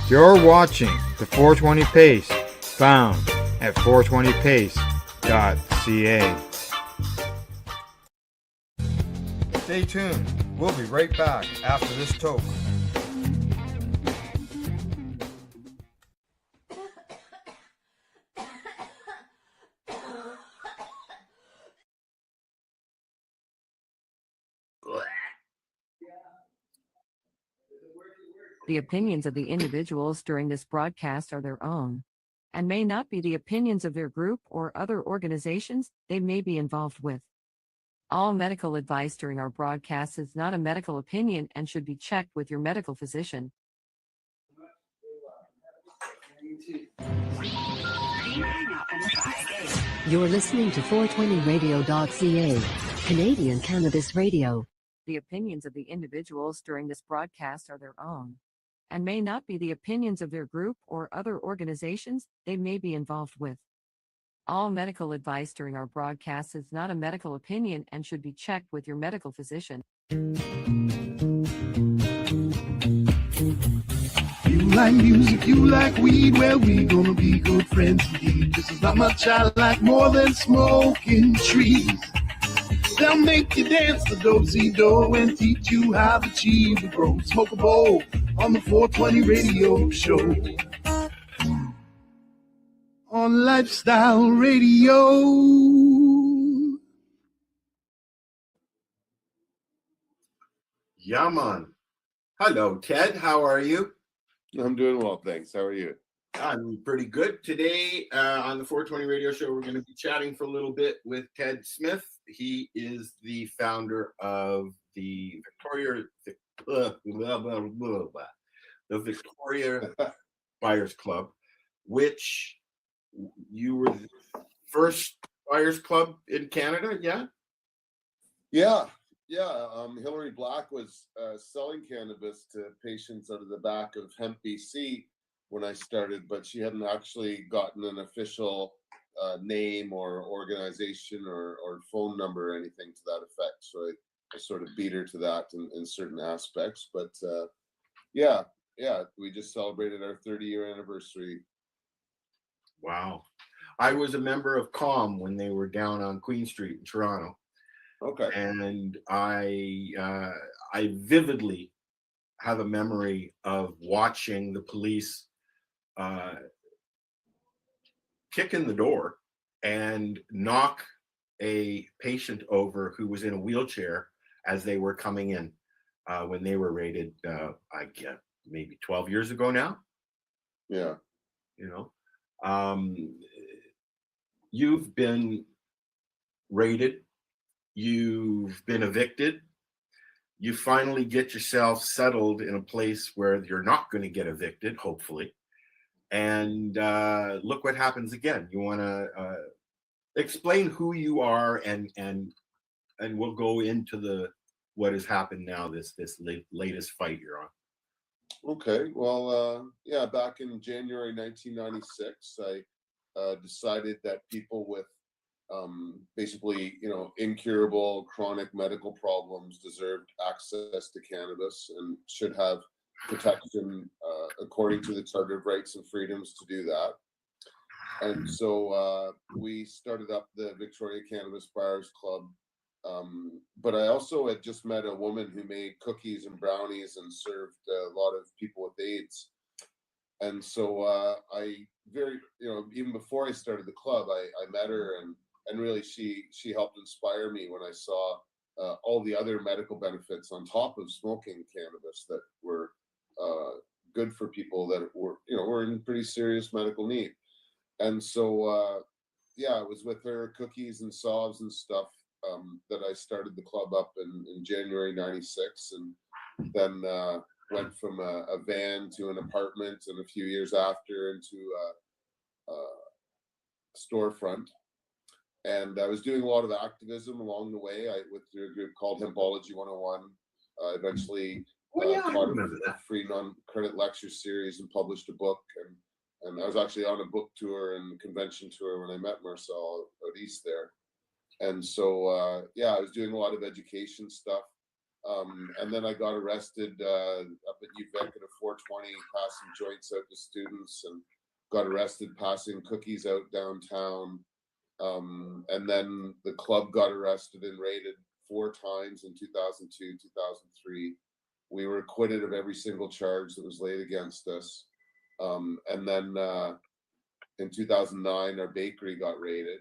You're watching the 420 Pace, found at 420pace.ca. Stay tuned. We'll be right back after this toke. The opinions of the individuals during this broadcast are their own and may not be the opinions of their group or other organizations they may be involved with. All medical advice during our broadcast is not a medical opinion and should be checked with your medical physician. You're listening to 420radio.ca, Canadian Cannabis Radio. The opinions of the individuals during this broadcast are their own and may not be the opinions of their group or other organizations they may be involved with. All medical advice during our broadcast is not a medical opinion and should be checked with your medical physician. You like music, you like weed, well, we gonna be good friends indeed. This is not much I like more than smoking trees. They'll make you dance the do-si-do and teach you how to achieve the growth. Smoke a bowl on the 420 radio show. On Lifestyle Radio. Yeah, man. Hello, Ted. How are you? I'm doing well, thanks. How are you? I'm pretty good. Today on the 420 Radio Show, we're going to be chatting for a little bit with Ted Smith. He is the founder of the Victoria Buyers Club, which you were the first buyers club in Canada, yeah? Yeah. Hillary Black was selling cannabis to patients out of the back of Hemp BC when I started, but she hadn't actually gotten an official name or organization or phone number or anything to that effect. So I sort of beat her to that in certain aspects. But yeah, we just celebrated our 30-year anniversary. Wow. I was a member of COM when they were down on Queen Street in Toronto. Okay. And I vividly have a memory of watching the police kick in the door and knock a patient over who was in a wheelchair as they were coming in when they were raided, I guess maybe 12 years ago now. Yeah. You know, you've been raided, you've been evicted, you finally get yourself settled in a place where you're not going to get evicted, hopefully. And look what happens again. You want to explain who you are, and we'll go into what has happened now, this latest fight you're on. Okay. Well, back in January 1996, I decided that people with basically, incurable chronic medical problems deserved access to cannabis and should have protection according to the Charter of Rights and Freedoms to do that. And so we started up the Victoria Cannabis Buyers Club. But I also had just met a woman who made cookies and brownies and served a lot of people with AIDS. And so I even before I started the club, I met her, and really she helped inspire me when I saw all the other medical benefits on top of smoking cannabis that were good for people that were in pretty serious medical need. And so it was with her cookies and sobs and stuff that I started the club up in January 96, and then went from a van to an apartment, and a few years after into a storefront. And I was doing a lot of activism along the way. With a group called Hempology 101. Eventually taught a free non-credit lecture series and published a book. And I was actually on a book tour and convention tour when I met Marcel out east there. And so, I was doing a lot of education stuff. And then I got arrested up at UVic at a 420, passing joints out to students, and got arrested passing cookies out downtown. And then the club got arrested and raided 4 times in 2002, 2003. We were acquitted of every single charge that was laid against us. And then in 2009, our bakery got raided.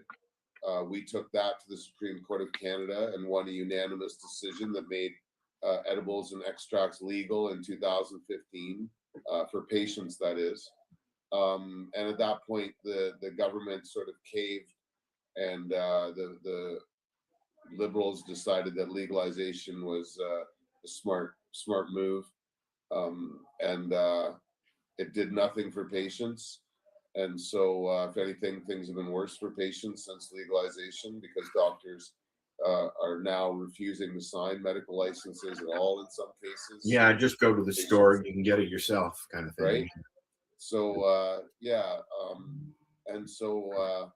We took that to the Supreme Court of Canada and won a unanimous decision that made edibles and extracts legal in 2015 for patients, that is. And at that point, the government sort of caved, and the Liberals decided that legalization was a smart move, and it did nothing for patients. And so, if anything, things have been worse for patients since legalization, because doctors are now refusing to sign medical licenses at all in some cases. Yeah, just go to the store and you can get it yourself, kind of thing. Right. So, and so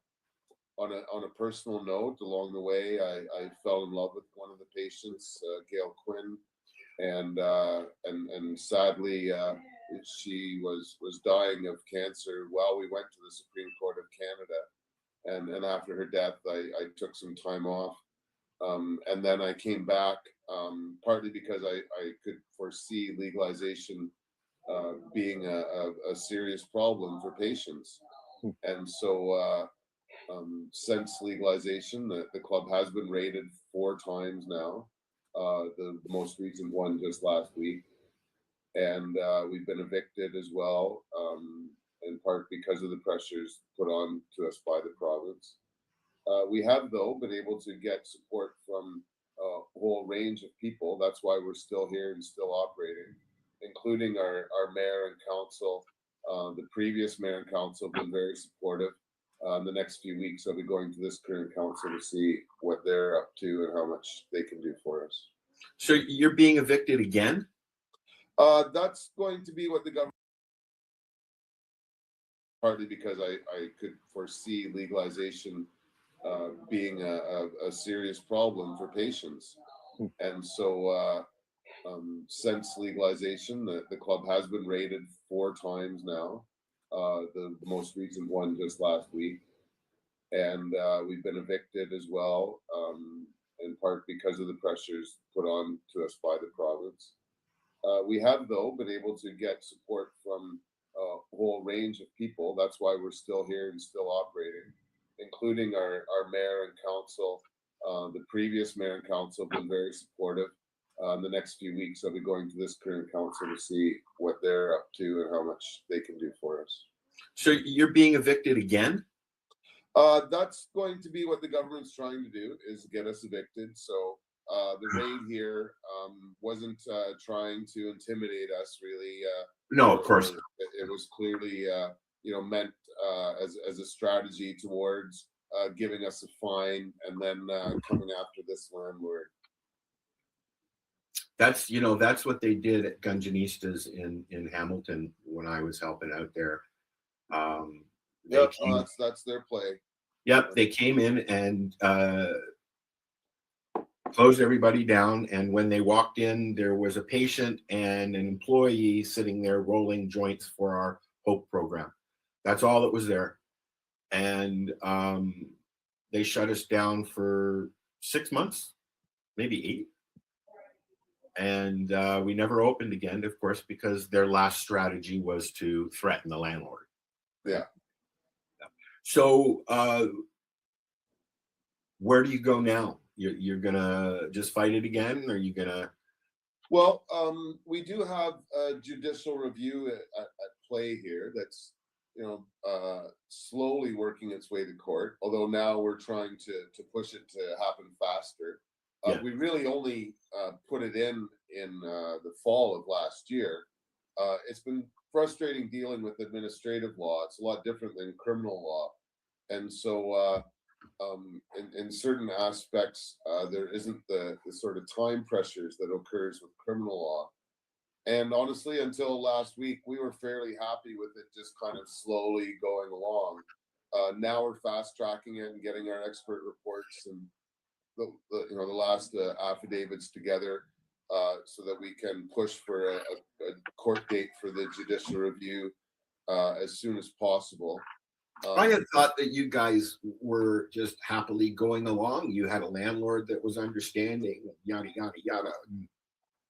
on a personal note, along the way, I fell in love with one of the patients, Gail Quinn, and sadly, she was dying of cancer while we went to the Supreme Court of Canada, and after her death, I took some time off, and then I came back, partly because I could foresee legalization being a serious problem for patients, and so since legalization, the club has been raided 4 times now. The most recent one just last week, and we've been evicted as well, in part because of the pressures put on to us by the province. We have, though, been able to get support from a whole range of people. That's why we're still here and still operating, including our mayor and council. The previous mayor and council have been very supportive. The next few weeks, I'll be going to this current council to see what they're up to and how much they can do for us. So you're being evicted again? That's going to be what the government, partly because I could foresee legalization being a serious problem for patients. And so since legalization, the club has been raided 4 times now. The most recent one just last week. And we've been evicted as well, in part because of the pressures put on to us by the province. We have, though, been able to get support from a whole range of people. That's why we're still here and still operating, including our mayor and council. The previous mayor and council have been very supportive. The next few weeks, I'll be going to this current council to see what they're up to and how much they can do for us. So you're being evicted again? That's going to be what the government's trying to do, is get us evicted. So the raid here wasn't trying to intimidate us, really. No, of course. It was clearly, meant as a strategy towards giving us a fine and then coming after this landlord. That's what they did at Gunjanistas in Hamilton when I was helping out there. That's their play. Yep, they came in and closed everybody down, and when they walked in, there was a patient and an employee sitting there rolling joints for our Hope program. That's all that was there. And they shut us down for 6 months, maybe 8. And we never opened again, of course, because their last strategy was to threaten the landlord. Yeah. So where do you go now? You're gonna just fight it again, or are you gonna? Well, we do have a judicial review at play here that's slowly working its way to court, although now we're trying to push it to happen faster. We really only put it in the fall of last year. It's been frustrating dealing with administrative law. It's a lot different than criminal law, and so in certain aspects there isn't the sort of time pressures that occurs with criminal law. And honestly, until last week, we were fairly happy with it just kind of slowly going along. Now we're fast tracking it and getting our expert reports and the last affidavits together. so that we can push for a court date for the judicial review as soon as possible. I had thought that you guys were just happily going along. You had a landlord that was understanding, yada yada yada.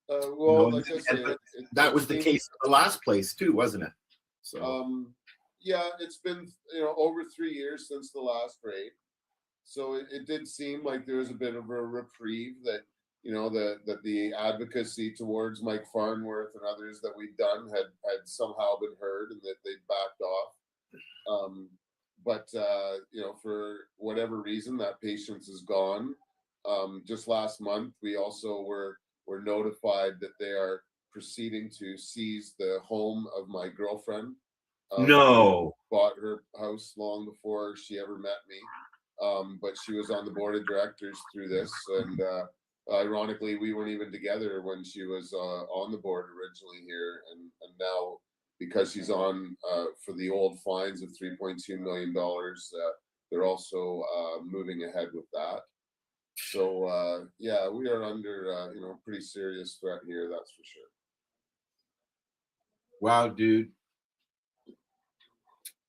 Well, like I say, that was the case in the last place too, wasn't it? So yeah, it's been over 3 years since the last raid, so it did seem like there was a bit of a reprieve, that that the advocacy towards Mike Farnworth and others that we'd done had somehow been heard, and that they'd backed off. But for whatever reason, that patience is gone. Just last month, we also were notified that they are proceeding to seize the home of my girlfriend. No. Bought her house long before she ever met me. But she was on the board of directors through this, and ironically, we weren't even together when she was on the board originally here, and now, because she's on for the old fines of $3.2 million, they're also moving ahead with that. So yeah, we are under pretty serious threat here, that's for sure. Wow, dude.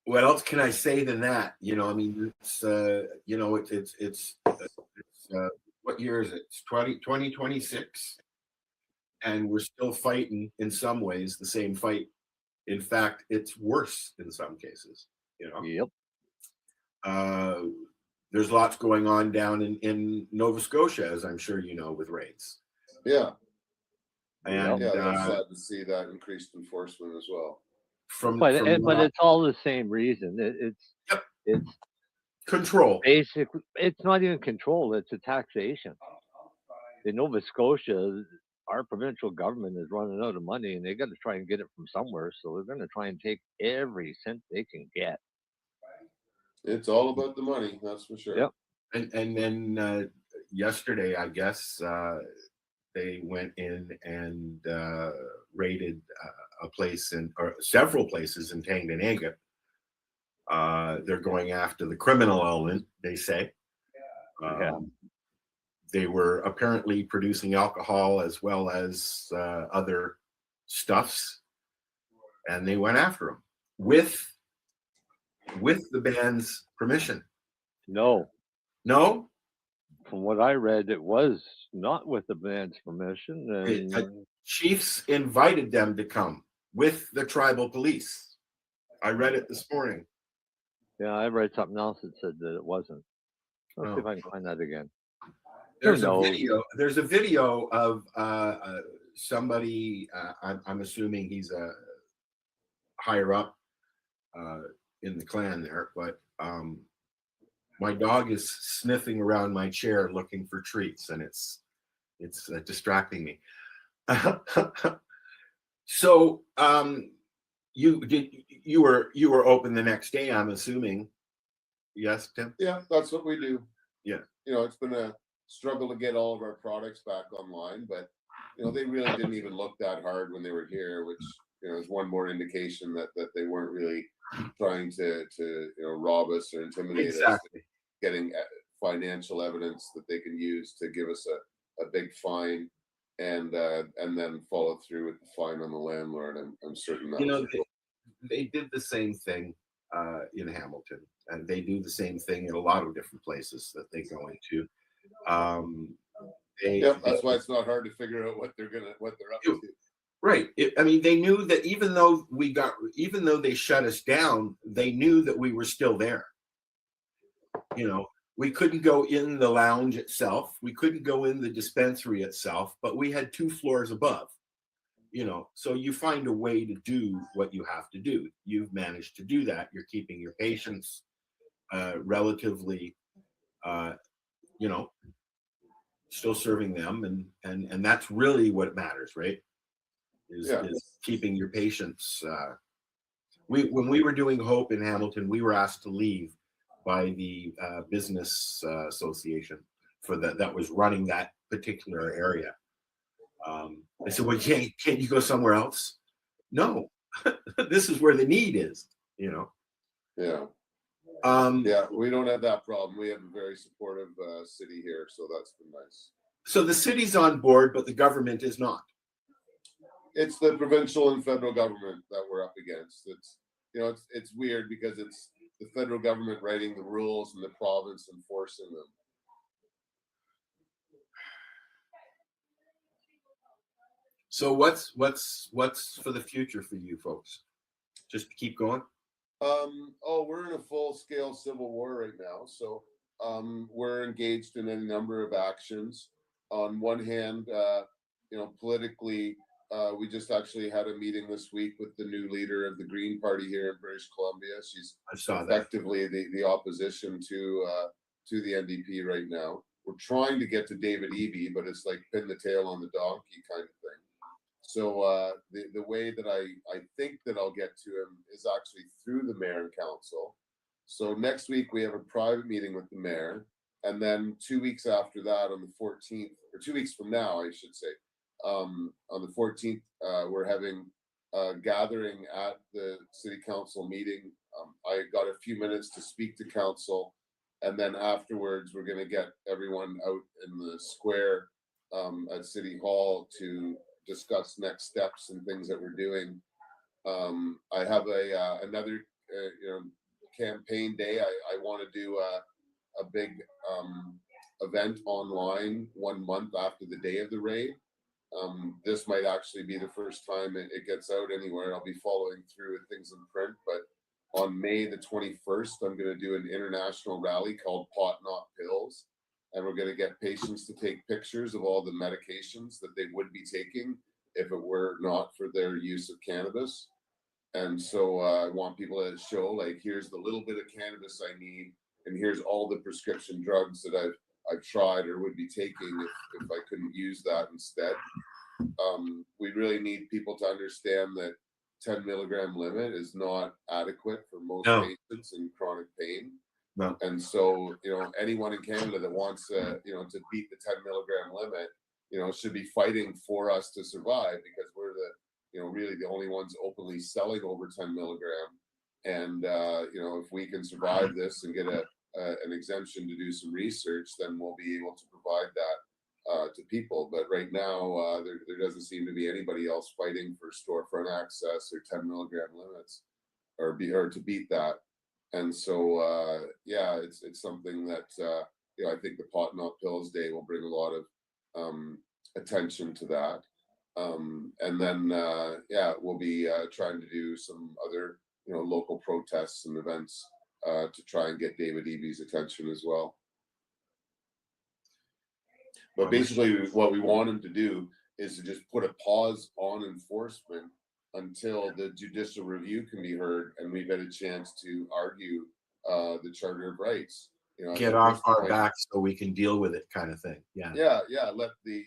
What else can I say than that? I mean, it's it's what year is it? It's 2026, and we're still fighting in some ways the same fight. In fact, it's worse in some cases. Yep. There's lots going on down in Nova Scotia, as I'm sure you know, with raids. Yeah. And yeah, that's sad to see that increased enforcement as well. But it's all the same reason. It's control. Basically, it's not even control. It's a taxation. In Nova Scotia, our provincial government is running out of money, and they got to try and get it from somewhere. So they're going to try and take every cent they can get. It's all about the money, that's for sure. Yep. And then yesterday, I guess, they went in and raided a place or several places in Tangananga. They're going after the criminal element, they say. They were apparently producing alcohol as well as other stuffs, and they went after them with the band's permission. No. From what I read, it was not with the band's permission. And chiefs invited them to come with the tribal police. I read it this morning. Yeah, I read something else that said that it wasn't. Let's see if I can find that again. There's a video of somebody. I'm assuming he's a higher up in the clan there, but my dog is sniffing around my chair looking for treats, and it's distracting me. So you were open the next day, I'm assuming. Yes, Tim? Yeah, that's what we do. Yeah. It's been a struggle to get all of our products back online, but they really didn't even look that hard when they were here, which is one more indication that they weren't really trying to rob us or intimidate us, getting financial evidence that they can use to give us a big fine, and then follow through with the fine on the landlord. I'm certain that they did the same thing in Hamilton, and they do the same thing in a lot of different places that they go into. That's why it's not hard to figure out what they're up to. Right. I mean, they knew that even though they shut us down, they knew that we were still there. We couldn't go in the lounge itself. We couldn't go in the dispensary itself, but we had 2 floors above. So you find a way to do what you have to do. You've managed to do that. You're keeping your patients relatively, still serving them, and that's really what matters, right? Is keeping your patients. When we were doing Hope in Hamilton, we were asked to leave by the business association that was running that particular area. I said, well, can't you go somewhere else? No, this is where the need is, Yeah. Yeah, we don't have that problem. We have a very supportive city here, so that's been nice. So the city's on board, but the government is not. It's the provincial and federal government that we're up against. It's weird because it's the federal government writing the rules and the province enforcing them. So what's for the future for you folks? Just keep going. We're in a full-scale civil war right now, so we're engaged in a number of actions. On one hand, politically, we just actually had a meeting this week with the new leader of the Green Party here in British Columbia. She's effectively the opposition to the NDP right now. We're trying to get to David Eby, but it's like pin the tail on the donkey kind of thing. So the way that I think that I'll get to him is actually through the mayor and council. So next week we have a private meeting with the mayor, and then 2 weeks after that, on the 14th, or 2 weeks from now, I should say, on the 14th, we're having a gathering at the city council meeting. I got a few minutes to speak to council, and then afterwards we're going to get everyone out in the square at City Hall to discuss next steps and things that we're doing. I have another campaign day. I want to do a big event online 1 month after the day of the raid. This might actually be the first time it gets out anywhere. I'll be following through with things in print, but on May the 21st, I'm going to do an international rally called Pot Not Pills. And we're going to get patients to take pictures of all the medications that they would be taking if it were not for their use of cannabis. And so I want people to show, like, here's the little bit of cannabis I need, and here's all the prescription drugs that I've tried or would be taking if I couldn't use that instead. We really need people to understand that 10 milligram limit is not adequate for most patients in chronic pain. No. And so, anyone in Canada that wants to beat the 10 milligram limit, should be fighting for us to survive, because we're really the only ones openly selling over 10 milligram. And, if we can survive this and get an exemption to do some research, then we'll be able to provide that to people. But right now, there doesn't seem to be anybody else fighting for storefront access or 10 milligram limits or to beat that. And so, it's something that, I think the Pot Not Pills Day will bring a lot of attention to that. And then, we'll be trying to do some other, local protests and events to try and get David Eby's attention as well. But basically, what we want him to do is to just put a pause on enforcement until the judicial review can be heard and we get a chance to argue the Charter of Rights. Get off our backs so we can deal with it, kind of thing. Yeah. Let the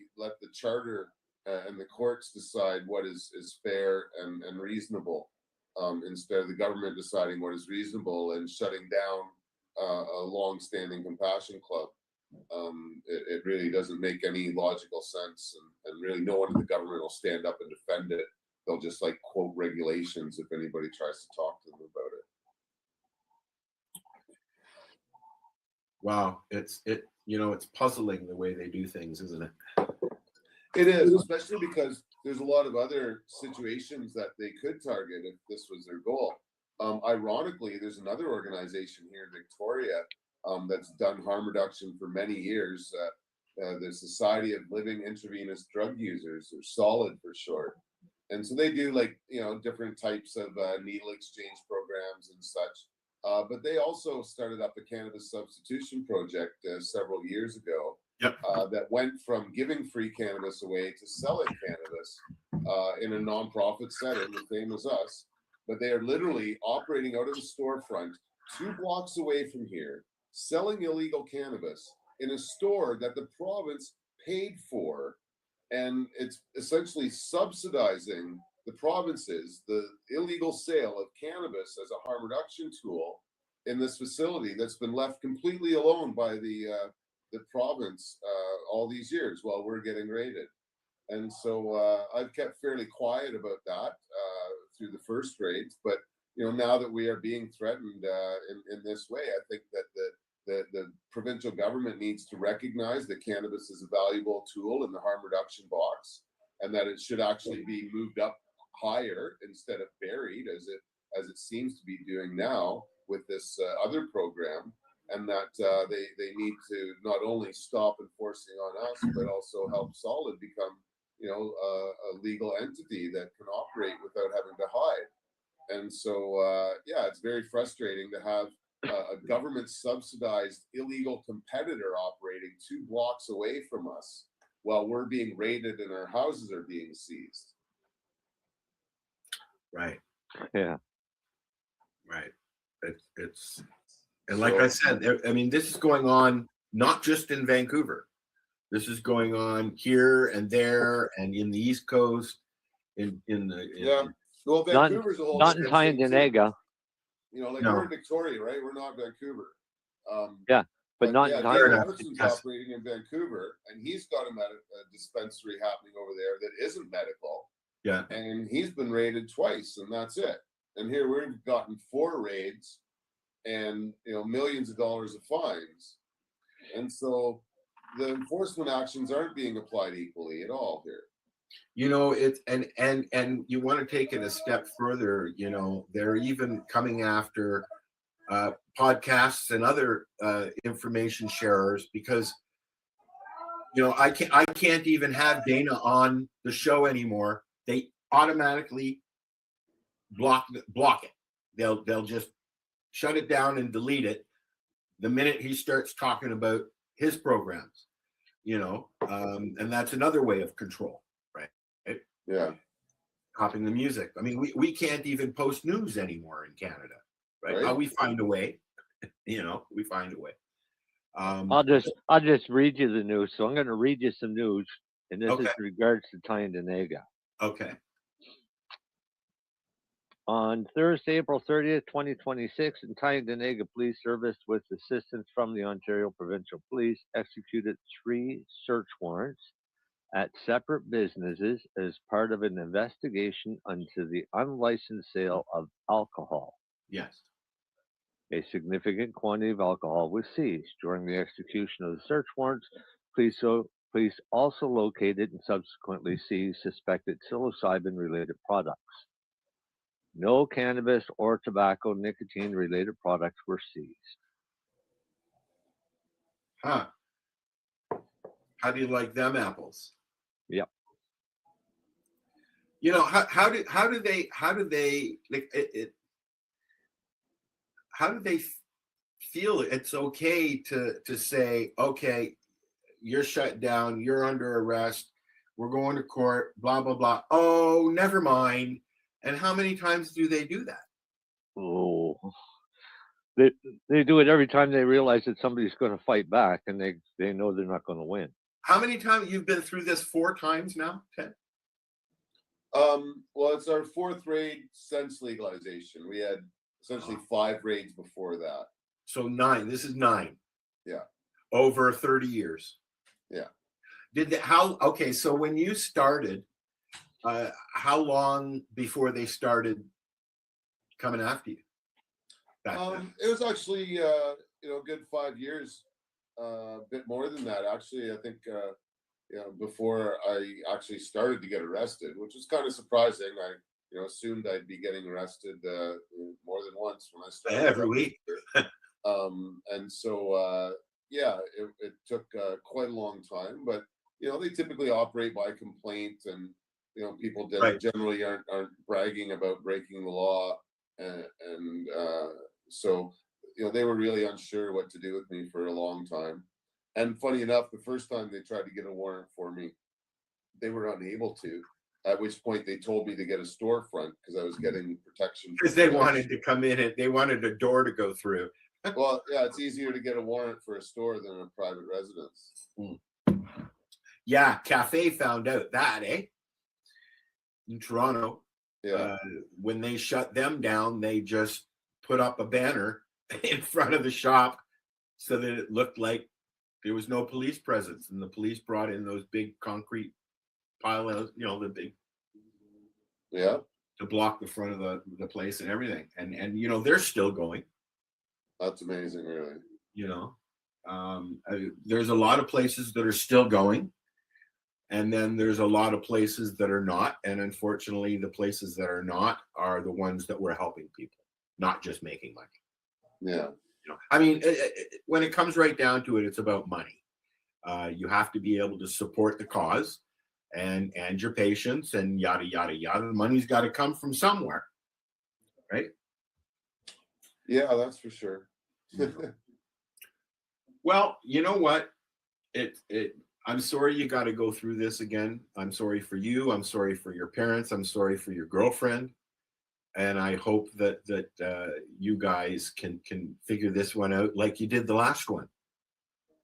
Charter and the courts decide what is fair and reasonable, instead of the government deciding what is reasonable and shutting down a long-standing compassion club. It really doesn't make any logical sense, and really no one in the government will stand up and defend it. They'll just quote regulations if anybody tries to talk to them about it. Wow, it's puzzling the way they do things, isn't it? It is, especially because there's a lot of other situations that they could target if this was their goal. Ironically, there's another organization here in Victoria that's done harm reduction for many years, the Society of Living Intravenous Drug Users, or SOLID for short. And so they do different types of needle exchange programs and such. But they also started up a cannabis substitution project several years ago. Yep. That went from giving free cannabis away to selling cannabis in a nonprofit setting, the same as us. But they are literally operating out of a storefront 2 blocks away from here, selling illegal cannabis in a store that the province paid for. And it's essentially subsidizing the provinces, the illegal sale of cannabis as a harm reduction tool in this facility that's been left completely alone by the province all these years while we're getting raided. And so I've kept fairly quiet about that through the first raids, but now that we are being threatened in this way, I think that the provincial government needs to recognize that cannabis is a valuable tool in the harm reduction box, and that it should actually be moved up higher instead of buried as it seems to be doing now with this other program, and that they need to not only stop enforcing on us, but also help Solid become, a legal entity that can operate without having to hide. And so, it's very frustrating to have a government subsidized illegal competitor operating 2 blocks away from us while we're being raided and our houses are being seized. Right. Yeah. Right. It's and like I said, I mean, this is going on not just in Vancouver. This is going on here and there and in the East Coast. Well, Vancouver's a whole not in different thing, too. Tyendinaga. We're in Victoria, right? We're not Vancouver. But not in Tyendinaga. David operating in Vancouver, and he's got a dispensary happening over there that isn't medical. Yeah. And he's been raided twice, and that's it. And here we've gotten 4 raids and millions of dollars of fines. And so the enforcement actions aren't being applied equally at all here. It's and you want to take it a step further. They're even coming after podcasts and other information sharers because I can't even have Dana on the show anymore. They automatically block it. They'll just shut it down and delete it the minute he starts talking about his programs. And that's another way of control. Yeah. Copying the music. I mean, we can't even post news anymore in Canada, right? We find a way. We find a way. I'll just read you the news. So I'm going to read you some news, and this is in regards to Tyendinaga. Okay. On Thursday, April 30th, 2026, in Tyendinaga Police Service, with assistance from the Ontario Provincial Police, executed 3 search warrants at separate businesses as part of an investigation into the unlicensed sale of alcohol. Yes. A significant quantity of alcohol was seized. During the execution of the search warrants, police also located and subsequently seized suspected psilocybin-related products. No cannabis or tobacco nicotine-related products were seized. Huh. How do you like them apples? Yep. How do they feel it's okay to say, okay, you're shut down, you're under arrest, we're going to court, blah blah blah. Oh, never mind. And how many times do they do that? Oh, they do it every time they realize that somebody's going to fight back, and they know they're not going to win. How many times you've been through this? 4 times now, Ted? Well, it's our 4th raid since legalization. We had essentially 5 raids before that. So 9. This is 9. Yeah. Over 30 years. Yeah. So when you started, how long before they started coming after you? It was actually a good 5 years, a bit more than that actually. I think before I actually started to get arrested, which was kind of surprising. I assumed I'd be getting arrested more than once when I started every week. And so it took quite a long time, but they typically operate by complaint, and people generally aren't bragging about breaking the law, and so they were really unsure what to do with me for a long time. And funny enough, the first time they tried to get a warrant for me, they were unable to, at which point they told me to get a storefront because I was getting protection. Because they wanted to come in and they wanted a door to go through. Well, yeah, it's easier to get a warrant for a store than a private residence. Yeah, Cafe found out that, in Toronto. Yeah. When they shut them down, they just put up a banner in front of the shop so that it looked like there was no police presence, and the police brought in those big concrete piles, the big, to block the front of the place and everything. And they're still going. That's amazing, really. You know, there's a lot of places that are still going, and then there's a lot of places that are not. And unfortunately, the places that are not are the ones that we're helping people, not just making money. Yeah. You know, I mean, when it comes right down to it, it's about money. You have to be able to support the cause and your patients and yada yada yada. The money's got to come from somewhere, right? Yeah, that's for sure. Well, you know what? I'm sorry you got to go through this again. I'm sorry for you. I'm sorry for your parents. I'm sorry for your girlfriend. And I hope that you guys can figure this one out like you did the last one.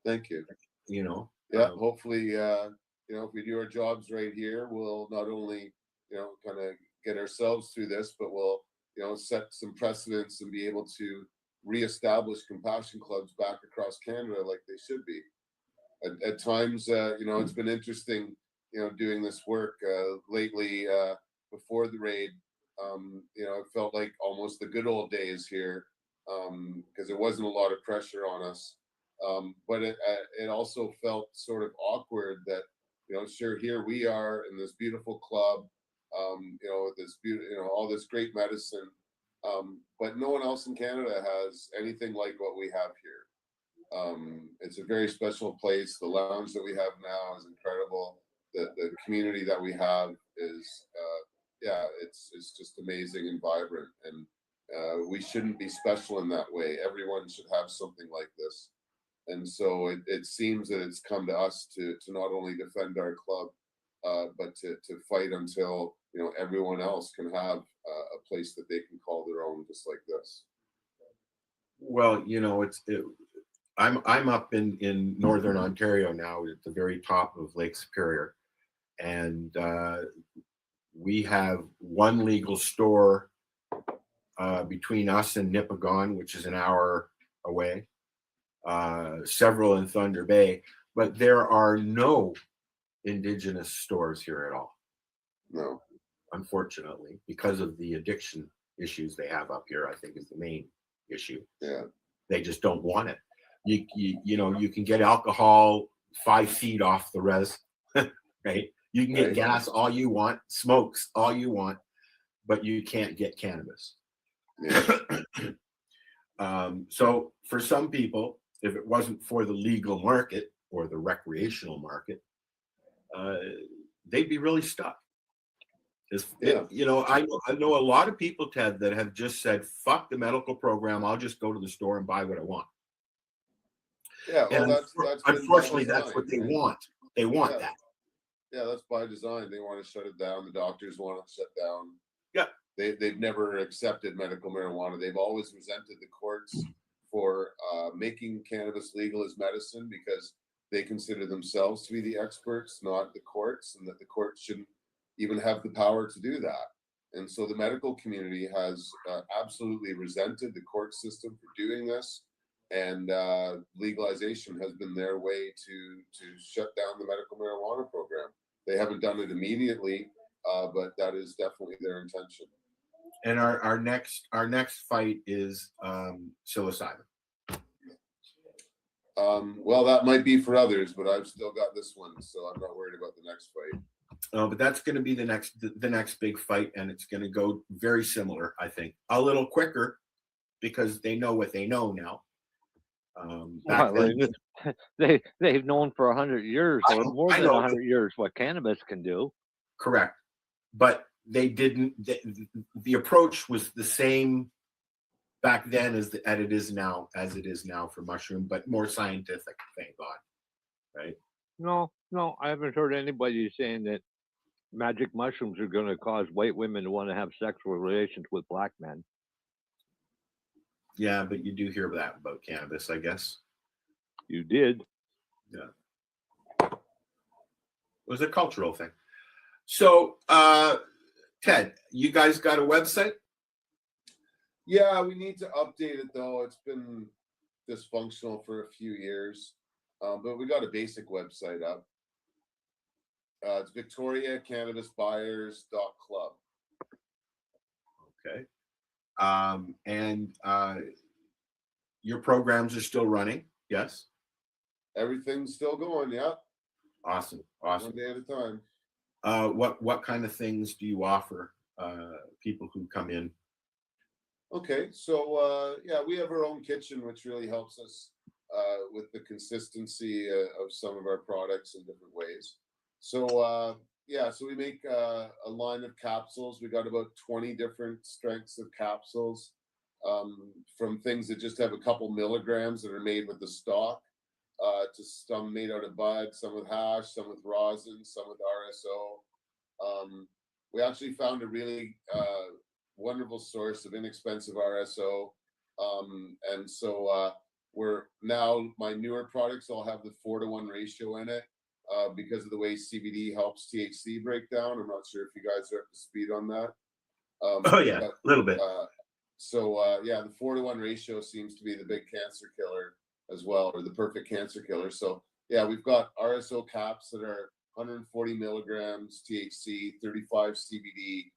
Thank you. You know. Yeah, hopefully, if we do our jobs right here, we'll not only, kind of get ourselves through this, but we'll, set some precedents and be able to reestablish compassion clubs back across Canada like they should be. At times, it's been interesting, doing this work lately. Before the raid, it felt like almost the good old days here, because there wasn't a lot of pressure on us. But it also felt sort of awkward that, sure, here we are in this beautiful club, all this great medicine, but no one else in Canada has anything like what we have here. It's a very special place. The lounge that we have now is incredible. The community that we have is, it's just amazing and vibrant. And we shouldn't be special in that way. Everyone should have something like this. And so it seems that it's come to us to not only defend our club, but to fight until everyone else can have a place that they can call their own, just like this. Well, I'm up in northern Ontario now, at the very top of Lake Superior, and we have one legal store between us and Nipigon, which is an hour away. Several in Thunder Bay, but there are no Indigenous stores here at all. No, unfortunately, because of the addiction issues they have up here. I think is the main issue. Yeah, they just don't want it. You can get alcohol 5 feet off the res, right? You can get gas all you want, smokes all you want, but you can't get cannabis. Yeah. So for some people, if it wasn't for the legal market or the recreational market, they'd be really stuck. I know a lot of people, Ted, that have just said, fuck the medical program, I'll just go to the store and buy what I want. Yeah, well, that's unfortunately that's what they want. They want that. Yeah, that's by design. They want to shut it down. The doctors want to shut down. Yeah. They've never accepted medical marijuana. They've always resented the courts for making cannabis legal as medicine, because they consider themselves to be the experts, not the courts, and that the courts shouldn't even have the power to do that. And so the medical community has absolutely resented the court system for doing this, and legalization has been their way to shut down the medical marijuana program. They haven't done it immediately, but that is definitely their intention. And our next fight is psilocybin. Well, that might be for others, but I've still got this one, so I'm not worried about the next fight. But that's going to be the next big fight, and it's going to go very similar, I think, a little quicker, because they know what they know now. They've known for 100 years or more than 100 years what cannabis can do. Correct, but they didn't. The approach was the same back then as it is now for mushroom, but more scientific. Thank God, right? No, I haven't heard anybody saying that magic mushrooms are going to cause white women to want to have sexual relations with black men. Yeah, but you do hear that about cannabis, I guess. You did. Yeah. It was a cultural thing. So, Ted, you guys got a website? Yeah, we need to update it, though. It's been dysfunctional for a few years, but we got a basic website up. It's victoriacannabisbuyers.club. Okay. your programs are still running? Yes. Everything's still going. Yeah. Awesome. One day at a time. What kind of things do you offer people who come in? Okay, so yeah, we have our own kitchen, which really helps us with the consistency of some of our products in different ways. So yeah, so we make a line of capsules. We got about 20 different strengths of capsules, from things that just have a couple milligrams that are made with the stalk, to some made out of bud, some with hash, some with rosin, some with RSO. We actually found a really wonderful source of inexpensive RSO. And so we're now, my newer products all have the 4-to-1 ratio in it, because of the way CBD helps THC break down. I'm not sure if you guys are up to speed on that. Oh yeah, a little bit. So yeah, the 4-to-1 ratio seems to be the big cancer killer as well, or the perfect cancer killer. So yeah, we've got RSO caps that are 140 milligrams THC, 35 CBD.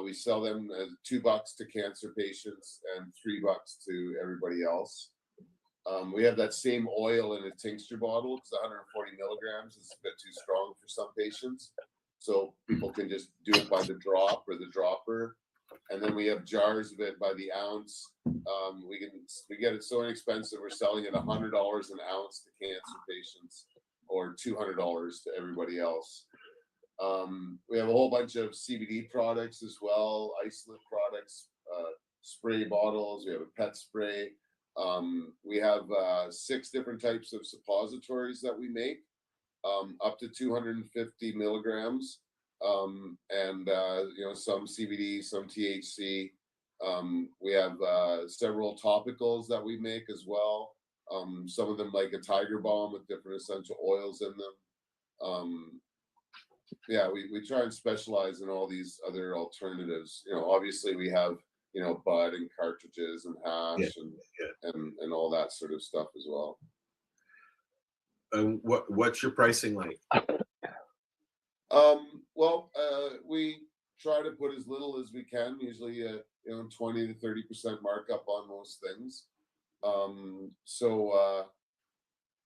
We sell them as $2 to cancer patients and $3 to everybody else. We have that same oil in a tincture bottle because 140 milligrams is a bit too strong for some patients. So people can just do it by the drop or the dropper. And then we have jars of it by the ounce. We get it so inexpensive. We're selling it $100 an ounce to cancer patients, or $200 to everybody else. We have a whole bunch of CBD products as well, isolate products, spray bottles. We have a pet spray. We have 6 different types of suppositories that we make, up to 250 milligrams, and you know, some CBD, some THC. We have several topicals that we make as well. Some of them like a tiger balm with different essential oils in them. Yeah, we try and specialize in all these other alternatives. You know, obviously we have, you know, bud and cartridges and hash and all that sort of stuff as well. What's your pricing like? Well, we try to put as little as we can, usually you know, 20 to 30% markup on most things. So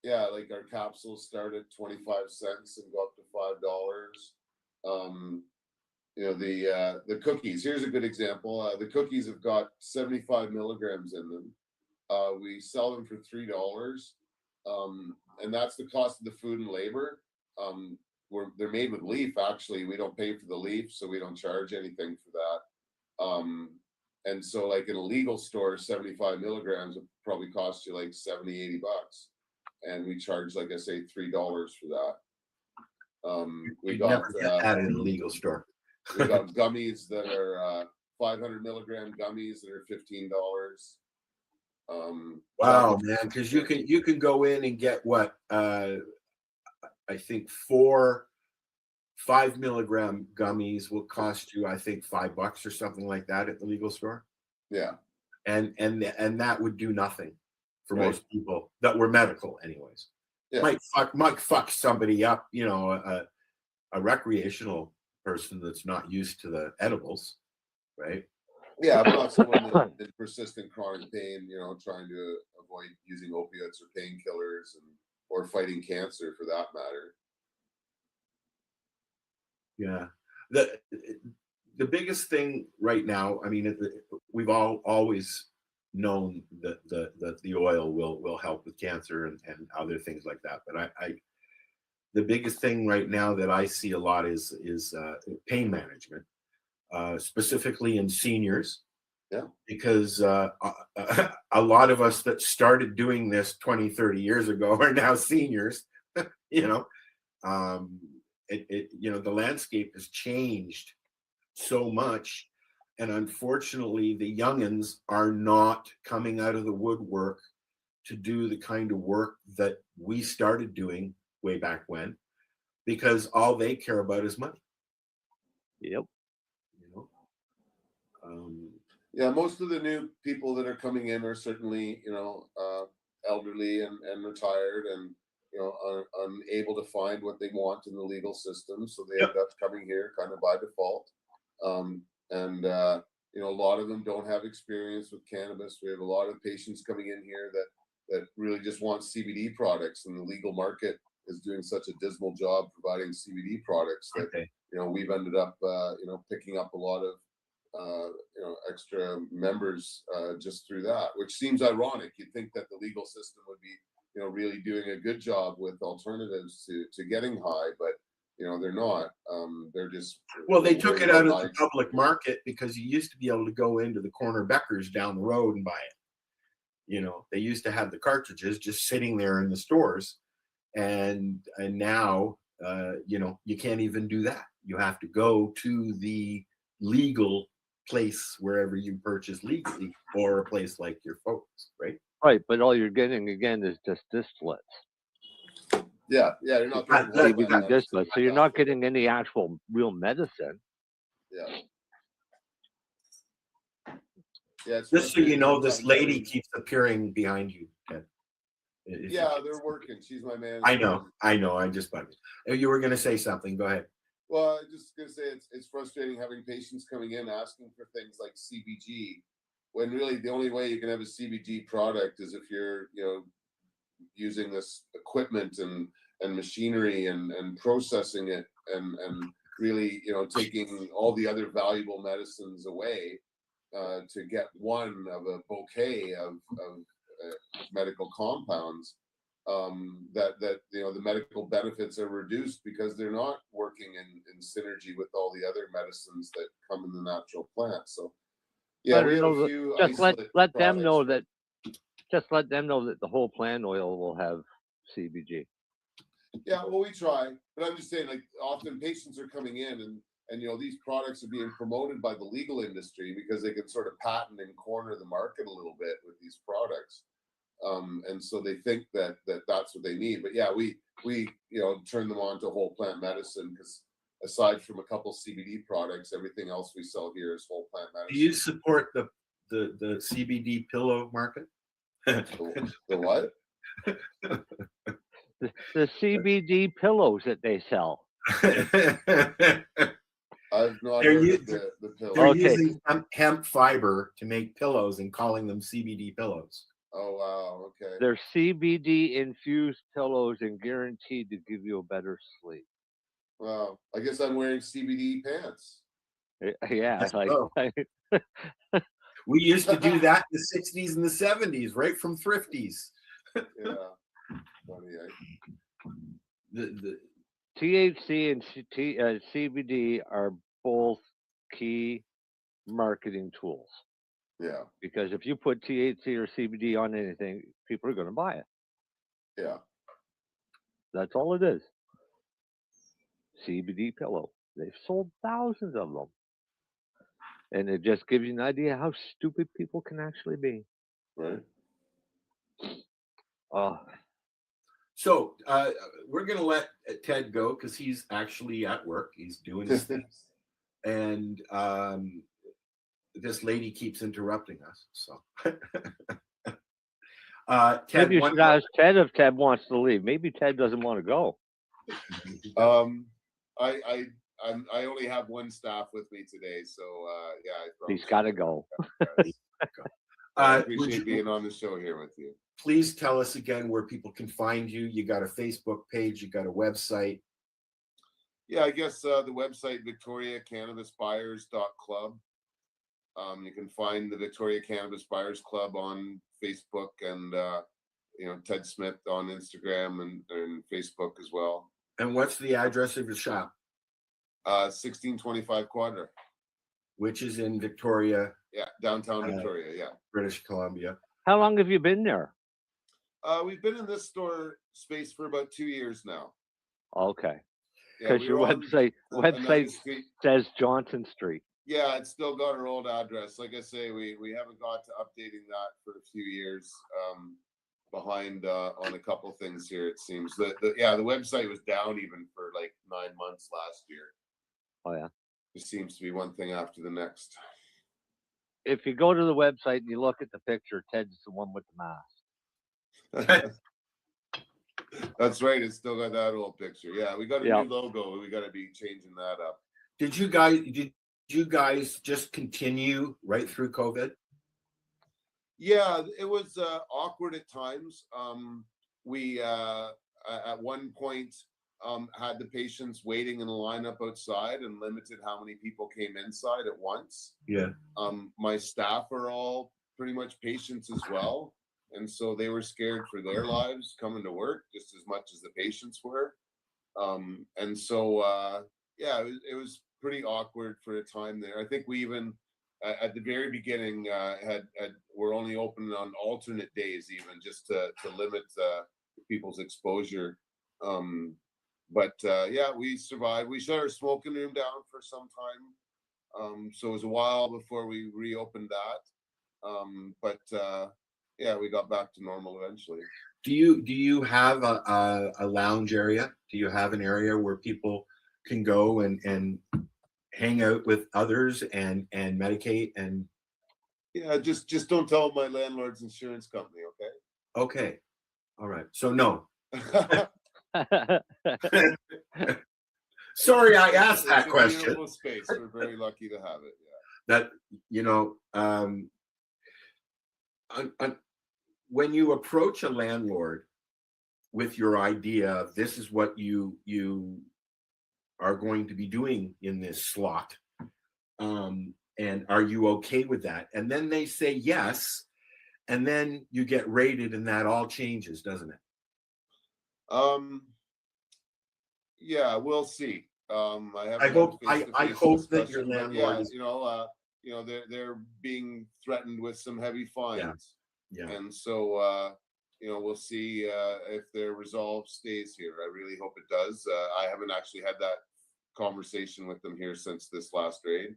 yeah, like our capsules start at 25 cents and go up to $5. You know, the cookies, here's a good example. The cookies have got 75 milligrams in them. We sell them for $3. And that's the cost of the food and labor. They're made with leaf. Actually, we don't pay for the leaf, so we don't charge anything for that. And so like in a legal store, 75 milligrams would probably cost you like 70, 80 bucks. And we charge, like I say, $3 for that. We got never get that in a legal store. We got gummies that are 500 milligram gummies that are $15. Wow, man, because you can go in and get what I think 5 milligram gummies will cost you, I think, $5 or something like that at the legal store. Yeah, and that would do nothing for most people that were medical, anyways. Yeah. Might fuck somebody up, you know, a recreational person that's not used to the edibles, right? Yeah, but not someone in persistent chronic pain, you know, trying to avoid using opiates or painkillers, or fighting cancer for that matter. Yeah, the biggest thing right now, I mean, we've always known that the oil will help with cancer and other things like that, but the biggest thing right now that I see a lot is pain management, specifically in seniors. Yeah, because a lot of us that started doing this 20, 30 years ago are now seniors. You know, you know, the landscape has changed so much, and unfortunately the youngins are not coming out of the woodwork to do the kind of work that we started doing way back when, because all they care about is money. Yep. You know, yeah, most of the new people that are coming in are certainly, you know, elderly and retired, and you know, unable to find what they want in the legal system, so they end up coming here kind of by default. And you know, a lot of them don't have experience with cannabis. We have a lot of patients coming in here that really just want CBD products, and the legal market is doing such a dismal job providing CBD products that Okay. you know we've ended up you know picking up a lot of you know extra members just through that, which seems ironic. You'd think that the legal system would be you know really doing a good job with alternatives to getting high, but you know they're not. They're just Well, they took it out of the high. public market because you used to be able to go into the corner Becker's down the road and buy it. You know, they used to have the cartridges just sitting there in the stores, and now you know you can't even do that. You have to go to the legal place wherever you purchase legally, or a place like your folks, right? Right, but all you're getting again is just distillates. Yeah, you're not That- getting that- CBD distillates, so you're not getting any actual real medicine. Yeah. Yeah, it's Just so you know, this frustrating. lady keeps appearing behind you, Ted. If you Yeah, can- they're working. She's my man. I know. I just bugged you. You were going to say something. Go ahead. Well, I'm just gonna say it's frustrating having patients coming in asking for things like CBG, when really the only way you can have a CBG product is if you're you know using this equipment and machinery and processing it and really you know taking all the other valuable medicines away to get one of a bouquet of medical compounds that you know the medical benefits are reduced because they're not working in synergy with all the other medicines that come in the natural plant. So yeah, But we have no, a few just let isolate them know products. that. Just let them know that the whole plant oil will have CBG. Yeah, well, we try, but I'm just saying, like, often patients are coming in and you know these products are being promoted by the legal industry because they can sort of patent and corner the market a little bit with these products, and so they think that's what they need. But yeah, we you know turn them on to whole plant medicine because aside from a couple CBD products, everything else we sell here is whole plant Do you medicine. support the CBD pillow market? The what? The CBD pillows that they sell. I've not They're heard u- of the pill. They're Okay. using hemp fiber to make pillows and calling them CBD pillows. Oh wow, okay. They're CBD infused pillows and guaranteed to give you a better sleep. Wow, I guess I'm wearing CBD pants. Yeah, like Oh. We used to do that in the 60s and the 70s, right from Thrifties. Yeah, funny. The THC and CBD are both key marketing tools Yeah, because if you put THC or CBD on anything, people are going to buy it. yeah. That's all it is. CBD pillow. They've sold thousands of them. And it just gives you an idea how stupid people can actually be. Right. Oh, So we're going to let Ted go because he's actually at work. He's doing his thing. And this lady keeps interrupting us. So Ted, maybe you should ask Ted if Ted wants to leave. Maybe Ted doesn't want to go. I only have one staff with me today, so yeah. He's got to go. I appreciate being on the show here with you. Please tell us again where people can find you. You got a Facebook page, you got a website. Yeah, I guess the website victoriacannabisbuyers.club. You can find the Victoria Cannabis Buyers Club on Facebook and you know Ted Smith on Instagram and Facebook as well. And what's the address of your shop? 1625 Quadra. Which is in Victoria. Yeah, downtown Victoria. Yeah, British Columbia. How long have you been there? we've been in this store space for about 2 years now. Okay. Yeah, Because your website says Johnson Street. Yeah, it's still got our old address. Like I say, we haven't got to updating that for a few years. Behind on a couple things here, it seems. The website was down even for like 9 months last year. Oh yeah. It seems to be one thing after the next. If you go to the website and you look at the picture, Ted's the one with the mask. That's right. It's still got that old picture. Yeah, we got a new logo. We got to be changing that up. Did you guys you guys just continue right through COVID? Yeah, it was awkward at times. We at one point had the patients waiting in a lineup outside and limited how many people came inside at once. Yeah. My staff are all pretty much patients as well, and so they were scared for their lives coming to work just as much as the patients were. And so yeah, it was pretty awkward for a time there. I think we even at the very beginning had were only open on alternate days, even just to limit people's exposure. But yeah, we survived. We shut our smoking room down for some time, so it was a while before we reopened that. But yeah, we got back to normal eventually. Do you have a lounge area? Do you have an area where people can go and hang out with others and medicate and? Yeah, just don't tell my landlord's insurance company, okay? Okay, all right. So no. Sorry, I asked that question. Beautiful space. We're very lucky to have it. Yeah. That when you approach a landlord with your idea of this is what you are going to be doing in this slot, and are you okay with that? And then they say yes, and then you get rated, and that all changes, doesn't it? Yeah, we'll see. I hope that your landlord, yeah, they're being threatened with some heavy fines. Yeah. And so we'll see if their resolve stays here. I really hope it does. I haven't actually had that conversation with them here since this last raid,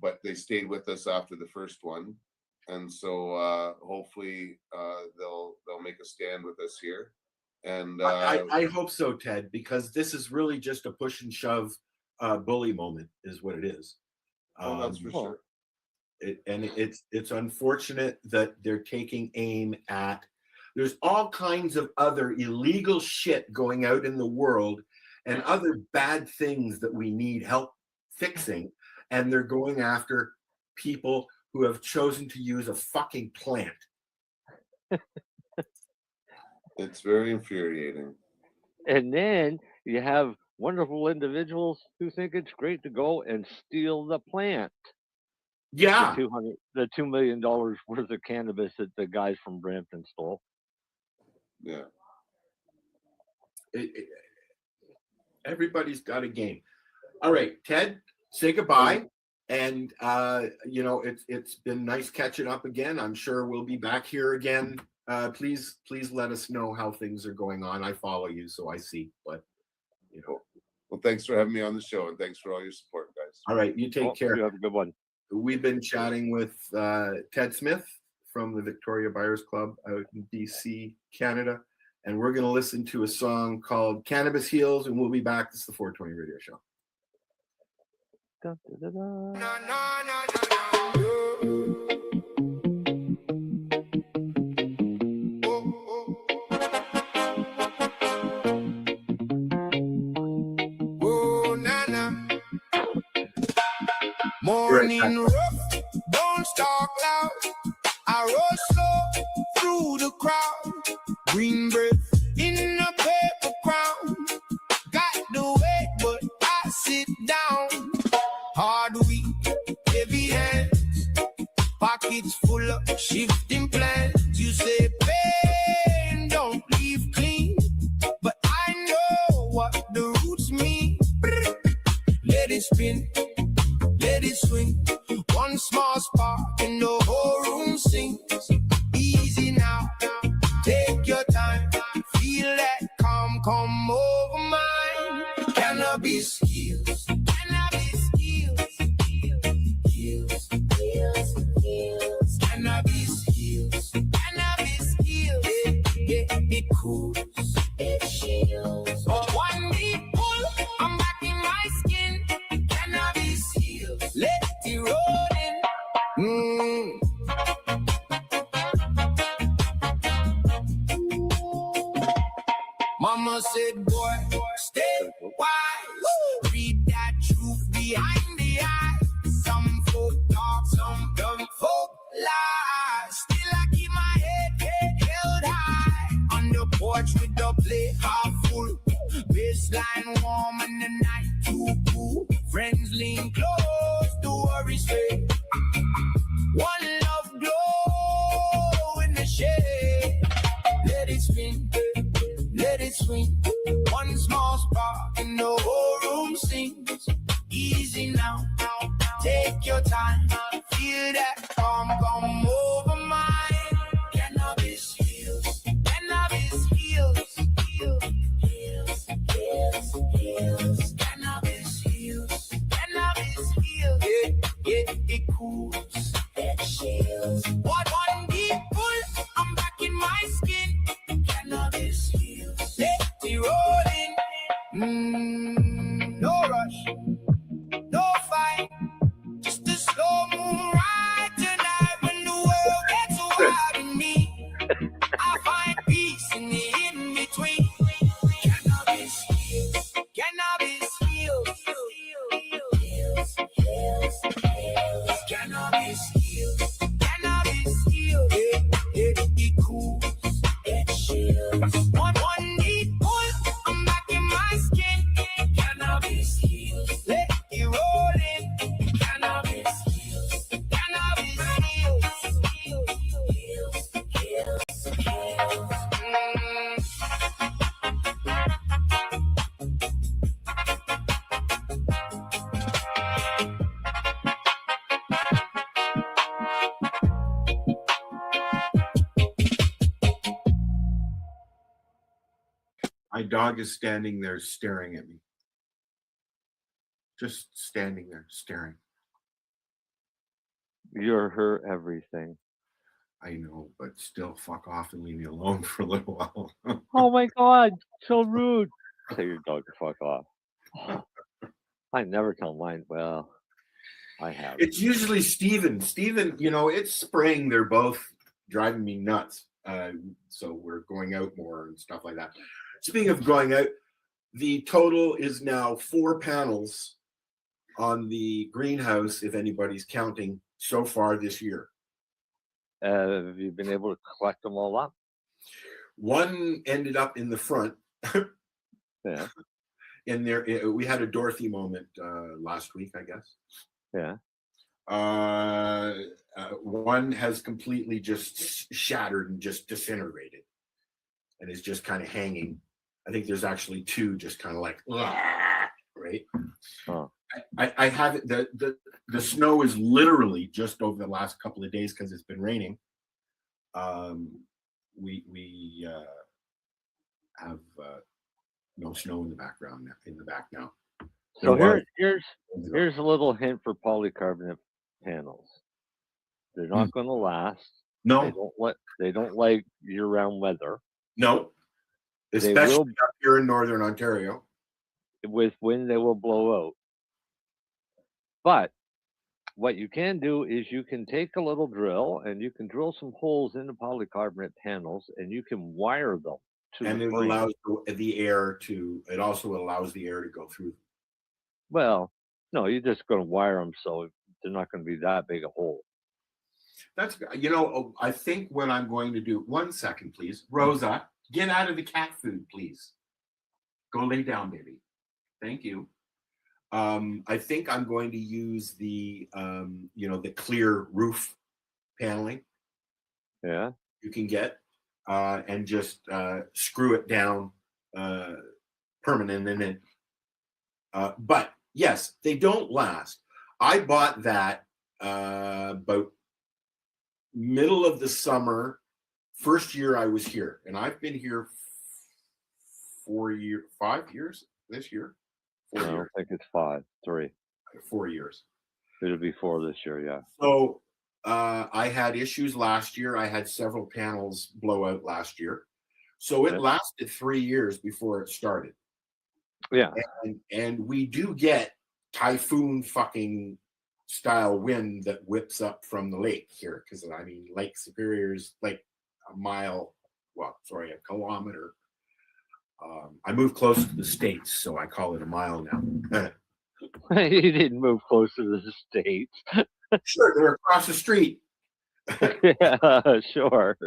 but they stayed with us after the first one, and so hopefully they'll make a stand with us here. And I hope so, Ted, because this is really just a push and shove bully moment, is what it is. Oh, that's for sure. It's unfortunate that they're taking aim at. There's all kinds of other illegal shit going out in the world, and other bad things that we need help fixing, and they're going after people who have chosen to use a fucking plant. It's very infuriating. And then you have wonderful individuals who think it's great to go and steal the plant. Yeah. The $2 million worth of cannabis that the guys from Brampton stole. Yeah. Everybody's got a game. All right, Ted, say goodbye. And it's been nice catching up again. I'm sure we'll be back here again. Please let us know how things are going on. I follow you, so I see. But well, thanks for having me on the show, and thanks for all your support, guys. All right, you take care. You have a good one. We've been chatting with Ted Smith from the Victoria Buyers Club out in BC, Canada, and we're going to listen to a song called Cannabis Heals, and we'll be back. This is the 420 Radio Show. Da, da, da, da. Morning rough, don't talk loud. I roll slow through the crowd. Green breath in a paper crown. Got the weight, but I sit down. Hard week, heavy hands. Pockets full of shifting plans. You say pain don't leave clean, but I know what the roots mean. Let it spin. Let it swing. One small spark and the whole room sings. Easy now, take your time. Feel that calm come over mine. Cannabis heals. Cannabis heals. Heals. Heals. Heals. Cannabis heals. Cannabis heals. It cools. It shields. One deep pull, I'm back in my skin. Cannabis heals. Let it roll in. Mama said, boy, stay wise. Read that truth behind the eyes. rush with the plate half full. Baseline warm and the night too cool. Friends lean close, the worries fade. One love glow in the shade. Let it spin, let it swing. One small spark and the whole room sings. Easy now, take your time. Feel that calm come over mine. Cannabis heals, cannabis heals, heals, heals, heals, heals. Cannabis heals, cannabis heals. Yeah, yeah, it cools, it shields. One deep pull, I'm back in my skin. Cannabis heals, let me roll in. No rush, no fight, just a slow moon ride tonight. When the world gets so wild in me, I find peace in the in between. Cannabis heals, cannabis heals, heals, heals, heals. Cannabis heals, cannabis heals. It cools, it shields. One deep pull, I'm back in my skin. Cannabis heals, let it roll in. Cannabis heals, cannabis heals, heals, heals, heals. My dog is standing there staring at me. Just standing there staring. You're her everything. I know, but still fuck off and leave me alone for a little while. Oh my God, so rude. Tell your dog to fuck off. I never tell mine. Well, I have. It's usually Steven. Steven, it's spring. They're both driving me nuts. So we're going out more and stuff like that. Speaking of going out, the total is now 4 panels on the greenhouse, if anybody's counting, so far this year. Have you been able to collect them all up? One ended up in the front. Yeah. In there, we had a Dorothy moment last week, I guess. Yeah. One has completely just shattered and just disintegrated, and is just kind of hanging. I think there's actually 2 just kind of like, right? Huh. I have it. The snow is literally just over the last couple of days because it's been raining. We have no snow in the background in the back now. So here's a little hint for polycarbonate panels. They're not going to last. No, they don't like year-round weather. No, especially up here in northern Ontario. With wind, they will blow out. But what you can do is you can take a little drill and you can drill some holes in the polycarbonate panels and you can wire them to and the it frame. allows the air to. It also allows the air to go through. Well, no, you're just going to wire them so they're not going to be that big a hole. That's I think what I'm going to do. 1 second, please, Rosa. Get out of the cat food, please. Go lay down, baby. Thank you. I think I'm going to use the the clear roof paneling. Yeah. You can get and just screw it down permanent in it. But yes, they don't last. I bought that about middle of the summer, first year I was here, and I've been here 5 years this year. 4 years. I don't think it's 5, 3. 4 years. It'll be 4 this year, yeah. So I had issues last year. I had several panels blow out last year. So it lasted 3 years before it started. Yeah. And we do get typhoon fucking style wind that whips up from the lake here. Because Lake Superior's like a kilometer. I moved close to the States, so I call it a mile now. You didn't move close to the States. Sure, they're across the street. Yeah, sure.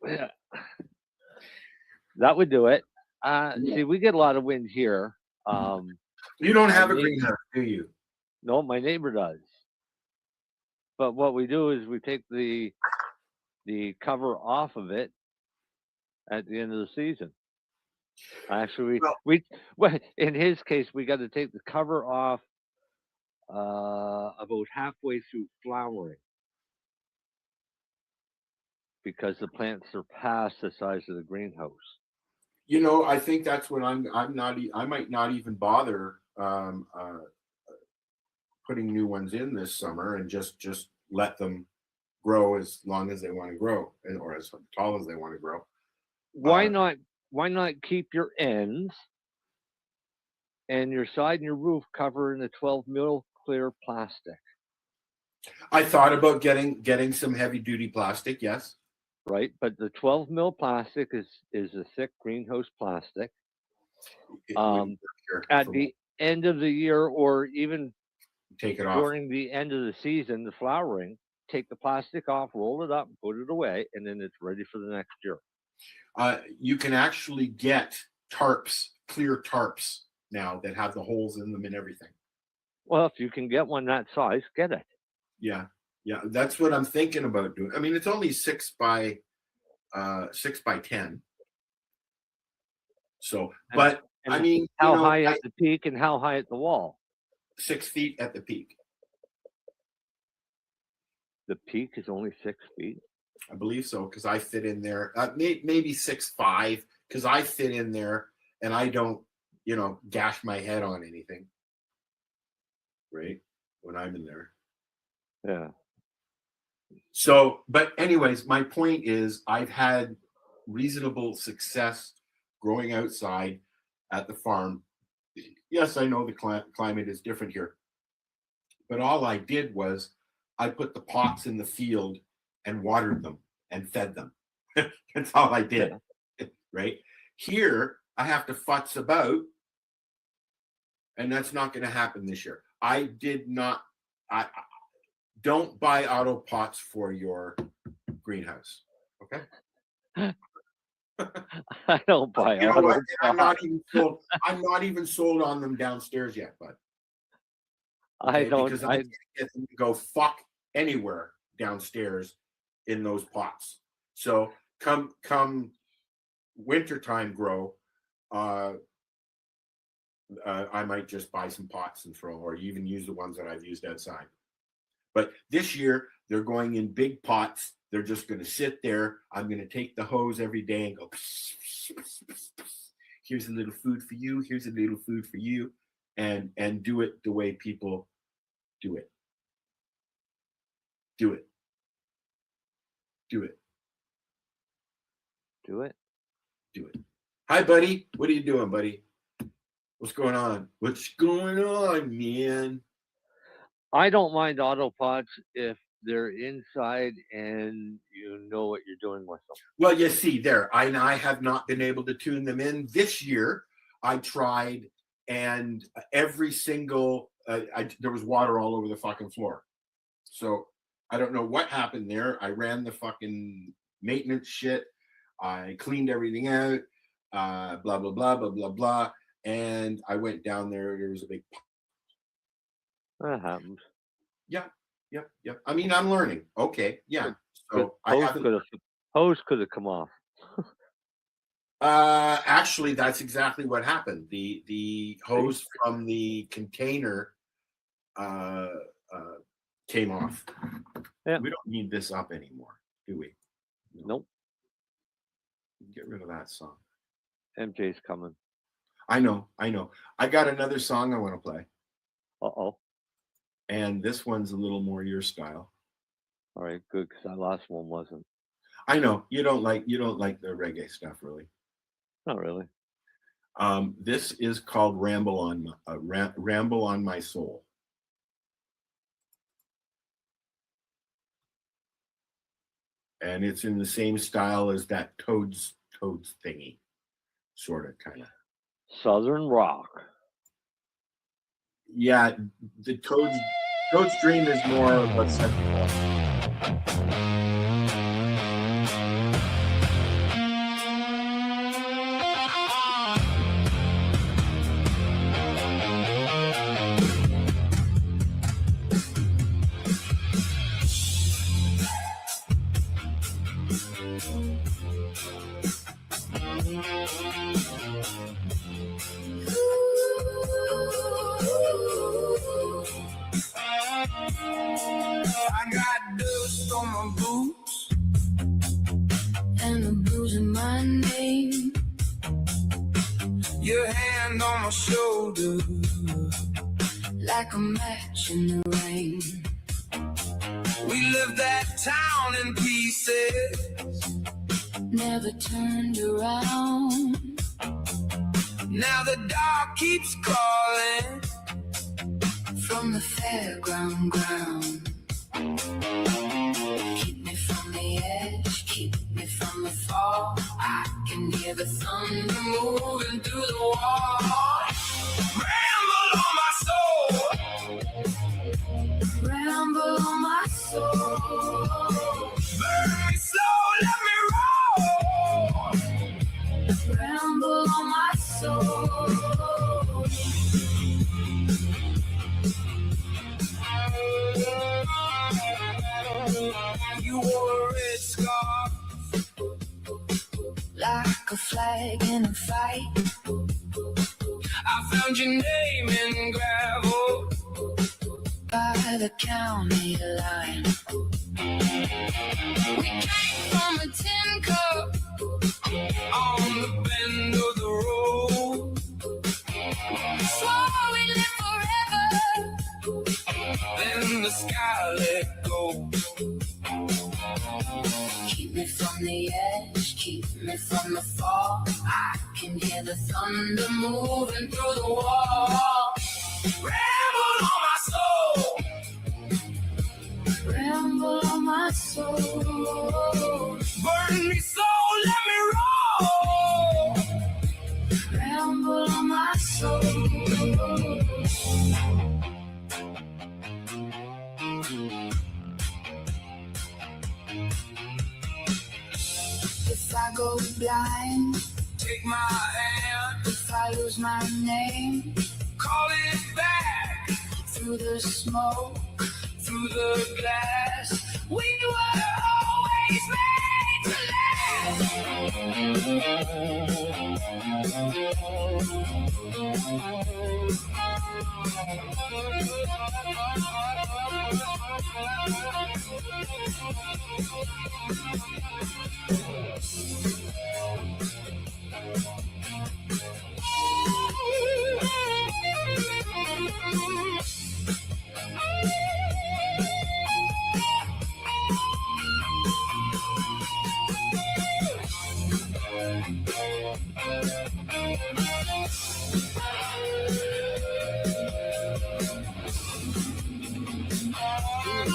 Yeah. That would do it. See, we get a lot of wind here. You don't have a my neigh- greenhouse, do you? No, my neighbor does. But what we do is we take the cover off of it at the end of the season. Actually, well, in his case, we got to take the cover off about halfway through flowering because the plants surpass the size of the greenhouse. You know, I think that's when I might not even bother putting new ones in this summer and just let them grow as long as they want to grow, or as tall as they want to grow. Why not keep your ends and your side and your roof covered in a 12 mil clear plastic? I thought about getting some heavy duty plastic, yes. Right, but the 12 mil plastic is a thick greenhouse plastic. At the end of the year, or even take it off during the end of the season, the flowering, take the plastic off, roll it up, put it away, and then it's ready for the next year. You can actually get tarps, clear tarps now that have the holes in them and everything. Well, if you can get one that size, get it. Yeah, that's what I'm thinking about doing. I mean, it's only 6 by 10. So, but I mean, how high at the peak and how high at the wall? 6 feet at the peak. The peak is only 6 feet. I believe so, because I fit in there. Maybe 6'5", because I fit in there and I don't, gash my head on anything. Right when I'm in there. Yeah. So, but anyways, my point is I've had reasonable success growing outside at the farm. Yes, I know the climate is different here, but all I did was I put the pots in the field and watered them and fed them. That's all I did. Right here, I have to futz about, and that's not going to happen this year. I don't buy auto pots for your greenhouse. Okay. I don't buy auto pots. I'm not even sold on them downstairs yet, bud. Okay? Because I can't get them to go fuck anywhere downstairs in those pots. So come wintertime grow, I might just buy some pots and throw, or even use the ones that I've used outside. But this year, they're going in big pots. They're just going to sit there. I'm going to take the hose every day and go, pss, pss, pss, pss, pss. Here's a little food for you. Here's a little food for you. And do it the way people do it. Do it. Do it. Do it. Do it. Hi, buddy. What are you doing, buddy? What's going on? What's going on, man? I don't mind auto pots if they're inside and you know what you're doing with them. Well, you see there, I have not been able to tune them in. This year, I tried, and every single, there was water all over the fucking floor. So I don't know what happened there. I ran the fucking maintenance shit. I cleaned everything out, blah, blah, blah, blah, blah, blah. And I went down there. There was a big. That happens. Yeah. I mean, I'm learning. Okay. Yeah. So hose could have come off. Actually, that's exactly what happened. The hose from the container came off. Yeah. We don't need this up anymore, do we? Nope. Get rid of that song. MJ's coming. I know. I got another song I want to play. Uh-oh. And this one's a little more your style. All right, good, because that last one wasn't. I know you don't like the reggae stuff, really. Not really. This is called "Ramble on My Soul." And it's in the same style as that Toads thingy, sort of, kind of. Southern rock. Yeah, the Toad's Dream is more of what's I got dust on my boots and a bruise in my name. Your hand on my shoulder, like a match in the rain. We left that town in pieces, never turned around. Now the dark keeps calling from the fairground ground. Keep me from the edge, keep me from the fall. I can hear the thunder moving through the wall. Ramble on my soul, ramble on my soul. Burn me slow, let me roll. Ramble on my soul. You wore a red scarf, like a flag in a fight. I found your name in gravel by the county line. We drank from a tin cup on the bend of the road. Swore we'd live forever, then the sky let go. Keep me from the edge, keep me from the fall. I can hear the thunder moving through the wall. Ramble on my soul, ramble on my soul. Burn me slow, let me roll. Ramble on my soul. If I go blind, take my hand. If I lose my name, call it back. Through the smoke, through the glass, we were always made to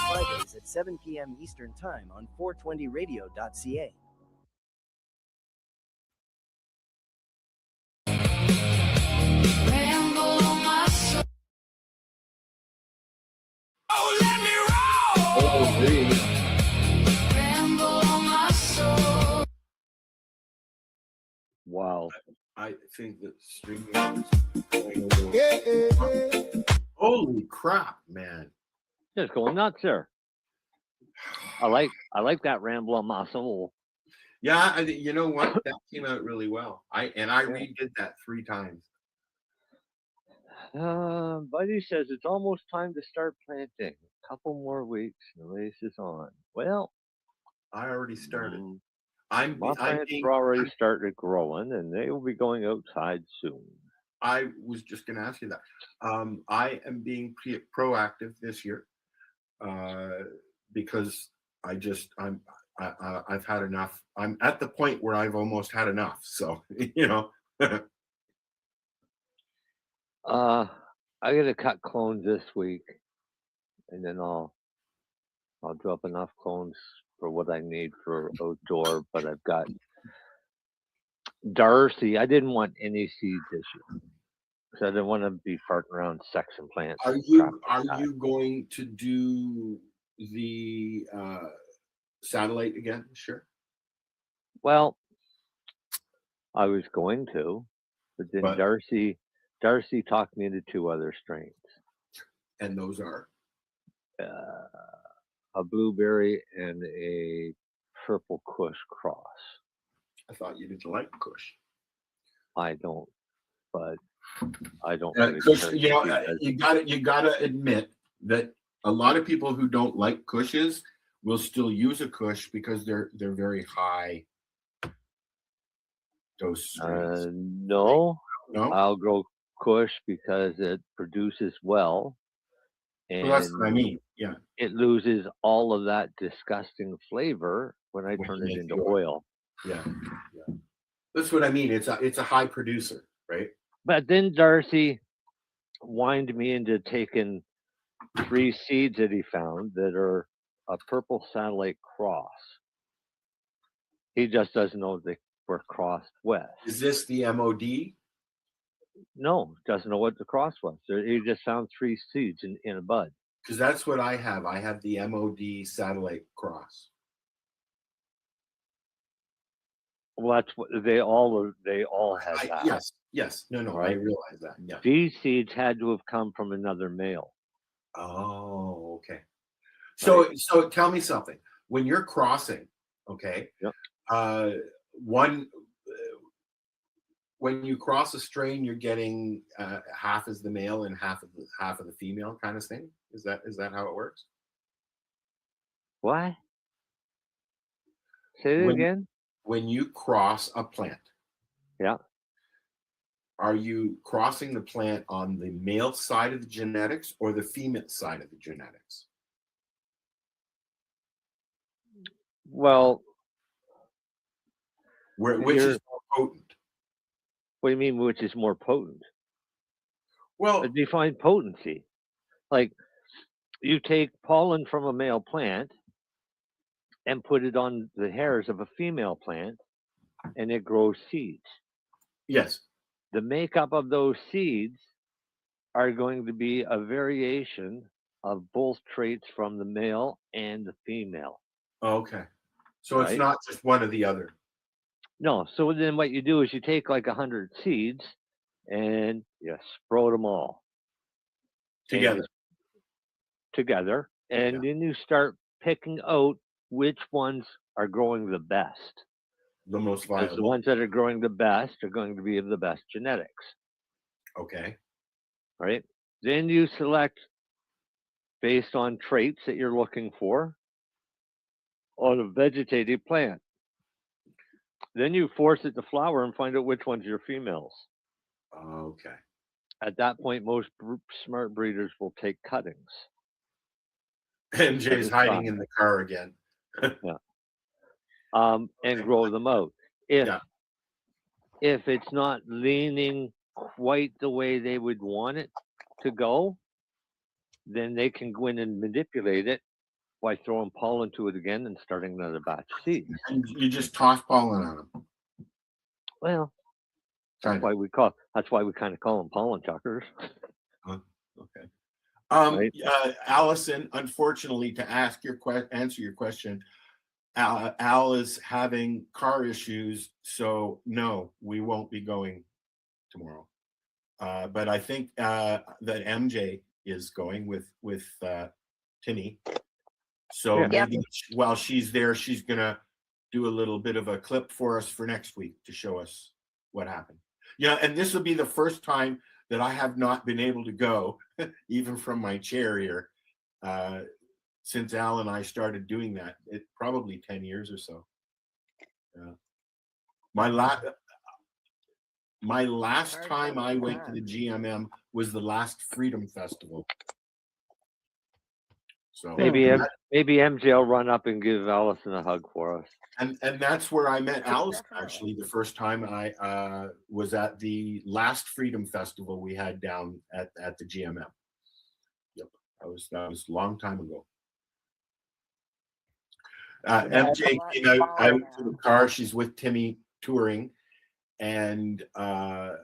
Fridays at 7 p.m. Eastern Time on 420radio.ca. oh, let me roll. Ramble on my soul. Wow. I think that streaming is going over. Holy crap, man. Just going nuts there. I like that ramble on my soul. Yeah, you know what? That came out really well. I redid that 3 times. Buddy says it's almost time to start planting. A couple more weeks and the race is on. Well, I already started. My plants are already started growing, and they will be going outside soon. I was just going to ask you that. I am being proactive this year because I've had enough. I'm at the point where I've almost had enough. So you know. I gotta cut clones this week, and then I'll drop enough clones for what I need for outdoor. But I've got Darcy. I didn't want any seeds this year, so I didn't want to be farting around section plants. Are you going to do the satellite again? Sure. Well, I was going to, but then Darcy talked me into 2 other strains. And those are? A blueberry and a purple Kush cross. I thought you didn't like Kush. I don't, but I don't. Kush, you gotta admit that A lot of people who don't like cushes will still use a cush because they're very high dose strains. No, No, I'll grow Kush because it produces well, well, that's what I and mean. Yeah, it loses all of that disgusting flavor when I when turn you it make into the oil. yeah, yeah. That's what I mean. It's a high producer, right? But then Darcy whined me into taking 3 seeds that he found that are a purple satellite cross. He just doesn't know they were crossed with. Is this the MOD? No, doesn't know what the cross was. He just found 3 seeds in a bud. Because that's what I have. I have the MOD satellite cross. Well, that's what they all had that. Yes. No, I Right? realize that. Yeah. These seeds had to have come from another male. Oh, okay. So Right. so tell me something. When you're crossing, okay, Yep. one when you cross a strain, you're getting half as the male and half of the female kind of thing. Is that how it works? What? Say it When again? when you cross a plant, Yeah. are you crossing the plant on the male side of the genetics or the female side of the genetics? Well, Which is more potent? what do you mean which is more potent? Well, Define potency. Like you take pollen from a male plant and put it on the hairs of a female plant and it grows seeds. yes. The makeup of those seeds are going to be a variation of both traits from the male and the female. Okay. So it's Right? not just one or the other. No. So then what you do is you take like 100 seeds and you sprout them all Together. together. And then you start picking out which ones are growing the best. The most Because the viable. ones that are growing the best are going to be of the best genetics. Okay. Right? Then you select based on traits that you're looking for on a vegetative plant. Then you force it to flower and find out which ones are females. Okay. At that point, most smart breeders will take cuttings. MJ's hiding in the car again. Yeah. And grow them out. If it's not leaning quite the way they would want it to go, then they can go in and manipulate it by throwing pollen to it again and starting another batch of seeds. And you just toss pollen on them. Well, that's why we kind of call them pollen chuckers. Okay. Right? Allison, unfortunately, to answer your question, Al is having car issues, so no, we won't be going tomorrow. But I think that MJ is going with Timmy. So maybe while she's there, she's gonna do a little bit of a clip for us for next week to show us what happened. Yeah, and this will be the first time that I have not been able to go, even from my chair here, since Al and I started doing that. It probably 10 years or so. My last time I went to the GMM was the last Freedom Festival. So maybe MJ will run up and give Allison a hug for us. And that's where I met Allison, actually, the first time I was at the last Freedom Festival we had down at the GMM. Yep, that was a long time ago. MJ came out to the car. She's with Timmy touring, and so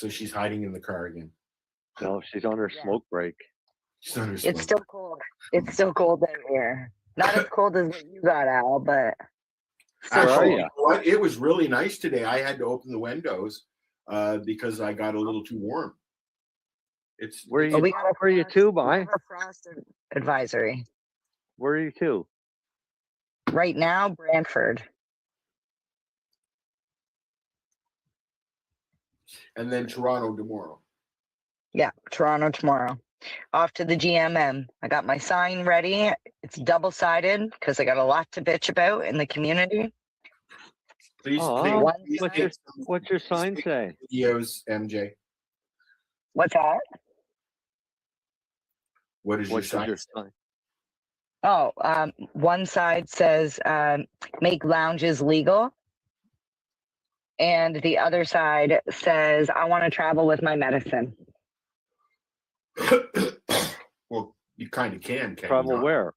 she's hiding in the car again. No, she's on her smoke break. It's still cold. It's still cold out here. Not as cold as what you got, Al, but actually, you know what? It was really nice today. I had to open the windows because I got a little too warm. Where are you to, Bye? Frost advisory. Where are you to? Right now, Brantford. And then Toronto tomorrow. Yeah, Toronto tomorrow. Off to the GMM. I got my sign ready. It's double-sided because I got a lot to bitch about in the community. Please, Aw, please what's your sign say? videos, MJ. What's that? What is your What's sign? your sign? Oh, one side says make lounges legal. And the other side says, I want to travel with my medicine. Well, you kind of can Travel you not? where?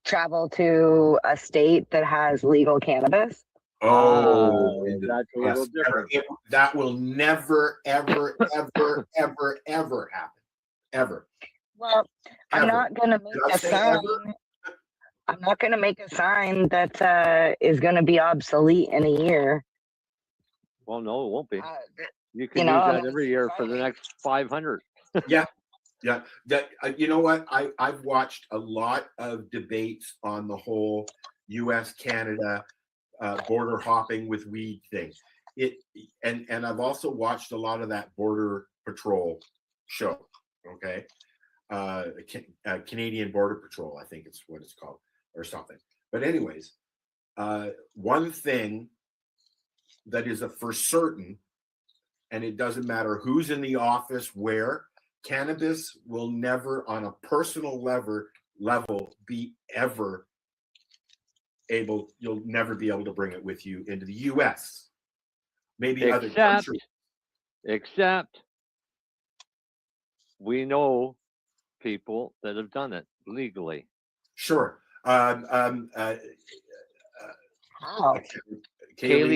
Travel to a state that has legal cannabis. Oh, that's a little different. That will never, ever, ever, ever, ever happen. Ever. Well, Ever. I'm not going to make Did I a say sign. ever? I'm not going to make a sign that is going to be obsolete in a year. Well, no, it won't be. You can you know, use I that mean, every year for the next 500. Yeah. Yeah. That you know what? I've watched a lot of debates on the whole US Canada border hopping with weed thing. And I've also watched a lot of that Border Patrol show. Okay. Canadian Border Patrol, I think it's what it's called, or something. But anyways, one thing that is for certain, and it doesn't matter who's in the office where, cannabis will never, on a personal level, be ever able. You'll never be able to bring it with you into the U.S. Maybe other countries. Except we know people that have done it legally. Sure. Kaylee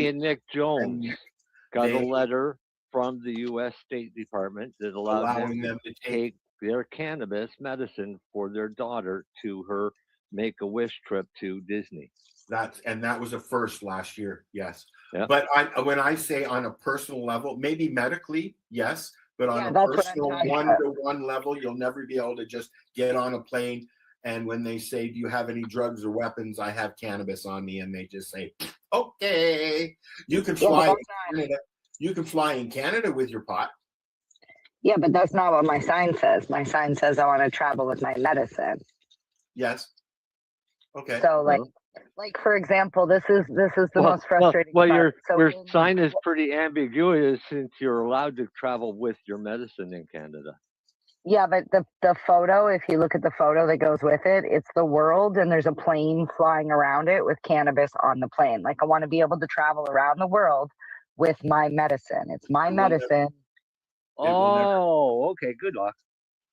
and Nick Jones got a letter from the U.S. State Department that allowed them to take their cannabis medicine for their daughter to her Make-A-Wish trip to Disney. That was a first last year, yes. Yeah. But when I say on a personal level, maybe medically, yes, but on a personal one-to-one level, you'll never be able to just get on a plane, and when they say, do you have any drugs or weapons? I have cannabis on me, and they just say, okay. You can fly in Canada. You can fly in Canada with your pot. Yeah, but that's not what my sign says. My sign says I want to travel with my medicine. Yes. Okay. So like for example, this is the most frustrating part. Your sign is pretty ambiguous since you're allowed to travel with your medicine in Canada. Yeah, but the photo, if you look at the photo that goes with it, it's the world and there's a plane flying around it with cannabis on the plane. Like I want to be able to travel around the world with my medicine. It's my medicine. Oh, okay. Good luck.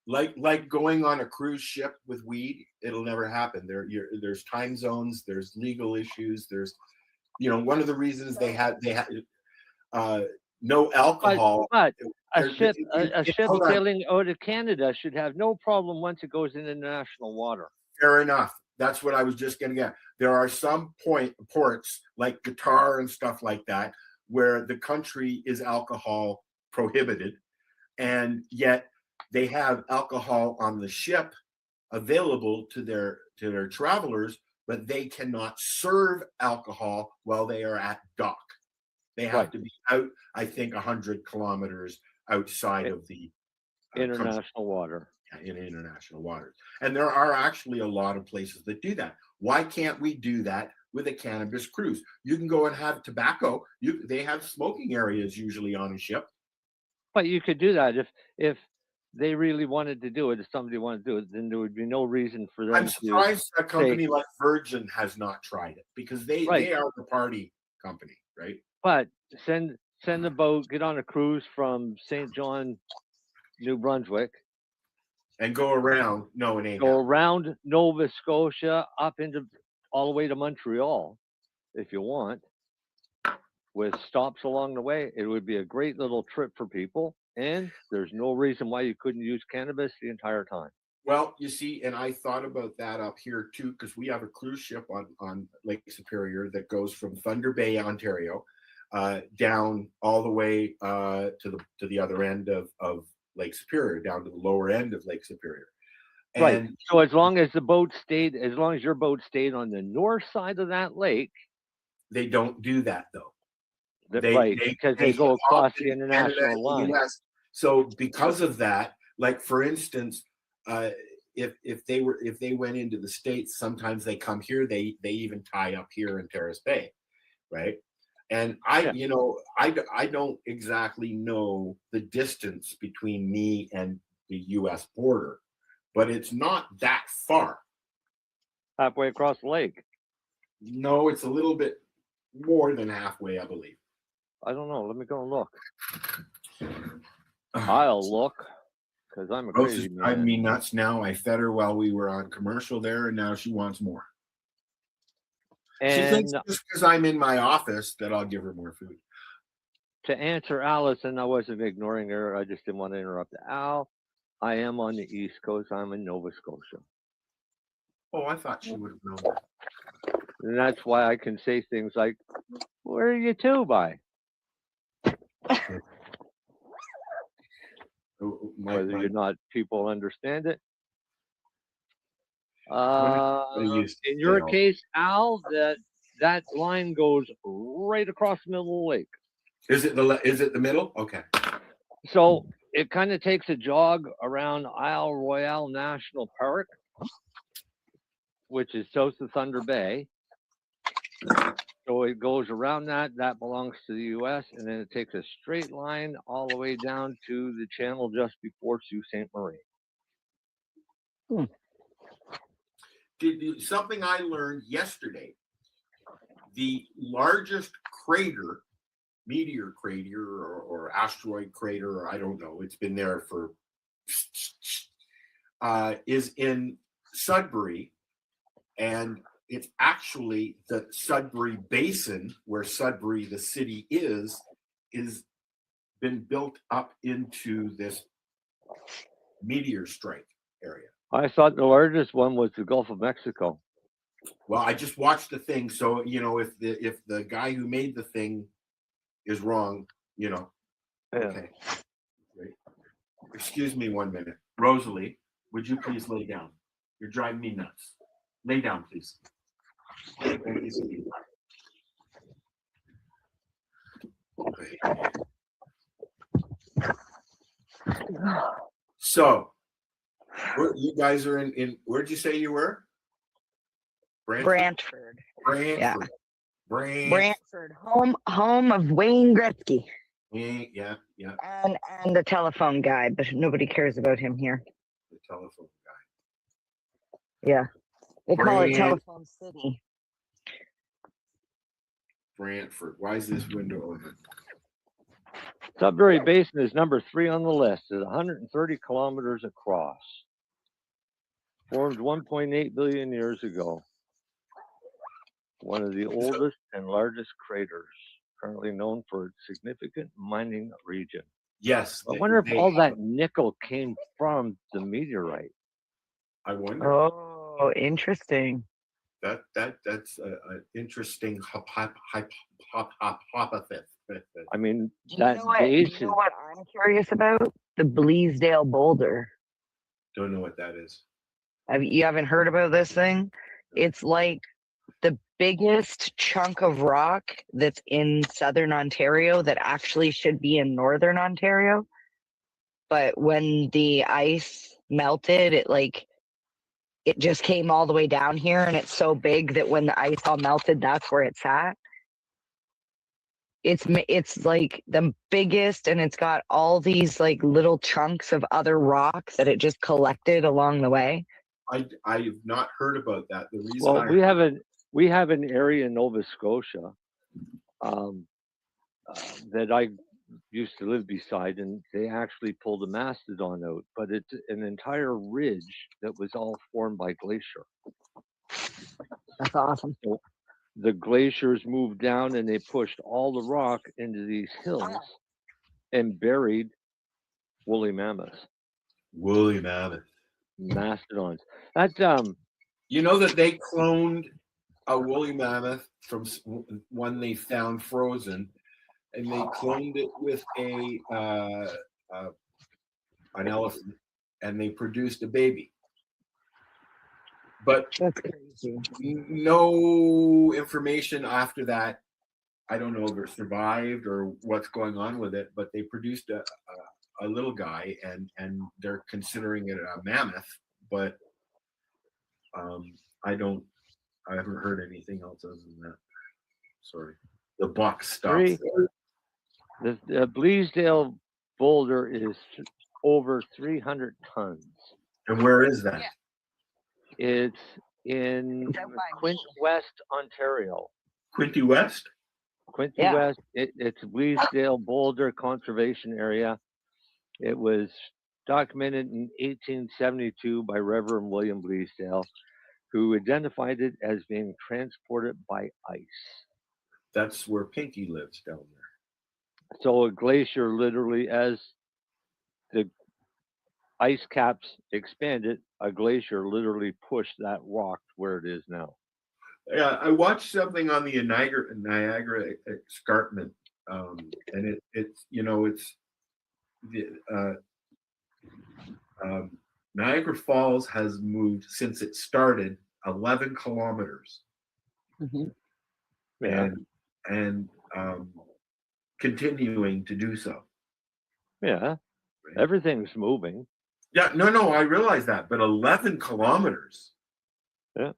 Like going on a cruise ship with weed, it'll never happen. There's time zones, there's legal issues, there's, one of the reasons they had no alcohol. But a ship sailing out of Canada should have no problem once it goes into international water. Fair enough. That's what I was just going to get. There are some ports like Qatar and stuff like that where the country is alcohol prohibited, and yet they have alcohol on the ship available to their travelers, but they cannot serve alcohol while they are at dock. They have to be out, I think, 100 kilometers outside of the international water. In international waters. And there are actually a lot of places that do that. Why can't we do that with a cannabis cruise? You can go and have tobacco. They have smoking areas usually on a ship. But you could do that if they really wanted to do it. If somebody wanted to do it, then there would be no reason for them. I'm surprised a company like Virgin has not tried it, because they are the party company, right? But send a boat, get on a cruise from St. John, New Brunswick, and go around. No, it ain't. Go around Nova Scotia up into all the way to Montreal, if you want, with stops along the way. It would be a great little trip for people, and there's no reason why you couldn't use cannabis the entire time. Well, you see, and I thought about that up here too, because we have a cruise ship on Lake Superior that goes from Thunder Bay, Ontario, down all the way to the other end of Lake Superior, down to the lower end of Lake Superior. And right. So as long as your boat stayed on the north side of that lake, they don't do that though. Because they go across the international line. So because of that, Like for instance, if they went into the States, sometimes they come here, they even tie up here in Terrace Bay, right? And I don't exactly know the distance between me and the US border, but it's not that far. Halfway across the lake. No, it's a little bit more than halfway, I believe. I don't know. Let me go and look. I'll look, because I'm a crazy man. Driving me nuts now. I fed her while we were on commercial there, and now she wants more. And she thinks just because I'm in my office that I'll give her more food. To answer Allison, I wasn't ignoring her. I just didn't want to interrupt. Al, I am on the East Coast. I'm in Nova Scotia. Oh, I thought she would have known that. And that's why I can say things like, where are you two by? Whether or not people understand it. In your case, Al, that line goes right across the middle of the lake. Is it the middle? Okay. So it kind of takes a jog around Isle Royale National Park, which is south of Thunder Bay. So it goes around that belongs to the US, and then it takes a straight line all the way down to the channel just before Sault Ste. Marie. Something I learned yesterday, the largest crater, meteor crater or asteroid crater, or I don't know, it's been there for, is in Sudbury, and it's actually the Sudbury Basin, where Sudbury, the city, is been built up into this meteor strike area. I thought the largest one was the Gulf of Mexico. Well, I just watched the thing, so if the guy who made the thing is wrong, Yeah. Okay. Great. Excuse me 1 minute. Rosalie, would you please lay down? You're driving me nuts. Lay down, please. So, you guys are in where'd you say you were? Brantford. Yeah. Brantford. Home of Wayne Gretzky. Yeah. And the telephone guy, but nobody cares about him here. The telephone guy. Yeah. They call it Telephone City. Brantford. Why is this window open? Sudbury Basin is number 3 on the list. It's 130 kilometers across. Formed 1.8 billion years ago. One of the oldest and largest craters, currently known for its significant mining region. Yes. I wonder if all that nickel came from the meteorite. I wonder. Oh, interesting. That's an interesting hypothesis. I mean, Do you know what I'm curious about? The Bleasdale Boulder. Don't know what that is. You haven't heard about this thing? It's like the biggest chunk of rock that's in southern Ontario that actually should be in northern Ontario. But when the ice melted, it just came all the way down here, and it's so big that when the ice all melted, that's where it's at. It's like the biggest, and it's got all these like little chunks of other rocks that it just collected along the way. I've not heard about that. The reason we have an area in Nova Scotia that I used to live beside, and they actually pulled a mastodon out, but it's an entire ridge that was all formed by glacier. That's awesome. So the glaciers moved down and they pushed all the rock into these hills and buried woolly mammoths. Woolly mammoth. Mastodons. That's you know that they cloned a woolly mammoth from one they found frozen, and they cloned it with an elephant, and they produced a baby. But no information after that. I don't know if it survived or what's going on with it, but they produced a a little guy, and they're considering it a mammoth, but I haven't heard anything else other than that. Sorry, the buck stops there. The Bleasdale boulder is over 300 tons. And where is that? It's in Quinte West, Ontario. Quinte West? Quinte West. It's Bleasdale Boulder Conservation Area. It was documented in 1872 by Reverend William Bleasdale, who identified it as being transported by ice. That's where Pinky lives down there. So a glacier literally, as the ice caps expanded, a glacier literally pushed that rock where it is now. Yeah, I watched something on the Niagara Escarpment, and it's the Niagara Falls has moved since it started 11 kilometers, and continuing to do so. Yeah, everything's moving. Yeah, no, I realize that, but 11 kilometers. Yeah.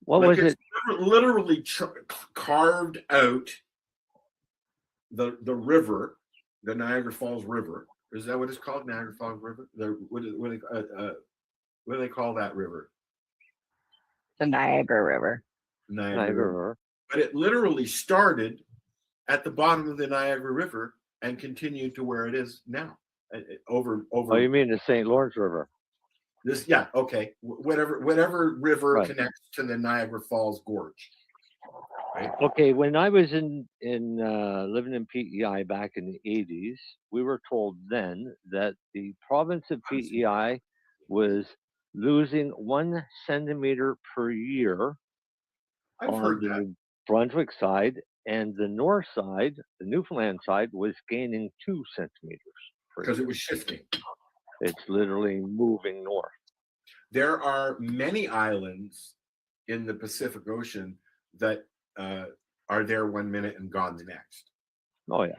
What like was it's it? Literally carved out the river, the Niagara Falls River. Is that what it's called? Niagara Falls River? What do they call that river? The Niagara River. Niagara River. But it literally started at the bottom of the Niagara River and continued to where it is now. Over. Oh, you mean the St. Lawrence River? This, yeah, okay. Whatever river connects to the Niagara Falls Gorge. Right? Okay, when I was in living in PEI back in the 80s, we were told then that the province of PEI was losing 1 centimeter per year on the Brunswick side, and the north side, the Newfoundland side, was gaining 2 centimeters. Because it was shifting. It's literally moving north. There are many islands in the Pacific Ocean that are there 1 minute and gone the next. Oh, yeah.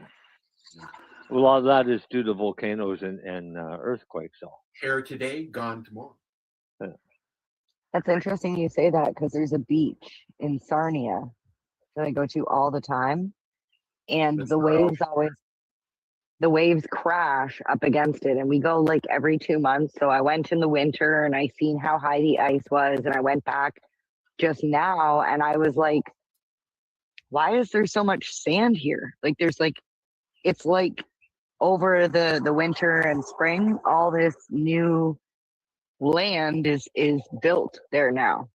A lot of that is due to volcanoes and earthquakes. So. Here today, gone tomorrow. Yeah. That's interesting you say that, because there's a beach in Sarnia that I go to all the time, and the waves crash up against it, and we go like every 2 months. So I went in the winter and I seen how high the ice was, and I went back just now and I was like, why is there so much sand here? Like there's like, it's like over the winter and spring, all this new land is built there now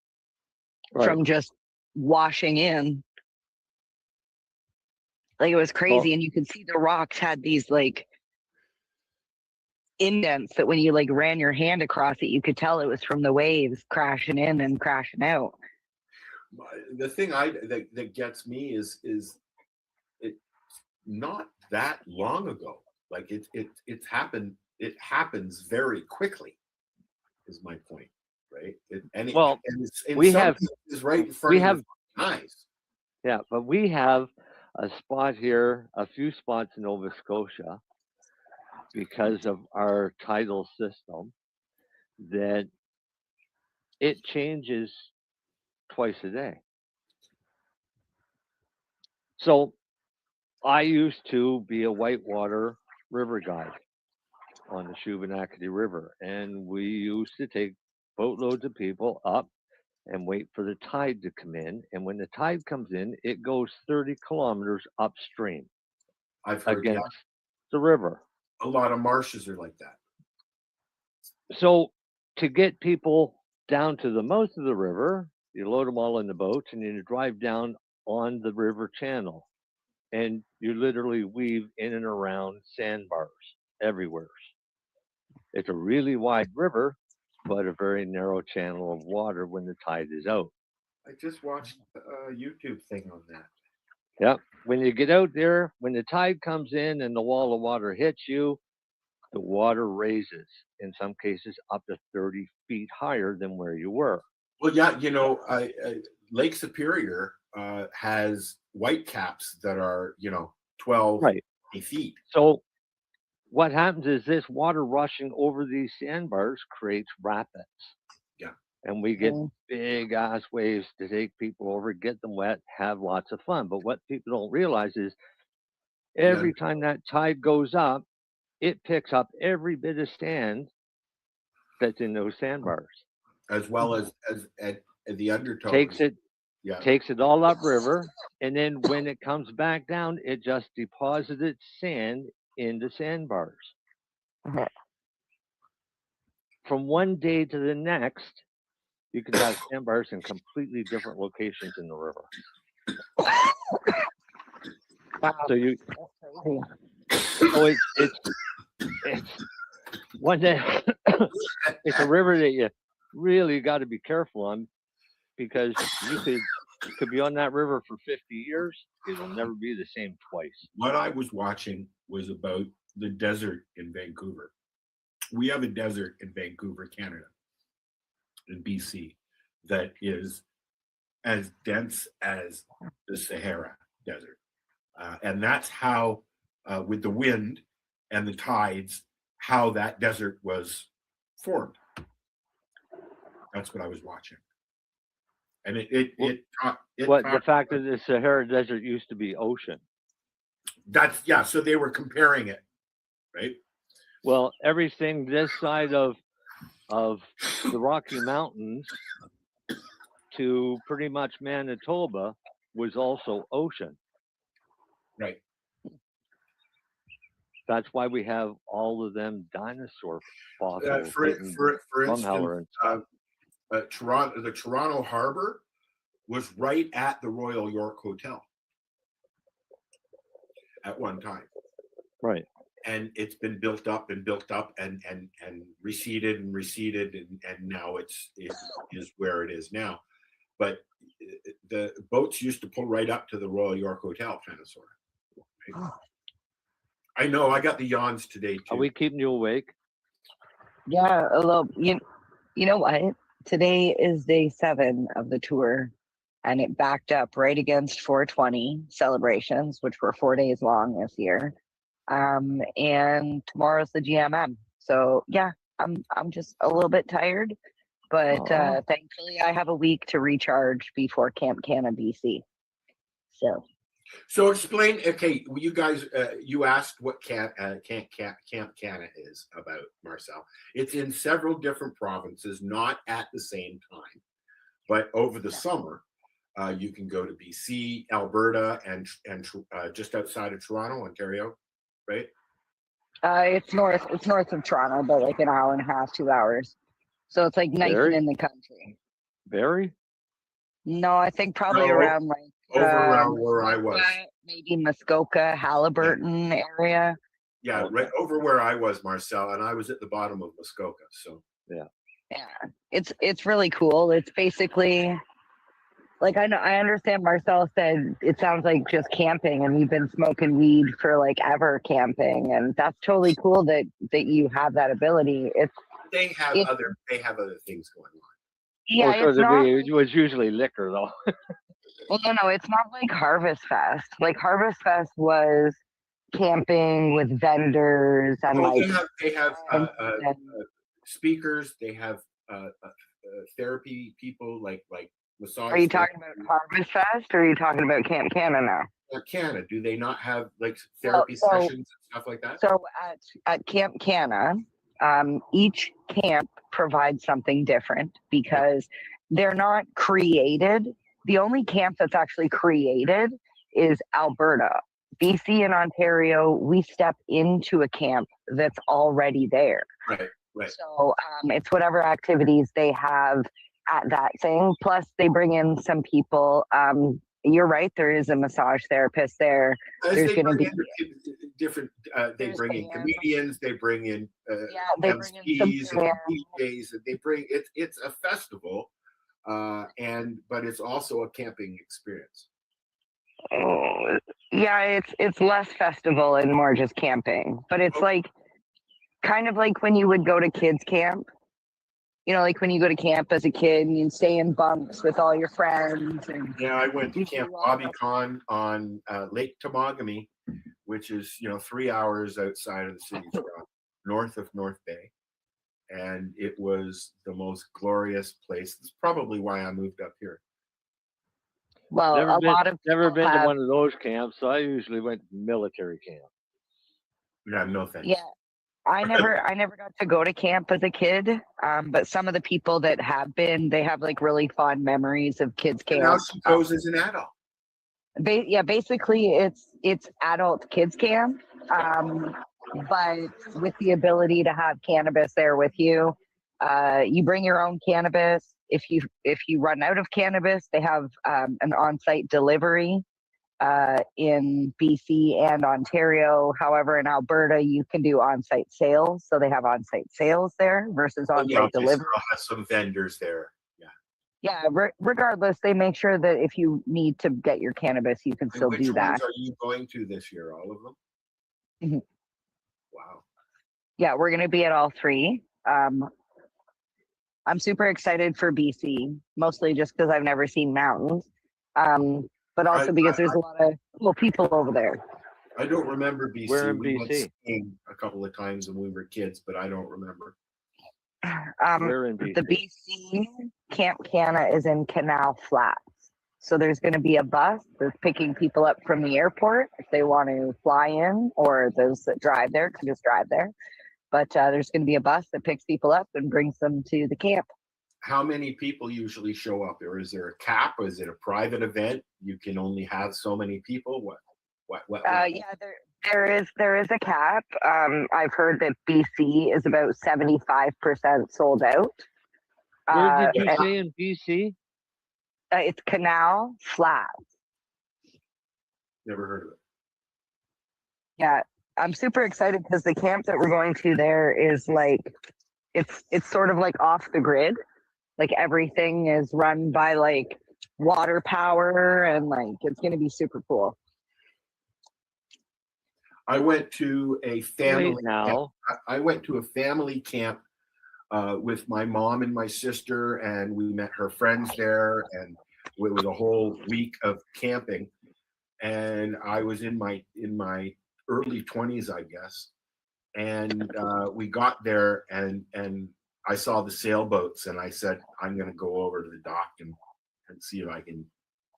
from just washing in. Like it was crazy. And you could see the rocks had these like indents that when you like ran your hand across it, you could tell it was from the waves crashing in and crashing out. The thing that gets me is it not that long ago. Like it's happened. It happens very quickly. Is my point, right? We have eyes. Yeah, but we have a spot here, a few spots in Nova Scotia, because of our tidal system, that it changes twice a day. So I used to be a whitewater river guide on the Shubenacadie River, and we used to take boatloads of people up and wait for the tide to come in. And when the tide comes in, it goes 30 kilometers upstream against the river. A lot of marshes are like that. So to get people down to the mouth of the river, you load them all in the boats and you drive down on the river channel. And you literally weave in and around sandbars everywhere. It's a really wide river, but a very narrow channel of water when the tide is out. I just watched a YouTube thing on that. Yeah. When you get out there, when the tide comes in and the wall of water hits you, the water raises, in some cases up to 30 feet higher than where you were. Well, yeah, Lake Superior has white caps that are, 12 feet. So what happens is this water rushing over these sandbars creates rapids. Yeah. And we get Mm. big ass waves to take people over, get them wet, have lots of fun. But what people don't realize is every time that tide goes up, it picks up every bit of sand that's in those sandbars. As well as at the undertow. Takes it all upriver, and then when it comes back down, it just deposited sand into sandbars. Mhm. From one day to the next, you can have sandbars in completely different locations in the river. Wow. So you, That's crazy. so it's one that it's a river that you really got to be careful on, because you could be on that river for 50 years. It'll never be the same twice. What I was watching was about the desert in Vancouver. We have a desert in Vancouver, Canada, in BC, that is as dense as the Sahara Desert. And that's how, with the wind and the tides, how that desert was formed. That's what I was watching. And the fact that the Sahara Desert used to be ocean. So they were comparing it, right? Well, everything this side of the Rocky Mountains to pretty much Manitoba was also ocean. Right. That's why we have all of them dinosaur fossils. For instance, Toronto, the Toronto Harbor was right at the Royal York Hotel at one time. Right. And it's been built up and receded and now it is where it is now. But the boats used to pull right up to the Royal York Hotel, kind of sort of. Right? I know, I got the yawns today too. Are we keeping you awake? Yeah, a little. You know what? Today is day 7 of the tour, and it backed up right against 420 celebrations, which were 4 days long this year. And tomorrow's the GMM. So yeah, I'm just a little bit tired, but thankfully I have a week to recharge before Camp Canna BC. So explain, okay, you guys, you asked what Camp Canna is about, Marcel. It's in several different provinces, not at the same time, but over the summer, you can go to BC, Alberta, and just outside of Toronto, Ontario, right? It's north of Toronto, but like an hour and a half, 2 hours. So it's like nice and in the country. Very? No, I think probably around like around where I was. Maybe Muskoka, Halliburton area. Yeah, right over where I was, Marcel, and I was at the bottom of Muskoka. So yeah, it's really cool. It's basically like I understand Marcel said it sounds like just camping, and you've been smoking weed for like ever camping, and that's totally cool that you have that ability. They have other things going on. Yeah, it was usually liquor though. Well, no, it's not like Harvest Fest. Like Harvest Fest was camping with vendors and they have speakers. They have therapy people like massage. Are you talking about Harvest Fest, or are you talking about Camp Canna now? Canada, do they not have like therapy sessions and stuff like that? So at Camp Canna, each camp provides something different because they're not created. The only camp that's actually created is Alberta. BC and Ontario, we step into a camp that's already there. Right. So it's whatever activities they have at that thing. Plus, they bring in some people. You're right. There is a massage therapist there. There's going to be different. They bring in comedians. They bring in they MCs and DJs. They bring it's a festival, but it's also a camping experience. Oh, yeah, it's less festival and more just camping. But it's like kind of like when you would go to kids camp. You know, like when you go to camp as a kid and you stay in bunks with all your friends. Yeah, I went to Camp Bobby Con on Lake Temagami, which is 3 hours outside of the city of Toronto, north of North Bay. And it was the most glorious place. That's probably why I moved up here. Well, Never been to have- one of those camps, so I usually went to military camp. Yeah, no thanks. Yeah, I never got to go to camp as a kid. But some of the people that have been, they have like really fond memories of kids camp. Now she goes as an adult. Basically it's adult kids camp, but with the ability to have cannabis there with you. You bring your own cannabis. If you run out of cannabis, they have an on-site delivery in BC and Ontario. However, in Alberta, you can do on-site sales. So they have on-site sales there versus on-site delivery. I'll have some vendors there. Yeah, regardless, they make sure that if you need to get your cannabis, you can And still which do that. ones are you going to this year? All of them? Mhm. Wow. Yeah, we're going to be at all three. I'm super excited for BC, mostly just because I've never seen mountains, but also because there's a lot of cool people over there. I don't remember BC. Where in we went BC? skiing a couple of times when we were kids, but I don't remember. Where in BC? The BC Camp Canna is in Canal Flats. So there's going to be a bus that's picking people up from the airport if they want to fly in, or those that drive there can just drive there. But there's going to be a bus that picks people up and brings them to the camp. How many people usually show up? Or is there a cap? Or is it a private event? You can only have so many people? What? Yeah, there is a cap. I've heard that BC is about 75% sold out. Where did you say in BC? It's Canal Flats. Never heard of it. Yeah, I'm super excited because the camp that we're going to there is like, it's sort of like off the grid. Like everything is run by like water power, and like it's going to be super cool. I went to a family now. camp. I went to a family camp with my mom and my sister, and we met her friends there, and it was a whole week of camping. And I was in my early 20s, I guess. And we got there, and I saw the sailboats, and I said, I'm going to go over to the dock and see if I can.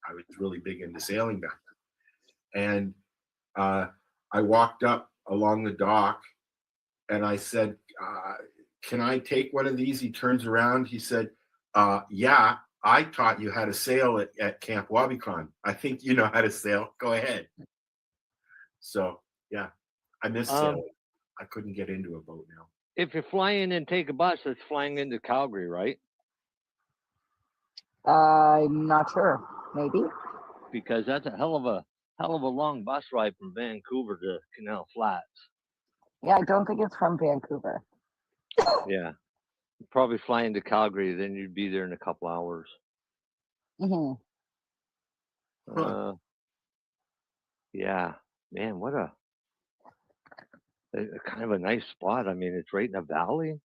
I was really big into sailing back then. And I walked up along the dock, and I said, can I take one of these? He turns around. He said, yeah, I taught you how to sail at Camp Wabicon. I think you know how to sail. Go ahead. So, yeah, I miss sailing. I couldn't get into a boat now. If you fly in and take a bus, it's flying into Calgary, right? I'm not sure. Maybe. Because that's a hell of a long bus ride from Vancouver to Canal Flats. Yeah, I don't think it's from Vancouver. Yeah. You'd probably fly into Calgary, then you'd be there in a couple hours. Mm-hmm. Yeah, man, what a kind of a nice spot. I mean, it's right in a valley.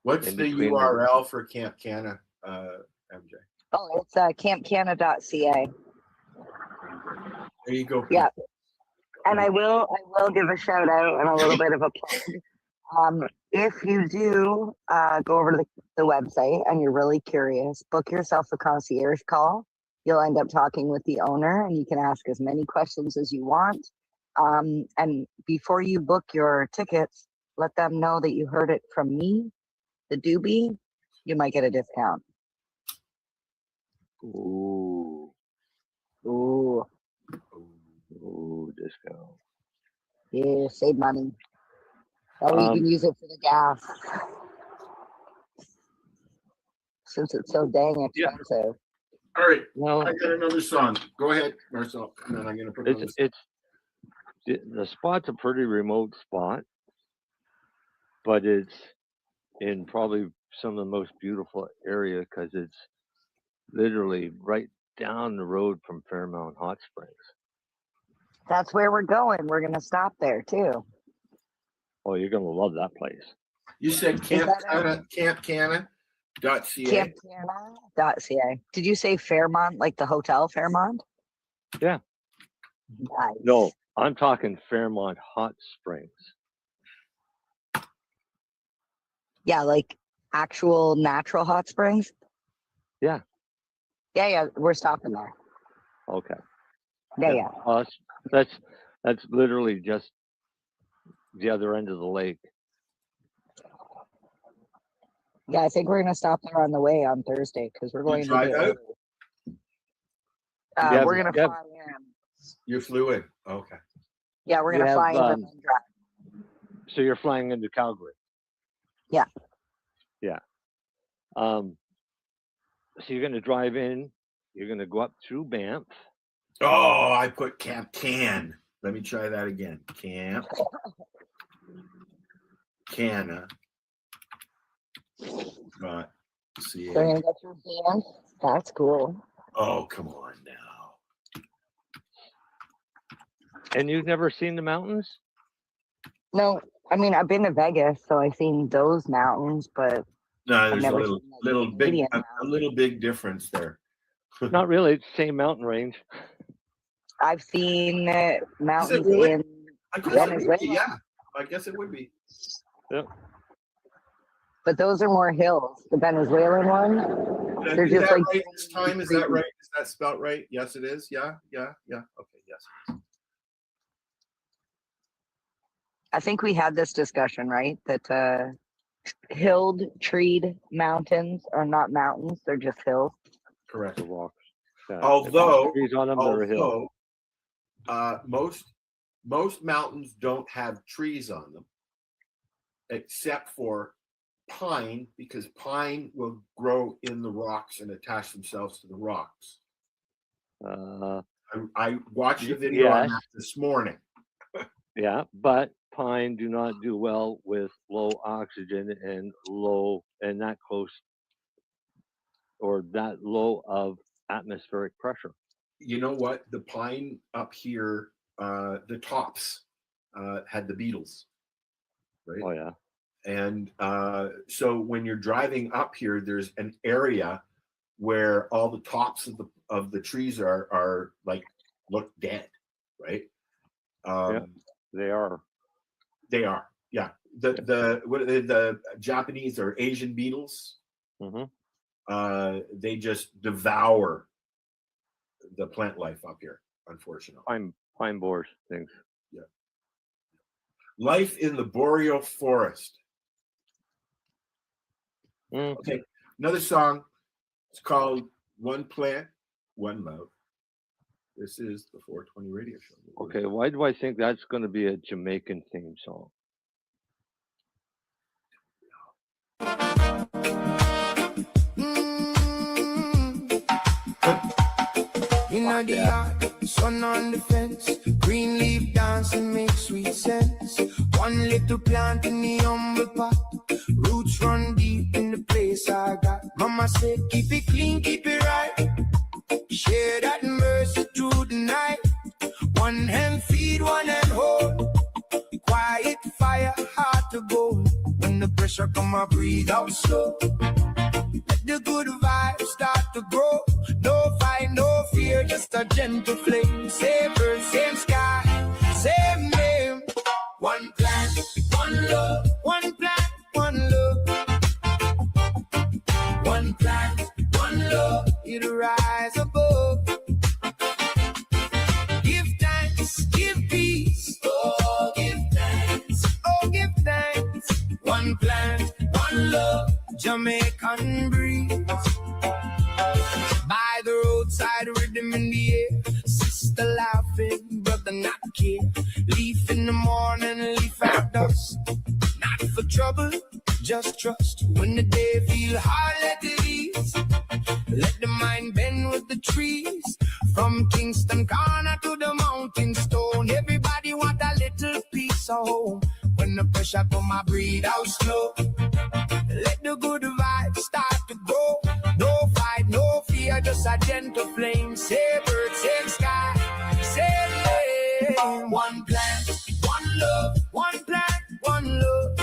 What's the URL for Camp Canna, MJ? Oh, it's campcanna.ca. There you go. Yeah. And I will give a shout out and a little bit of a plug. If you do go over to the website and you're really curious, book yourself a concierge call. You'll end up talking with the owner, and you can ask as many questions as you want. And before you book your tickets, let them know that you heard it from me, the doobie. You might get a discount. Ooh, discount. Yeah, save money. That way you can use it for the gas. Since it's so dang expensive. All right. Well, I got another song. Go ahead, Marcel. And then I'm going to put the spot's a pretty remote spot, but it's in probably some of the most beautiful area because it's literally right down the road from Fairmount Hot Springs. That's where we're going. We're going to stop there too. Oh, you're going to love that place. You said campcanna.ca. Campcanna.ca. Did you say Fairmont, like the hotel Fairmont? Yeah. Nice. No, I'm talking Fairmont Hot Springs. Yeah, like actual natural hot springs. Yeah. Yeah, we're stopping there. Okay. Yeah. Us. That's literally just the other end of the lake. Yeah, I think we're gonna stop there on the way on Thursday because we're going to drive out? we're gonna fly in. You flew in. Okay. Yeah, we're gonna fly in and then drive. So you're flying into Calgary. Yeah. Yeah. So you're gonna drive in. You're gonna go up through Banff. Oh, I put Camp Can. Let me try that again. Camp Canna. Right. See. So we're gonna go through Banff. That's cool. Oh, come on now. And you've never seen the mountains? No, I mean I've been to Vegas, so I've seen those mountains, but No, there's a never little, seen the little big, Canadian a little big difference there. Not really. It's the same mountain range. I've seen mountains really? in I guess it would Venezuela. be, yeah. I guess it would be. Yep. But those are more hills. The Venezuelan one, they're Is just that like right this time? Is that right? Is that spelled right? Yes, it is. Yeah. Okay. Yes. I think we had this discussion, right? That hilled, treed mountains are not mountains; they're just hills. Correct. The rocks. Yeah. Although, trees on them, they're a hill. most mountains don't have trees on them, except for pine, because pine will grow in the rocks and attach themselves to the rocks. I watched a video on that this morning. Yeah, but pine do not do well with low oxygen and that close or that low of atmospheric pressure. You know what? The pine up here, the tops had the beetles, right? Oh yeah. And so when you're driving up here, there's an area where all the tops of the trees are like look dead, right? They are. They are. Yeah. The Japanese or Asian beetles. Mm-hmm. They just devour the plant life up here, unfortunately. Pine borers, things. Yeah. Life in the boreal forest. Okay, another song. It's called One Plant, One Love. This is the 420 radio show. Okay, why do I think that's going to be a Jamaican theme song? In the yard, sun on the fence, green leaf dancing makes sweet sense. One little plant in the humble pot, roots run deep in the place I got. Mama said, keep it clean, keep it right. Share that mercy through the night. One hand feed, one hand hold. Quiet fire, hard to go. When the pressure come, I breathe out slow. Let the good vibes start to grow. No fight, no fear, just a gentle flame. Same earth, same sky, same name. One plant, one love. One plant, one love. One plant, one love. It'll rise above. Give thanks, give peace. Oh, give thanks. Oh, give thanks. One plant, one love. Jamaican breeze. By the roadside, rhythm in the air. Sister laughing, brother not care. Leaf in the morning, leaf at dusk. Not for trouble, just trust. When the day feel hard, let it ease. Let the mind bend with the trees. From Kingston corner to the mountain stone. Everybody want a little piece of home. When the pressure come, I breathe out slow. Let the good vibes start to grow. No fight, no fear, just a gentle flame. Same earth, same sky, same name. One plant, one love. One plant, one love.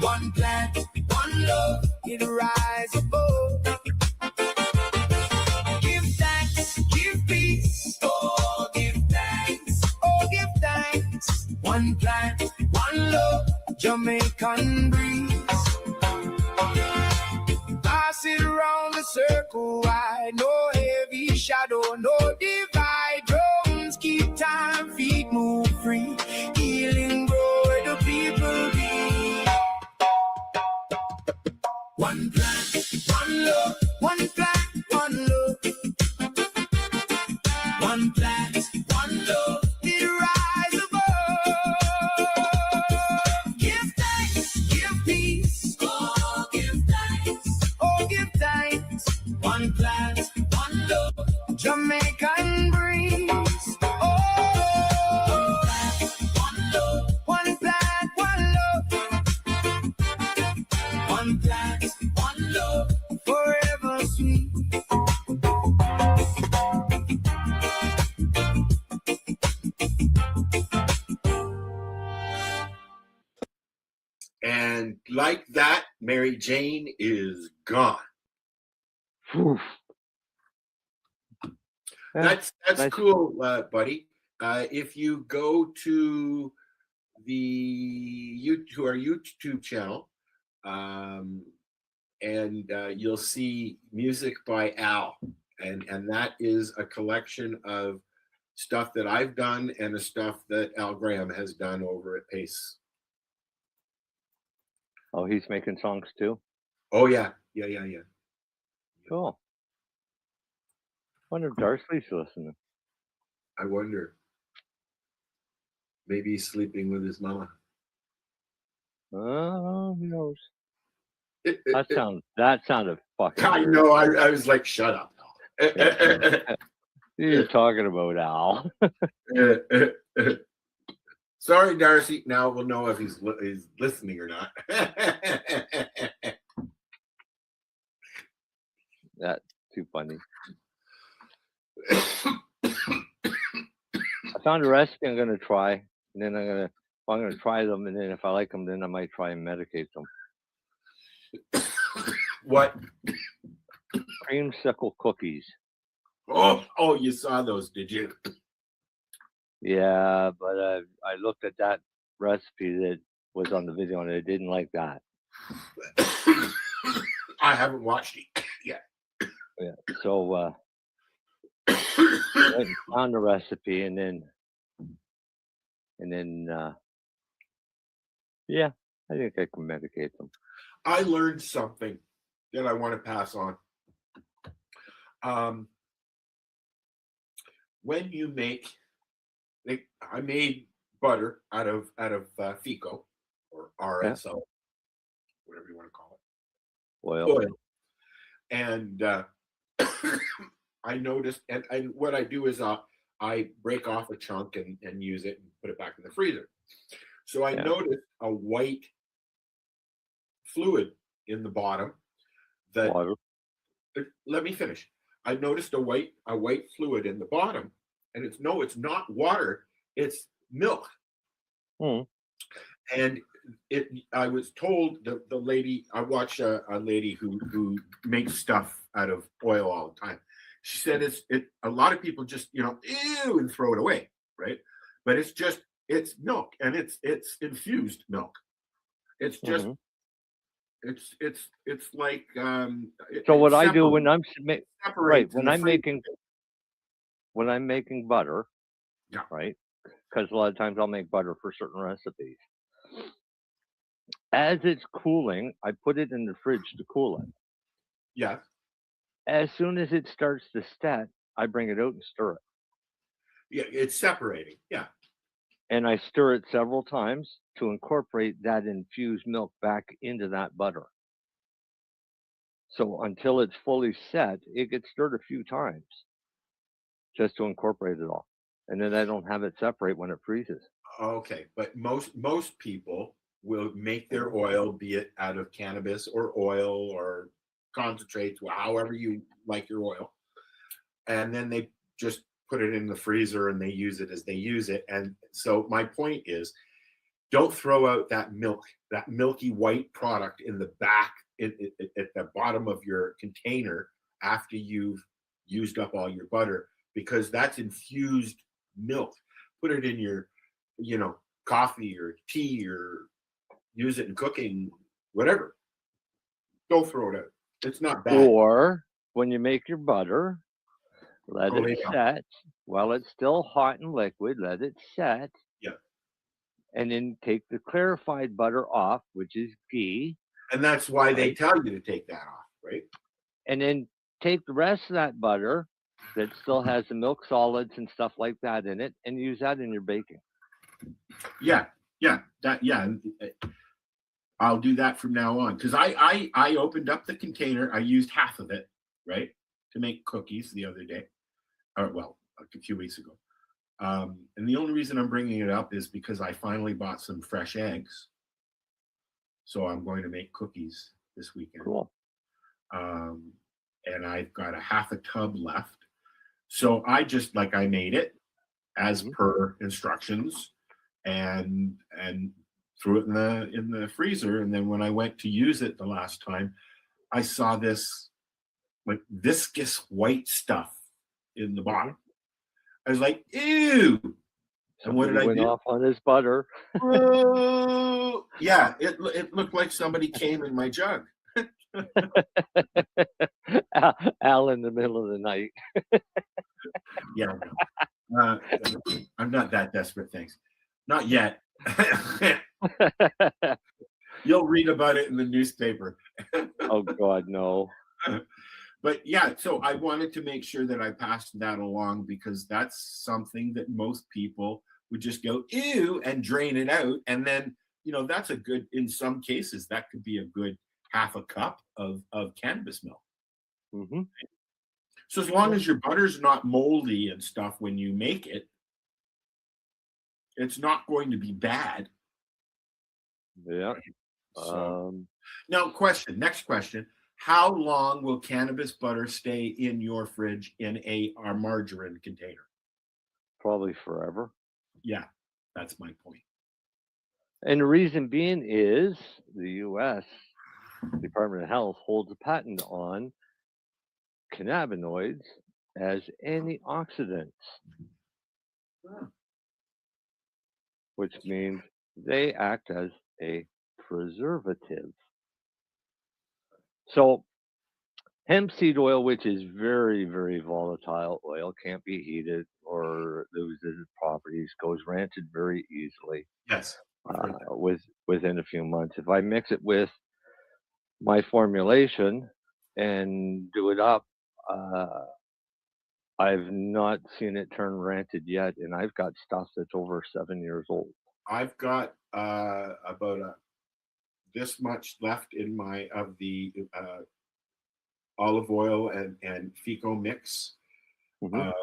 One plant, one love. It rise above. Give thanks, give peace. Oh, give thanks. Jamaican breeze. I sit around the circle wide, no heavy shadow, no divide. Drums keep time, feet move free. Healing grow where the people be. One plant, one love. One plant, one love. One plant, one love. We rise above. Give thanks, give peace. Oh, give thanks. Oh, give thanks. One plant, one love. Jamaican breeze. Oh, one love. One plant, one love. One plant, one love. Forever sweet. And like that, Mary Jane is gone. Whew. Yeah, That's nice. cool, buddy. If you go to our YouTube channel, and you'll see music by Al, and that is a collection of stuff that I've done and the stuff that Al Graham has done over at Pace. Oh, he's making songs too? Oh yeah. Cool. Wonder if Darcy's listening. I wonder. Maybe he's sleeping with his mama. Oh, who knows? That sounded fucking I weird. know. I was like, shut up. You're talking about Al. Sorry, Darcy. Now we'll know if he's listening or not. That's too funny. I found a recipe I'm gonna try, and then I'm gonna try them, and then if I like them, then I might try and medicate them. What? Creamsicle cookies. Oh, you saw those, did you? Yeah, but I looked at that recipe that was on the video, and I didn't like that. I haven't watched it yet. Yeah, so I went and found the recipe, and then yeah, I think I can medicate them. I learned something that I want to pass on. When you make, I made butter out of FICO or RSO, whatever you want to call it, oil. And I noticed, and what I do is I break off a chunk and use it and put it back in the freezer. So I noticed a white fluid in the bottom. That Water. Let me finish. I noticed a white fluid in the bottom, and it's not water, it's milk. And I was told the lady, I watch a lady who makes stuff out of oil all the time. She said a lot of people just ew and throw it away, right? But it's milk, and it's infused milk. It's just it's like so what I do when I'm when I'm making butter, right? Because a lot of times I'll make butter for certain recipes. As it's cooling, I put it in the fridge to cool it. Yeah. As soon as it starts to set, I bring it out and stir it. Yeah, it's separating. Yeah. And I stir it several times to incorporate that infused milk back into that butter. So until it's fully set, it gets stirred a few times just to incorporate it all. And then I don't have it separate when it freezes. Okay, but most people will make their oil, be it out of cannabis or oil or concentrates, however you like your oil, and then they just put it in the freezer and they use it as they use it. And so my point is, don't throw out that milk, that milky white product in the back at the bottom of your container after you've used up all your butter, because that's infused milk. Put it in your coffee or tea or use it in cooking, whatever. Don't throw it out. It's not bad. Or when you make your butter, let Oh, it yeah. set while it's still hot and liquid. Let it set. Yeah. And then take the clarified butter off, which is ghee. And that's why they Right. tell you to take that off, right? And then take the rest of that butter that still has the milk solids and stuff like that in it, and use that in your baking. Yeah. I'll do that from now on, because I opened up the container. I used half of it, right, to make cookies the other day, or well, a few weeks ago. And the only reason I'm bringing it up is because I finally bought some fresh eggs, so I'm going to make cookies this weekend. Cool. And I've got a half a tub left, so I made it as per instructions, and threw it in the freezer. And then when I went to use it the last time, I saw this like viscous white stuff in the bottom. I was like, ew. And what did I went do? off on his butter. Oh, yeah, it looked like somebody came in my jug. Al in the middle of the night. Yeah, I'm not that desperate, thanks. Not yet. You'll read about it in the newspaper. Oh God, no. But yeah, so I wanted to make sure that I passed that along, because that's something that most people would just go, ew, and drain it out. And then, that's a good, in some cases, that could be a good half a cup of cannabis milk. Mm-hmm. So as long as your butter's not moldy and stuff when you make it, it's not going to be bad. Yeah. So, now next question. How long will cannabis butter stay in your fridge in a margarine container? Probably forever. Yeah, that's my point. And the reason being is the U.S. Department of Health holds a patent on cannabinoids as antioxidants, which means they act as a preservative. So hemp seed oil, which is very, very volatile oil, can't be heated or loses its properties, goes rancid very easily. Yes. Within a few months. If I mix it with my formulation and do it up, I've not seen it turn rancid yet, and I've got stuff that's over 7 years old. I've got about this much left in my the olive oil and FICO mix, and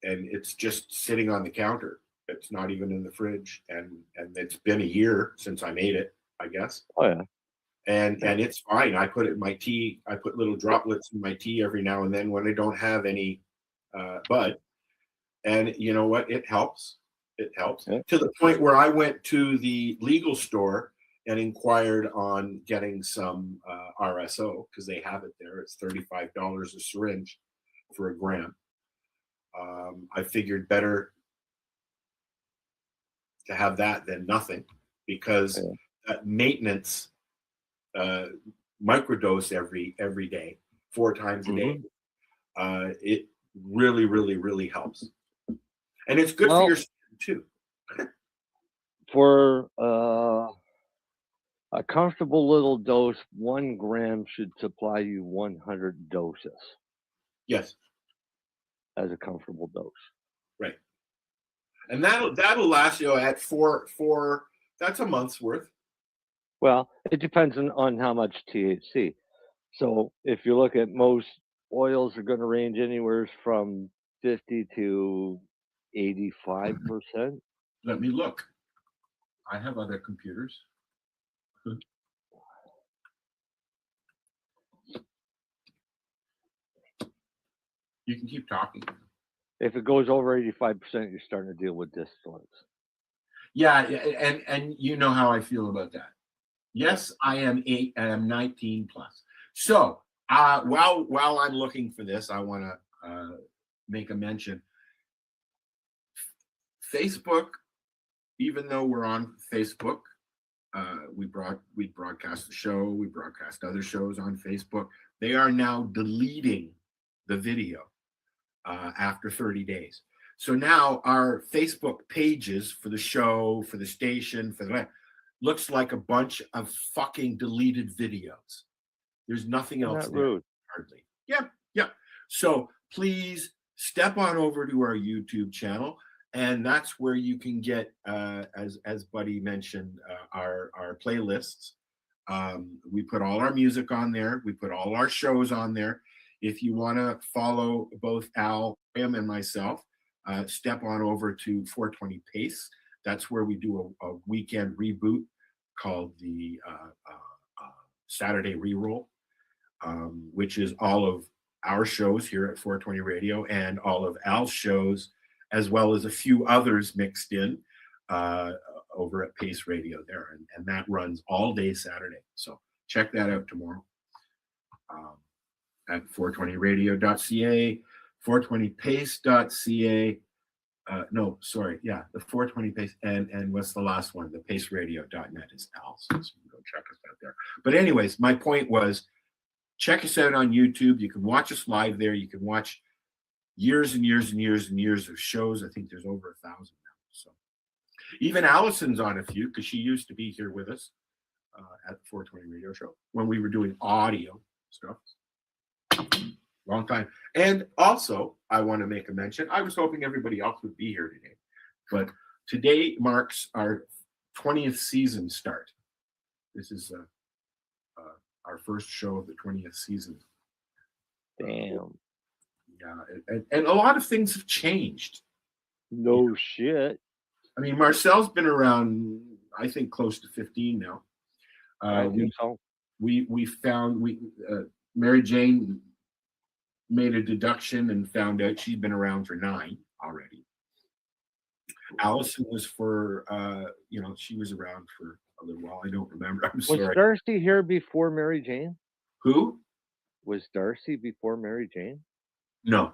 it's just sitting on the counter. It's not even in the fridge, and it's been a year since I made it, I guess. Oh yeah. And it's fine. I put it in my tea. I put little droplets in my tea every now and then when I don't have any bud. And you know what? It helps. It helps to the point where I went to the legal store and inquired on getting some RSO, because they have it there. It's $35 a syringe for a gram. I figured better to have that than nothing, because that maintenance microdose every day, 4 times a day, it really, really, really helps. And it's good for your skin too. For a comfortable little dose, 1 gram should supply you 100 doses. Yes. As a comfortable dose. Right. And that'll last you at four, that's a month's worth. Well, it depends on how much THC. So if you look at most oils are going to range anywhere from 50 to 85%. Let me look. I have other computers. You can keep talking. If it goes over 85%, you're starting to deal with distillates. Yeah, and you know how I feel about that. Yes, I am 19 plus. So while I'm looking for this, I want to make a mention. Facebook, even though we're on Facebook, We broadcast the show. We broadcast other shows on Facebook. They are now deleting the video after 30 days. So now our Facebook pages for the show, for the station, for the looks like a bunch of fucking deleted videos. There's nothing else Not there, rude. hardly. Yeah. So please step on over to our YouTube channel, and that's where you can get, as Buddy mentioned, our playlists. We put all our music on there. We put all our shows on there. If you want to follow both Al, him, and myself, step on over to 420 Pace. That's where we do a weekend reboot called the Saturday Reroll, which is all of our shows here at 420 Radio and all of Al's shows, as well as a few others mixed in over at Pace Radio there. And that runs all day Saturday. So check that out tomorrow at 420radio.ca, 420pace.ca. The 420 Pace, and what's the last one? The paceradio.net is Al's. So you can go check us out there. But anyways, my point was, check us out on YouTube. You can watch us live there. You can watch years and years and years and years of shows. I think there's over 1,000 now. So even Allison's on a few, because she used to be here with us at the 420 Radio Show when we were doing audio stuff. Long time. And also, I want to make a mention. I was hoping everybody else would be here today, but today marks our 20th season start. This is our first show of the 20th season. Damn. Yeah, and a lot of things have changed. No shit. I mean, Marcel's been around, I think, close to 15 now. I think so. We found Mary Jane made a deduction and found out she'd been around for 9 already. Allison was for she was around for a little while. I don't remember. I'm sorry. Was Darcy here before Mary Jane? Who? Was Darcy before Mary Jane? No.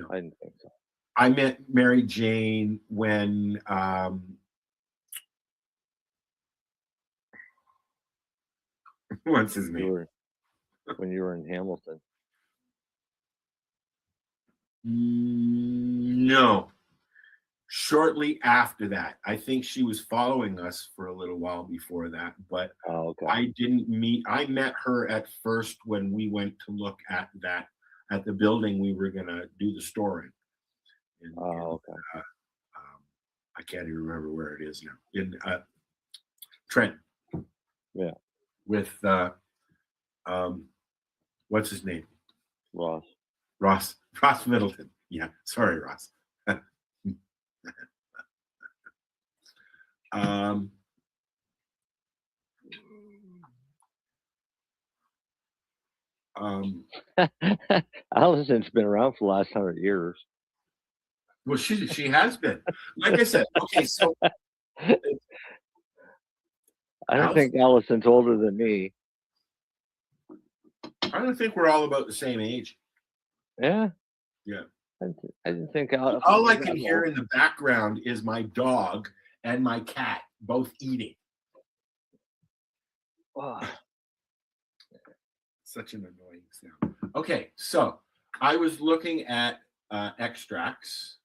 I didn't think so. I met Mary Jane when what's his name? When you were in Hamilton. No. Shortly after that. I think she was following us for a little while before that, but okay. I met her at first when we went to look at the building we were gonna do the store in. Okay. I can't even remember where it is now. In Trent. Yeah. With what's his name? Ross Middleton. Yeah. Sorry, Ross. Allison's been around for the last 100 years. Well, she has been. Like I said, okay, so I don't think Allison's older than me. I don't think we're all about the same age. Yeah. Yeah. I didn't think Allison. All I can hear in the background is my dog and my cat both eating. Oh. Such an annoying sound. Okay, so I was looking at extracts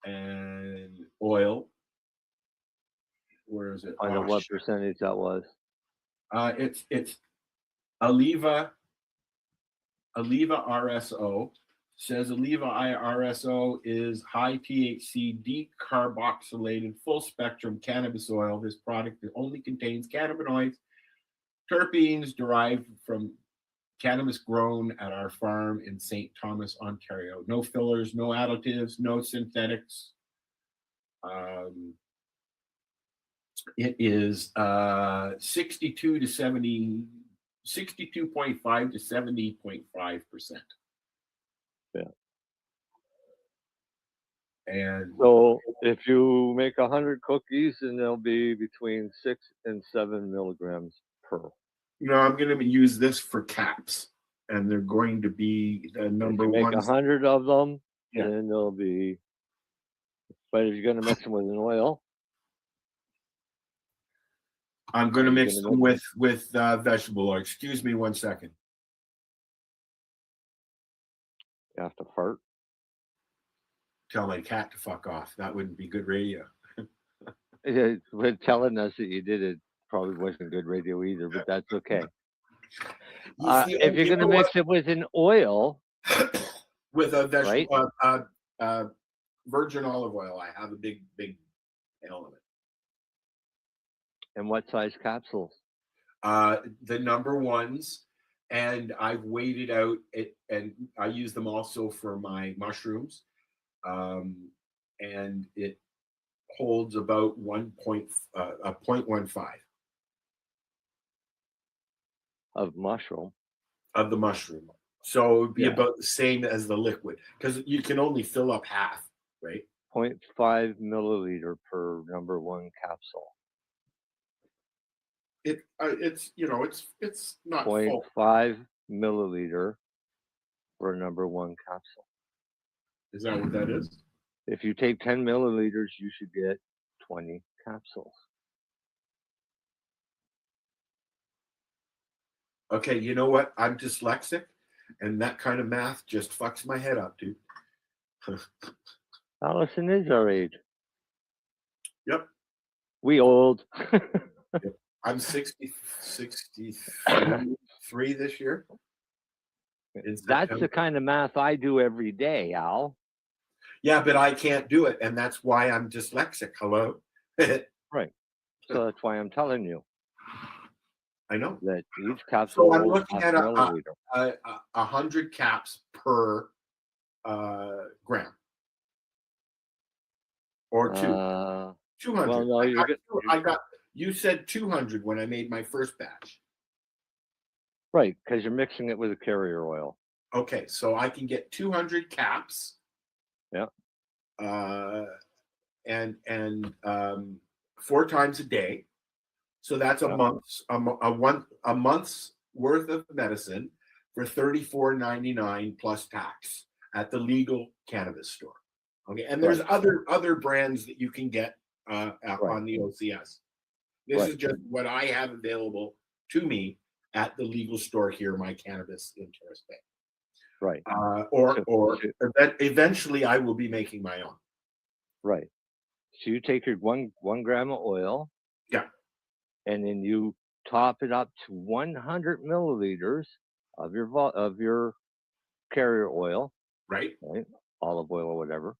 and oil. Where is it? I don't know what percentage that was. It's Oliva RSO. Says Oliva RSO is high THC decarboxylated full spectrum cannabis oil. This product only contains cannabinoids, terpenes derived from cannabis grown at our farm in St. Thomas, Ontario. No fillers, no additives, no synthetics. It is 62 to 70, 62.5 to 70.5%. Yeah. And so if you make 100 cookies, then they'll be between 6 and 7 milligrams per. I'm going to use this for caps, and they're going to be the number one. Make 100 of them, yeah. And they'll be. But if you're going to mix them with an oil, I'm going to Are you mix gonna them with vegetable oil. Excuse me 1 second. You have to fart. Tell my cat to fuck off. That wouldn't be good radio. But telling us that you did it probably wasn't good radio either, but that's okay. You see, If you're you going to know mix it with an oil, with a right? vegetable, virgin olive oil, I have a big element. And what size capsules? The number ones, and I've weighed it out, and I use them also for my mushrooms, and it holds about 0.15 Of mushroom. of the mushroom. So it would be Yeah. about the same as the liquid, because you can only fill up half, right? 0.5 milliliter per number one capsule. It's it's not full. 0.5 milliliter for number one capsule. Is that what that is? If you take 10 milliliters, you should get 20 capsules. Okay, you know what? I'm dyslexic, and that kind of math just fucks my head up, dude. Allison is our age. Yep. We old. I'm 63 this year. That's the kind of math I do every day, Al. Yeah, but I can't do it, and that's why I'm dyslexic. Hello. Right. So that's why I'm telling you I know that each capsule. So I'm holds looking half at milliliter. 100 caps per gram, or 200. Well, no, I got. You said 200 when I made my first batch. Right, because you're mixing it with a carrier oil. Okay, so I can get 200 caps. Yeah. And 4 times a day. So that's a month's worth of medicine for $34.99 plus tax at the legal cannabis store. Okay, and there's other brands that you can get on the OCS. This is just what I have available to me at the legal store here, my cannabis in Terrace Bay. Right. Eventually I will be making my own. Right. So you take your one gram of oil. Yeah. And then you top it up to 100 milliliters of your carrier oil. Right. Olive oil or whatever.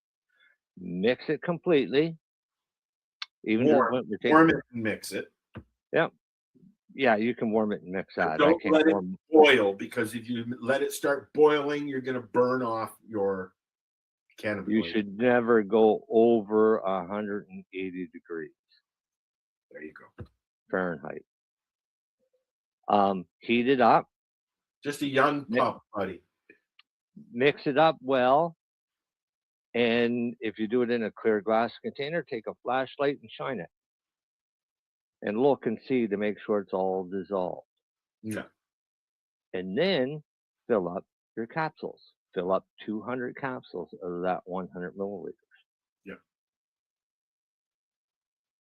Mix it completely. Even warm it and mix it. Yeah. Yeah, you can warm it and mix that. Don't let it boil, because if you let it start boiling, you're going to burn off your cannabis. You should never go over 180 degrees. There you go. Fahrenheit. Heat it up. Just a young pup, buddy. Mix it up well. And if you do it in a clear glass container, take a flashlight and shine it. And look and see to make sure it's all dissolved. Yeah. And then fill up your capsules. Fill up 200 capsules of that 100 milliliters. Yeah.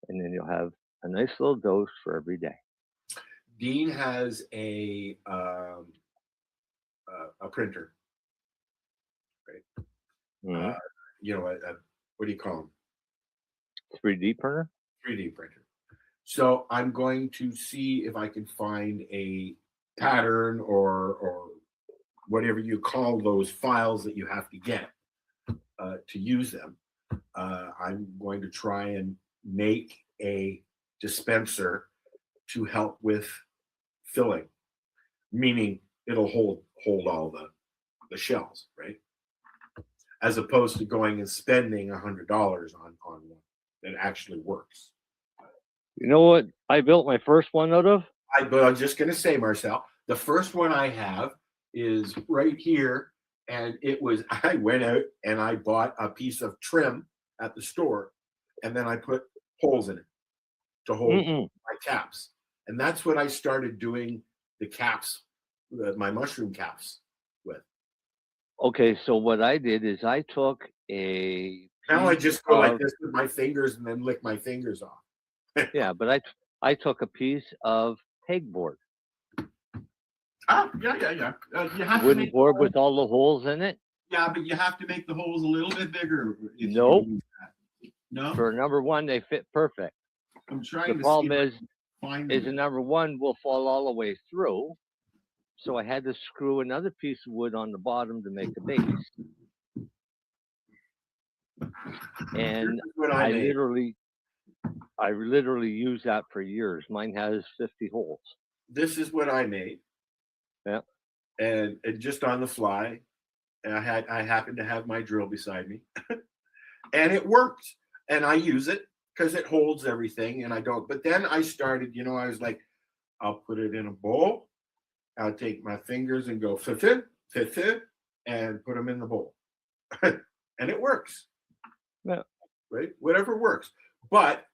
And then you'll have a nice little dose for every day. Dean has a printer, right? Mm-hmm. What do you call them? 3D printer? 3D printer. So I'm going to see if I can find a pattern or whatever you call those files that you have to get to use them. I'm going to try and make a dispenser to help with filling, meaning it'll hold all the shells, right? As opposed to going and spending $100 on one that actually works. You know what I built my first one out of? But I'm just going to say, Marcel, the first one I have is right here. And I went out and I bought a piece of trim at the store, and then I put holes in it to hold my caps. And that's what I started doing the caps, my mushroom caps with. Okay, so what I did is I took a. Now I just go like this with my fingers and then lick my fingers off. Yeah, but I took a piece of pegboard, Yeah. You have to wooden make board with all the holes in it. yeah, but you have to make the holes a little bit bigger. If Nope. You use that. No, For number one, they fit perfect. I'm The trying to problem see if I is, can find is the them. number one will fall all the way through. So I had to screw another piece of wood on the bottom to make a base. And This is what I made. I literally use that for years. Mine has 50 holes. This is what I made. Yeah. And just on the fly, and I happened to have my drill beside me, and it worked. And I use it because it holds everything, and I don't. But then I started, I was like, I'll put it in a bowl. I'll take my fingers and go and put them in the bowl, and it works. Yeah. Right, whatever works. But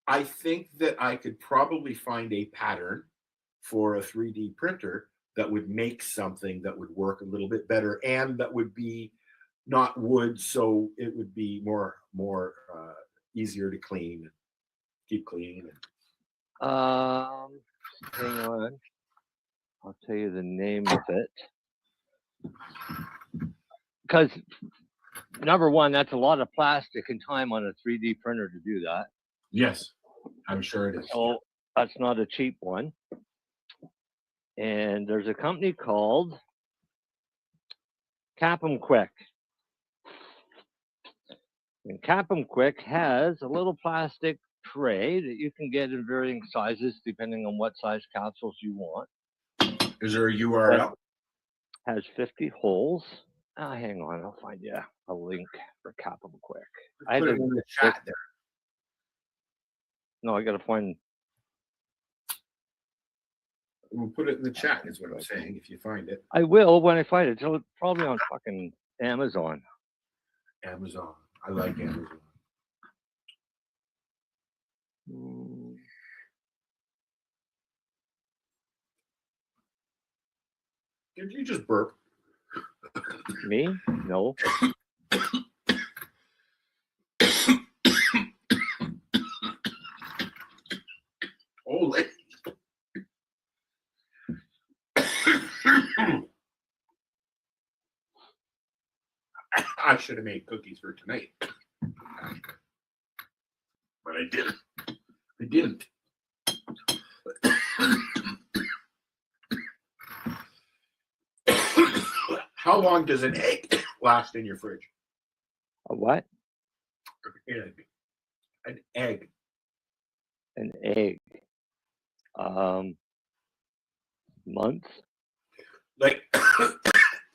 I think that I could probably find a pattern for a 3D printer that would make something that would work a little bit better and that would be not wood, so it would be more easier to clean, keep clean. Hang on, I'll tell you the name of it. Because number one, that's a lot of plastic and time on a 3D printer to do that. Yes, I'm sure it is. So that's not a cheap one. And there's a company called Cap'em Quick. And Cap'em Quick has a little plastic tray that you can get in varying sizes depending on what size capsules you want. Is there a URL? Has 50 holes. Hang on, I'll find you a link for Cap'em Quick. I Put had it to in the chat there. No, I gotta find. We'll put it in the chat, is what I'm saying, if you find it. I will when I find it. It's probably on fucking Amazon. Amazon. I like Amazon. Did you just burp? Me? No. Holy. I should have made cookies for tonight. But I didn't. I didn't. How long does an egg last in your fridge? A what? An egg. An egg. Months. Like,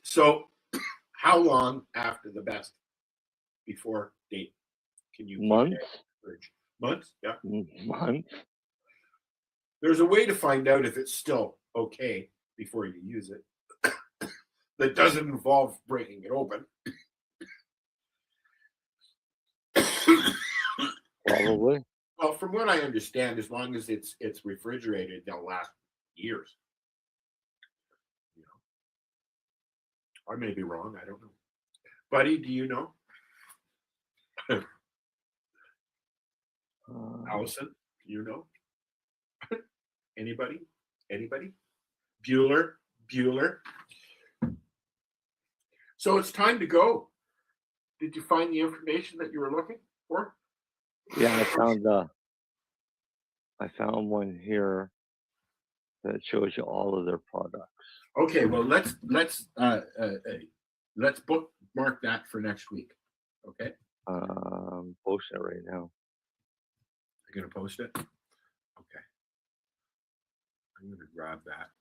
so how long after the best before date can you keep months? An egg in the fridge? Months? Yeah. Months. There's a way to find out if it's still okay before you use it. That doesn't involve breaking it open. Probably. Well, from what I understand, as long as it's refrigerated, they'll last years. I may be wrong. I don't know. Buddy, do you know? Allison, do you know? Anybody? Bueller. So it's time to go. Did you find the information that you were looking for? Yeah, I found one here that shows you all of their products. Okay, well let's bookmark that for next week. Okay. Posting it right now. You're gonna post it? Okay. I'm gonna grab that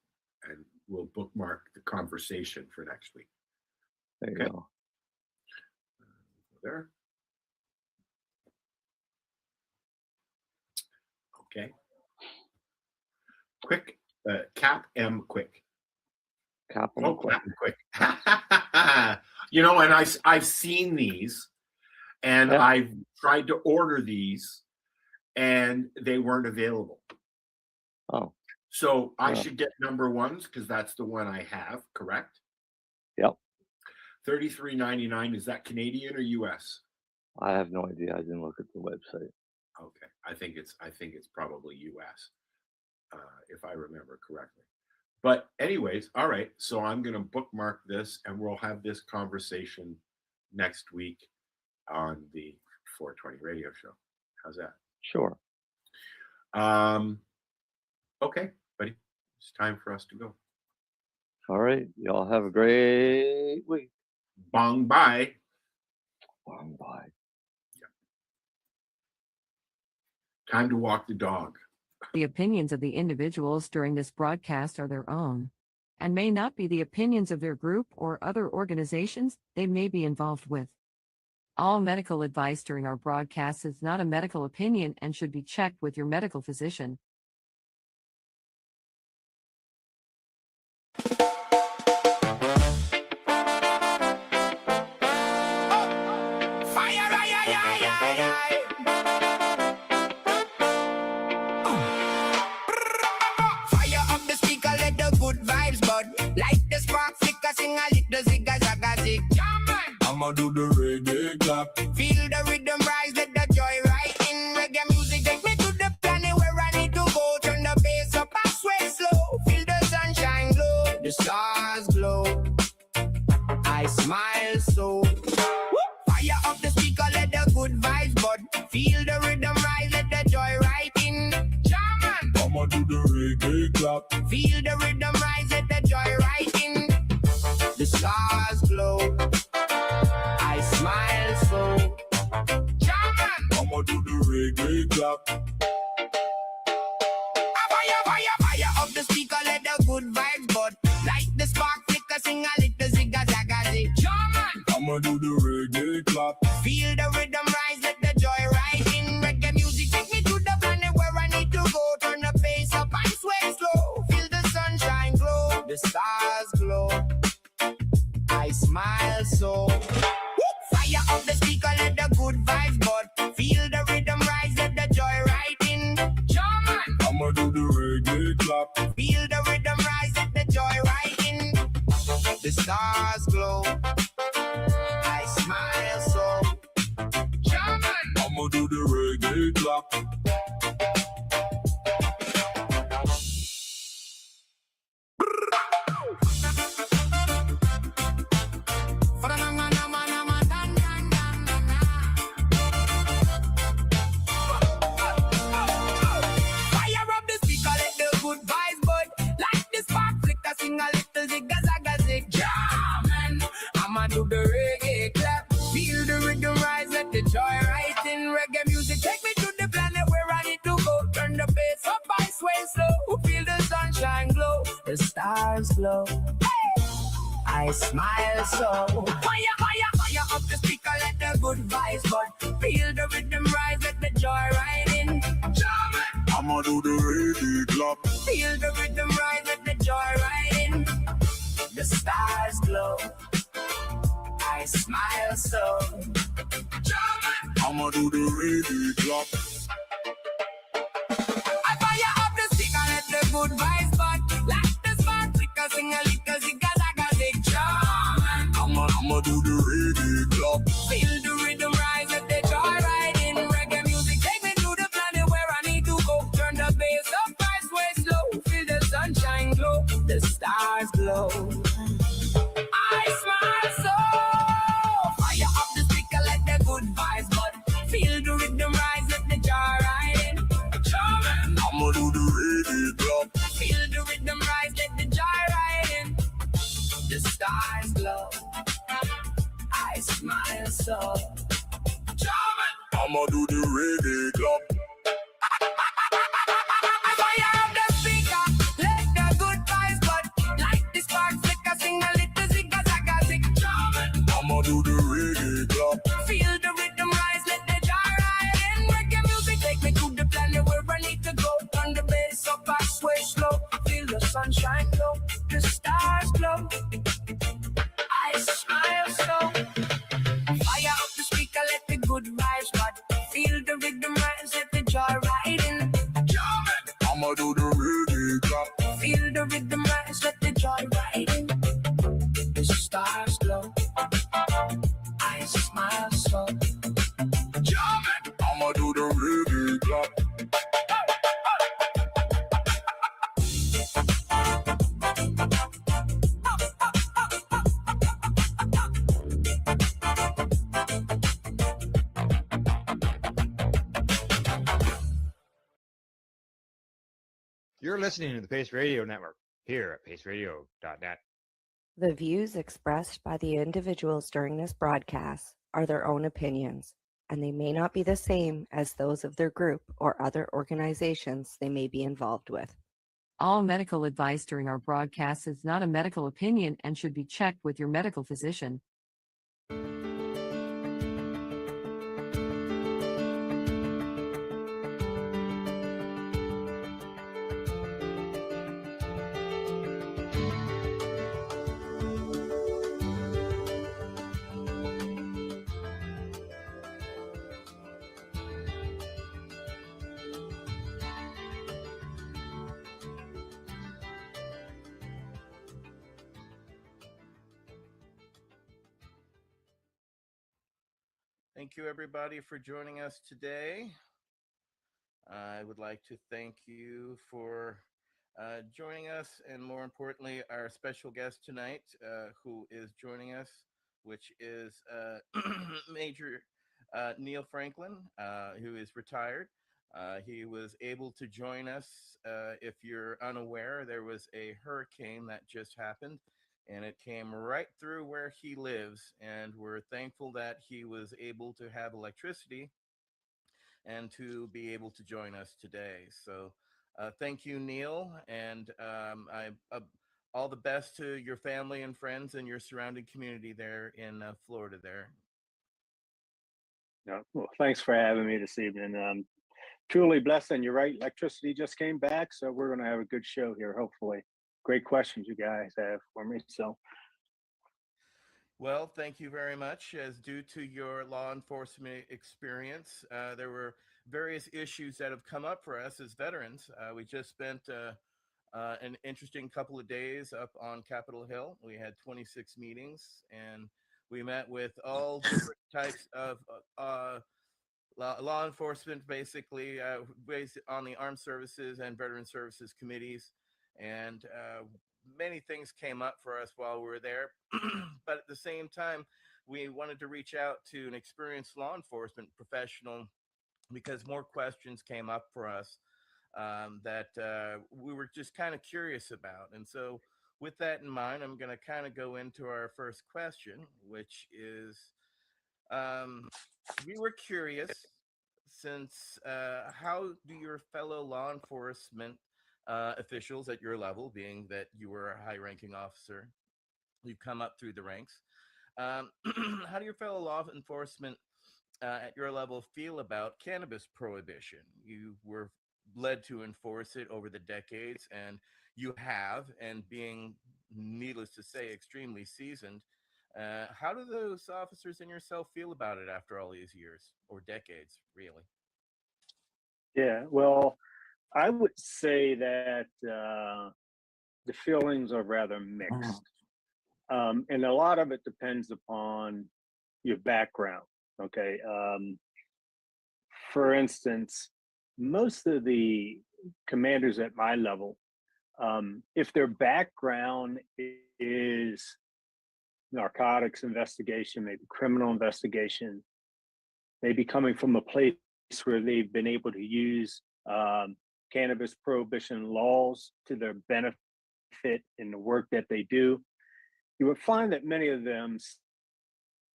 and we'll bookmark the conversation for next week. There you go. There. Okay. Quick, Cap'em Quick. Cap'em Quick. Cap'em Quick. And I've seen these, and Yeah. I've tried to order these, and they weren't available. Oh. So I Yeah. should get number ones because that's the one I have, correct? Yep. $33.99. Is that Canadian or US? I have no idea. I didn't look at the website. Okay. I think it's probably US. if I remember correctly. But anyways, all right. So I'm going to bookmark this, and we'll have this conversation next week on the 420 radio show. How's that? Sure. Okay, buddy. It's time for us to go. All right. Y'all have a great week. Bong bye. Bong bye. Time to walk the dog. The opinions of the individuals during this broadcast are their own, and may not be the opinions of their group or other organizations they may be involved with. All medical advice during our broadcast is not a medical opinion and should be checked with your medical physician. I'ma do the reggae clap. Feel the rhythm rise, let the joy right in. Reggae music take me to the planet where I need to go. Turn the bass up and sway slow. Feel the sunshine glow, the stars glow. I smile so. Fire up the speaker, let the good vibes bud. Feel the rhythm rise, let the joy right in. German. I'ma do the reggae clap. Feel the rhythm rise, let the joy right in. The stars glow. I smile so. German. I'ma do the reggae clap. Fire, fire, fire up the speaker, let the good vibes bud. Light the spark, flicker, sing a little zigga zagga zig. German. I'ma do the reggae clap. Feel the rhythm rise, let the joy ride in. Reggae music take me to the planet where I need to go. Turn the bass up and sway slow. Feel the sunshine glow, the stars glow. I smile so. Fire up the speaker, let the good vibes bud. Feel the rhythm rise, let the joy right in. German. I'ma do the reggae clap. Feel the rhythm rise, let the joy right in. The stars glow. I smile so. German. I'ma do the reggae clap. Sing a little zigga zagga zig. German. I'ma do the reggae clap. Feel the rhythm rise, let the joy right in. Reggae music take me to the planet where I need to go. Turn the bass up, I sway slow. Feel the sunshine glow, the stars glow. Hey! I smile so. Fire, fire, fire up the speaker, let the good vibes bud. Feel the rhythm rise, let the joy right in. German. I'ma do the reggae clap. Feel the rhythm rise, let the joy right in. The stars glow. I smile so. German. I'ma do the reggae clap. I fire up the speaker, let the good vibes bud. Like the spark flicker, sing a little zigga zagga zig. German. I'ma do the reggae clap. Feel the rhythm rise, let the joy right in. Reggae music take me to the planet where I need to go. Turn the bass up, rise way slow. Feel the sunshine glow, the stars glow. I smile so. Fire up the speaker, let the good vibes bud. Feel the rhythm rise, let the joy right in. German. I'ma do the reggae clap. Feel the rhythm rise, let the joy right in. The stars glow. I smile so. German. I'ma do the reggae clap. Fire up the speaker, let the good vibes bud. Like the spark flicker, sing a little zigga zagga zig. German. I'ma do the reggae clap. Feel the rhythm rise, let the joy ride in. Reggae music take me to the planet where I need to go. Turn the bass up, I sway slow. Feel the sunshine glow, the stars glow. I smile so. Fire up the speaker, let the good vibes bud. Feel the rhythm rise, let You're listening to the Pace Radio Network here at paceradio.net. The views expressed by the individuals during this broadcast are their own opinions, and they may not be the same as those of their group or other organizations they may be involved with. All medical advice during our broadcast is not a medical opinion and should be checked with your medical physician. Thank you, everybody, for joining us today. I would like to thank you for joining us, and more importantly, our special guest tonight, who is joining us, which is Major Neil Franklin, who is retired. He was able to join us. If you're unaware, there was a hurricane that just happened, and it came right through where he lives, and we're thankful that he was able to have electricity and to be able to join us today. So thank you, Neil, and all the best to your family and friends and your surrounding community there in Florida there. No, well, thanks for having me this evening. Truly blessed, and you're right, electricity just came back, so we're going to have a good show here, hopefully. Great questions you guys have for me. So, well, thank you very much. As due to your law enforcement experience, there were various issues that have come up for us as veterans. We just spent an interesting couple of days up on Capitol Hill. We had 26 meetings, and we met with all different types of law enforcement, basically based on the armed services and veteran services committees, and many things came up for us while we were there. But at the same time, we wanted to reach out to an experienced law enforcement professional because more questions came up for us that we were just kind of curious about. And so with that in mind, I'm going to kind of go into our first question, which is, we were curious, since how do your fellow law enforcement officials at your level, being that you were a high-ranking officer, you've come up through the ranks, how do your fellow law enforcement at your level feel about cannabis prohibition? You were led to enforce it over the decades, and you have, and being, needless to say, extremely seasoned. How do those officers and yourself feel about it after all these years, or decades, really? yeah, well, I would say that the feelings are rather mixed. And a lot of it depends upon your background. Okay. For instance, most of the commanders at my level, if their background is narcotics investigation, maybe criminal investigation, maybe coming from a place where they've been able to use cannabis prohibition laws to their benefit in the work that they do, you would find that many of them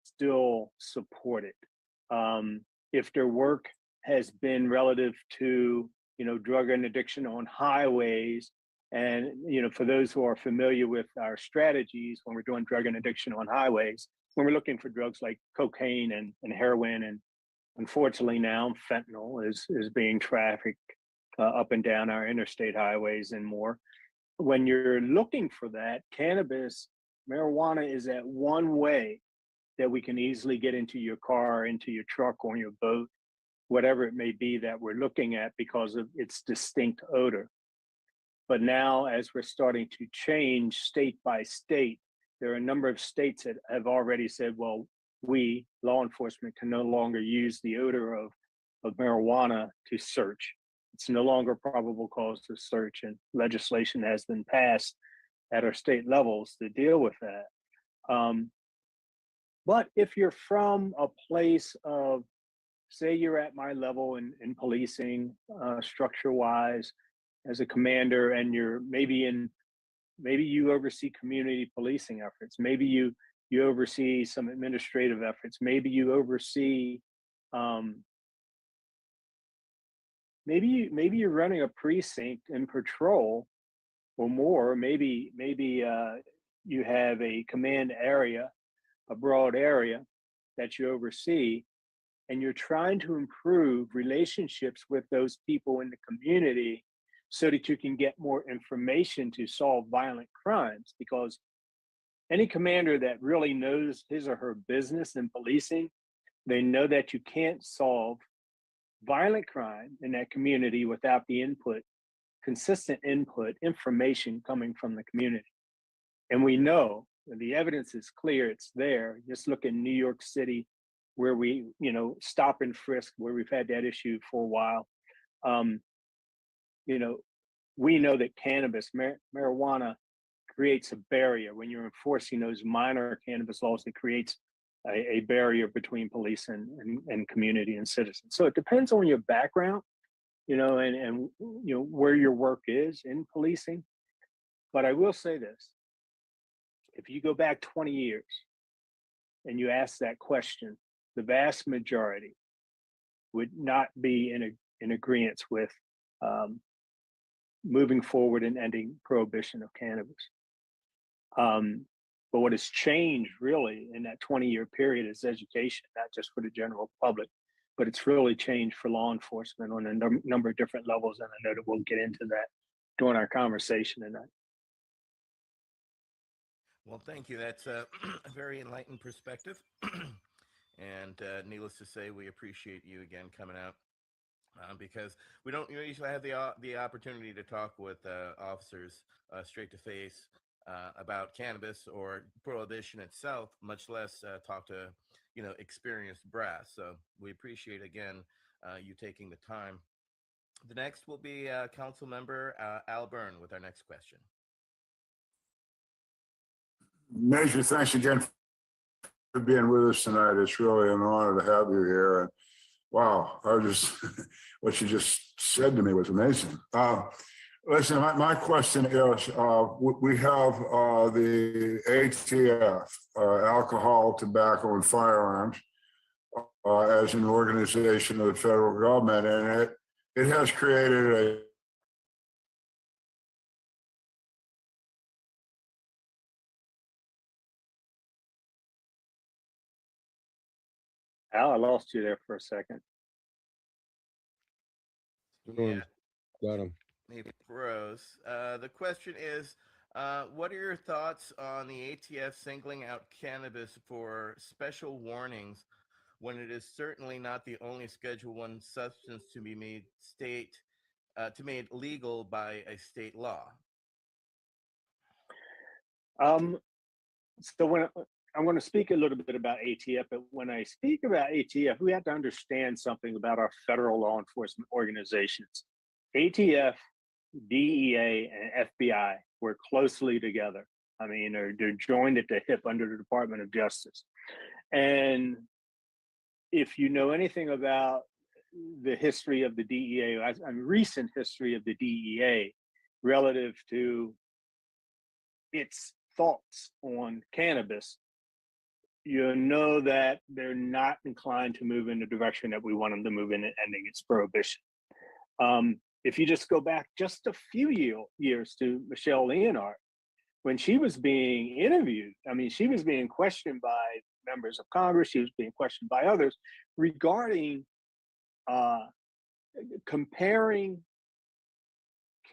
still support it. If their work has been relative to, drug and addiction on highways, and, for those who are familiar with our strategies when we're doing drug and addiction on highways, when we're looking for drugs like cocaine and heroin, and unfortunately now fentanyl is being trafficked up and down our interstate highways and more. When you're looking for that, cannabis, marijuana is that one way that we can easily get into your car, into your truck, or your boat, whatever it may be that we're looking at, because of its distinct odor. But now, as we're starting to change state by state, there are a number of states that have already said, well, we, law enforcement, can no longer use the odor of marijuana to search. It's no longer probable cause to search, and legislation has been passed at our state levels to deal with that. But if you're from a place of, say you're at my level in policing, structure-wise, as a commander and you're maybe you oversee community policing efforts, maybe you oversee some administrative efforts, maybe you oversee maybe you're running a precinct and patrol or more, maybe you have a command area, a broad area that you oversee, and you're trying to improve relationships with those people in the community so that you can get more information to solve violent crimes. Because any commander that really knows his or her business in policing, they know that you can't solve violent crime in that community without the input, consistent input, information coming from the community. And we know, the evidence is clear, it's there. Just look at New York City, where we, stop and frisk, where we've had that issue for a while. We know that cannabis, marijuana creates a barrier. When you're enforcing those minor cannabis laws, it creates a barrier between police and community and citizens. So it depends on your background, and where your work is in policing. But I will say this, if you go back 20 years and you ask that question, the vast majority would not be in agreement with moving forward and ending prohibition of cannabis. But what has changed really in that 20-year period is education, not just for the general public, but it's really changed for law enforcement on a number of different levels. And I know that we'll get into that during our conversation tonight. Well, thank you. That's a very enlightened perspective. And needless to say, we appreciate you again coming out because we don't usually have the opportunity to talk with officers straight to face about cannabis or prohibition itself, much less talk to experienced brass. So we appreciate again you taking the time. The next will be Council Member Al Byrne with our next question. Major thanks again for being with us tonight. It's really an honor to have you here. And wow, what you just said to me was amazing. Listen, my question is, we have the ATF, Alcohol, Tobacco, and Firearms, as an organization of the federal government, and it has created a Al, I lost you there for a second. Yeah. Got him. Maybe froze. The question is, what are your thoughts on the ATF singling out cannabis for special warnings when it is certainly not the only Schedule I substance to be made legal by a state law? So when I'm going to speak a little bit about ATF, but when I speak about ATF, we have to understand something about our federal law enforcement organizations. ATF, DEA, and FBI work closely together. I mean, they're joined at the hip under the Department of Justice. And if you know anything about the history of the DEA, recent history of the DEA relative to its thoughts on cannabis, you know that they're not inclined to move in the direction that we want them to move in, ending its prohibition. If you just go back just a few years to Michelle Leonard, when she was being interviewed, I mean, she was being questioned by members of Congress, she was being questioned by others regarding comparing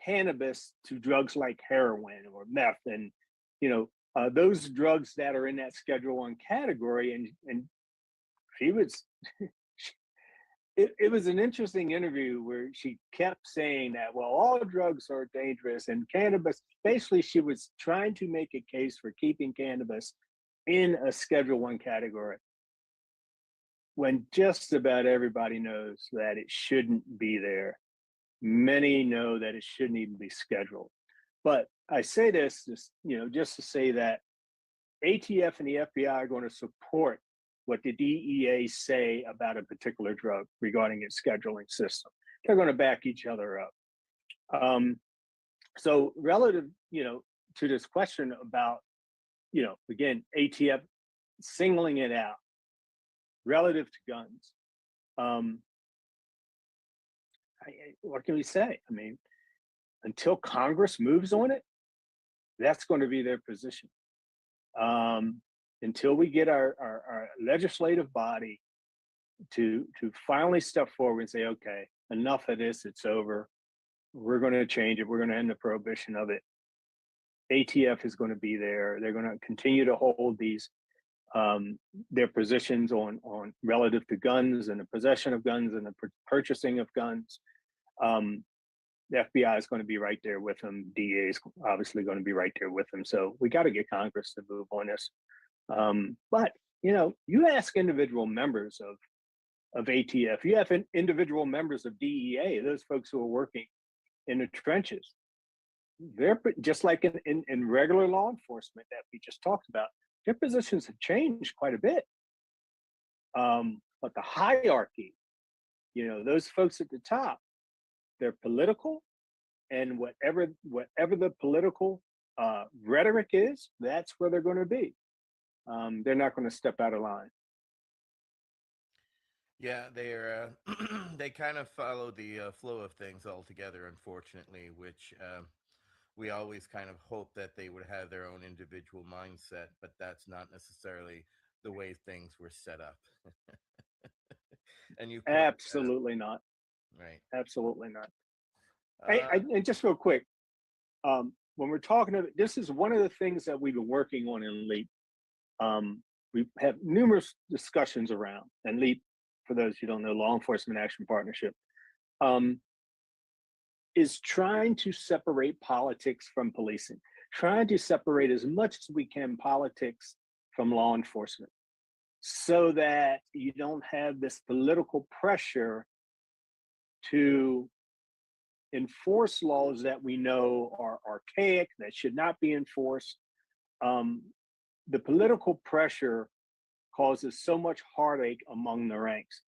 cannabis to drugs like heroin or meth and, those drugs that are in that Schedule I category. And she was, it was an interesting interview where she kept saying that, well, all drugs are dangerous and cannabis, basically she was trying to make a case for keeping cannabis in a Schedule I category, when just about everybody knows that it shouldn't be there. Many know that it shouldn't even be scheduled. But I say this, just to say that ATF and the FBI are going to support what the DEA say about a particular drug regarding its scheduling system. They're going to back each other up. So relative, to this question about, again, ATF singling it out relative to guns. What can we say? I mean, until Congress moves on it, that's going to be their position. Until we get our legislative body to finally step forward and say, okay, enough of this, it's over. We're going to change it. We're going to end the prohibition of it. ATF is going to be there. They're going to continue to hold these their positions on relative to guns and the possession of guns and the purchasing of guns. The FBI is going to be right there with them. DA is obviously going to be right there with them. So we got to get Congress to move on this. But you ask individual members of ATF, you have individual members of DEA, those folks who are working in the trenches. They're just like in regular law enforcement that we just talked about. Their positions have changed quite a bit. But the hierarchy, those folks at the top, they're political, and whatever the political rhetoric is, that's where they're going to be. They're not going to step out of line. Yeah, they're they kind of follow the flow of things altogether, unfortunately, which we always kind of hope that they would have their own individual mindset, but that's not necessarily the way things were set up. And you absolutely not. Right. Absolutely not. And just real quick, when we're talking about this, is one of the things that we've been working on in LEAP. We have numerous discussions around, and LEAP, for those who don't know, Law Enforcement Action Partnership, is trying to separate politics from policing, trying to separate as much as we can politics from law enforcement, so that you don't have this political pressure to enforce laws that we know are archaic, that should not be enforced. The political pressure causes so much heartache among the ranks.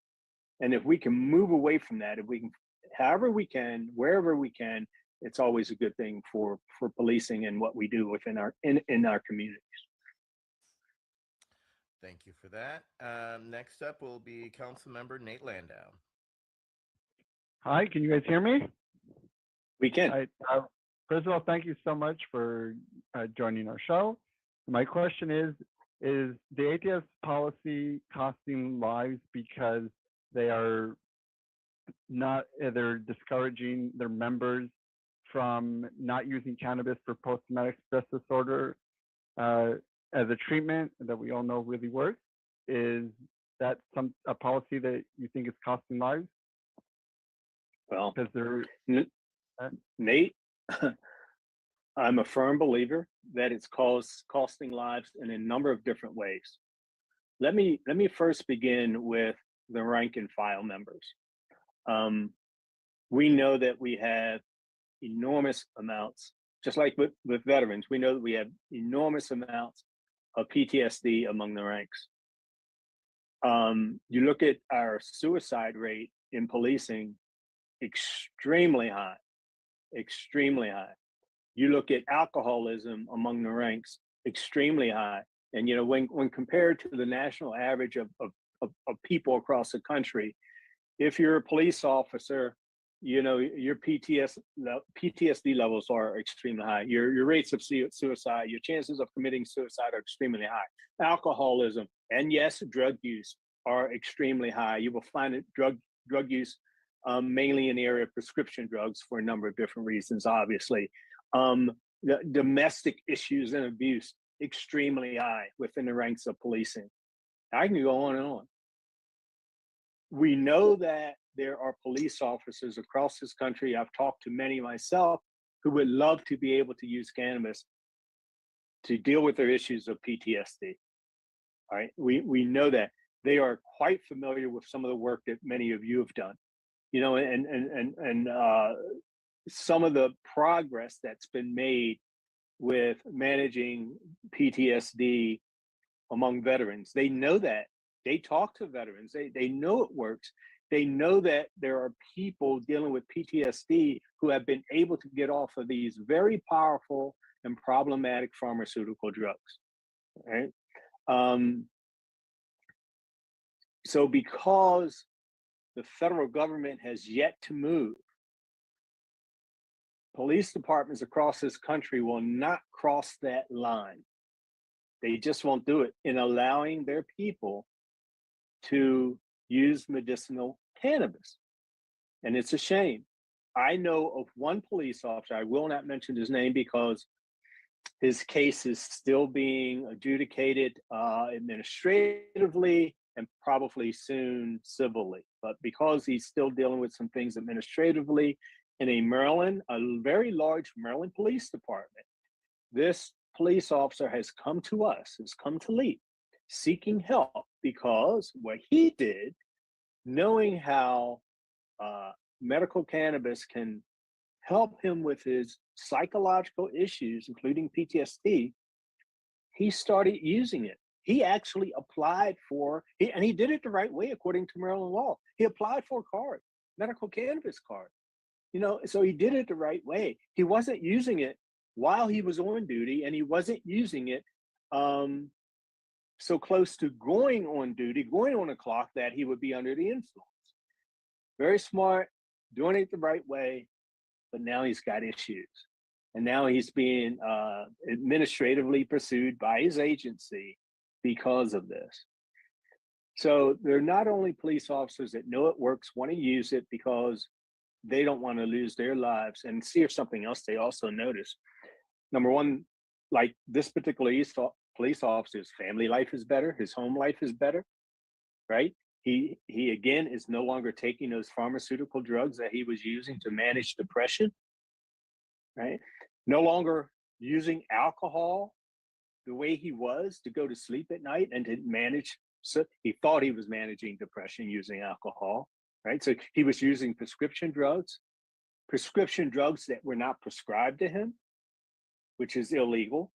And if we can move away from that, if we can, however we can, wherever we can, it's always a good thing for policing and what we do within our communities. Thank you for that. Next up will be Council Member Nate Landau. Hi, can you guys hear me? We can. First of all, thank you so much for joining our show. My question is the ATF's policy costing lives because they're discouraging their members from not using cannabis for post-traumatic stress disorder as a treatment that we all know really works? Is that a policy that you think is costing lives? Well, Nate, I'm a firm believer that it's costing lives in a number of different ways. Let me first begin with the rank and file members. We know that we have enormous amounts, just like with veterans, we know that we have enormous amounts of PTSD among the ranks. You look at our suicide rate in policing, extremely high. You look at alcoholism among the ranks, extremely high. And when compared to the national average of people across the country, if you're a police officer, your PTSD levels are extremely high. Your rates of suicide, your chances of committing suicide are extremely high. Alcoholism and yes, drug use are extremely high. You will find that drug use mainly in the area of prescription drugs for a number of different reasons, obviously. The domestic issues and abuse, extremely high within the ranks of policing. I can go on and on. We know that there are police officers across this country, I've talked to many myself, who would love to be able to use cannabis to deal with their issues of PTSD. All right, we know that. They are quite familiar with some of the work that many of you have done. And some of the progress that's been made with managing PTSD among veterans. They know that. They talk to veterans. They know it works. They know that there are people dealing with PTSD who have been able to get off of these very powerful and problematic pharmaceutical drugs, right? So because the federal government has yet to move, police departments across this country will not cross that line. They just won't do it in allowing their people to use medicinal cannabis. And it's a shame. I know of one police officer, I will not mention his name because his case is still being adjudicated administratively and probably soon civilly. But because he's still dealing with some things administratively in a very large Maryland police department, this police officer has come to us, has come to LEAP, seeking help because what he did, knowing how medical cannabis can help him with his psychological issues, including PTSD, he started using it. He actually applied for, and he did it the right way according to Maryland law. He applied for a card, medical cannabis card. So he did it the right way. He wasn't using it while he was on duty, and he wasn't using it so close to going on duty, going on a clock that he would be under the influence. Very smart, doing it the right way, but now he's got issues. And now he's being administratively pursued by his agency because of this. So they're not only police officers that know it works, want to use it because they don't want to lose their lives. And here's something else they also notice. Number one, like this particular police officer's family life is better, his home life is better, right? He again is no longer taking those pharmaceutical drugs that he was using to manage depression, right? No longer using alcohol the way he was to go to sleep at night and to manage. So he thought he was managing depression using alcohol, right? So he was using prescription drugs that were not prescribed to him, which is illegal.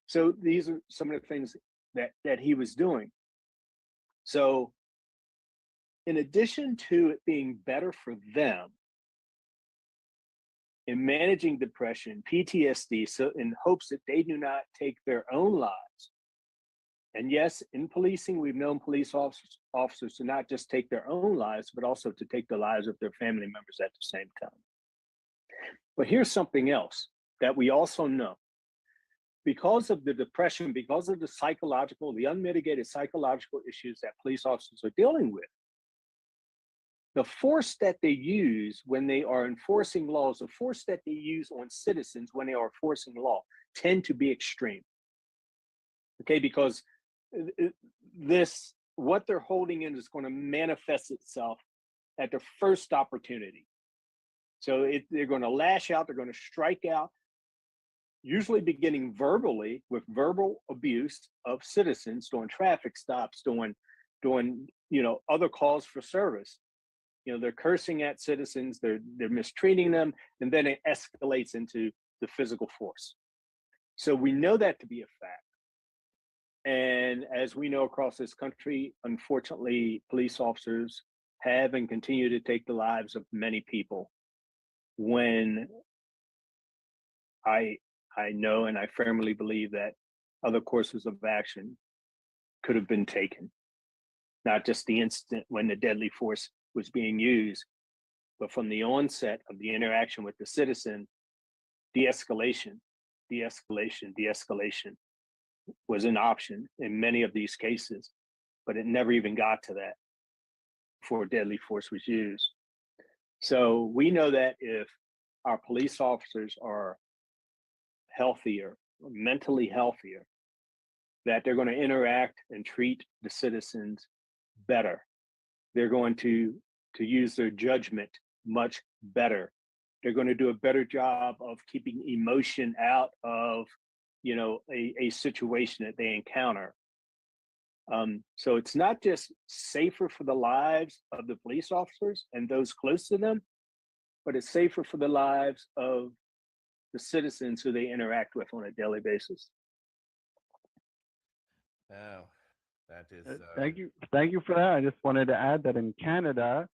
So these are some of the things that he was doing. So in addition to it being better for them in managing depression, PTSD, so in hopes that they do not take their own lives. And yes, in policing, we've known police officers to not just take their own lives, but also to take the lives of their family members at the same time. But here's something else that we also know. Because of the depression, because of the unmitigated psychological issues that police officers are dealing with, the force that they use when they are enforcing laws, the force that they use on citizens when they are enforcing law, tend to be extreme. Okay, because what they're holding in is going to manifest itself at the first opportunity. So they're going to lash out, they're going to strike out, usually beginning verbally with verbal abuse of citizens, doing traffic stops, doing other calls for service. They're cursing at citizens, they're mistreating them, and then it escalates into the physical force. So we know that to be a fact. And as we know across this country, unfortunately, police officers have and continue to take the lives of many people when I know and I firmly believe that other courses of action could have been taken. Not just the instant when the deadly force was being used, but from the onset of the interaction with the citizen, de-escalation was an option in many of these cases, but it never even got to that before deadly force was used. So we know that if our police officers are healthier, mentally healthier, that they're going to interact and treat the citizens better. They're going to use their judgment much better. They're going to do a better job of keeping emotion out of, a situation that they encounter. So it's not just safer for the lives of the police officers and those close to them, but it's safer for the lives of the citizens who they interact with on a daily basis. Wow. That is Thank you for that. I just wanted to add that in Canada,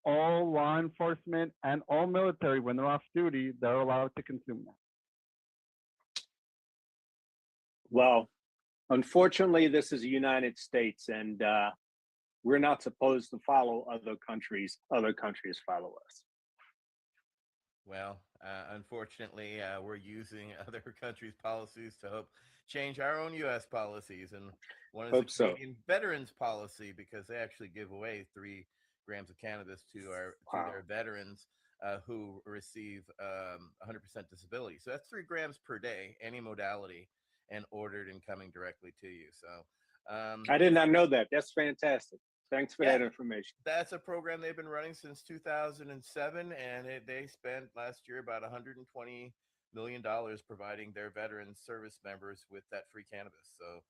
all law enforcement and all military, when they're off duty, they're allowed to consume that. Well, unfortunately, this is the United States, and we're not supposed to follow other countries. Other countries follow us. Well, unfortunately, we're using other countries' policies to help change our own U.S. policies. And one is the Hope so. Canadian Veterans Policy, because they actually give away 3 grams of cannabis to their veterans who receive 100% disability. So that's 3 grams per day, any modality, and ordered and coming directly to you. So I did not know that. That's fantastic. Thanks for that information. That's a program they've been running since 2007, and they spent last year about $120 million providing their veteran service members with that free cannabis. So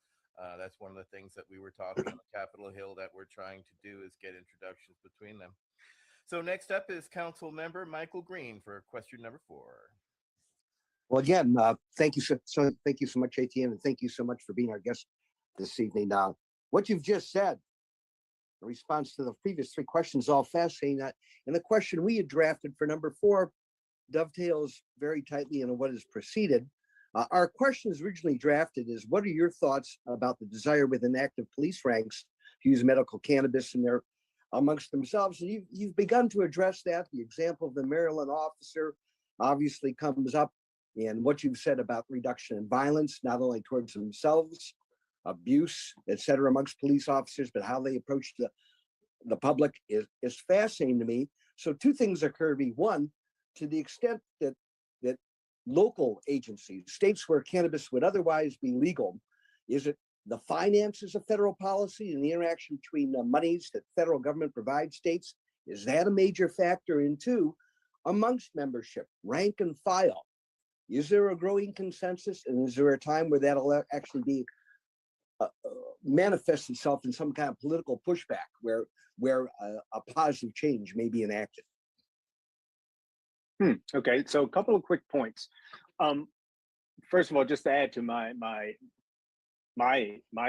that's one of the things that we were talking on Capitol Hill that we're trying to do is get introductions between them. So next up is Council Member Michael Green for question number 4. Well, again, thank you thank you so much, ATM, and thank you so much for being our guest this evening. What you've just said, in response to the previous 3 questions, all fascinating. That, and the question we had drafted for number 4 dovetails very tightly into what has preceded. Our questions originally drafted is, what are your thoughts about the desire within active police ranks to use medical cannabis in their amongst themselves? And you've begun to address that. The example of the Maryland officer obviously comes up, and what you've said about reduction in violence, not only towards themselves, abuse, et cetera, amongst police officers, but how they approach the public is fascinating to me. So 2 things occur to me. One, to the extent that local agencies, states where cannabis would otherwise be legal, is it the finances of federal policy and the interaction between the monies that federal government provides states? Is that a major factor? And 2, amongst membership, rank and file, is there a growing consensus, and is there a time where that'll actually be manifest itself in some kind of political pushback where a positive change may be enacted? Okay, so a couple of quick points. First of all, just to add to my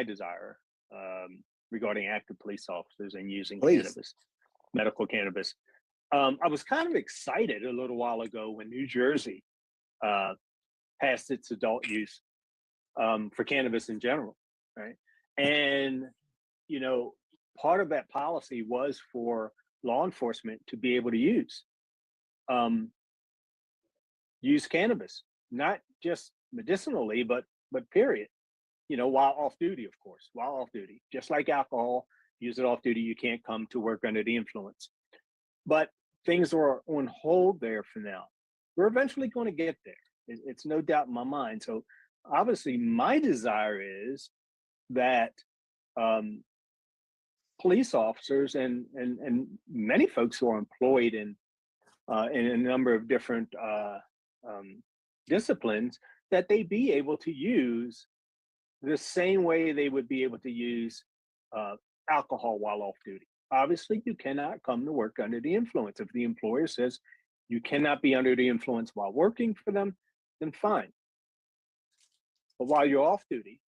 desire regarding active police officers and using cannabis, medical cannabis. I was kind of excited a little while ago when New Jersey passed its adult use for cannabis in general, right? And, part of that policy was for law enforcement to be able to use cannabis, not just medicinally, but period. While off duty, of course, while off duty, just like alcohol, use it off duty. You can't come to work under the influence. But things are on hold there for now. We're eventually going to get there. It's no doubt in my mind. So obviously my desire is that police officers and many folks who are employed in a number of different disciplines, that they be able to use the same way they would be able to use alcohol while off duty. Obviously, you cannot come to work under the influence. If the employer says you cannot be under the influence while working for them, then fine. But while you're off duty,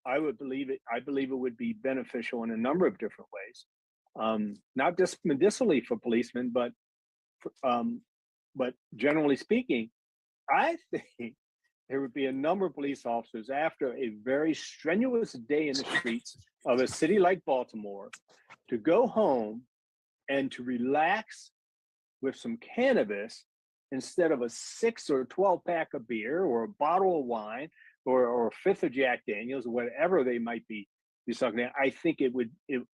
I believe it would be beneficial in a number of different ways. Not just medicinally for policemen, but generally speaking, I think there would be a number of police officers after a very strenuous day in the streets of a city like Baltimore to go home and to relax with some cannabis instead of a 6 or 12 pack of beer or a bottle of wine or a fifth of Jack Daniels or whatever they might be sucking at. I think it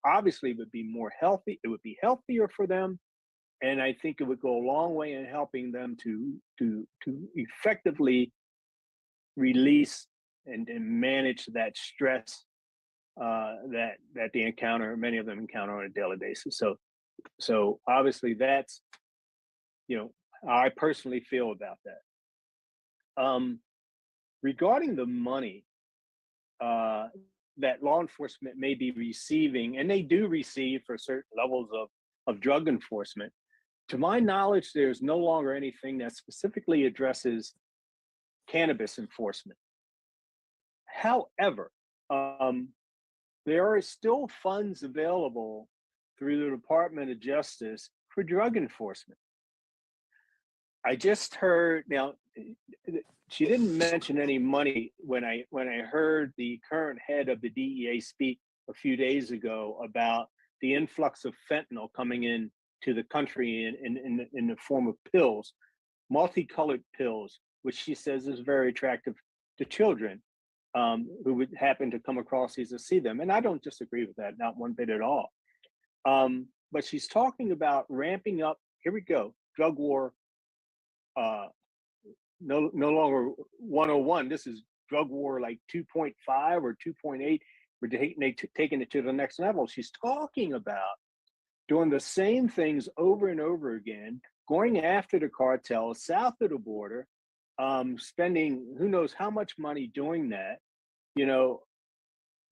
obviously would be more healthy. It would be healthier for them. And I think it would go a long way in helping them to effectively release and manage that stress that they encounter, many of them encounter on a daily basis. So obviously that's, how I personally feel about that. Regarding the money that law enforcement may be receiving, and they do receive for certain levels of drug enforcement, to my knowledge, there's no longer anything that specifically addresses cannabis enforcement. However, there are still funds available through the Department of Justice for drug enforcement. I just heard now. She didn't mention any money when I heard the current head of the DEA speak a few days ago about the influx of fentanyl coming in to the country in the form of pills, multicolored pills, which she says is very attractive to children who would happen to come across these or see them. And I don't disagree with that, not one bit at all. But she's talking about ramping up, here we go, drug war, no longer 101. This is drug war like 2.5 or 2.8. We're taking it to the next level. She's talking about doing the same things over and over again, going after the cartels south of the border, spending who knows how much money doing that. You know,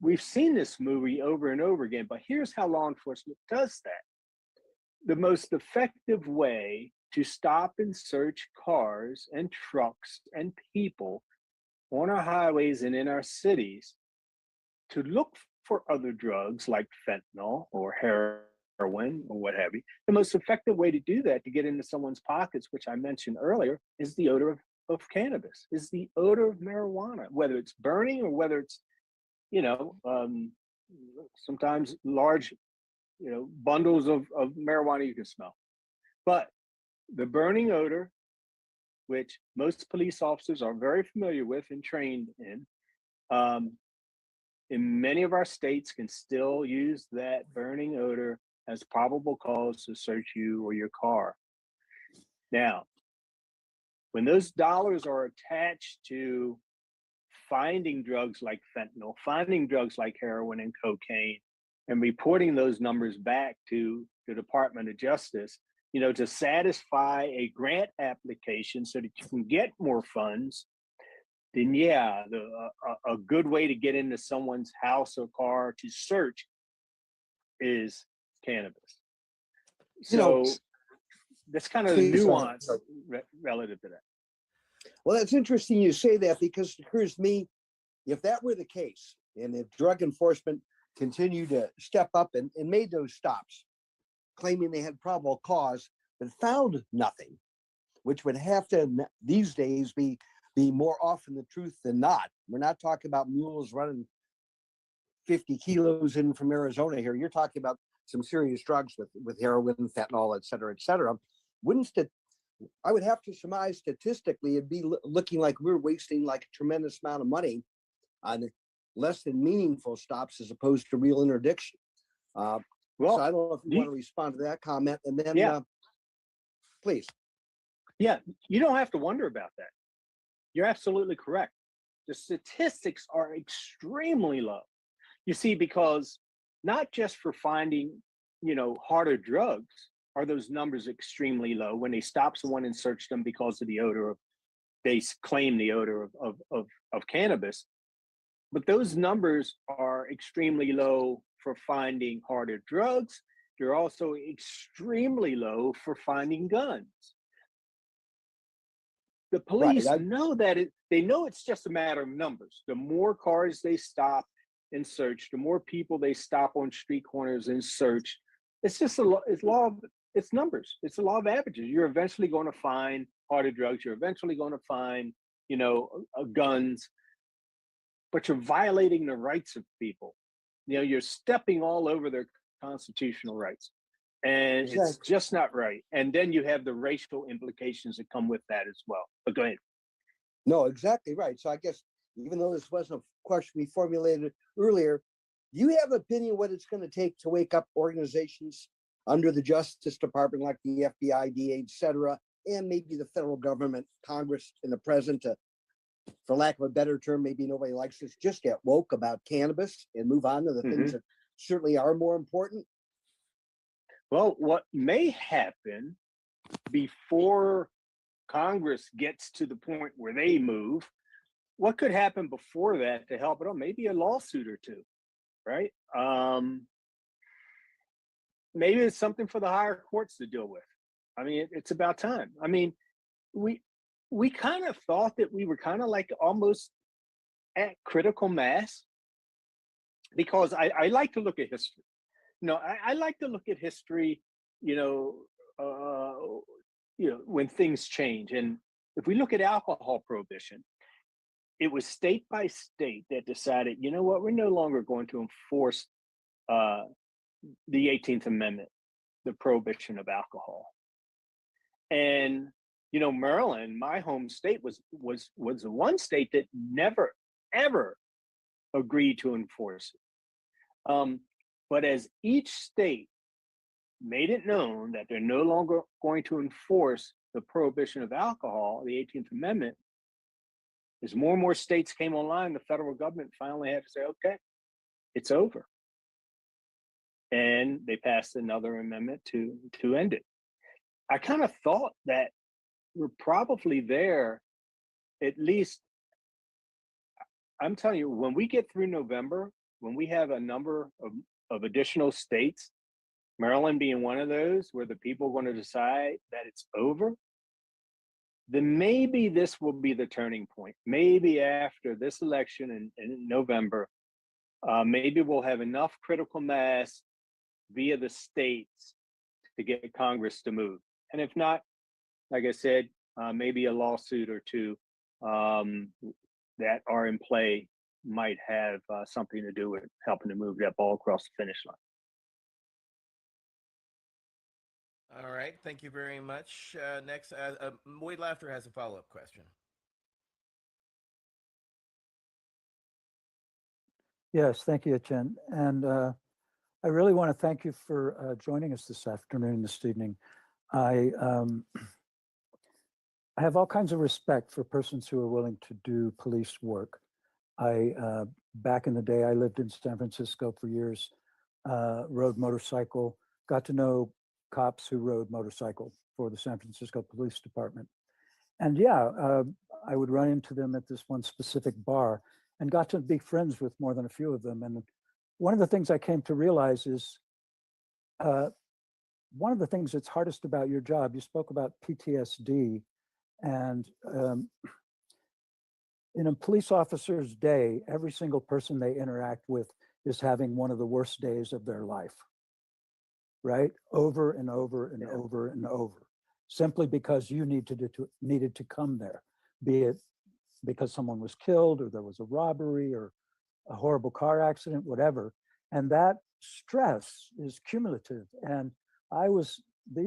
we've seen this movie over and over again, but here's how law enforcement does that. The most effective way to stop and search cars and trucks and people on our highways and in our cities to look for other drugs like fentanyl or heroin or what have you. The most effective way to do that, to get into someone's pockets, which I mentioned earlier, is the odor of cannabis, is the odor of marijuana, whether it's burning or whether it's, you know, sometimes large, you know, bundles of marijuana you can smell. But the burning odor, which most police officers are very familiar with and trained in many of our states can still use that burning odor as probable cause to search you or your car. Now, when those dollars are attached to finding drugs like fentanyl, finding drugs like heroin and cocaine, and reporting those numbers back to the Department of Justice, you know, to satisfy a grant application so that you can get more funds, then yeah, a good way to get into someone's house or car to search is cannabis. So that's kind of the nuance relative to that. Well, that's interesting you say that, because it occurs to me, if that were the case, and if drug enforcement continued to step up and made those stops, claiming they had probable cause, but found nothing, which would have to these days be more often the truth than not. We're not talking about mules running 50 kilos in from Arizona here. You're talking about some serious drugs with heroin, fentanyl, et cetera, I would have to surmise statistically it'd be looking like we're wasting like a tremendous amount of money on less than meaningful stops as opposed to real interdiction. Well, so I don't know if you want to respond to that comment, and then please. Yeah, you don't have to wonder about that. You're absolutely correct. The statistics are extremely low. You see, because not just for finding, you know, harder drugs are those numbers extremely low when they stop someone and search them because of the odor of, they claim the odor of cannabis. But those numbers are extremely low for finding harder drugs. They're also extremely low for finding guns. The police know that they know it's just a matter of numbers. The more cars they stop and search, the more people they stop on street corners and search. It's just it's numbers. It's a law of averages. You're eventually going to find harder drugs. You're eventually going to find, you know, guns. But you're violating the rights of people. You know, you're stepping all over their constitutional rights. And it's just not right. And then you have the racial implications that come with that as well. But go ahead. No, exactly right. So I guess even though this wasn't a question we formulated earlier, do you have an opinion what it's going to take to wake up organizations under the Justice Department like the FBI, DA, et cetera, and maybe the federal government, Congress, and the president to, for lack of a better term, maybe nobody likes this, just get woke about cannabis and move on to the things that certainly are more important? Well, what may happen before Congress gets to the point where they move, what could happen before that to help it on? Maybe a lawsuit or two, right? Maybe it's something for the higher courts to deal with. I mean, it's about time. I mean, we kind of thought that we were kind of like almost at critical mass. because I like to look at history. I like to look at history, you know, when things change. And if we look at alcohol prohibition, it was state by state that decided, you know what, we're no longer going to enforce uh, the 18th Amendment, the prohibition of alcohol. And Maryland, my home state, was the one state that never ever agreed to enforce it. But as each state made it known that they're no longer going to enforce the prohibition of alcohol, the 18th Amendment, as more and more states came online, the federal government finally had to say, okay, it's over. And they passed another amendment to end it. I kind of thought that we're probably there, at least. I'm telling you, when we get through November, when we have a number of additional states, Maryland being one of those, where the people are going to decide that it's over, then maybe this will be the turning point. Maybe after this election in November, maybe we'll have enough critical mass via the states to get Congress to move. And if not, like I said, maybe a lawsuit or two that are in play might have something to do with helping to move that ball across the finish line. All right, thank you very much. Next, Wade Laughter has a follow-up question. Yes, thank you, Chen. And I really want to thank you for joining us this afternoon, this evening. I have all kinds of respect for persons who are willing to do police work. Back in the day, I lived in San Francisco for years, rode motorcycle, got to know cops who rode motorcycle for the San Francisco Police Department. And yeah, I would run into them at this one specific bar and got to be friends with more than a few of them. And one of the things I came to realize is one of the things that's hardest about your job, you spoke about PTSD, and in a police officer's day, every single person they interact with is having one of the worst days of their life, right? Over and over and over and over, simply because you needed to come there, be it because someone was killed or there was a robbery or a horrible car accident, whatever. And that stress is cumulative. And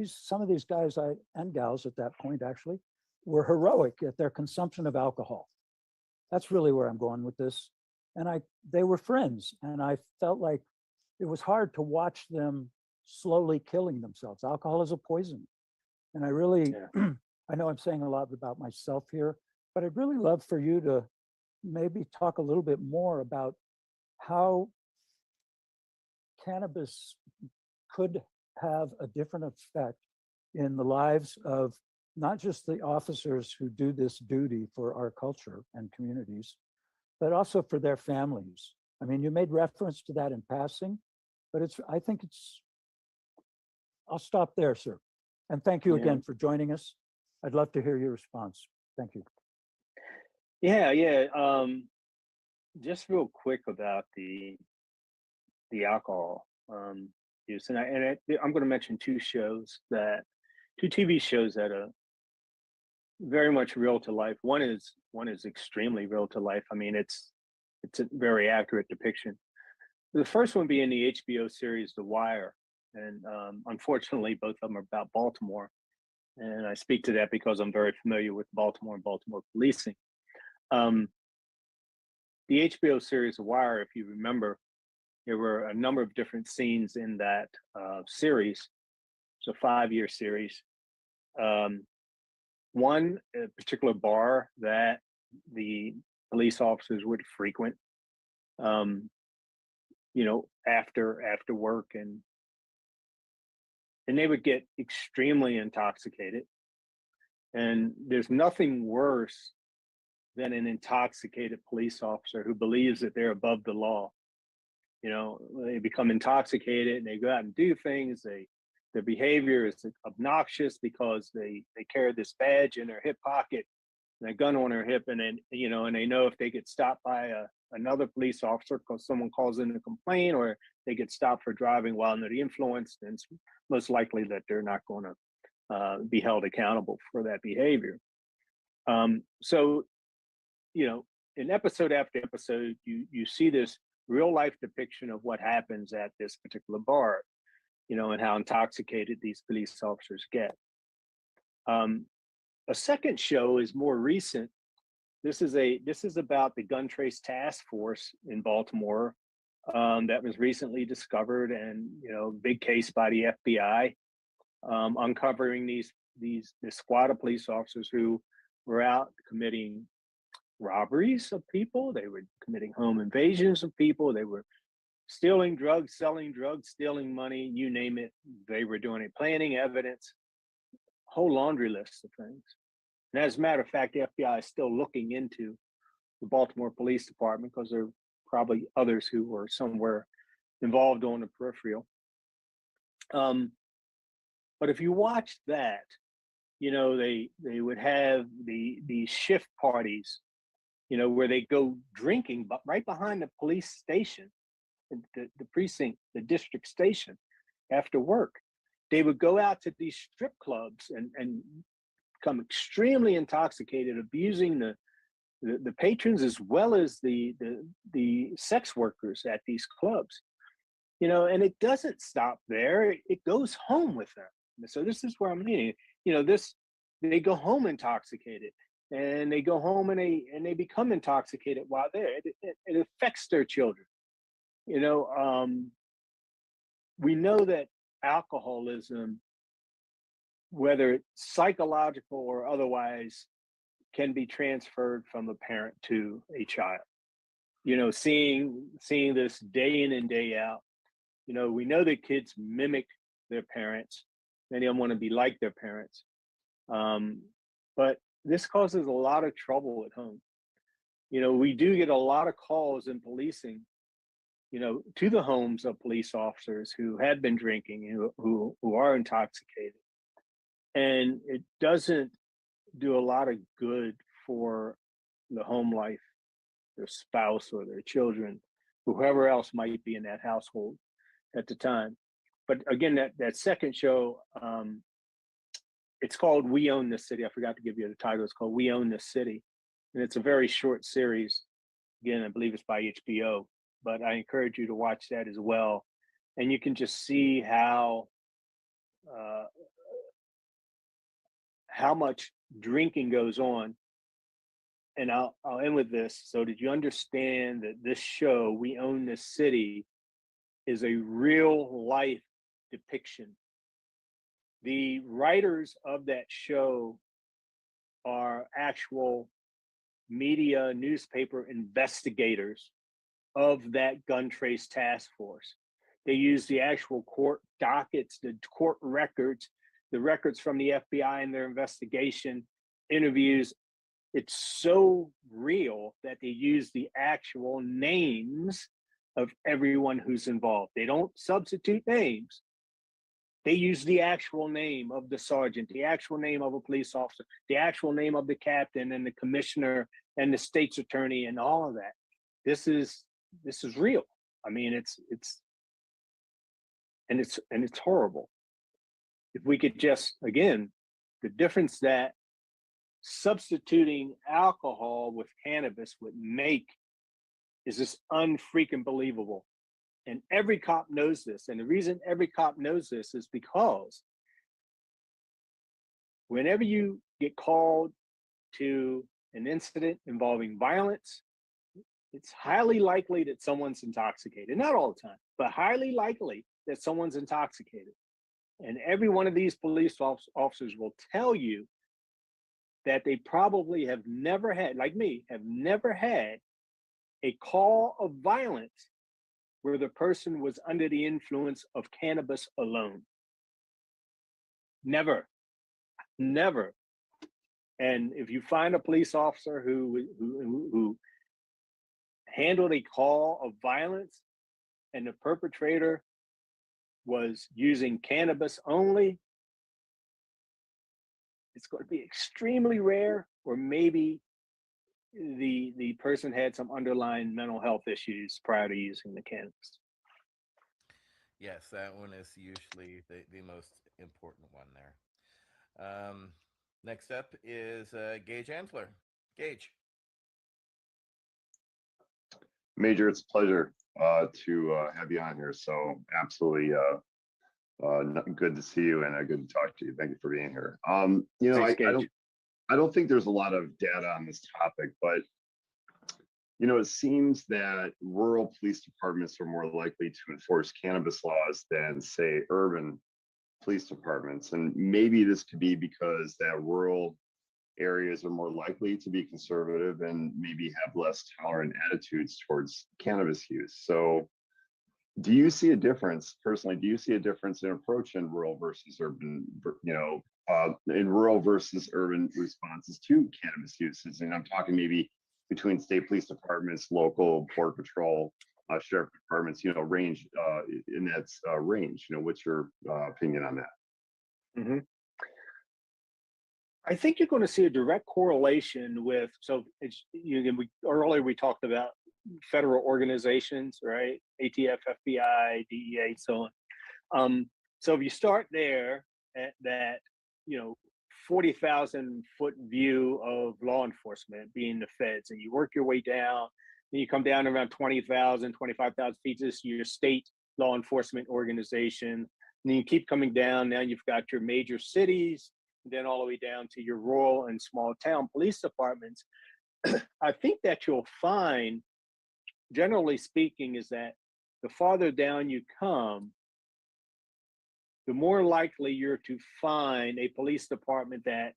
some of these guys and gals at that point actually were heroic at their consumption of alcohol. That's really where I'm going with this. And they were friends, and I felt like it was hard to watch them slowly killing themselves. Alcohol is a poison. And I really, I know I'm saying a lot about myself here, but I'd really love for you to maybe talk a little bit more about how cannabis could have a different effect in the lives of not just the officers who do this duty for our culture and communities, but also for their families. I mean, you made reference to that in passing, but I'll stop there, sir. And thank you again for joining us. I'd love to hear your response. Thank you. Yeah. Just real quick about the alcohol use, and I'm going to mention two TV shows that are very much real to life. One is extremely real to life. I mean, it's a very accurate depiction. The first one being the HBO series The Wire, and unfortunately, both of them are about Baltimore. And I speak to that because I'm very familiar with Baltimore and Baltimore policing. The HBO series The Wire, if you remember, there were a number of different scenes in that series. It's a 5-year series. One a particular bar that the police officers would frequent, after work, and they would get extremely intoxicated. And there's nothing worse than an intoxicated police officer who believes that they're above the law. They become intoxicated and they go out and do things. Their behavior is obnoxious because they carry this badge in their hip pocket, and a gun on their hip, and then, you know, and they know if they get stopped by another police officer because someone calls in a complaint, or they get stopped for driving while under the influence, then it's most likely that they're not going to be held accountable for that behavior. So, you know, in episode after episode, you see this real life depiction of what happens at this particular bar, you know, and how intoxicated these police officers get. A second show is more recent. This is about the gun trace task force in Baltimore that was recently discovered, and, you know, big case by the FBI, uncovering this squad of police officers who were out committing robberies of people. They were committing home invasions of people. They were stealing drugs, selling drugs, stealing money, you name it. They were doing it, planting evidence, whole laundry list of things. And as a matter of fact, the FBI is still looking into the Baltimore Police Department because there are probably others who were somewhere involved on the peripheral. But if you watch that, you know, they would have the shift parties, you know, where they go drinking, but right behind the police station, the precinct, the district station, after work. They would go out to these strip clubs and become extremely intoxicated, abusing the patrons as well as the sex workers at these clubs. You know, and it doesn't stop there. It goes home with them. So this is where I'm leaning. You know, they go home intoxicated, and they go home and they become intoxicated while there. It affects their children. You know, we know that alcoholism, whether it's psychological or otherwise, can be transferred from a parent to a child. You know, seeing this day in and day out. You know, we know that kids mimic their parents. Many of them want to be like their parents. But this causes a lot of trouble at home. You know, we do get a lot of calls in policing, you know, to the homes of police officers who have been drinking, who are intoxicated. And it doesn't do a lot of good for the home life, their spouse or their children, whoever else might be in that household at the time. But again, that second show, it's called We Own This City. I forgot to give you the title. It's called We Own This City. And it's a very short series. Again, I believe it's by HBO, but I encourage you to watch that as well. And you can just see how much drinking goes on. And I'll end with this. So did you understand that this show, We Own This City, is a real life depiction? The writers of that show are actual media, newspaper investigators of that gun trace task force. They use the actual court dockets, the court records, the records from the FBI and their investigation, interviews. It's so real that they use the actual names of everyone who's involved. They don't substitute names. They use the actual name of the sergeant, the actual name of a police officer, the actual name of the captain and the commissioner and the state's attorney and all of that. This is real. I mean, it's horrible. If we could just, again, the difference that substituting alcohol with cannabis would make is just unfreaking believable. And every cop knows this. And the reason every cop knows this is because whenever you get called to an incident involving violence, it's highly likely that someone's intoxicated. Not all the time, but highly likely that someone's intoxicated. And every one of these police officers will tell you that they probably have never had, like me, have never had a call of violence where the person was under the influence of cannabis alone. Never. And if you find a police officer who handled a call of violence and the perpetrator was using cannabis only, it's going to be extremely rare, or maybe the person had some underlying mental health issues prior to using the cannabis. Yes, that one is usually the most important one there. Next up is Gage Ansler. Gage. Major, it's a pleasure to have you on here. So absolutely good to see you and good to talk to you. Thank you for being here. Thanks, I don't think there's a lot of data on this topic, but it seems that rural police departments are more likely to enforce cannabis laws than, say, urban police departments. And maybe this could be because that rural areas are more likely to be conservative and maybe have less tolerant attitudes towards cannabis use. So do you see a difference, personally, do you see a difference in approach in rural versus urban, in rural versus urban responses to cannabis uses? And I'm talking maybe between state police departments, local border patrol, sheriff departments, range in that range. What's your opinion on that? Mm-hmm. I think you're going to see a direct correlation with, earlier we talked about federal organizations, right? ATF, FBI, DEA, so on. So if you start there at that, 40,000 foot view of law enforcement being the feds, and you work your way down, and you come down around 20,000, 25,000 feet, this is your state law enforcement organization. And then you keep coming down, now you've got your major cities, then all the way down to your rural and small town police departments. I think that you'll find, generally speaking, is that the farther down you come, the more likely you're to find a police department that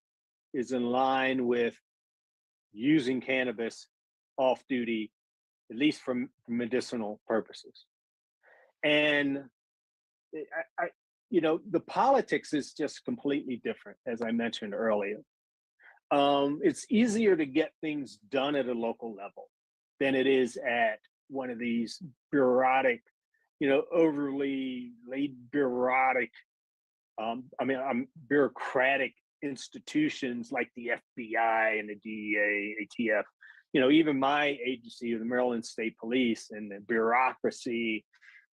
is in line with using cannabis off duty, at least for medicinal purposes. And the politics is just completely different, as I mentioned earlier. It's easier to get things done at a local level than it is at one of these bureaucratic, overly bureaucratic, bureaucratic institutions like the FBI and the DEA, ATF. Even my agency, the Maryland State Police, and the bureaucracy,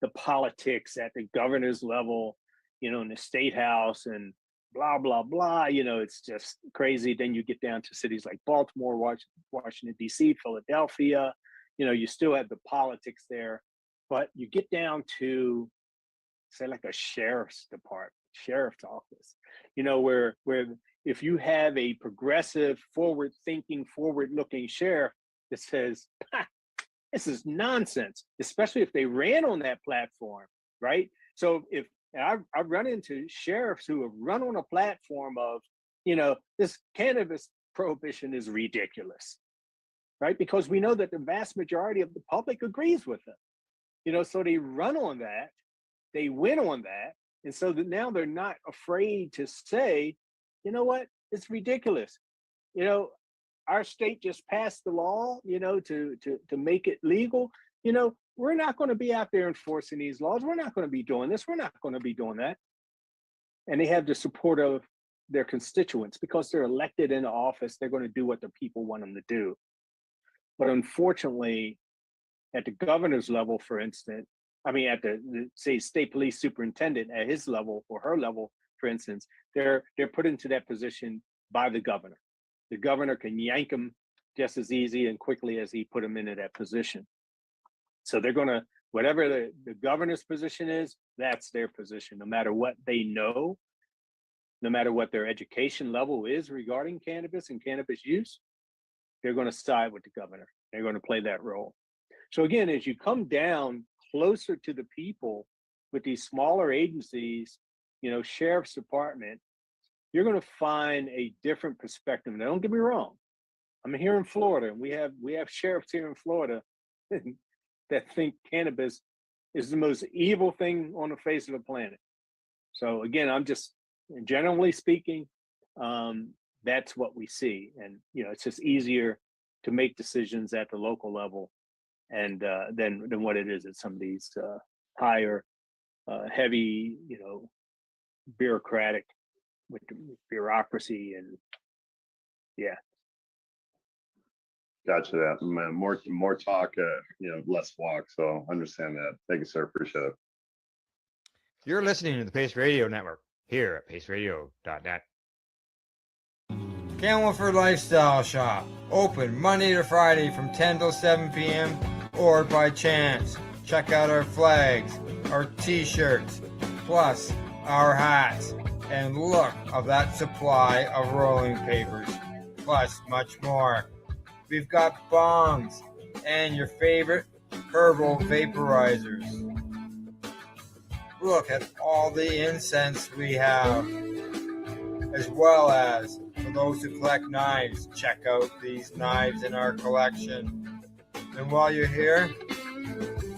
the politics at the governor's level, in the state house, and blah, blah, blah, it's just crazy. Then you get down to cities like Baltimore, Washington, D.C., Philadelphia, you still have the politics there, but you get down to, say, like a sheriff's department, sheriff's office, where if you have a progressive, forward-thinking, forward-looking sheriff that says, this is nonsense, especially if they ran on that platform, right? So if I've run into sheriffs who have run on a platform of, this cannabis prohibition is ridiculous, right? Because we know that the vast majority of the public agrees with them, so they run on that, they win on that, and so that now they're not afraid to say, what, it's ridiculous. Our state just passed the law, to make it legal. We're not going to be out there enforcing these laws. We're not going to be doing this. We're not going to be doing that. And they have the support of their constituents because they're elected into office. They're going to do what the people want them to do. But unfortunately, at the governor's level, for instance, at the say state police superintendent at his level or her level, for instance, they're put into that position by the governor. The governor can yank them just as easy and quickly as he put them into that position. So they're going to, whatever the governor's position is, that's their position, no matter what they know, no matter what their education level is regarding cannabis and cannabis use, they're going to side with the governor. They're going to play that role. So again, as you come down closer to the people with these smaller agencies, sheriff's department, you're going to find a different perspective. Now, don't get me wrong. I'm here in Florida, and we have sheriffs here in Florida that think cannabis is the most evil thing on the face of the planet. So again, I'm just, generally speaking, that's what we see. And, it's just easier to make decisions at the local level and than what it is at some of these higher, heavy, bureaucratic with the bureaucracy and yeah. Gotcha. That more talk, less walk. So understand that. Thank you, sir. Appreciate it. You're listening to the Pace Radio Network here at paceradio.net. Camelford Lifestyle Shop, open Monday to Friday from 10 till 7 p.m. or by chance. Check out our flags, our t-shirts, plus our hats, and look of that supply of rolling papers, plus much more. We've got bongs and your favorite herbal vaporizers. Look at all the incense we have, as well as for those who collect knives, check out these knives in our collection. And while you're here,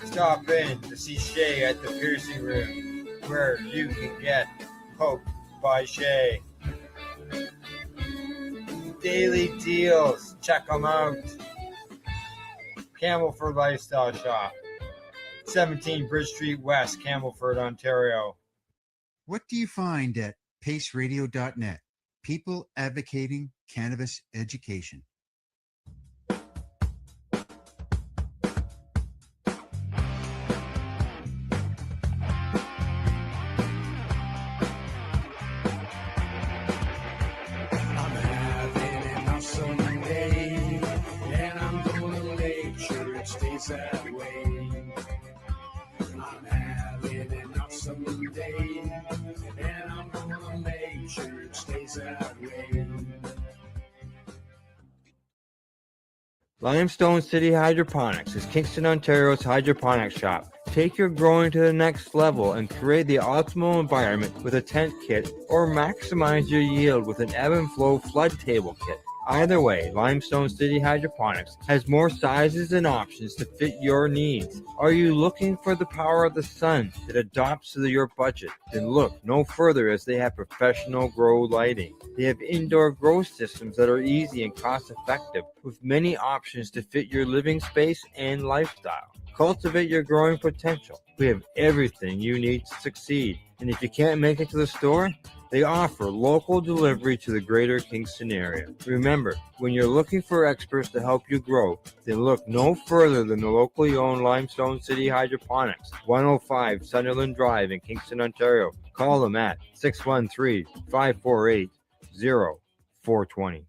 stop in to see Shay at the piercing room, where you can get poked by Shay. Daily deals, check them out. Camelford Lifestyle Shop, 17 Bridge Street West, Camelford, Ontario. What do you find at paceradio.net? People advocating cannabis education. That way. I'm having an awesome day, and I'm gonna make sure it stays that way. Limestone City Hydroponics is Kingston, Ontario's hydroponics shop. Take your growing to the next level and create the optimal environment with a tent kit, or maximize your yield with an ebb and flow flood table kit. Either way, Limestone City Hydroponics has more sizes and options to fit your needs. Are you looking for the power of the sun that adapts to your budget? Then look no further, as they have professional grow lighting. They have indoor grow systems that are easy and cost effective, with many options to fit your living space and lifestyle. Cultivate your growing potential. We have everything you need to succeed. And if you can't make it to the store, they offer local delivery to the greater Kingston area. Remember, when you're looking for experts to help you grow, then look no further than the locally owned Limestone City Hydroponics, 105 Sunderland Drive in Kingston, Ontario. Call them at 613-548-0420.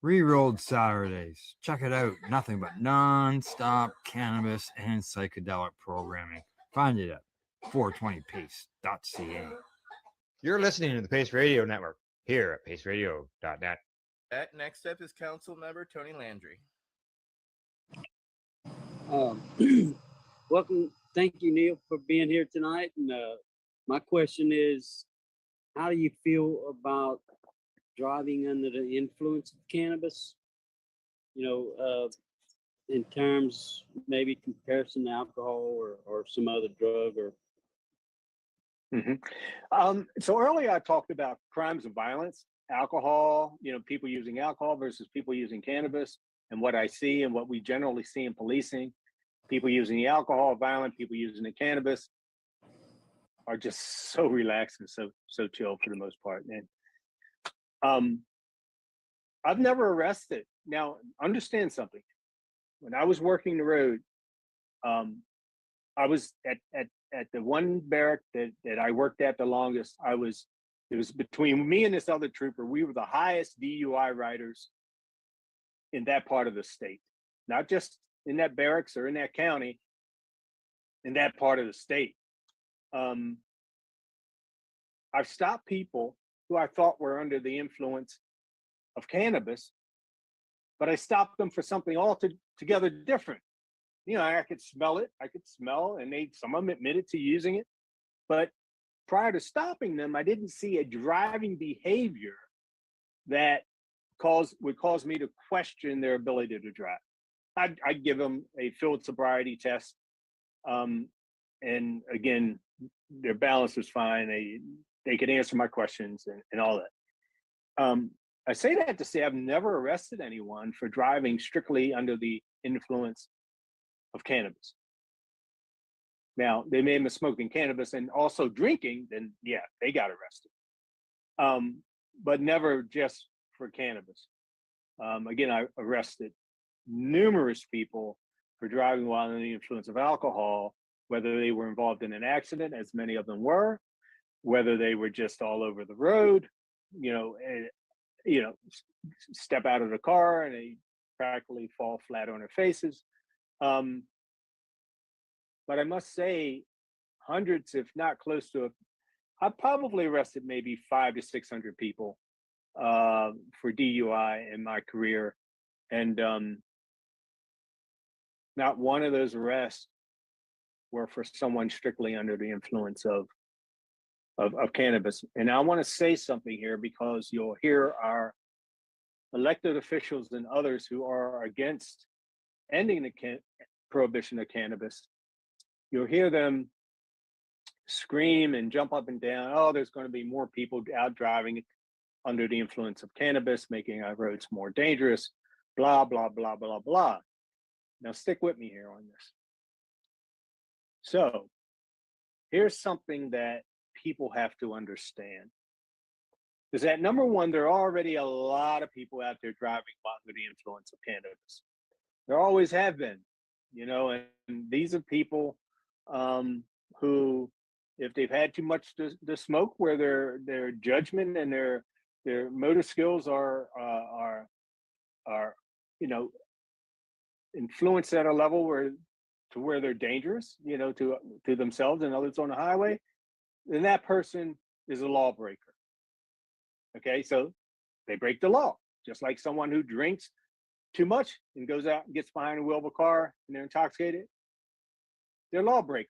Rerolled Saturdays. Check it out. Nothing but non-stop cannabis and psychedelic programming. Find it at 420pace.ca. You're listening to the Pace Radio Network here at paceradio.net. Next up is Council Member Tony Landry. Welcome. Thank you, Neil, for being here tonight. And my question is, how do you feel about driving under the influence of cannabis? In terms, maybe comparison to alcohol or some other drug or. So earlier I talked about crimes of violence, alcohol, people using alcohol versus people using cannabis, and what I see and what we generally see in policing. People using the alcohol, violent, people using the cannabis are just so relaxed and so chill for the most part. And I've never arrested. Now, understand something. When I was working the road, I was at the one barrack that I worked at the longest. It was between me and this other trooper. We were the highest DUI riders in that part of the state, not just in that barracks or in that county, in that part of the state. I've stopped people who I thought were under the influence of cannabis, but I stopped them for something altogether different. I could smell it. And some of them admitted to using it. But prior to stopping them, I didn't see a driving behavior that would cause me to question their ability to drive. I'd give them a field sobriety test. And again, their balance was fine. They could answer my questions and all that. I say that to say I've never arrested anyone for driving strictly under the influence of cannabis. Now, they may have been smoking cannabis and also drinking, then yeah, they got arrested. but never just for cannabis. Again, I arrested numerous people for driving while under the influence of alcohol, whether they were involved in an accident, as many of them were, whether they were just all over the road, step out of the car and they practically fall flat on their faces. But I must say, hundreds, if not close to, I probably arrested maybe 500 to 600 people for DUI in my career, and not one of those arrests were for someone strictly under the influence of cannabis. And I want to say something here, because you'll hear our elected officials and others who are against ending the prohibition of cannabis. You'll hear them scream and jump up and down, oh, there's going to be more people out driving under the influence of cannabis, making our roads more dangerous, blah, blah, blah, blah, blah. Now stick with me here on this. So here's something that people have to understand, is that number one, there are already a lot of people out there driving under the influence of cannabis. There always have been, and these are people who, if they've had too much to smoke, where their judgment and their motor skills are influenced at a level where they're dangerous, to themselves and others on the highway, then that person is a lawbreaker. Okay, so they break the law, just like someone who drinks too much and goes out and gets behind the wheel of a car and they're intoxicated. They're lawbreakers.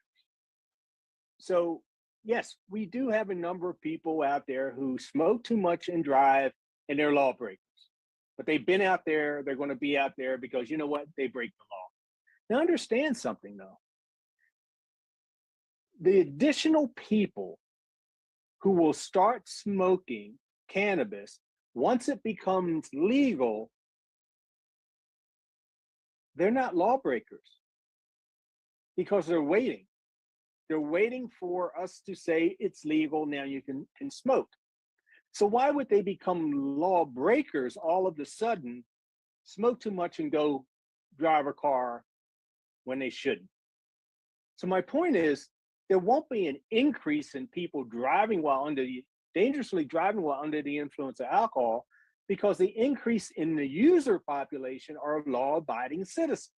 So yes, we do have a number of people out there who smoke too much and drive, and they're lawbreakers. But they've been out there, they're going to be out there because, you know what, they break the law. Now understand something though. The additional people who will start smoking cannabis once it becomes legal, they're not lawbreakers, because they're waiting. They're waiting for us to say it's legal, now you can smoke. So why would they become lawbreakers all of a sudden, smoke too much and go drive a car when they shouldn't? So my point is, there won't be an increase in people dangerously driving while under the influence of alcohol, because the increase in the user population are law-abiding citizens.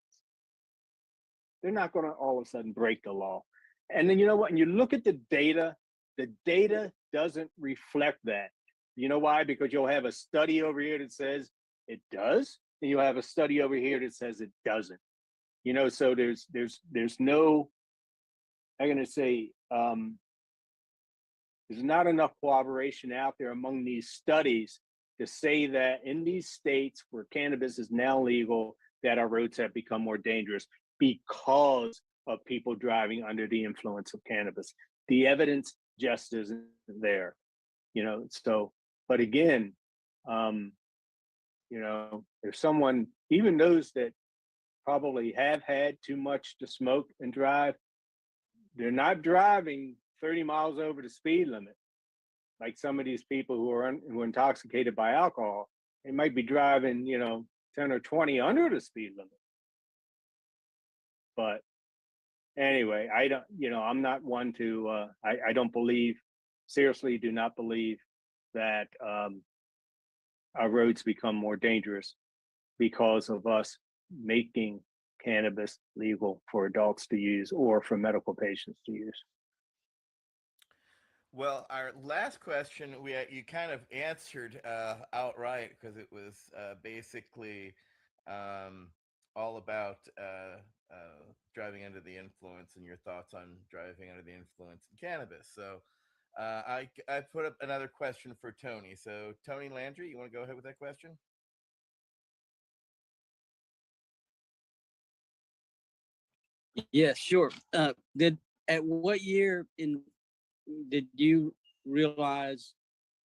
They're not going to all of a sudden break the law. And then you know what? And you look at the data doesn't reflect that. You know why? Because you'll have a study over here that says it does, and you'll have a study over here that says it doesn't. So there's no, I'm going to say, there's not enough cooperation out there among these studies to say that in these states where cannabis is now legal, that our roads have become more dangerous because of people driving under the influence of cannabis. The evidence just isn't there, so, but again, if someone, even those that probably have had too much to smoke and drive, they're not driving 30 miles over the speed limit like some of these people who are intoxicated by alcohol. They might be driving 10 or 20 under the speed limit. But anyway, I don't, I'm not one to, I don't believe, seriously do not believe that our roads become more dangerous because of us making cannabis legal for adults to use or for medical patients to use. Well, our last question, you kind of answered outright, because it was basically all about driving under the influence and your thoughts on driving under the influence in cannabis. So I put up another question for Tony. So Tony Landry, you want to go ahead with that question? Yeah, sure. At what year did you realize,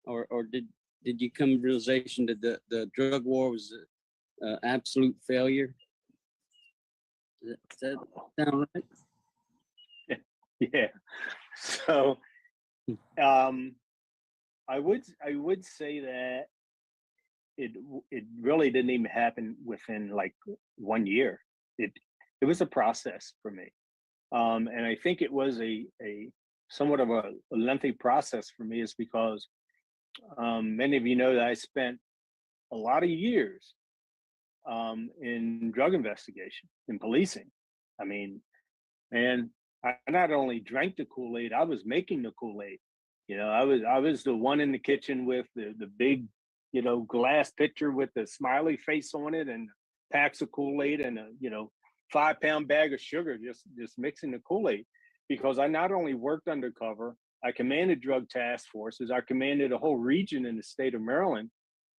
or did you come to realization that the drug war was an absolute failure? Does that sound right? Yeah. So I would say that it really didn't even happen within like 1 year. It was a process for me, and I think it was a somewhat of a lengthy process for me, is because many of you know that I spent a lot of years in drug investigation, in policing. I mean, man, I not only drank the Kool-Aid, I was making the Kool-Aid. You know, I was the one in the kitchen with the big, you know, glass pitcher with the smiley face on it and packs of Kool-Aid and a, you know, 5-pound bag of sugar, just mixing the Kool-Aid. Because I not only worked undercover, I commanded drug task forces, I commanded a whole region in the state of Maryland,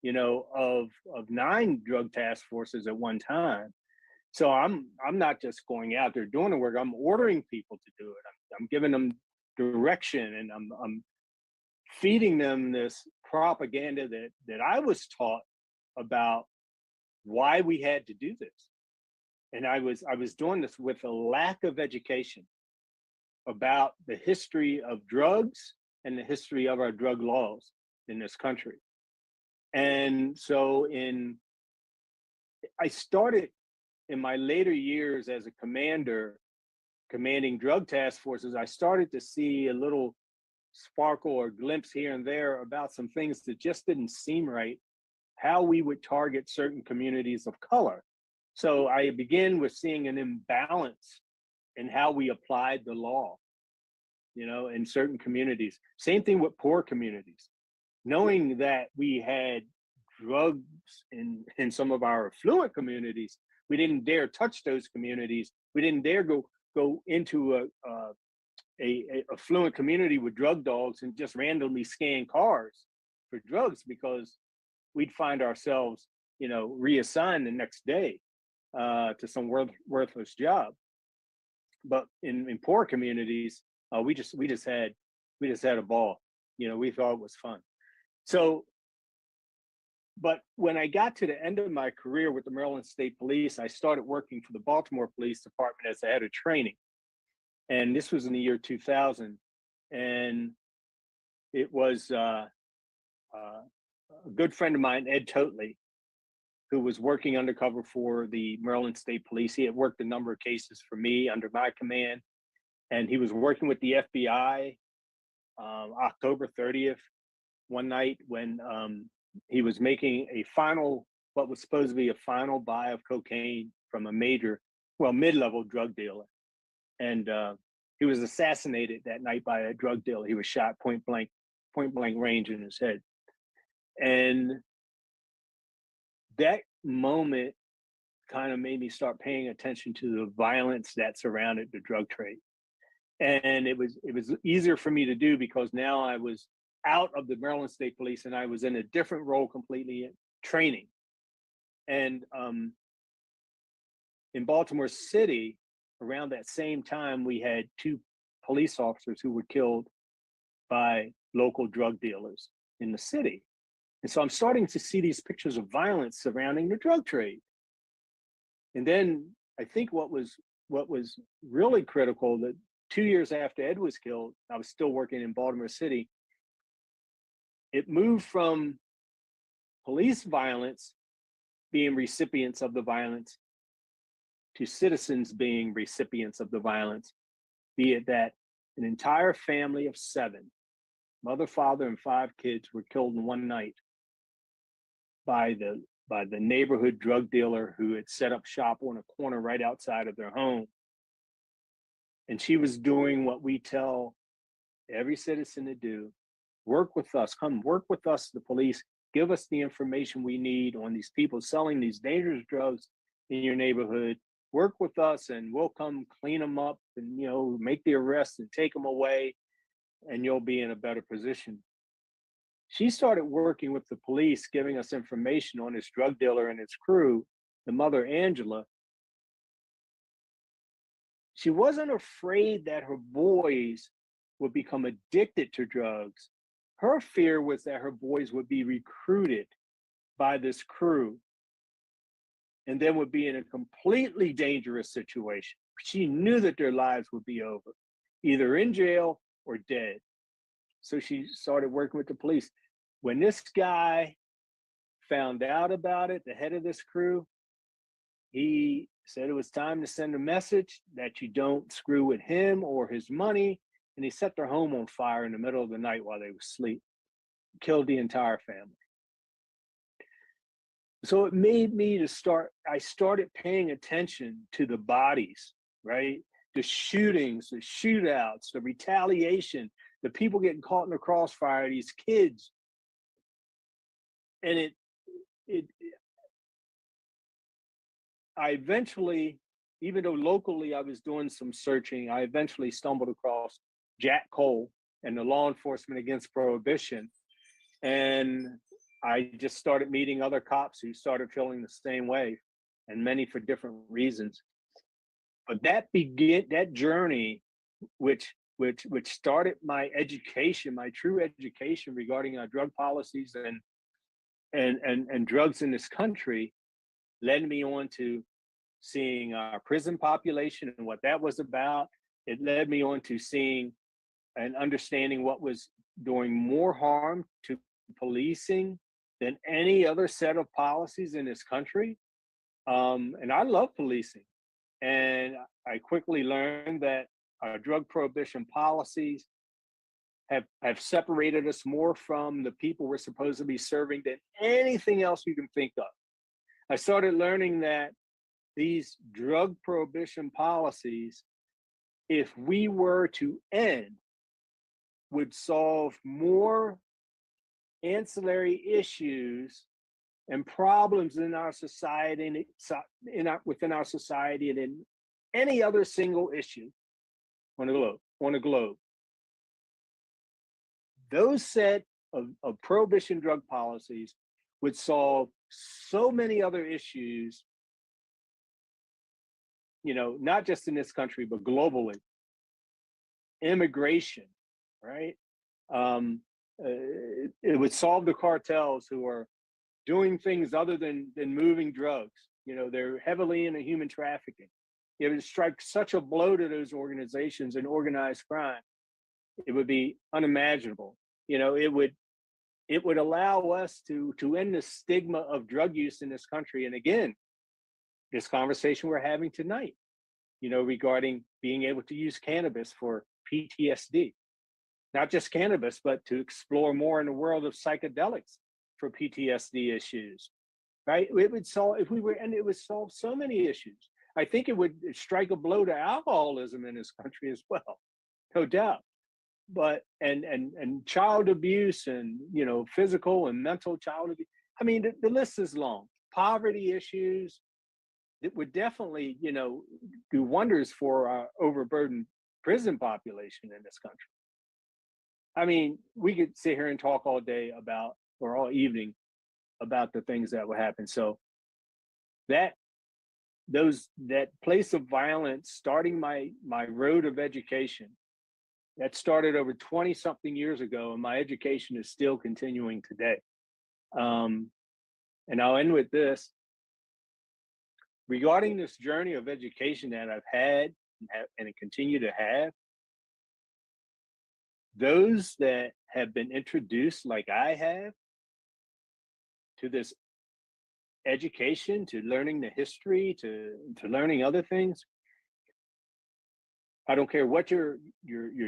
you know, of 9 drug task forces at one time. So I'm not just going out there doing the work. I'm ordering people to do it. I'm giving them direction, and I'm feeding them this propaganda that I was taught about why we had to do this. And I was doing this with a lack of education about the history of drugs and the history of our drug laws in this country. And so I started in my later years as a commander, commanding drug task forces, I started to see a little sparkle or glimpse here and there about some things that just didn't seem right, how we would target certain communities of color. So I began with seeing an imbalance in how we applied the law, you know, in certain communities. Same thing with poor communities. Knowing that we had drugs in some of our affluent communities, we didn't dare touch those communities. We didn't dare go into a affluent community with drug dogs and just randomly scan cars for drugs, because we'd find ourselves, you know, reassigned the next day to some worthless job. But in poor communities, we just had a ball. You know, we thought it was fun. So, but when I got to the end of my career with the Maryland State Police, I started working for the Baltimore Police Department as the head of training. And this was in the year 2000. And it was a good friend of mine, Ed Totley, who was working undercover for the Maryland State Police. He had worked a number of cases for me under my command. And he was working with the FBI October 30th, one night when he was making what was supposed to be a final buy of cocaine from a mid-level drug dealer. And he was assassinated that night by a drug dealer. He was shot point blank range in his head. And that moment kind of made me start paying attention to the violence that surrounded the drug trade. And it was easier for me to do because now I was out of the Maryland State Police and I was in a different role completely, training. And in Baltimore City, around that same time, we had 2 police officers who were killed by local drug dealers in the city. And so I'm starting to see these pictures of violence surrounding the drug trade. And then I think what was really critical, that 2 years after Ed was killed, I was still working in Baltimore City. It moved from police violence being recipients of the violence to citizens being recipients of the violence, be it that an entire family of 7, mother, father, and 5 kids were killed in one night by the neighborhood drug dealer who had set up shop on a corner right outside of their home. And she was doing what we tell every citizen to do: work with us, come work with us, the police, give us the information we need on these people selling these dangerous drugs in your neighborhood. Work with us and we'll come clean them up and, you know, make the arrests and take them away, and you'll be in a better position. She started working with the police, giving us information on this drug dealer and his crew, the mother, Angela. She wasn't afraid that her boys would become addicted to drugs. Her fear was that her boys would be recruited by this crew and then would be in a completely dangerous situation. She knew that their lives would be over, either in jail or dead. So she started working with the police. When this guy found out about it, the head of this crew, he said it was time to send a message that you don't screw with him or his money. And he set their home on fire in the middle of the night while they were asleep, killed the entire family. So it made me I started paying attention to the bodies, right? The shootings, the shootouts, the retaliation, the people getting caught in the crossfire, these kids. And I eventually, even though locally I was doing some searching, I eventually stumbled across Jack Cole and the Law Enforcement Against Prohibition. And I just started meeting other cops who started feeling the same way, and many for different reasons. But that journey, which started my education, my true education regarding drug policies and drugs in this country, led me on to seeing our prison population and what that was about. It led me on to seeing and understanding what was doing more harm to policing than any other set of policies in this country. And I love policing. And I quickly learned that our drug prohibition policies have separated us more from the people we're supposed to be serving than anything else you can think of. I started learning that these drug prohibition policies, if we were to end, would solve more ancillary issues and problems in our society, within our society, and in any other single issue on the globe. Those set of prohibition drug policies would solve so many other issues, not just in this country, but globally. Immigration, right? It would solve the cartels who are doing things other than moving drugs. They're heavily into human trafficking. It would strike such a blow to those organizations and organized crime. It would be unimaginable. It would allow us to end the stigma of drug use in this country. And again, this conversation we're having tonight, regarding being able to use cannabis for PTSD, not just cannabis, but to explore more in the world of psychedelics for PTSD issues, right? It would solve it would solve so many issues. I think it would strike a blow to alcoholism in this country as well, no doubt. But and child abuse and physical and mental child abuse. I mean, the list is long. Poverty issues. It would definitely do wonders for our overburdened prison population in this country. I mean, we could sit here and talk all day about, or all evening, about the things that would happen. So that place of violence, starting my road of education, that started over 20 something years ago, and my education is still continuing today. And I'll end with this. Regarding this journey of education that I've had and continue to have, those that have been introduced like I have to this education, to learning the history, to learning other things, I don't care what your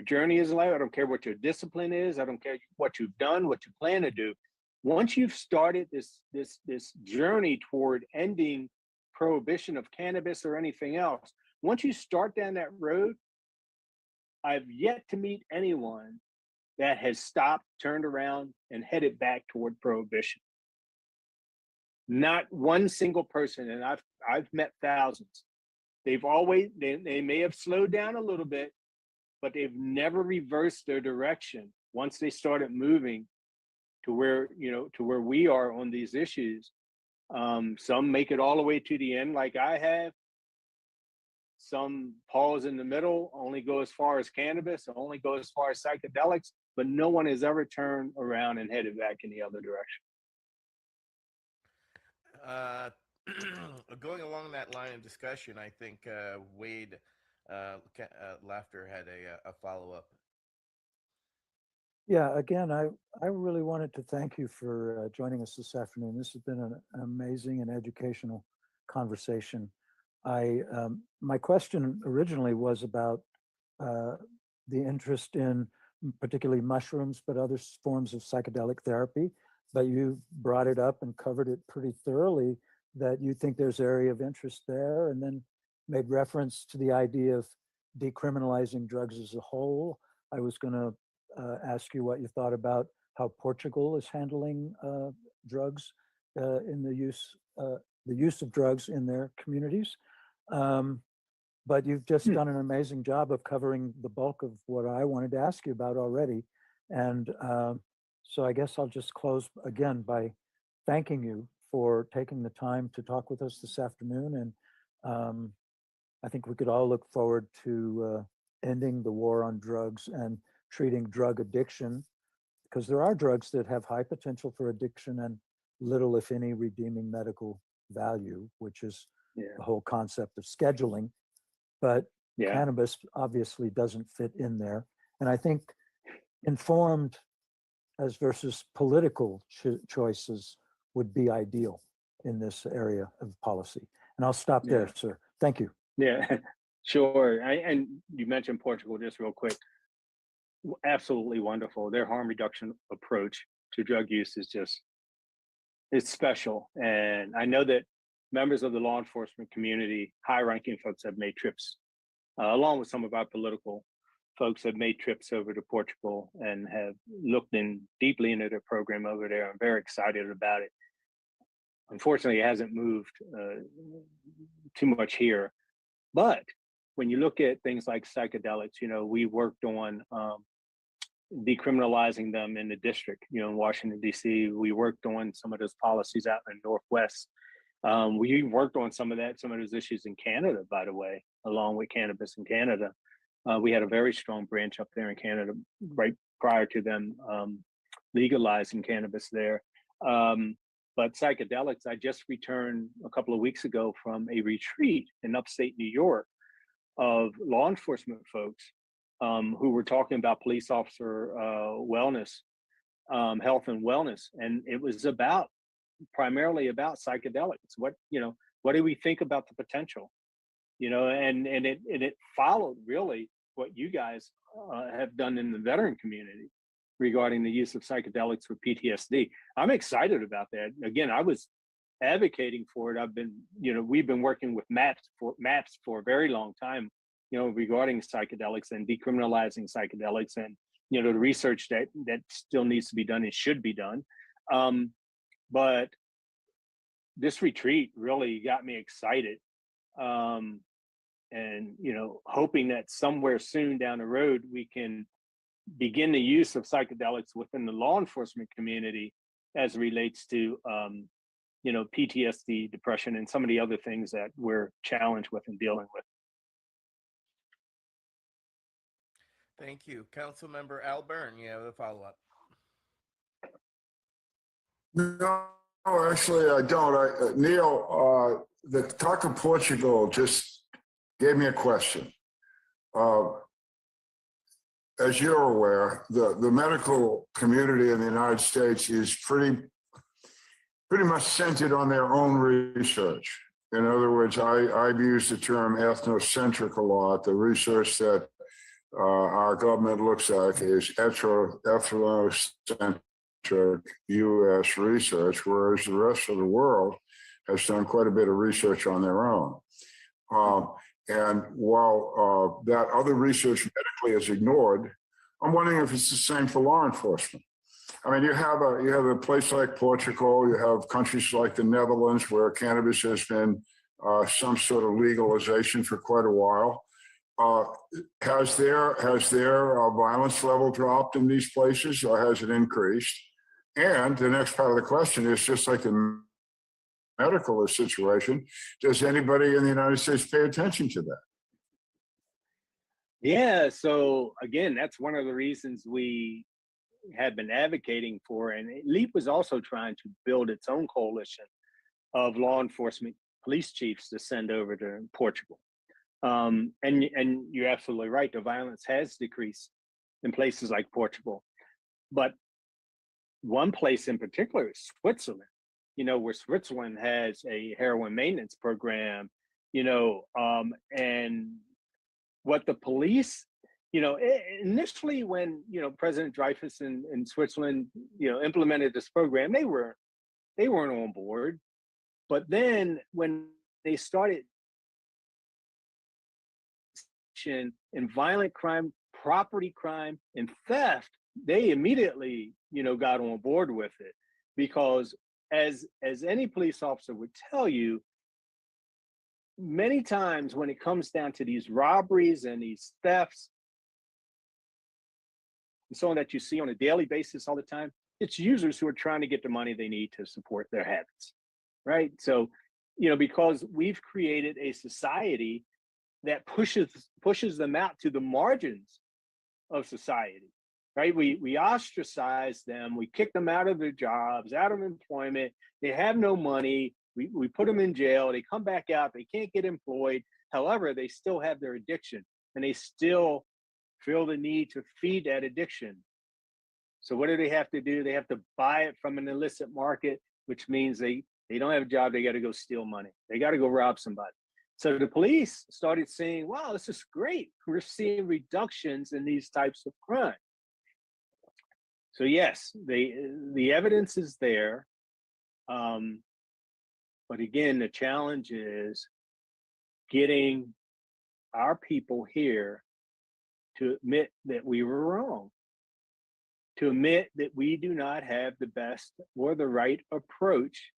journey is like. I don't care what your discipline is. I don't care what you've done, what you plan to do. Once you've started this journey toward ending prohibition of cannabis or anything else, once you start down that road, I've yet to meet anyone that has stopped, turned around, and headed back toward prohibition. Not one single person, and I've met thousands. They may have slowed down a little bit, but they've never reversed their direction once they started moving to where we are on these issues. Some make it all the way to the end, like I have. Some pause in the middle, only go as far as cannabis, only go as far as psychedelics, but no one has ever turned around and headed back in the other direction. Going along that line of discussion, I think Wade Laughter had a follow-up. Yeah, again, I really wanted to thank you for joining us this afternoon. This has been an amazing and educational conversation. My question originally was about uh, the interest in particularly mushrooms, but other forms of psychedelic therapy. But you brought it up and covered it pretty thoroughly that you think there's area of interest there, and then made reference to the idea of decriminalizing drugs as a whole. I was going to ask you what you thought about how Portugal is handling drugs in the use of drugs in their communities. But you've just done an amazing job of covering the bulk of what I wanted to ask you about already. And so I guess I'll just close again by thanking you for taking the time to talk with us this afternoon. And I think we could all look forward to ending the war on drugs and treating drug addiction, because there are drugs that have high potential for addiction and little, if any, redeeming medical value, which is the whole concept of scheduling. But cannabis obviously doesn't fit in there. And I think informed as versus political choices would be ideal in this area of policy. And I'll stop there, sir. Thank you. Yeah, sure. And you mentioned Portugal just real quick. Absolutely wonderful. Their harm reduction approach to drug use is just, it's special. And I know that members of the law enforcement community, high-ranking folks have made trips, along with some of our political folks have made trips over to Portugal and have looked in deeply into their program over there. I'm very excited about it. Unfortunately, it hasn't moved too much here. But when you look at things like psychedelics, you know, we worked on decriminalizing them in the district, you know, in Washington, D.C. We worked on some of those policies out in the Northwest. We worked on some of those issues in Canada, by the way, along with cannabis in Canada. We had a very strong branch up there in Canada right prior to them legalizing cannabis there. But psychedelics, I just returned a couple of weeks ago from a retreat in upstate New York of law enforcement folks who were talking about police officer wellness, health and wellness. And it was primarily about psychedelics. What do we think about the potential? You know, and it followed really what you guys have done in the veteran community regarding the use of psychedelics for PTSD. I'm excited about that. Again, I was advocating for it. We've been working with MAPS for a very long time, you know, regarding psychedelics and decriminalizing psychedelics, and you know, the research that still needs to be done and should be done. But this retreat really got me excited. And you know, hoping that somewhere soon down the road we can begin the use of psychedelics within the law enforcement community as it relates to you know, PTSD, depression, and some of the other things that we're challenged with and dealing with. Thank you. Councilmember Al Byrne, you have a follow-up. No, actually, I don't. Neil, the talk of Portugal just gave me a question. As you're aware, the medical community in the United States is pretty much centered on their own research. In other words, I've used the term ethnocentric a lot. The research that our government looks at is ethnocentric U.S. research, whereas the rest of the world has done quite a bit of research on their own. And while that other research medically is ignored, I'm wondering if it's the same for law enforcement. I mean, you have a place like Portugal, you have countries like the Netherlands where cannabis has been some sort of legalization for quite a while. Has their violence level dropped in these places, or has it increased? And the next part of the question is just like the medical situation, does anybody in the United States pay attention to that? Yeah, so again, that's one of the reasons we have been advocating for, and LEAP was also trying to build its own coalition of law enforcement police chiefs to send over to Portugal. And you're absolutely right, the violence has decreased in places like Portugal. But one place in particular is Switzerland, where Switzerland has a heroin maintenance program, and what the police, initially when, President Dreyfus in Switzerland, implemented this program, they weren't on board. But then when they started in violent crime, property crime, and theft, they immediately, got on board with it, because as any police officer would tell you, many times when it comes down to these robberies and these thefts and so on that you see on a daily basis all the time, it's users who are trying to get the money they need to support their habits, right? So, because we've created a society that pushes them out to the margins of society, right? We ostracize them, we kick them out of their jobs, out of employment, they have no money, we put them in jail, they come back out, they can't get employed. However, they still have their addiction and they still feel the need to feed that addiction. So what do they have to do? They have to buy it from an illicit market, which means they don't have a job, they got to go steal money. They got to go rob somebody. So the police started saying, wow, this is great. We're seeing reductions in these types of crime. So yes, the evidence is there. But again, the challenge is getting our people here to admit that we were wrong, to admit that we do not have the best or the right approach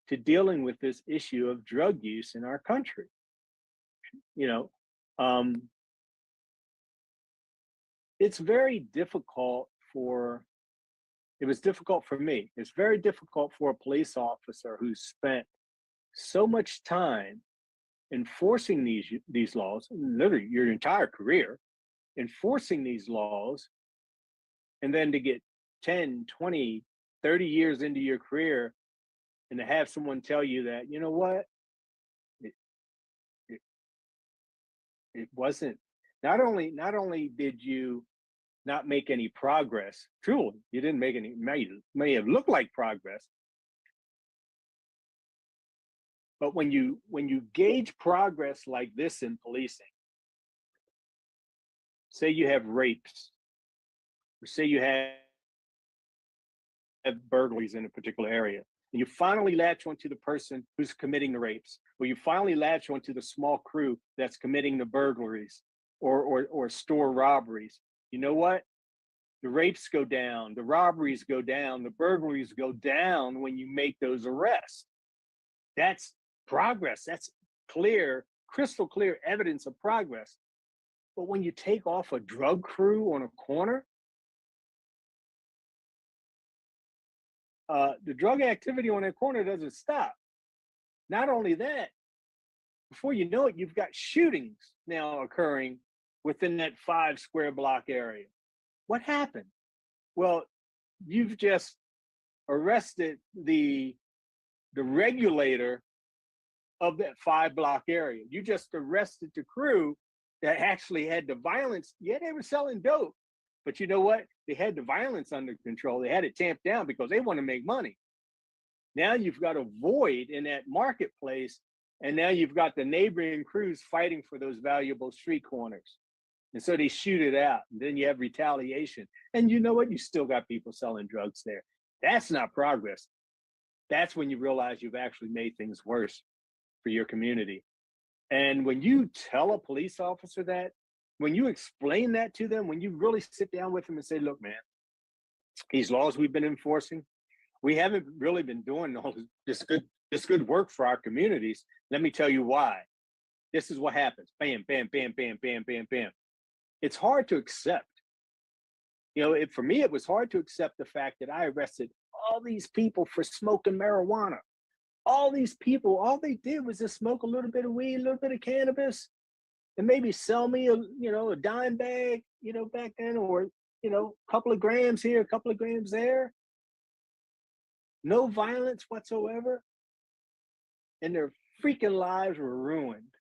to dealing with this issue of drug use in our country. It's very difficult it was difficult for me. It's very difficult for a police officer who spent so much time enforcing these laws, literally your entire career, enforcing these laws, and then to get 10, 20, 30 years into your career and to have someone tell you that, you know what, it wasn't, not only did you not make any progress, truly, you didn't make any, may have looked like progress, but when you gauge progress like this in policing, say you have rapes, or say you have burglaries in a particular area, and you finally latch onto the person who's committing the rapes, or you finally latch onto the small crew that's committing the burglaries or store robberies, you know what? The rapes go down, the robberies go down, the burglaries go down when you make those arrests. That's progress. That's clear, crystal clear evidence of progress. But when you take off a drug crew on a corner, the drug activity on that corner doesn't stop. Not only that, before you know it, you've got shootings now occurring within that 5 square block area. What happened? Well, you've just arrested the regulator of that 5 block area. You just arrested the crew that actually had the violence. Yeah, they were selling dope, but you know what? They had the violence under control. They had it tamped down because they want to make money. Now you've got a void in that marketplace, and now you've got the neighboring crews fighting for those valuable street corners. And so they shoot it out, and then you have retaliation. And you know what? You still got people selling drugs there. That's not progress. That's when you realize you've actually made things worse for your community. And when you tell a police officer that, when you explain that to them, when you really sit down with them and say, look, man, these laws we've been enforcing, we haven't really been doing all this good work for our communities. Let me tell you why. This is what happens. Bam, bam, bam, bam, bam, bam, bam. It's hard to accept. For me, it was hard to accept the fact that I arrested all these people for smoking marijuana. All these people, all they did was just smoke a little bit of weed, a little bit of cannabis, and maybe sell me a dime bag, back then, or, a couple of grams here, a couple of grams there. No violence whatsoever. And their freaking lives were ruined.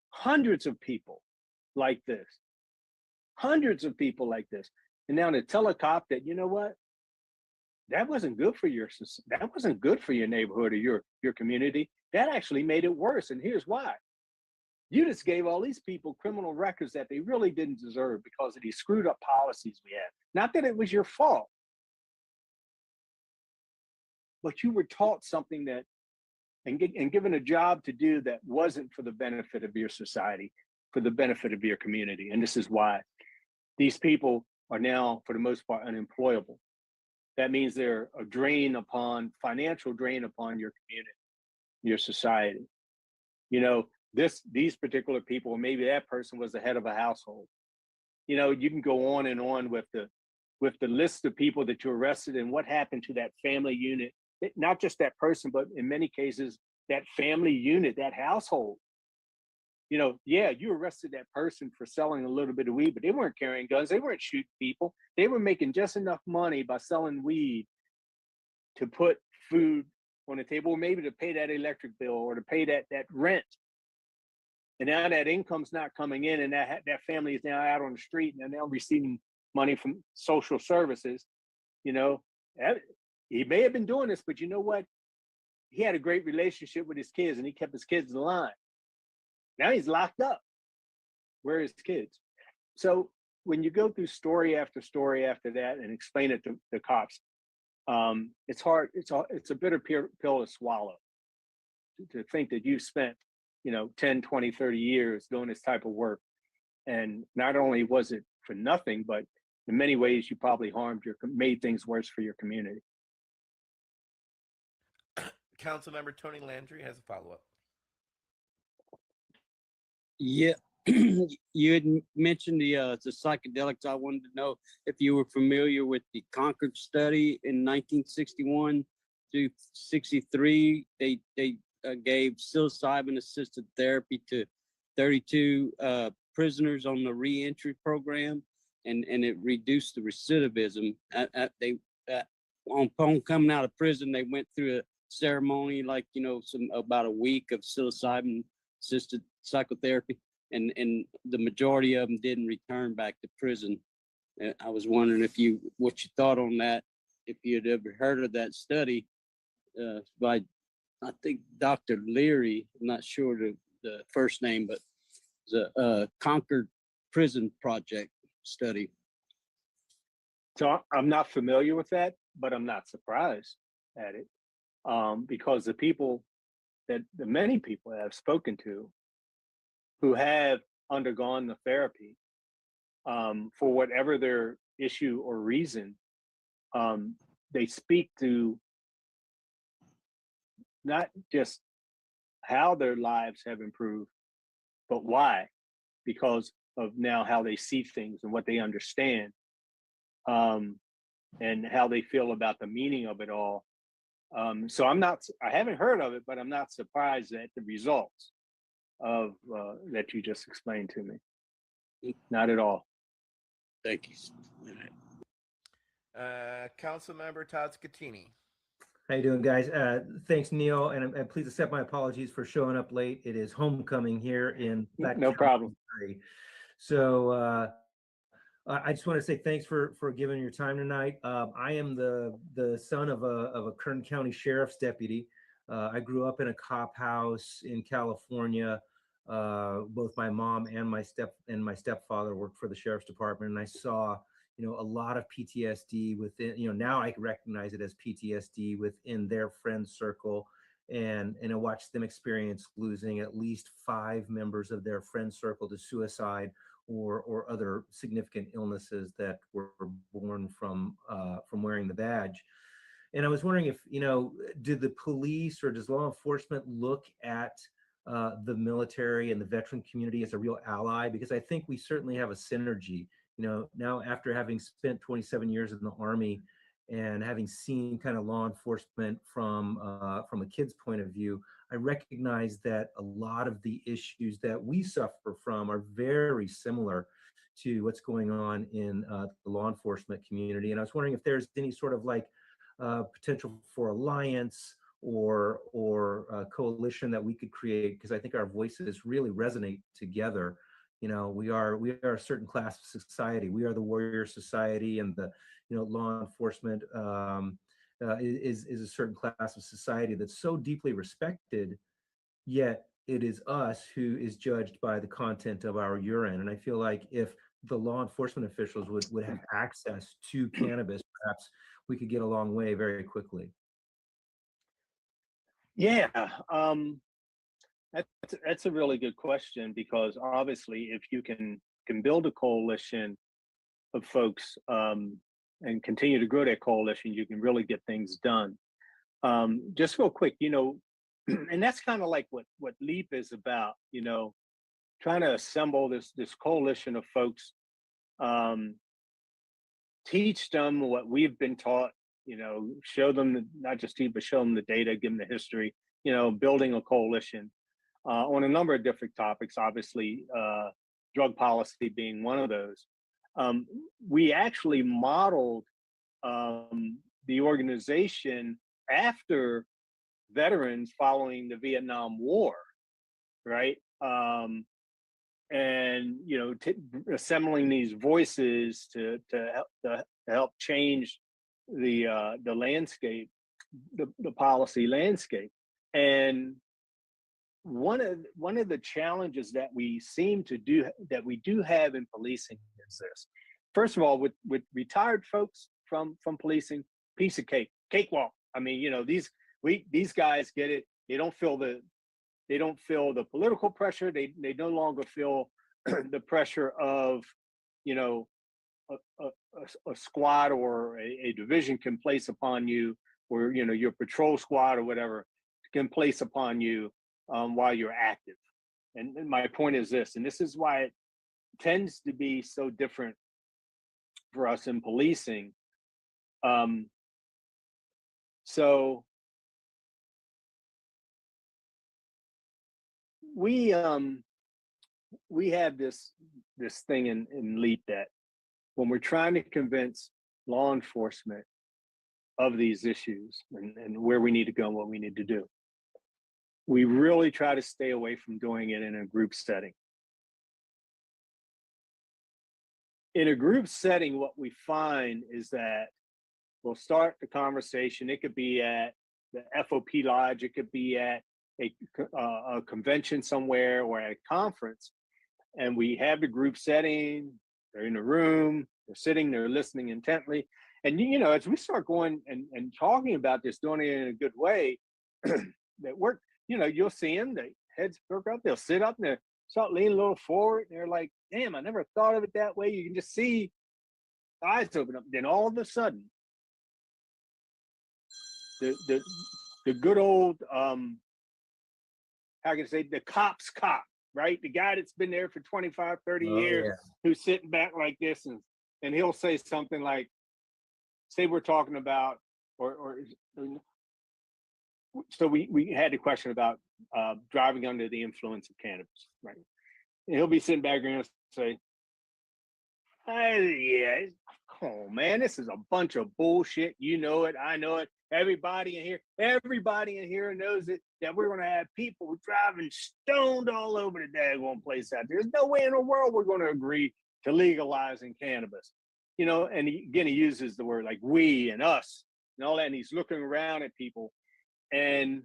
Hundreds of people like this. Hundreds of people like this. And now to tell a cop that, you know what, that wasn't good for that wasn't good for your neighborhood or your community. That actually made it worse. And here's why. You just gave all these people criminal records that they really didn't deserve because of these screwed up policies we had. Not that it was your fault, but you were taught something that and given a job to do that wasn't for the benefit of your society, for the benefit of your community. And this is why these people are now, for the most part, unemployable. That means they're a financial drain upon your community, your society. You know, these particular people, maybe that person was the head of a household. You know, you can go on and on with the list of people that you arrested and what happened to that family unit. Not just that person, but in many cases, that family unit, that household. You know, yeah, you arrested that person for selling a little bit of weed, but they weren't carrying guns. They weren't shooting people. They were making just enough money by selling weed to put food on the table, or maybe to pay that electric bill or to pay that rent. And now that income's not coming in, and that family is now out on the street, and they're now receiving money from social services. You know, he may have been doing this, but you know what? He had a great relationship with his kids, and he kept his kids in line. Now he's locked up. Where are his kids? So when you go through story after story after that and explain it to the cops, it's hard. It's a bitter pill to swallow to think that you spent, 10, 20, 30 years doing this type of work. And not only was it for nothing, but in many ways, you probably made things worse for your community. Councilmember Tony Landry has a follow-up. Yeah, you had mentioned the psychedelics. I wanted to know if you were familiar with the Concord study in 1961 through 63. They gave psilocybin-assisted therapy to 32 prisoners on the reentry program, and it reduced the recidivism. Upon coming out of prison, they went through a ceremony about a week of psilocybin-assisted psychotherapy, and the majority of them didn't return back to prison. I was wondering what you thought on that, if you'd ever heard of that study by, I think, Dr. Leary. I'm not sure the first name, but the Concord Prison Project study. So I'm not familiar with that, but I'm not surprised at it, because the many people that I've spoken to who have undergone the therapy, for whatever their issue or reason, they speak to not just how their lives have improved, but why, because of now how they see things and what they understand, and how they feel about the meaning of it all. So I haven't heard of it, but I'm not surprised at the results of that you just explained to me. Not at all. Thank you. Councilmember Todd Scatini. How you doing, guys? Thanks, Neil, and please accept my apologies for showing up late. It is homecoming here in No problem. Missouri. So I just want to say thanks for giving your time tonight. I am the son of a Kern County Sheriff's deputy. I grew up in a cop house in California. Both my mom and my stepfather worked for the sheriff's department, and I saw a lot of PTSD within. Now I recognize it as PTSD within their friend circle, and I watched them experience losing at least 5 members of their friend circle to suicide or other significant illnesses that were born from wearing the badge. And I was wondering if, did the police or does law enforcement look at the military and the veteran community as a real ally? Because I think we certainly have a synergy. Now after having spent 27 years in the Army and having seen kind of law enforcement from a kid's point of view, I recognize that a lot of the issues that we suffer from are very similar to what's going on in the law enforcement community. And I was wondering if there's any sort of potential for alliance or coalition that we could create, because I think our voices really resonate together we are a certain class of society. We are the warrior society, and the law enforcement is a certain class of society that's so deeply respected, yet it is us who is judged by the content of our urine. And I feel like if the law enforcement officials would have access to cannabis, perhaps we could get a long way very quickly. Yeah, that's a really good question, because obviously, if you can build a coalition of folks, and continue to grow that coalition, you can really get things done. Just real quick, and that's kind of like what LEAP is about, trying to assemble this coalition of folks, teach them what we've been taught, show them not just teach, but show them the data, give them the history, building a coalition on a number of different topics, obviously drug policy being one of those. We actually modeled the organization after veterans following the Vietnam War, right? And assembling these voices to help change the landscape, the policy landscape. And one of the challenges that we do have in policing is this. First of all, with retired folks from policing, piece of cakewalk. I mean, these guys get it. They don't feel the political pressure. They no longer feel the pressure of, a squad or a division can place upon you, or your patrol squad or whatever can place upon you while you're active. And my point is this, and this is why it tends to be so different for us in policing. So we have this thing in LEAP that when we're trying to convince law enforcement of these issues and where we need to go and what we need to do, we really try to stay away from doing it in a group setting. In a group setting, what we find is that we'll start the conversation. It could be at the FOP Lodge, it could be at a convention somewhere or at a conference, and we have the group setting. They're in the room, they're sitting, they're listening intently. And as we start going and talking about this, doing it in a good way, that work, you'll see them, the heads perk up, they'll sit up and they start leaning a little forward. And they're like, damn, I never thought of it that way. You can just see eyes open up. Then all of a sudden, the good old, how can I say, the cop's cop, right? The guy that's been there for 25, 30 years, yeah. who's sitting back like this, and he'll say something like, say we're talking about, so we had the question about driving under the influence of cannabis, right? And he'll be sitting back and say, yeah, come on, man, this is a bunch of bullshit. You know it, I know it. Everybody in here knows it, that we're going to have people driving stoned all over the daggone place out there. There's no way in the world we're going to agree to legalizing cannabis. And he uses the word like we and us and all that, and he's looking around at people. And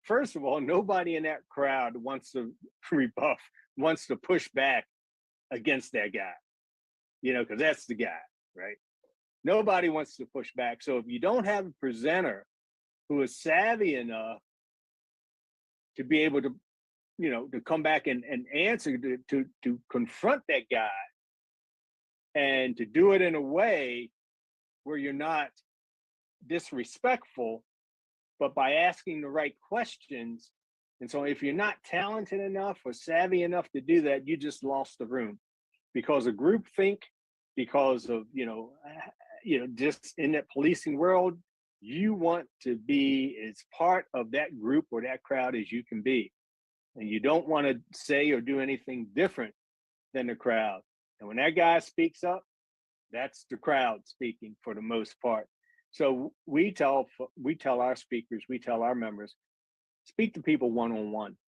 first of all, nobody in that crowd wants to rebuff, wants to push back against that guy, because that's the guy, right? Nobody wants to push back. So if you don't have a presenter who is savvy enough to be able to, to come back and answer, to confront that guy, and to do it in a way where you're not disrespectful, but by asking the right questions. And so if you're not talented enough or savvy enough to do that, you just lost the room, because of groupthink, because of, just in that policing world, you want to be as part of that group or that crowd as you can be. And you don't want to say or do anything different than the crowd. And when that guy speaks up, that's the crowd speaking for the most part. So we tell our speakers, we tell our members, speak to people one-on-one.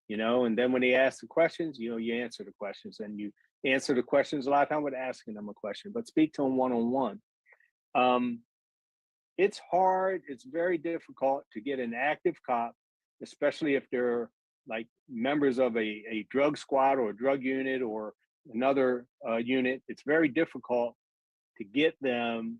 and then when they ask the questions, you answer the questions, and you answer the questions a lot of time with asking them a question, but speak to them one-on-one. It's hard. It's very difficult to get an active cop, especially if they're like members of a drug squad or a drug unit or another unit. It's very difficult to get them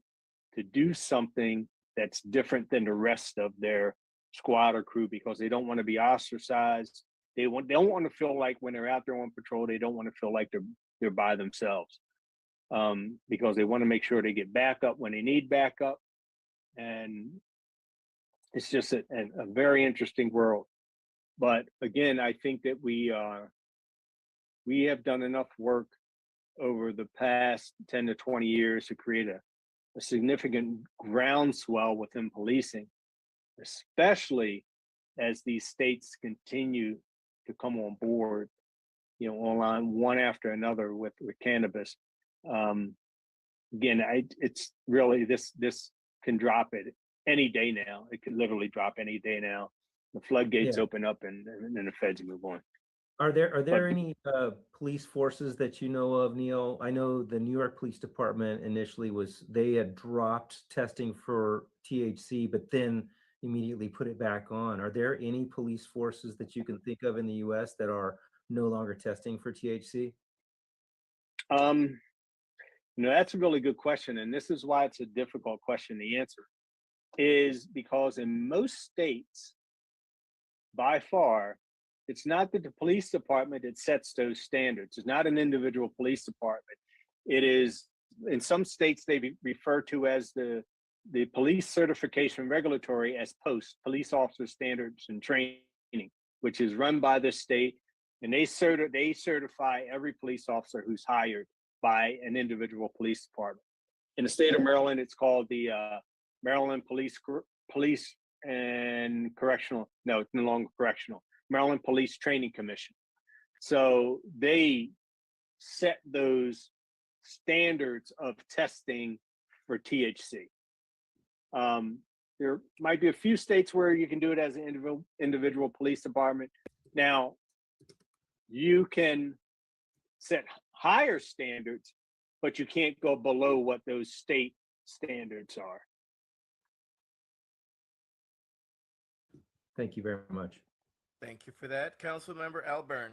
to do something that's different than the rest of their squad or crew, because they don't want to be ostracized. They don't want to feel like when they're out there on patrol, they don't want to feel like they're by themselves, because they want to make sure they get backup when they need backup. And it's just a very interesting world. But again, I think that we have done enough work over the past 10 to 20 years to create a significant groundswell within policing, especially as these states continue to come on board, online one after another with cannabis. Again, it's really this can drop it any day now. It could literally drop any day now. The floodgates open up, and then the feds move on. Are there any police forces that you know of, Neil? I know the New York Police Department initially they had dropped testing for THC, but then immediately put it back on. Are there any police forces that you can think of in the U.S. that are no longer testing for THC? That's a really good question, and this is why it's a difficult question to answer. Is because in most states, by far, it's not that the police department that sets those standards. It's not an individual police department. It is, in some states, they refer to as the police certification regulatory as POST, Police Officer Standards and Training, which is run by the state, and they certify every police officer who's hired by an individual police department. In the state of Maryland, it's called the Maryland Police and Correctional. No, it's no longer correctional. Maryland Police Training Commission. So they set those standards of testing for THC. There might be a few states where you can do it as an individual police department. Now, you can set higher standards, but you can't go below what those state standards are. Thank you very much. Thank you for that. Councilmember Alburn.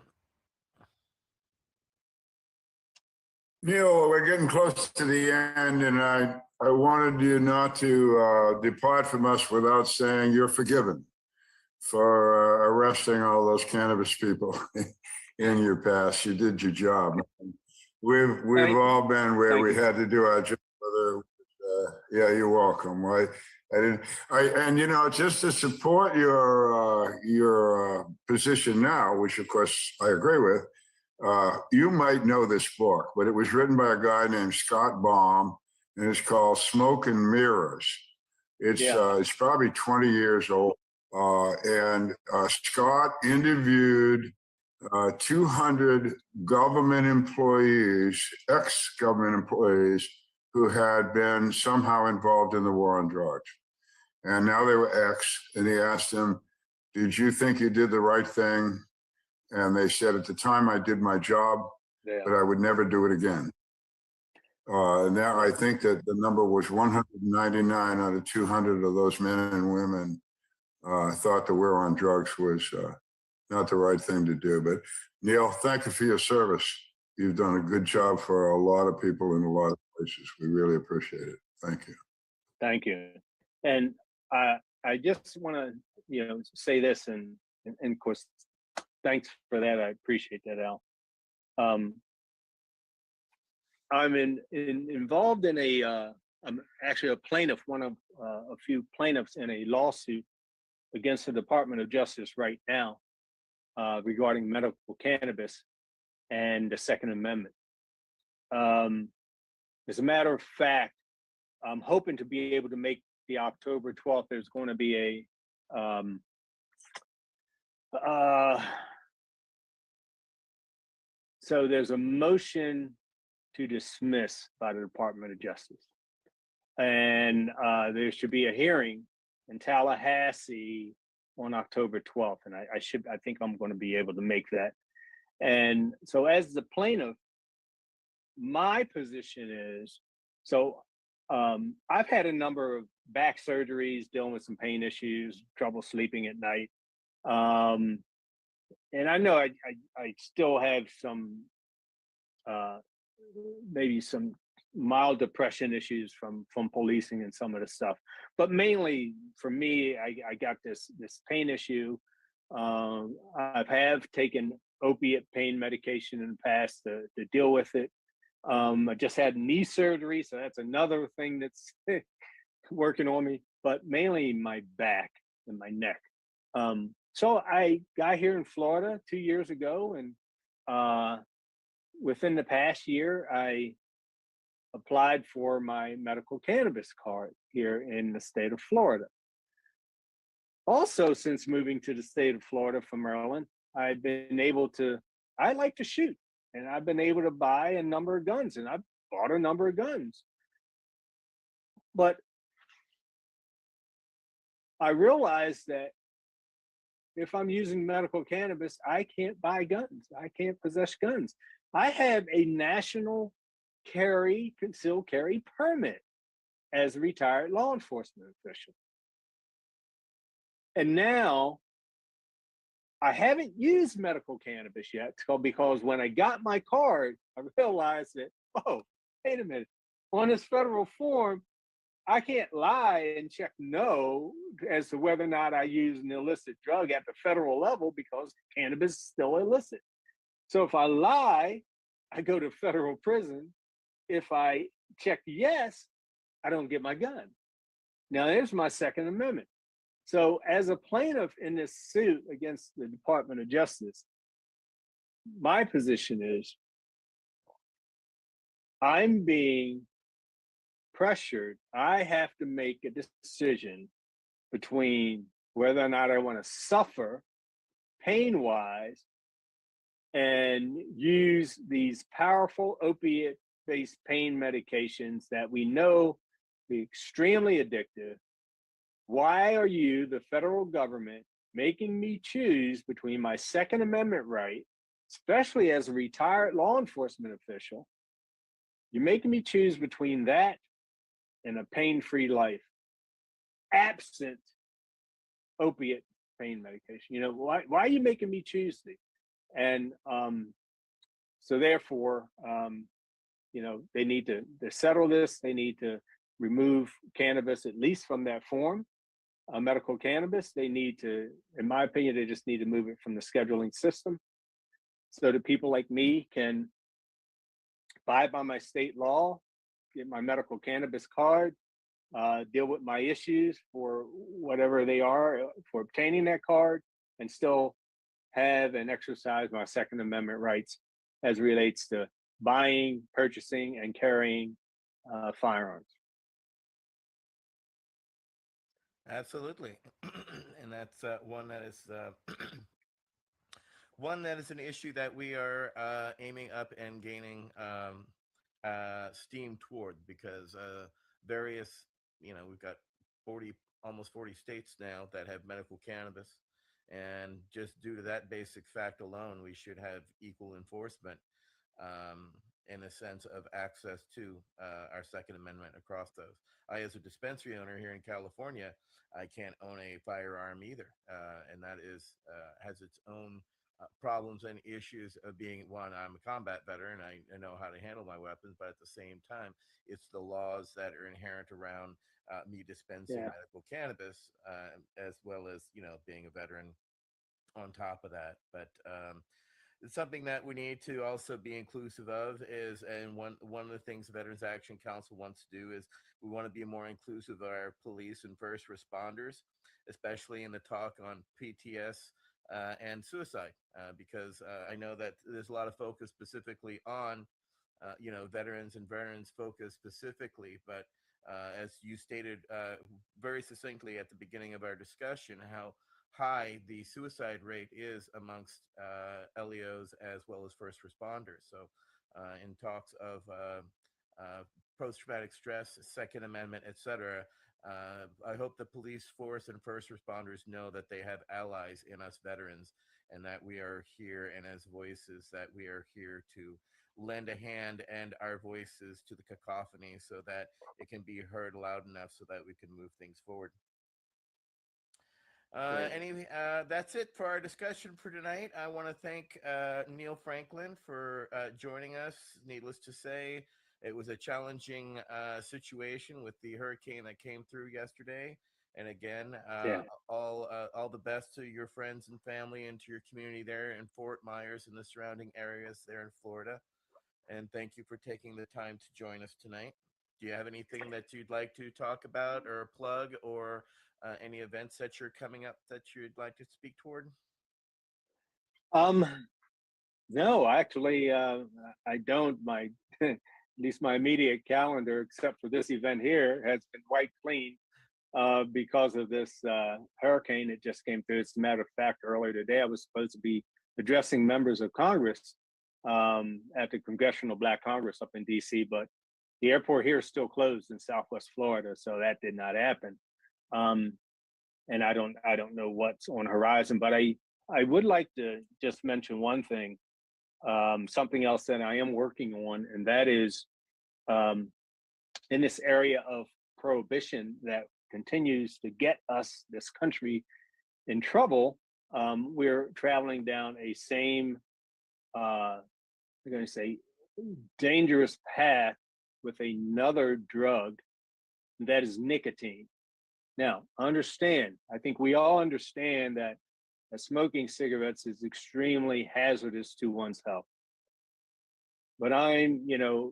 Neil, we're getting close to the end, and I wanted you not to depart from us without saying you're forgiven for arresting all those cannabis people in your past. You did your job. We've all been where we had to do our job. Yeah, you're welcome. Just to support your position now, which of course I agree with. You might know this book, but it was written by a guy named Scott Baum, and it's called Smoke and Mirrors. It's probably 20 years old, and Scott interviewed 200 government employees, ex-government employees, who had been somehow involved in the war on drugs. And now they were ex, and he asked them, did you think you did the right thing? And they said, at the time I did my job, but I would never do it again. Now I think that the number was 199 out of 200 of those men and women thought the war on drugs was not the right thing to do. But Neil, thank you for your service. You've done a good job for a lot of people in a lot of places. We really appreciate it. Thank you. Thank you. And I just want to, say this, and of course, thanks for that. I appreciate that, Al. I'm involved in I'm actually a plaintiff, one of a few plaintiffs in a lawsuit against the Department of Justice right now regarding medical cannabis and the Second Amendment. As a matter of fact, I'm hoping to be able to make the October 12th. There's going to be so there's a motion to dismiss by the Department of Justice. And there should be a hearing in Tallahassee on October 12th, and I think I'm going to be able to make that. And so, as the plaintiff, my position is so I've had a number of back surgeries, dealing with some pain issues, trouble sleeping at night. Um, and I know I still have some uh, maybe some mild depression issues from policing and some of the stuff, but mainly for me, I got this pain issue. I have taken opiate pain medication in the past to deal with it. I just had knee surgery, so that's another thing that's working on me, but mainly my back and my neck. So I got here in Florida 2 years ago, and within the past year, I applied for my medical cannabis card here in the state of Florida. Also, since moving to the state of Florida from Maryland, I've been able to, I like to shoot, and I've been able to buy a number of guns, and I've bought a number of guns. But I realized that if I'm using medical cannabis, I can't buy guns. I can't possess guns. I have a national concealed carry permit as a retired law enforcement official. And now I haven't used medical cannabis yet because when I got my card, I realized that, oh, wait a minute. On this federal form, I can't lie and check no as to whether or not I use an illicit drug at the federal level because cannabis is still illicit. So if I lie, I go to federal prison. If I check yes, I don't get my gun. Now, there's my Second Amendment. So as a plaintiff in this suit against the Department of Justice, my position is I'm being pressured. I have to make a decision between whether or not I want to suffer pain-wise and use these powerful opiate-based pain medications that we know be extremely addictive. Why are you, the federal government, making me choose between my Second Amendment right, especially as a retired law enforcement official? You're making me choose between that and a pain-free life, absent opiate pain medication. You know, why are you making me choose these? And so therefore, you know, they need to settle this. They need to remove cannabis, at least from that form, medical cannabis. They need to, in my opinion, they just need to move it from the scheduling system so that people like me can abide by my state law, get my medical cannabis card, deal with my issues for whatever they are for obtaining that card, and still have and exercise my Second Amendment rights as relates to buying, purchasing, and carrying firearms. Absolutely, and that's one that is one that is an issue that we are aiming up and gaining steam toward because various, you know, we've got 40, almost 40 states now that have medical cannabis. And just due to that basic fact alone, we should have equal enforcement in a sense of access to our Second Amendment across those. I, as a dispensary owner here in California, I can't own a firearm either, and that is has its own problems and issues of being one. I'm a combat veteran. I know how to handle my weapons, but at the same time, it's the laws that are inherent around me dispensing medical cannabis, as well as, you know, being a veteran on top of that. But it's something that we need to also be inclusive of is, and one of the things the Veterans Action Council wants to do is we want to be more inclusive of our police and first responders, especially in the talk on PTS and suicide, because I know that there's a lot of focus specifically on, you know, veterans and veterans focus specifically, but as you stated very succinctly at the beginning of our discussion, how high the suicide rate is amongst LEOs as well as first responders. So in talks of post-traumatic stress, Second Amendment, et cetera, I hope the police force and first responders know that they have allies in us veterans, and that we are here, and as voices that we are here to lend a hand and our voices to the cacophony so that it can be heard loud enough so that we can move things forward. That's it for our discussion for tonight. I want to thank Neil Franklin for joining us. Needless to say, it was a challenging situation with the hurricane that came through yesterday. And again, all the best to your friends and family and to your community there in Fort Myers and the surrounding areas there in Florida. And thank you for taking the time to join us tonight. Do you have anything that you'd like to talk about or plug, or any events that you're coming up that you'd like to speak toward? No, actually, I don't. My at least my immediate calendar, except for this event here, has been quite clean because of this hurricane that just came through. As a matter of fact, earlier today, I was supposed to be addressing members of Congress at the Congressional Black Congress up in DC, but the airport here is still closed in Southwest Florida, so that did not happen. And I don't know what's on the horizon, but I would like to just mention one thing, something else that I am working on, and that is in this area of prohibition that continues to get us, this country, in trouble. We're traveling down a same, I'm going to say, dangerous path with another drug that is nicotine. Now, understand, I think we all understand that smoking cigarettes is extremely hazardous to one's health. But I'm, a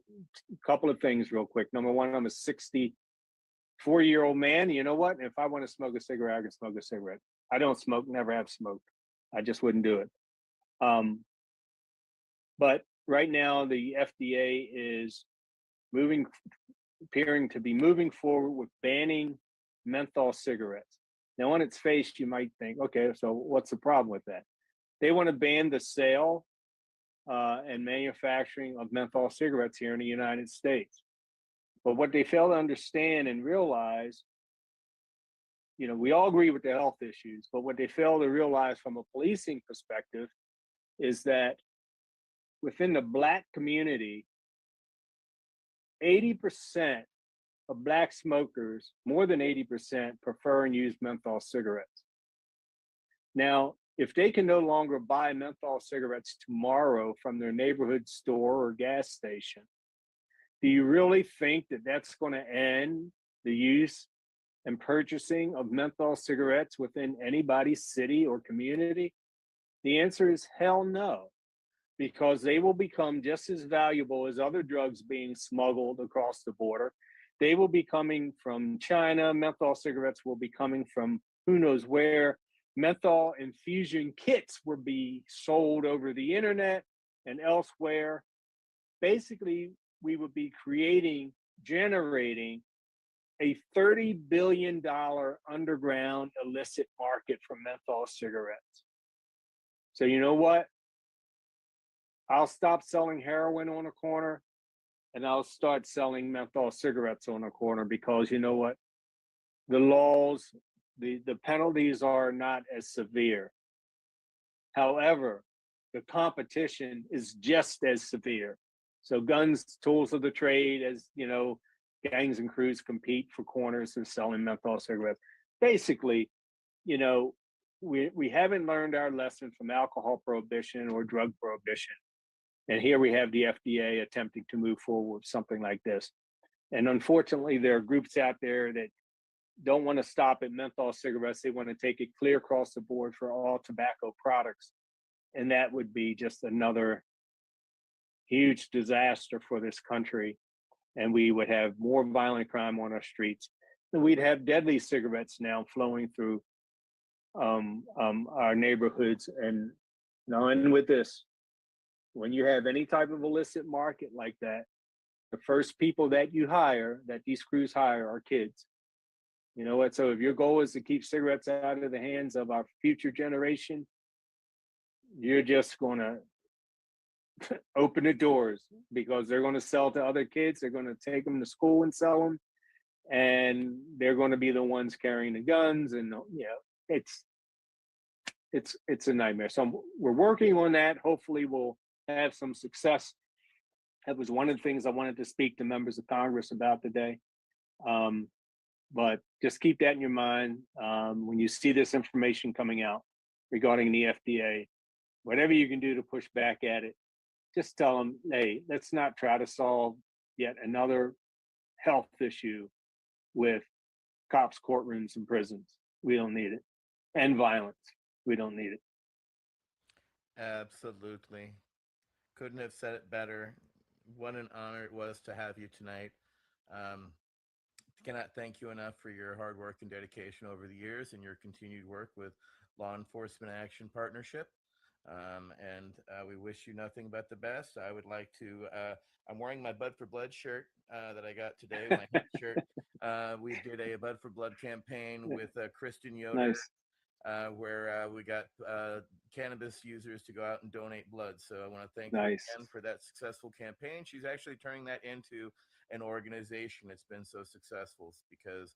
couple of things real quick. Number one, I'm a 64-year-old man. You know what? If I want to smoke a cigarette, I can smoke a cigarette. I don't smoke, never have smoked. I just wouldn't do it. But right now, the FDA is appearing to be moving forward with banning menthol cigarettes. Now, on its face, you might think, okay, so what's the problem with that? They want to ban the sale and manufacturing of menthol cigarettes here in the United States. But what they fail to understand and realize, we all agree with the health issues, but what they fail to realize from a policing perspective is that within the Black community, 80% of Black smokers, more than 80%, prefer and use menthol cigarettes. Now, if they can no longer buy menthol cigarettes tomorrow from their neighborhood store or gas station, do you really think that that's going to end the use and purchasing of menthol cigarettes within anybody's city or community? The answer is hell no, because they will become just as valuable as other drugs being smuggled across the border. They will be coming from China. Menthol cigarettes will be coming from who knows where. Menthol infusion kits will be sold over the internet and elsewhere. Basically, we would be generating a $30 billion underground illicit market for menthol cigarettes. So you know what? I'll stop selling heroin on a corner and I'll start selling menthol cigarettes on a corner, because you know what? The laws, the penalties are not as severe. However, the competition is just as severe. So guns, tools of the trade, as gangs and crews compete for corners of selling menthol cigarettes. Basically, we haven't learned our lesson from alcohol prohibition or drug prohibition. And here we have the FDA attempting to move forward with something like this. And unfortunately, there are groups out there that don't want to stop at menthol cigarettes. They want to take it clear across the board for all tobacco products. And that would be just another huge disaster for this country. And we would have more violent crime on our streets. And we'd have deadly cigarettes now flowing through our neighborhoods. And with this, when you have any type of illicit market like that, the first people that you hire, that these crews hire, are kids. You know what? So if your goal is to keep cigarettes out of the hands of our future generation, you're just going to open the doors, because they're going to sell to other kids. They're going to take them to school and sell them. and they're going to be the ones carrying the guns, and it's a nightmare. So we're working on that. Hopefully we'll have some success. That was one of the things I wanted to speak to members of Congress about today. But just keep that in your mind when you see this information coming out regarding the FDA. Whatever you can do to push back at it, just tell them, hey, let's not try to solve yet another health issue with cops, courtrooms, and prisons. We don't need it. And violence. We don't need it. Absolutely. Couldn't have said it better. What an honor it was to have you tonight. Cannot thank you enough for your hard work and dedication over the years and your continued work with Law Enforcement Action Partnership. We wish you nothing but the best. I would like to, I'm wearing my Bud for Blood shirt that I got today, my hemp shirt. We did a Bud for Blood campaign with Kristen Yoder. Nice. Where we got cannabis users to go out and donate blood. So I want to thank you Nice. again for that successful campaign. She's actually turning that into an organization. It's been so successful because,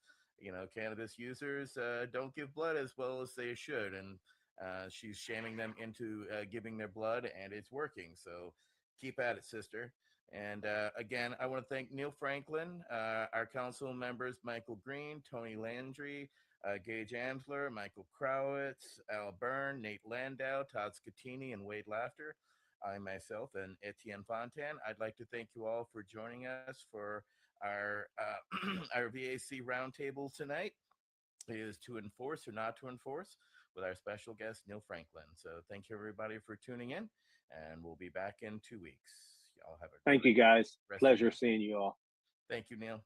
cannabis users don't give blood as well as they should. And she's shaming them into giving their blood, and it's working. So keep at it, sister. And again, I want to thank Neil Franklin, our council members, Michael Green, Tony Landry, Gage Amsler, Michael Crowitz, Al Byrne, Nate Landau, Todd Scatini, and Wade Laughter. I myself and Etienne Fontan. I'd like to thank you all for joining us for our our VAC roundtable tonight. It is to enforce or not to enforce with our special guest, Neil Franklin. So thank you, everybody, for tuning in, and we'll be back in 2 weeks. Y'all have a Thank you, guys. rest of Pleasure your- seeing you all. Thank you, Neil.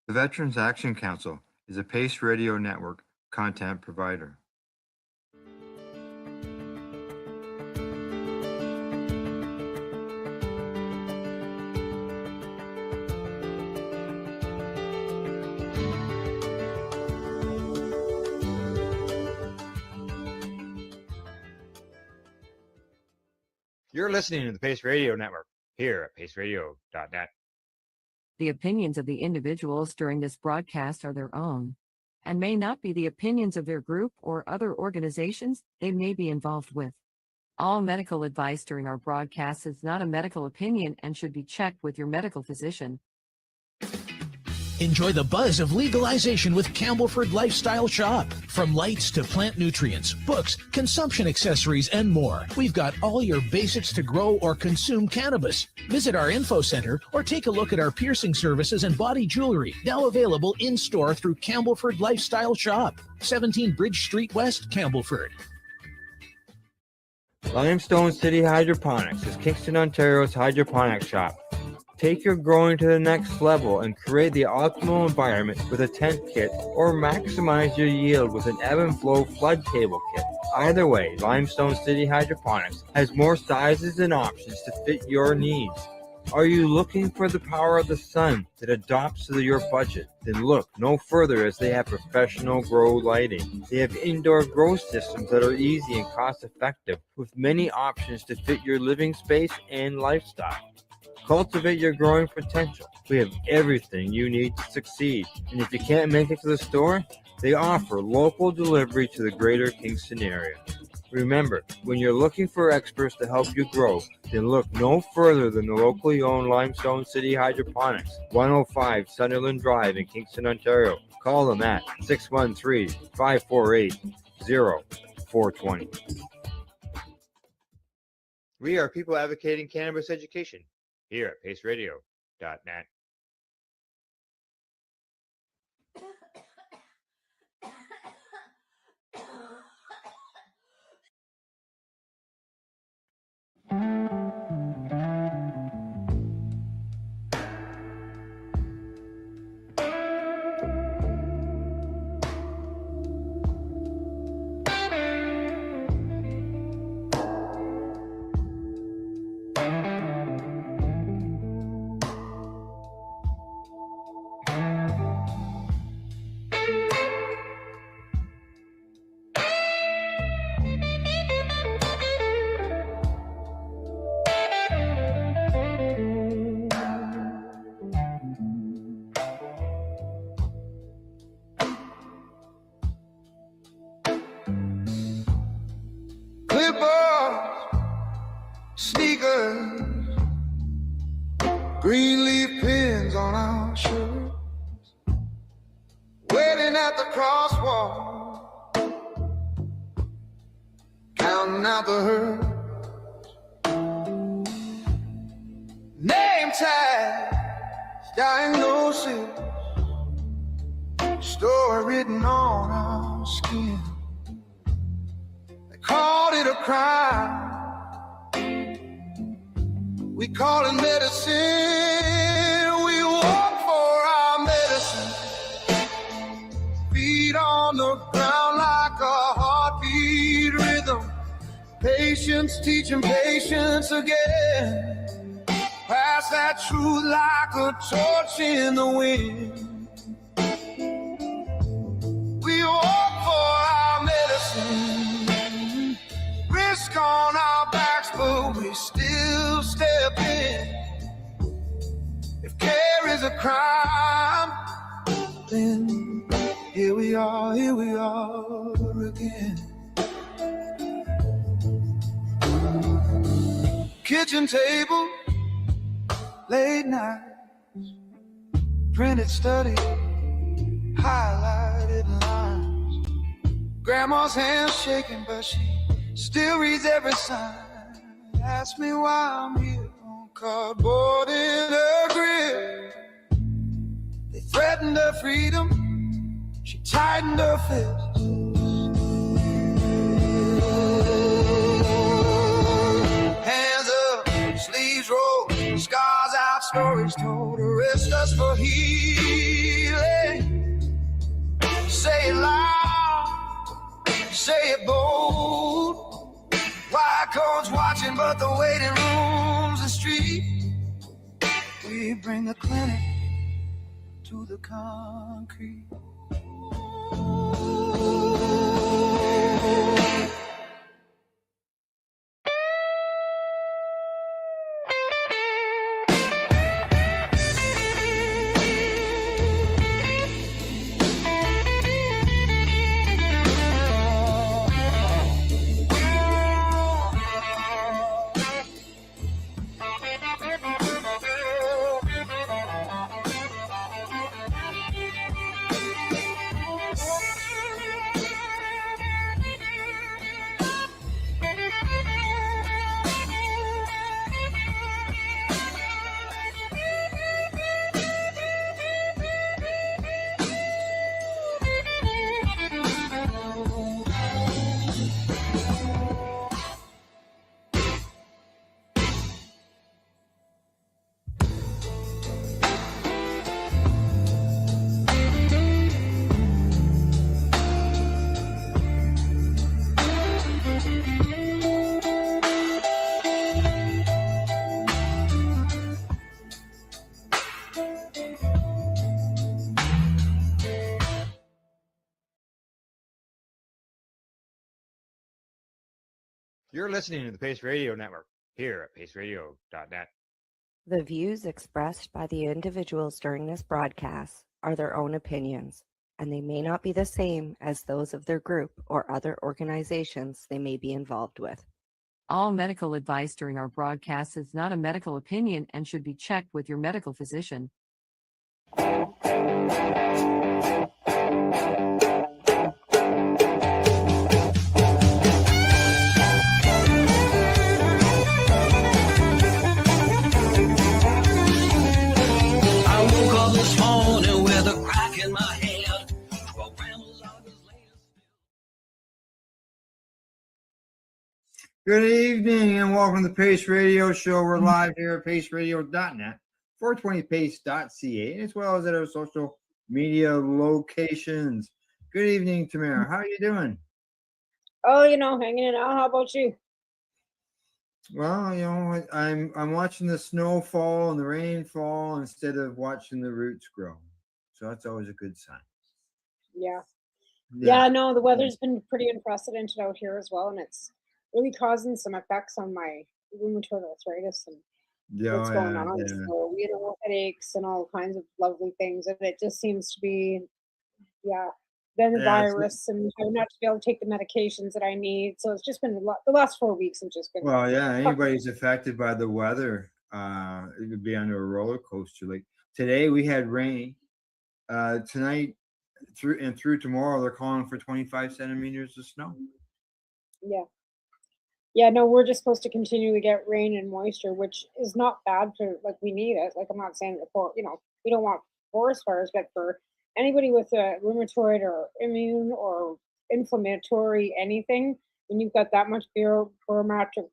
The Veterans Action Council is a Pace Radio Network content provider. You're listening to the Pace Radio Network here at paceradio.net. The opinions of the individuals during this broadcast are their own and may not be the opinions of their group or other organizations they may be involved with. All medical advice during our broadcast is not a medical opinion and should be checked with your medical physician. Enjoy the buzz of legalization with Campbellford Lifestyle Shop. From lights to plant nutrients, books, consumption accessories, and more, we've got all your basics to grow or consume cannabis. Visit our info center or take a look at our piercing services and body jewelry, now available in-store through Campbellford Lifestyle Shop, 17 Bridge Street West, Campbellford. Limestone City Hydroponics is Kingston, Ontario's hydroponics shop. Take your growing to the next level and create the optimal environment with a tent kit or maximize your yield with an ebb and flow flood table kit. Either way, Limestone City Hydroponics has more sizes and options to fit your needs. Are you looking for the power of the sun that adapts to your budget? Then look no further, as they have professional grow lighting. They have indoor grow systems that are easy and cost effective with many options to fit your living space and lifestyle. Cultivate your growing potential. We have everything you need to succeed. And if you can't make it to the store, they offer local delivery to the greater Kingston area. Remember, when you're looking for experts to help you grow, then look no further than the locally owned Limestone City Hydroponics, 105 Sunderland Drive in Kingston, Ontario. Call them at 613-548-0420. We are people advocating cannabis education here at paceradio.net. Standing at the crosswalk, counting out the hurt. Name tags, diagnosis, story written on our skin. They called it a crime. We call it medicine. We walk for our medicine. Feet on the ground like a heartbeat rhythm. Patience teaching patience again. Pass that truth like a torch in the wind. We walk for our medicine. Risk on our backs, but we still step in. If care is a crime, then here we are again. Kitchen table, late nights, printed study, highlighted lines. Grandma's hands shaking, but she still reads every sign. Ask me why I'm here on cardboard in her grip. They threatened her freedom, she tightened her fist. Hands up, sleeves rolled, scars out, stories told. Arrest us for healing. Say it loud, say it bold. White coats watching, but the waiting room's the street. We bring the clinic to the concrete. You're listening to the Pace Radio Network here at paceradio.net. The views expressed by the individuals during this broadcast are their own opinions, and they may not be the same as those of their group or other organizations they may be involved with. All medical advice during our broadcast is not a medical opinion and should be checked with your medical physician. I woke up this morning with a crack in my head. 12 grams of Good evening and welcome to the Pace Radio Show. We're live here at paceradio.net, 420pace.ca, as well as at our social media locations. Good evening, Tamara. How are you doing? Oh, hanging it out. How about you? Well, I'm watching the snow fall and the rain fall instead of watching the roots grow. So that's always a good sign. Yeah. Yeah, no, the weather's been pretty unprecedented out here as well, and it's really causing some effects on my rheumatoid arthritis and what's going on. Yeah. So, headaches and all kinds of lovely things, and it just seems to be, then the Yeah, it's- virus and having not to be able to take the medications that I need. So it's just been a lot. The last 4 weeks have just been. Well, yeah, anybody's affected by the weather, it could be under a roller coaster. Like today we had rain. through tomorrow, they're calling for 25 centimeters of snow. Yeah. Yeah, no, we're just supposed to continually get rain and moisture, which is not bad for, like, we need it. Like, I'm not saying that for, we don't want forest fires, but for anybody with a rheumatoid or immune or inflammatory anything, when you've got that much barometric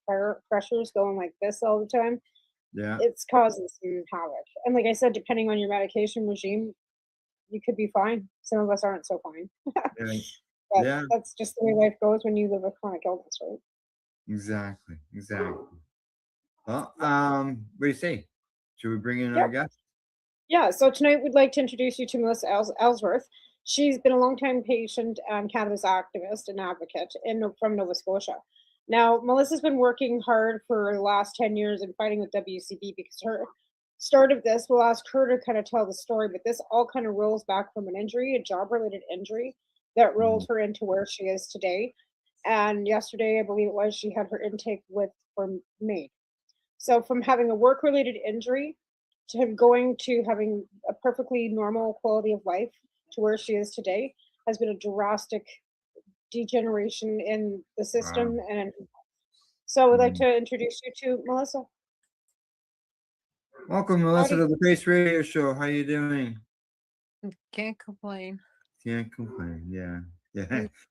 pressures going like this all the time, Yeah. it's causing some havoc. And like I said, depending on your medication regime, you could be fine. Some of us aren't so fine. Yeah. But Yeah. that's just the way life goes when you live with chronic illness, right? Exactly. Well, what do you say? Should we bring in our Yep. guest? Yeah, so tonight we'd like to introduce you to Melissa Ellsworth. She's been a longtime patient cannabis activist and advocate from Nova Scotia. Now, Melissa's been working hard for the last 10 years and fighting with WCB because her start of this, we'll ask her to kind of tell the story, but this all kind of rolls back from an injury, a job-related injury that rolled her into where she is today. And yesterday, I believe it was, she had her intake for May. So from having a work-related injury to going to having a perfectly normal quality of life to where she is today has been a drastic degeneration in the system. Wow. And so I would like to introduce you to Melissa. Welcome, Melissa, Howdy. to the Pace Radio Show. How you doing? Can't complain. Can't complain. Yeah.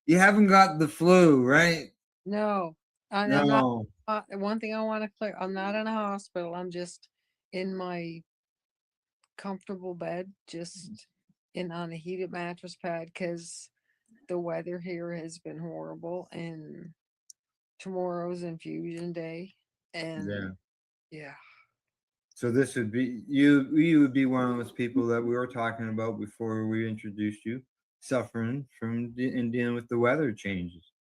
You haven't got the flu, right? No, and I'm not. No. One thing I want to clear: I'm not in a hospital. I'm just in my comfortable bed, just on a heated mattress pad, because the weather here has been horrible, and tomorrow's infusion day, and yeah. So this would be you would be one of those people that we were talking about before we introduced you, suffering from and dealing with the weather changes.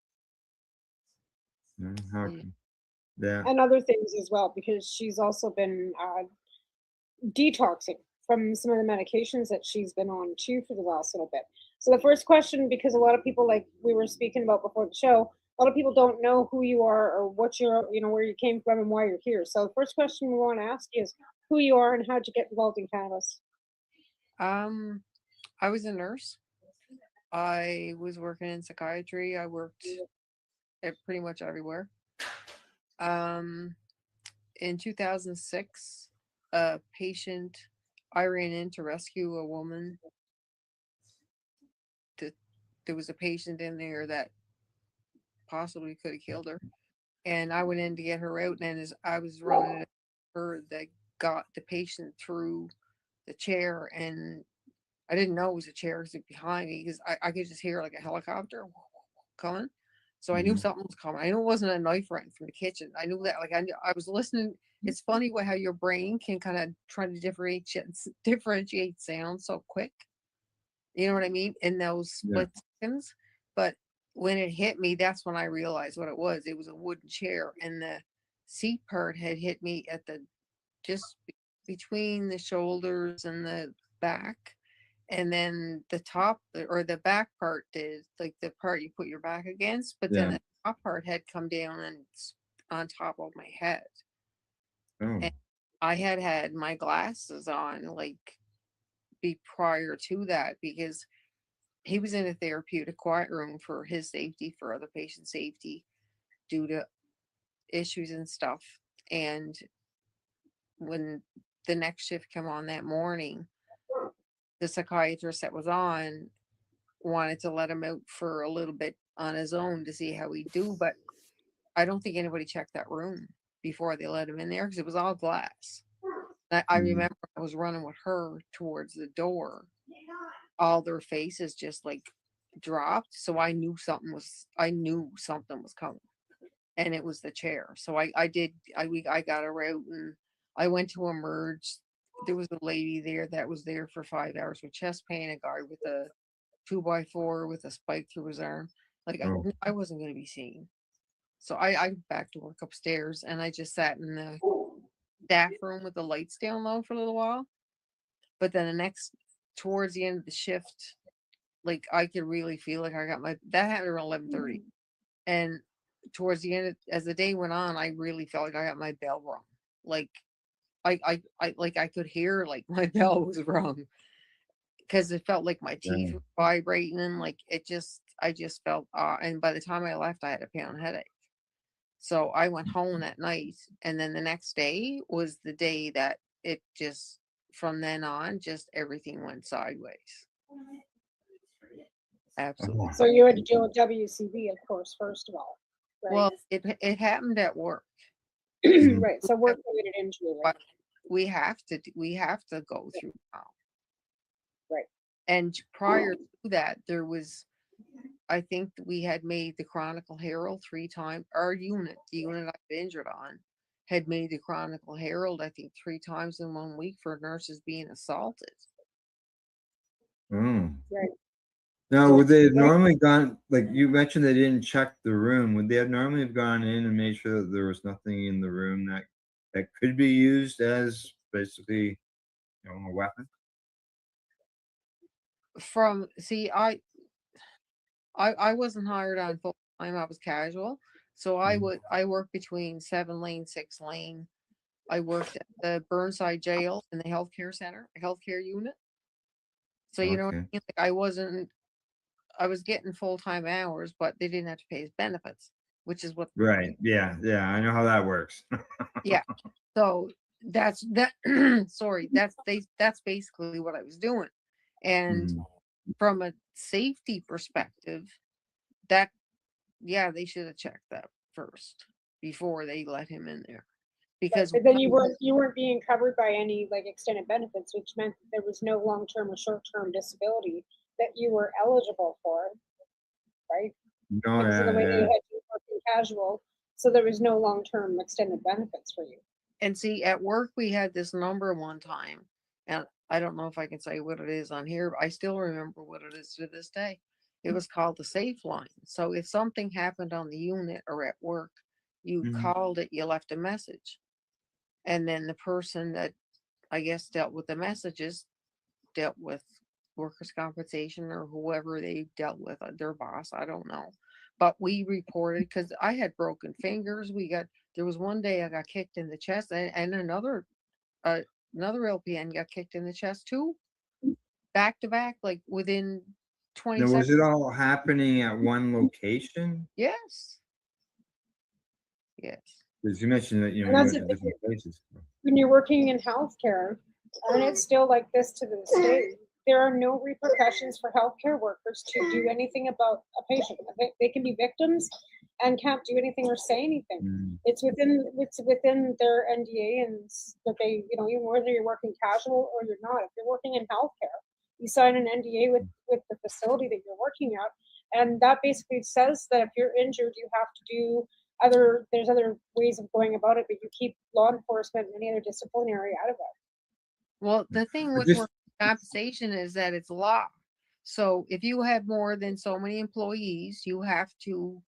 Yeah. And other things as well, because she's also been detoxing from some of the medications that she's been on too for the last little bit. So the first question, because a lot of people, like we were speaking about before the show, a lot of people don't know who you are or what you're, where you came from and why you're here. So the first question we want to ask is who you are and how'd you get involved in cannabis? I was a nurse. I was working in psychiatry. I worked at pretty much everywhere. In 2006, a patient, I ran in to rescue a woman. There was a patient in there that possibly could have killed her. And I went in to get her out. And as I was running her, that got the patient through the chair. And I didn't know it was a chair behind me because I could just hear like a helicopter coming. So I knew something was coming. I knew it wasn't a knife running from the kitchen. I knew that, like, I was listening. It's funny how your brain can kind of try to differentiate sound so quick. You know what I mean? In those split seconds. But when it hit me, that's when I realized what it was. It was a wooden chair, and the seat part had hit me at just between the shoulders and the back. And then the top or the back part did, like the part you put your back against, but then the top part had come down and on top of my head. And I had my glasses on like prior to that because he was in a therapeutic quiet room for his safety, for other patient safety, due to issues and stuff. And when the next shift came on that morning, the psychiatrist that was on wanted to let him out for a little bit on his own to see how he'd do, but I don't think anybody checked that room before they let him in there because it was all glass. I remember I was running with her towards the door. All their faces just like dropped. So I knew something was coming. And it was the chair. So I got her out and I went to emerge. There was a lady there that was there for 5 hours with chest pain, a guy with a 2x4 with a spike through his arm. Like I wasn't going to be seen. So I back to work upstairs and I just sat in the staff room with the lights down low for a little while. But then towards the end of the shift, like I could really feel like I got that happened around 11:30. And towards the end, as the day went on, I really felt like I got my bell rung. Like I could hear like my bell was rung. because it felt like my teeth Yeah. were vibrating, and like I just felt, and by the time I left, I had a pound headache. So I went home that night, and then the next day was the day that it just, from then on, just everything went sideways. Absolutely. Oh. So you had to deal with WCB, of course, first of all, right? Well, it happened at work. Right. So work-related injury, right? But we have to go through now. Right. And prior to that, there was, I think that we had made the Chronicle Herald 3 times. Our unit, the unit I've been injured on, had made the Chronicle Herald, I think, 3 times in 1 week for nurses being assaulted. Mm. Right. Now, would they have normally gone, like you mentioned, they didn't check the room. Would they have normally have gone in and made sure that there was nothing in the room that could be used as basically, a weapon? I wasn't hired on full time. I was casual. So I worked between 7 lane, 6 lane. I worked at the Burnside Jail in the healthcare center, a healthcare unit. So you know what I Okay. mean? Like I was getting full-time hours, but they didn't have to pay his benefits, which is what, Right. Yeah. Yeah. I know how that works. yeah. So that's that. Sorry, that's basically what I was doing. And Mhm. from a safety perspective, that, yeah, they should have checked that first before they let him in there. Because But then you weren't being covered by any like extended benefits, which meant that there was no long-term or short-term disability that you were eligible for, right? No, Because of the yeah, way that you yeah. had to work in casual, so there was no long-term extended benefits for you. And see, at work we had this number one time, and I don't know if I can say what it is on here, but I still remember what it is to this day. It was called the safe line. So if something happened on the unit or at work, you Mhm. called it, you left a message. And then the person that, I guess, dealt with the messages dealt with workers' compensation or whoever they dealt with, their boss, I don't know. But we reported because I had broken fingers. There was one day I got kicked in the chest, and another LPN got kicked in the chest too, back to back, like within 20 Now, was seconds. it all happening at one location? Yes. Yes. Because you mentioned that, And you that's went the to thing, different places. when you're working in healthcare, and it's still like this to this day, there are no repercussions for healthcare workers to do anything about a patient. They can be victims and can't do anything or say anything. Mm. It's within their NDA, and that they, even whether you're working casual or you're not, if you're working in healthcare, you sign an NDA with the facility that you're working at, and that basically says that if you're injured, you have to do there's other ways of going about it, but you keep law enforcement and any other disciplinary out of it. Well, the thing with workers' compensation is that it's law. So if you have more than so many employees, you have to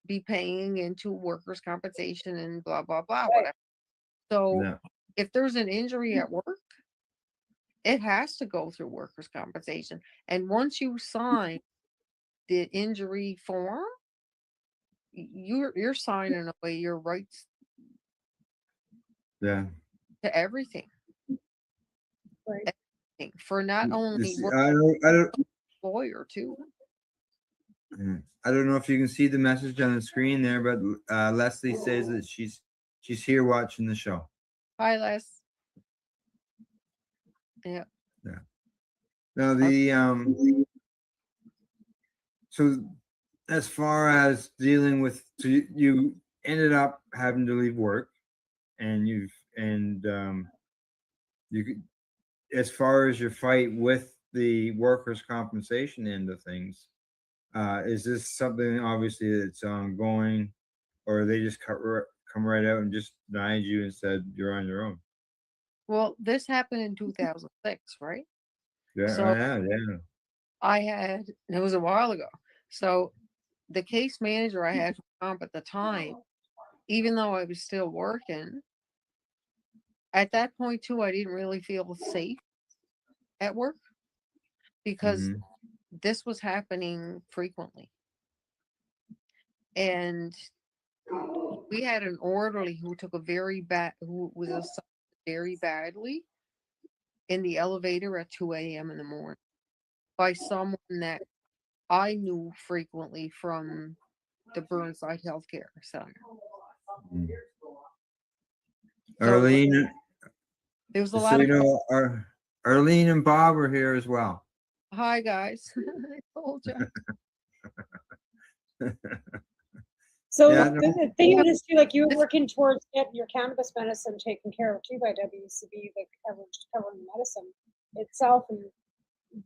be paying into workers' compensation and blah, blah, blah, whatever. So Yeah. if there's an injury at work, it has to go through workers' compensation. And once you sign the injury form, you're signing away your rights Yeah. to everything. Right. Everything. For not only I don't, employer too. I don't know if you can see the message on the screen there, but Leslie says that she's here watching the show. Hi, Les. Yeah. Yeah. Now so as far as dealing with, so you ended up having to leave work, and you could, as far as your fight with the workers' compensation end of things, is this something obviously that's ongoing, or they just come right out and just denied you and said you're on your own? Well, this happened in 2006, right? Yeah, So yeah. it was a while ago. So the case manager I had for comp at the time, even though I was still working, at that point too, I didn't really feel safe at work because Mhm. this was happening frequently. And we had an orderly who who was assaulted very badly in the elevator at 2 a.m. in the morning. by someone that I knew frequently from the Burnside Healthcare Center. Arlene, There was a just lot so you of know, Arlene and Bob are here as well. hi guys. I told you. So Yeah, the thing is too, like you were working towards getting your cannabis medicine taken care of too by WCB, like covering the medicine itself, and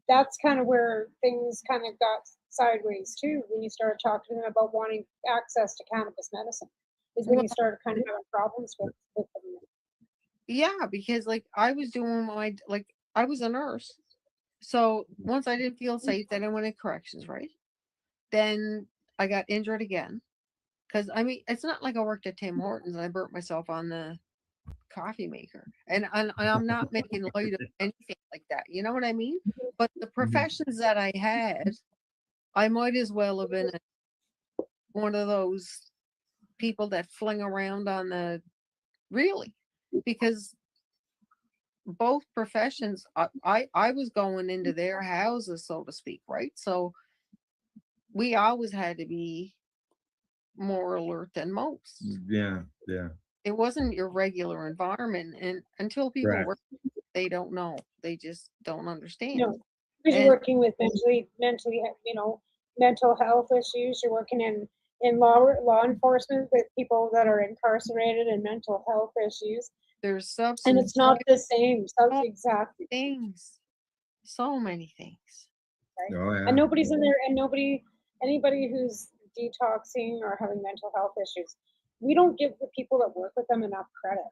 that's kind of where things kind of got sideways too when you started talking to them about wanting access to cannabis medicine. Is when you started kind of having problems with them. Yeah, because like I was doing my I was a nurse. So once I didn't feel safe, then I went in corrections, right? Then I got injured again. Cause I mean, it's not like I worked at Tim Hortons and I burnt myself on the coffee maker. And I'm not making light of anything like that. You know what I mean? But the professions that I had, I might as well have been one of those people that fling around on the really, because both professions, I was going into their houses, so to speak, right? So we always had to be more alert than most. Yeah, yeah. It wasn't your regular environment, and until people Right. work, they don't know. They just don't understand. No, because you're And working with mentally, mental health issues. You're working in law enforcement with people that are incarcerated and mental health issues. there's And substance it's not the same. Oh, Exactly. things, so many things. Right? Oh And yeah. nobody's in there, and anybody who's detoxing or having mental health issues, we don't give the people that work with them enough credit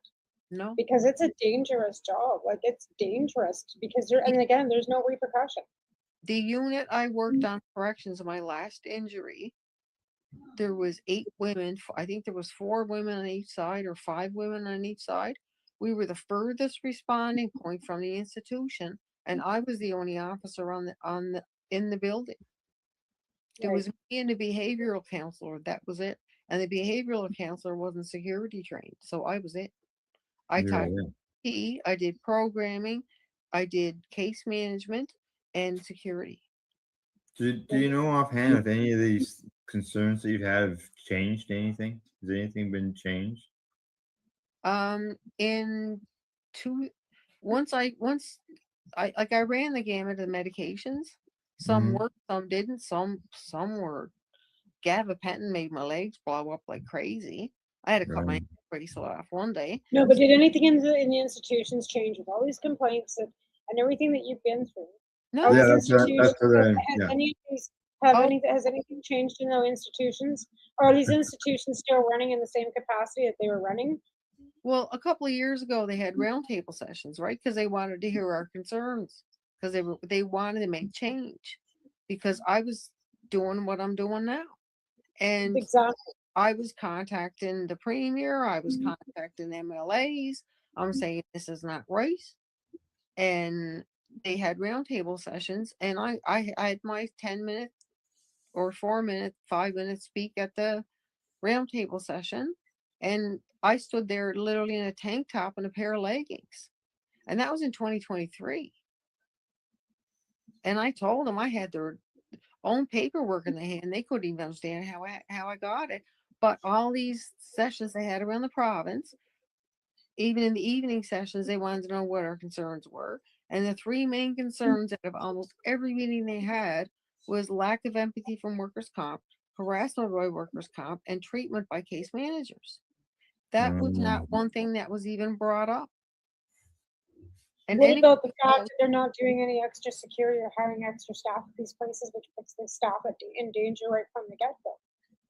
No, because it's a dangerous job. Like it's dangerous because and again, there's no repercussion. the unit I worked on corrections, my last injury, there was 8 women. I think there was 4 women on each side or 5 women on each side. We were the furthest responding point from the institution, and I was the only officer in the building. There was me and a behavioral counselor. That was it. And the behavioral counselor wasn't security trained, so I was it. I Yeah, taught PT, I did programming, I did case management and security. Do you know offhand if any of these concerns that you've had have changed anything? Has anything been changed? In two, once I ran the gamut of medications. Some Mhm. worked, some didn't. Some were gabapentin made my legs blow up like crazy. I had to cut my Right. bracelet off one day. No, but did anything in the institutions change with all these complaints and everything that you've been through? Are No, Yeah, these that's institutions what I, has yeah. any of these Oh, has anything changed in those institutions? Or are these institutions still running in the same capacity that they were running? well, a couple of years ago they had roundtable sessions, right? Because they wanted to hear our concerns, because they wanted to make change, because I was doing what I'm doing now, and Exactly. I was contacting the premier, I was contacting MLAs. I'm saying this is not right, and they had roundtable sessions, and I had my 10 minute or 4 minute, 5 minute speak at the roundtable session, and I stood there literally in a tank top and a pair of leggings, and that was in 2023. And I told them I had their own paperwork in their hand. They couldn't even understand how I got it. But all these sessions they had around the province, even in the evening sessions, they wanted to know what our concerns were. And the 3 main concerns out of almost every meeting they had was lack of empathy from workers' comp, harassment by workers' comp, and treatment by case managers. That was not one thing that was even brought up. And What any about the fact that they're not doing any extra security or hiring extra staff at these places, which puts the staff in danger right from the get-go?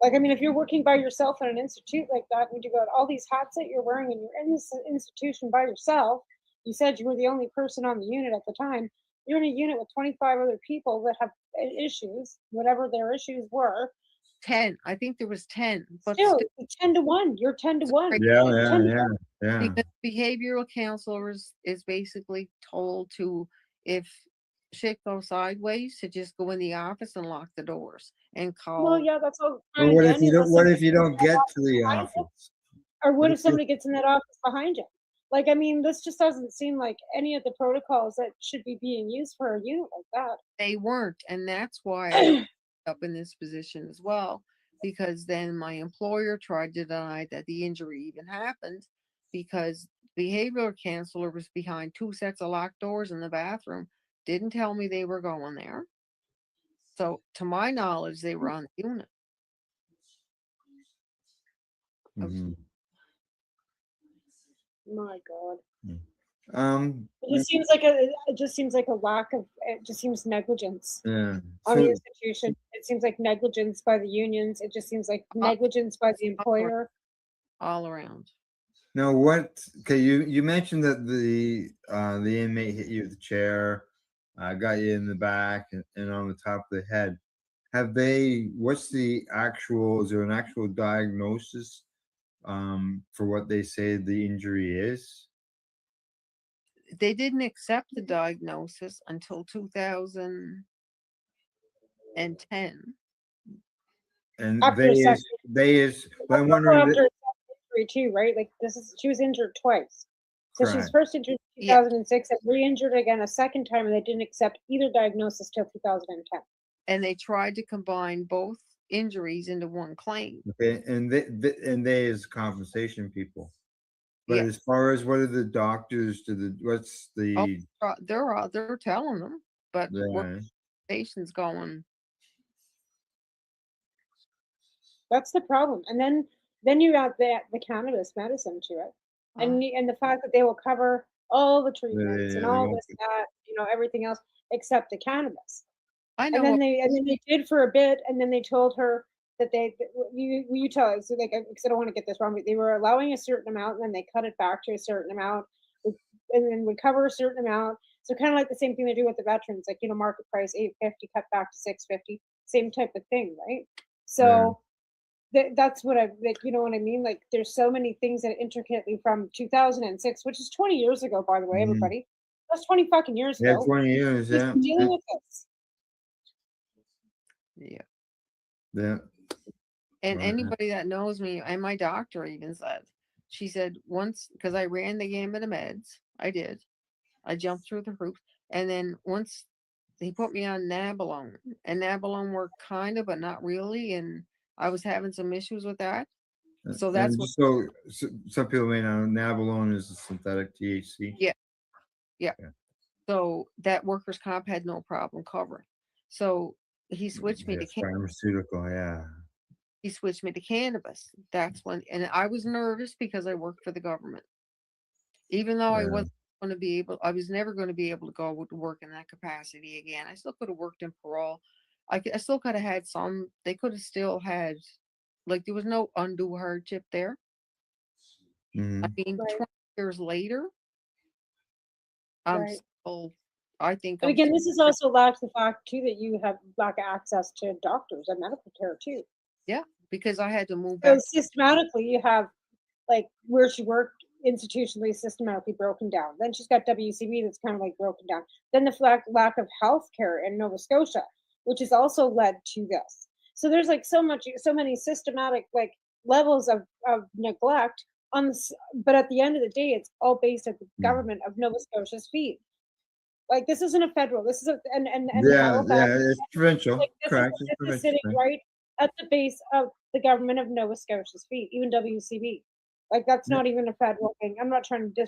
Like, I mean, if you're working by yourself in an institute like that, and you got all these hats that you're wearing, and you're in this institution by yourself, you said you were the only person on the unit at the time. You're in a unit with 25 other people that have issues, whatever their issues were. 10, I think there was 10, but Still, it's 10 to 1. You're 10 to 1. Yeah, You're yeah, 10 to yeah, 1. yeah. because behavioral counselors is basically told to, if shit goes sideways, to just go in the office and lock the doors and Well, call. yeah, that's all But fine and dandy unless what somebody if you gets in don't that get office to the behind you. office? Or What what if if somebody gets in that office behind you? Like, I mean, this just doesn't seem like any of the protocols that should be being used for a unit like that. They weren't, and that's why I ended up in this position as well. Because then my employer tried to deny that the injury even happened because behavioral counselor was behind two sets of locked doors in the bathroom, didn't tell me they were going there. So, to my knowledge, they were on the unit. Mhm. My God. It just seems like a lack of, it just seems negligence Yeah. on the So institution. It seems like negligence by the unions. It just seems like negligence by the employer. All around. now what? Okay, you mentioned that the inmate hit you with the chair, got you in the back and on the top of the head. Have they? What's the actual? Is there an actual diagnosis for what they say the injury is? They didn't accept the diagnosis until 2010. And After a second. but I'm wondering After that, a second injury too, right? Like she was injured twice. So she was correct. first injured in 2006 and re-injured again a second time, and they didn't accept either diagnosis till 2010. And they tried to combine both injuries into one claim. Okay, and they as compensation people. But Yeah. as far as what are the doctors what's Oh, the they're telling them, but what yeah. patients going? That's the problem. And then you add the cannabis medicine to it, and the fact that they will cover all the treatments and they all won't this that everything else except the cannabis. I And know. then they did for a bit, and then they told her that you tell us, so like, because I don't want to get this wrong, but they were allowing a certain amount, and then they cut it back to a certain amount, and then would cover a certain amount. So kind of like the same thing they do with the veterans, like market price $850, cut back to $650, same type of thing, right? So that's what I like. You know what I mean? Like, there's so many things that intricately from 2006, which is 20 years ago, by the way, Mhm. everybody. That's 20 fucking years Yeah, ago. 20 years, Who's yeah. been dealing with this? Yeah. Yeah. And Right. anybody that knows me, and my doctor even said, she said once, because I ran the gamut of meds, I did. I jumped through the roof. And then once they put me on Nabalone, and Nabalone worked kind of, but not really. And I was having some issues with that. So that's And what, so some people may know Nabalone is a synthetic THC. yeah. Yeah. So that workers' comp had no problem covering. So he switched me Yeah, to pharmaceutical, yeah. he switched me to cannabis. That's when, and I was nervous because I worked for the government. Even though I Yeah. wasn't going to be able, I was never going to be able to go to work in that capacity again. I still could have worked in parole. I still could have had some, they could have still had, like, there was no undue hardship there. I Mhm. mean, Right. 20 years later, I'm Right. still, I think But I'm again, still, this is also lacks the fact too that you have lack access to doctors and medical care too. yeah, because I had to move So back. systematically, you have like where she worked institutionally systematically broken down. Then she's got WCB that's kind of like broken down. Then the lack of health care in Nova Scotia, which has also led to this. So there's like so many systematic like levels of neglect on this, but at the end of the day, it's all based at the government of Nova Scotia's feet. Like, this isn't a federal. This is a and Yeah, Halifax. yeah, it's provincial. Like, Correct. It's this is provincial. sitting right at the base of the government of Nova Scotia's feet, even WCB. Like, that's Yeah. not even a federal thing. I'm not trying to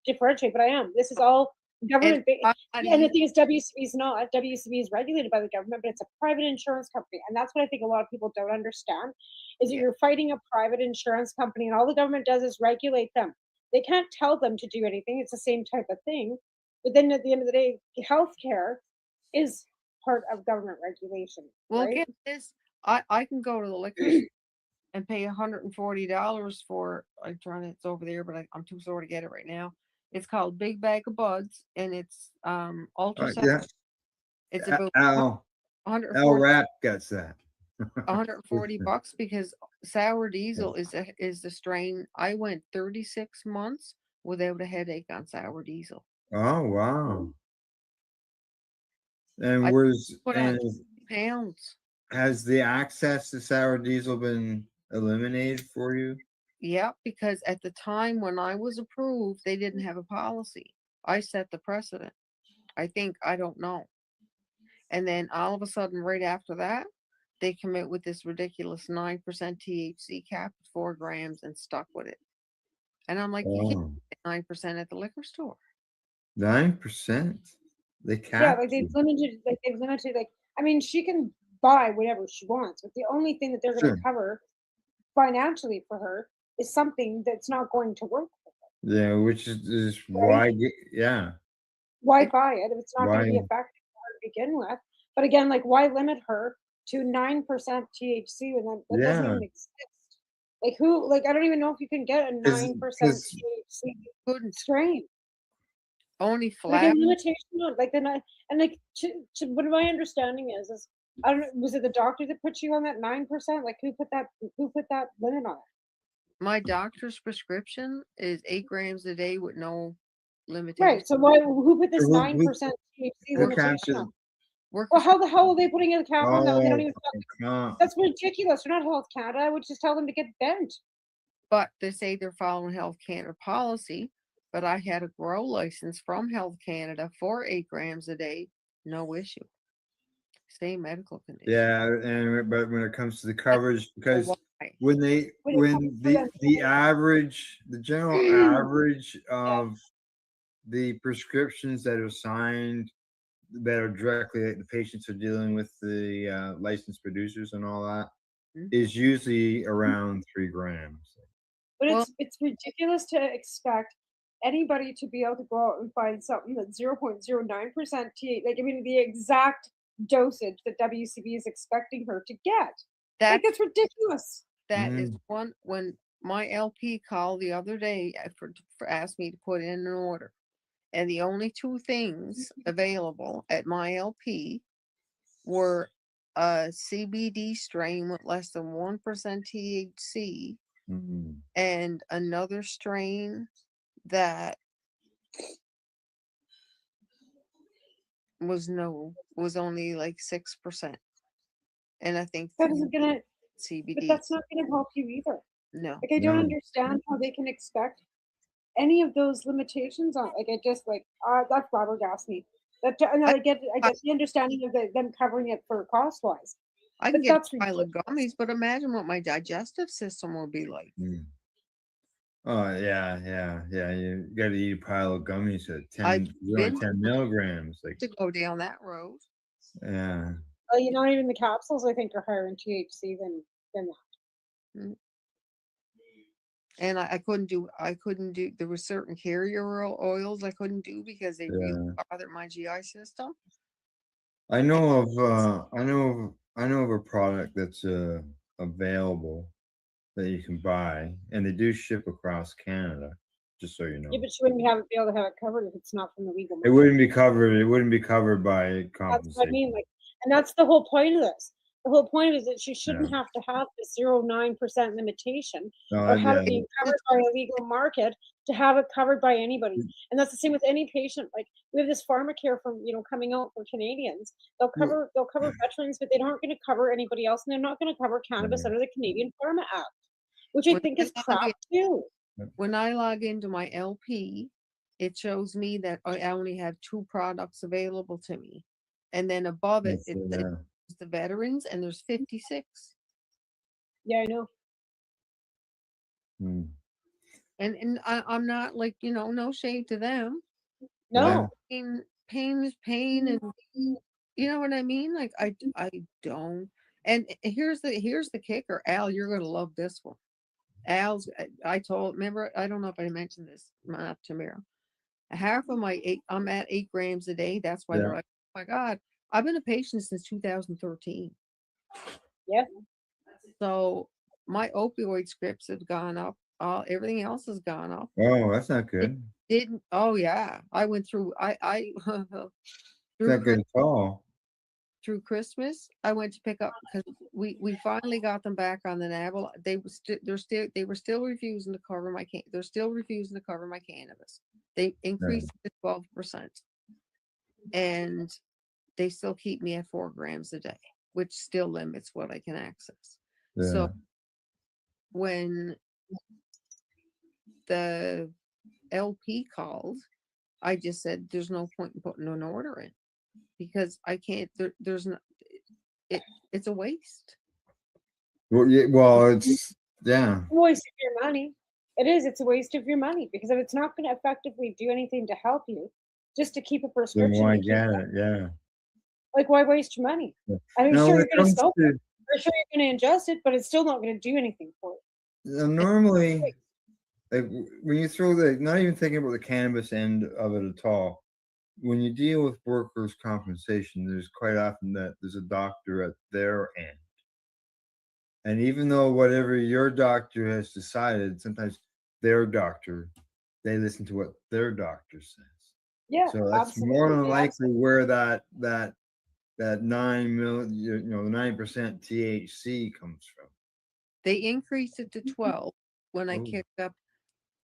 differentiate, but I am. This is all government. And the thing is, WCB is not. WCB is regulated by the government, but it's a private insurance company, and that's what I think a lot of people don't understand. Is that you're fighting a private insurance company, and all the government does is regulate them. They can't tell them to do anything. It's the same type of thing. But then at the end of the day, healthcare is part of government regulation, Well, right? get this. I can go to the liquor store and pay $140 for, I'm trying to, it's over there, but I'm too sore to get it right now. It's called Big Bag of Buds, and it's ultra. Yeah. It's about Al 140 Rap gets that. 140 bucks because sour diesel is the strain. I went 36 months without a headache on sour diesel. Oh wow. And I was put on and 20 pounds. has the access to sour diesel been eliminated for you? Yeah, because at the time when I was approved, they didn't have a policy. I set the precedent. I think, I don't know. And then all of a sudden, right after that, they come out with this ridiculous 9% THC cap, 4 grams, and stuck with it. And I'm like, you can't Oh, get 9% at the liquor store. 9%. They Yeah, capped like they've you. limited, like, I mean, she can buy whatever she wants, but the only thing that they're going Sure. to cover financially for her is something that's not going to work, Yeah, which is right? why, yeah, Why buy it if it's not going to be why, effective for her to begin with? But again, like, why limit her to 9% THC when that doesn't yeah, even exist? Like, who, like, I don't even know if you can get a 9% because THC Couldn't. strain. Only Like a flab. limitation on, like, and like, what my understanding is, I don't know, was it the doctor that put you on that 9%? Like, who put that limit on it? My doctor's prescription is 8 grams a day with no limitation. Right. So who put this who, 9% THC who capped limitation it? on? Workers. Well, how the hell are they putting a cap on that when they don't Oh, even can't. that's ridiculous. They're not Health Canada. I would just tell them to get bent. But they say they're following Health Canada policy. But I had a grow license from Health Canada for 8 grams a day, no issue. Same medical condition. Yeah, and but when it comes to the coverage, because Why? when they When it comes when to the average, the general average of the prescriptions that are signed that are directly the patients are dealing with the licensed producers and all that Mhm. is usually around 3 grams. But Well, it's ridiculous to expect anybody to be able to go out and find something that's 0.09% THC. Like, I mean, the exact dosage that WCB is expecting her to get. Like, that's it's ridiculous. that is Mm. one when my LP called the other day for asked me to put in an order. And the only two things available at my LP were a CBD strain with less than 1% THC Mm. and another strain that was only like 6%. And I think That isn't gonna, but CBD. that's not gonna help you either. No. Like, I don't understand how they can expect any of those limitations on, like, I just, like, that flabbergasts me. That, and I get the understanding of them covering it for cost-wise, I can but get that's a pile of ridiculous. gummies, but imagine what my digestive system will be like. Mm. Oh yeah. You got to eat a pile of gummies at I've 10, only been 10 milligrams. Like, to go down that road. yeah. You know, even the capsules I think are higher in THC than that. Mm. And I couldn't do, there were certain carrier oils I couldn't do because they really Yeah. bothered my GI system. I know of I know of a product that's available that you can buy, and they do ship across Canada, just so you Yeah, know. but you wouldn't be able to have it covered if it's not from the legal It market. wouldn't be covered. It wouldn't be covered by That's what I mean. compensation. Like, and that's the whole point of this. The whole point is that she Yeah. shouldn't have to have the 0.9% limitation No, or have yeah. it being covered by a legal market to have it covered by anybody. And that's the same with any patient. Like, we have this pharmacare from, coming out for Canadians. They'll cover veterans, but they aren't going to cover anybody else, and they're not going to cover cannabis under the Canadian Pharma Act, which I When think I is log crap too. When I log into my LP, it shows me that I only have 2 products available to me. And then above it, That's, it's the veterans, and there's 56. Yeah, I know. mm, And I'm not like, no shade to them. No. Pain is pain, and you know what I mean? Like, I don't. And here's the kicker, Al, you're gonna love this one. Remember, I don't know if I mentioned this, not Tamara. Half of I'm at 8 grams a day. That's why they're yeah. like, oh my God, I've been a patient since 2013. Yeah. So my opioid scripts have gone up. Everything else has gone up. Oh, that's not It good. didn't. Oh yeah, I went through. I It's not good at all. through Christmas. I went to pick up because we finally got them back on the NABL. They were still refusing to cover my They're still refusing to cover my cannabis. They increased it to 12%, and they still keep me at 4 grams a day, which still limits what I can access. Yeah. So when the LP called, I just said there's no point in putting an order in because I can't. There's no. It's a waste. Well, yeah, well, it's yeah. Waste of your money. It is. It's a waste of your money because if it's not going to effectively do anything to help you, just to keep a Then prescription, why to keep get it? Yeah. like why waste your money? Yeah. I'm Now, sure when you're it going to comes smoke to it. I'm sure you're going to ingest it, but it's still not going to do anything for you. normally, like, when you throw the, not even thinking about the cannabis end of it at all, when you deal with workers' compensation, there's quite often that there's a doctor at their end. And even though whatever your doctor has decided, sometimes their doctor, they listen to what their doctor says. Yeah, So that's absolutely. more than They likely where that 9 mil, you know, 9% THC comes from. They increased it to 12 when I Oh. kicked up.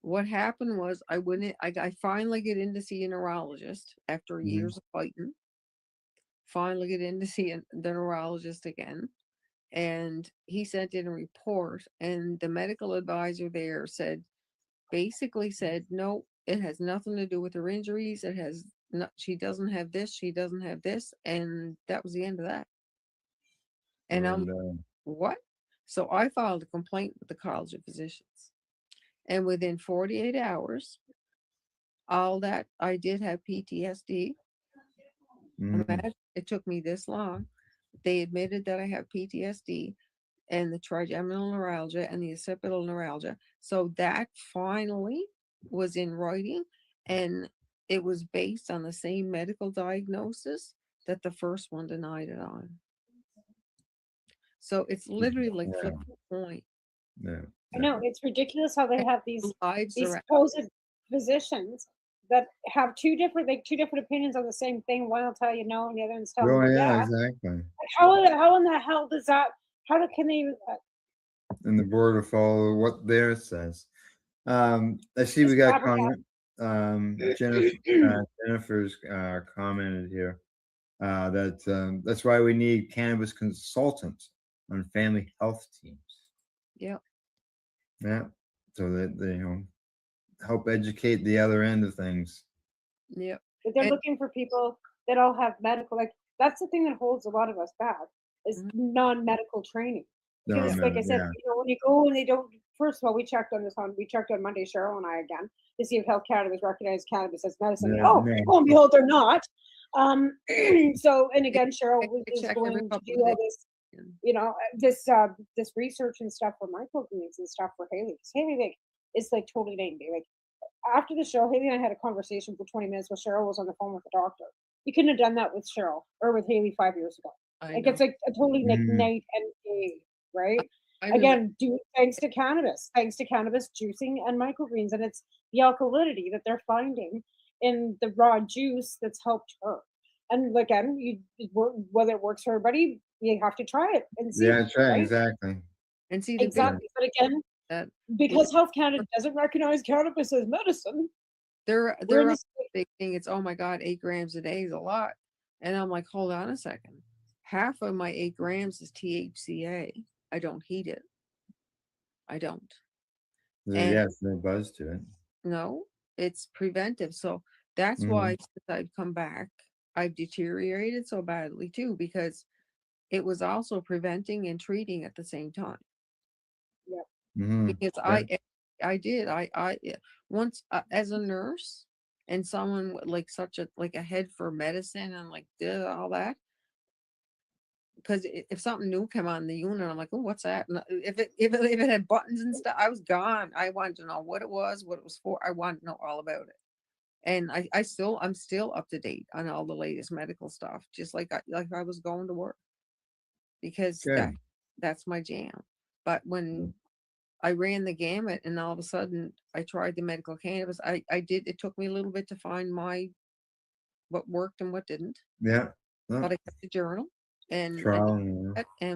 What happened was I went in, I finally get in to see a neurologist after Mhm. years of fighting. Finally get in to see the neurologist again. And he sent in a report, and the medical advisor there basically said, no, it has nothing to do with her injuries. It has not, she doesn't have this, she doesn't have this. And that was the end of that. And I'm what? So I filed a complaint with the College of Physicians. And within 48 hours, all that I did have PTSD. Imagine it took me this long. They admitted that I have PTSD and the trigeminal neuralgia and the occipital neuralgia. So that finally was in writing, and it was based on the same medical diagnosis that the first one denied it on. So it's literally like flip the coin. Yeah. I know it's ridiculous how they have these Lives these around. supposed physicians that have two different opinions on the same thing. One will tell you no, and the other one's telling Oh, you yeah, yeah. exactly. How in the hell does that? Can they? And the board will follow what theirs says. I see we It's got a flabbergasted. comment. Jennifer's commented here that that's why we need cannabis consultants on family health teams. Yep. Yeah, so that they help educate the other end of things. Yep. But they're looking for people that all have medical. Like that's the thing that holds a lot of us back is non-medical training. Because, like I said, when you go and they don't. First of all, we checked on Monday, Cheryl and I again to see if Health Canada was recognized cannabis as medicine. Lo and behold, they're not. So, and again, Cheryl is going to do all this, this research and stuff for microgreens and stuff for Haley. Because Haley, like, is like totally angry. Like after the show, Haley and I had a conversation for 20 minutes while Cheryl was on the phone with the doctor. You couldn't have done that with Cheryl or with Haley 5 years ago. It's like a totally like night and day, right? Again, thanks to cannabis, juicing and microgreens, and it's the alkalinity that they're finding in the raw juice that's helped her. And again, whether it works for everybody, you have to try it and see. Yeah, that's right, right? exactly. And see Exactly, but again, because Health Canada doesn't recognize cannabis as medicine, they're a big thing. It's, oh my God, 8 grams a day is a lot. And I'm like, hold on a second. Half of my 8 grams is THCA. I don't heat it. I don't. Yes, no buzz to it. No, it's preventive. So that's why since I've come back, I've deteriorated so badly too, because it was also preventing and treating at the same time. Yeah. Because I once as a nurse and someone with like such a head for medicine and like did all that, because if something new came on the unit, I'm like, oh, what's that? And if it had buttons and stuff, I was gone. I wanted to know what it was for. I wanted to know all about it. And I'm still up to date on all the latest medical stuff, just like I was going to work, because that's my jam. But when I ran the gamut and all of a sudden I tried the medical cannabis, it took me a little bit to find what worked and what didn't. Yeah. But I kept the journal and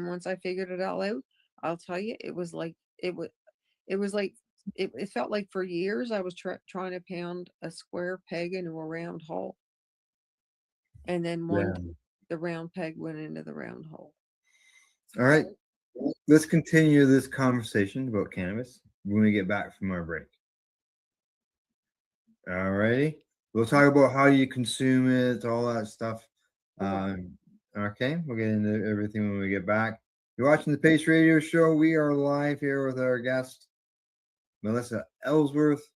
once I figured it all out, I'll tell you, it felt like for years I was trying to pound a square peg into a round hole. And then the round peg went into the round hole. All right. Let's continue this conversation about cannabis when we get back from our break. All righty. We'll talk about how you consume it, all that stuff. Okay, we'll get into everything when we get back. You're watching the Pace Radio Show. We are live here with our guest, Melissa Ellsworth,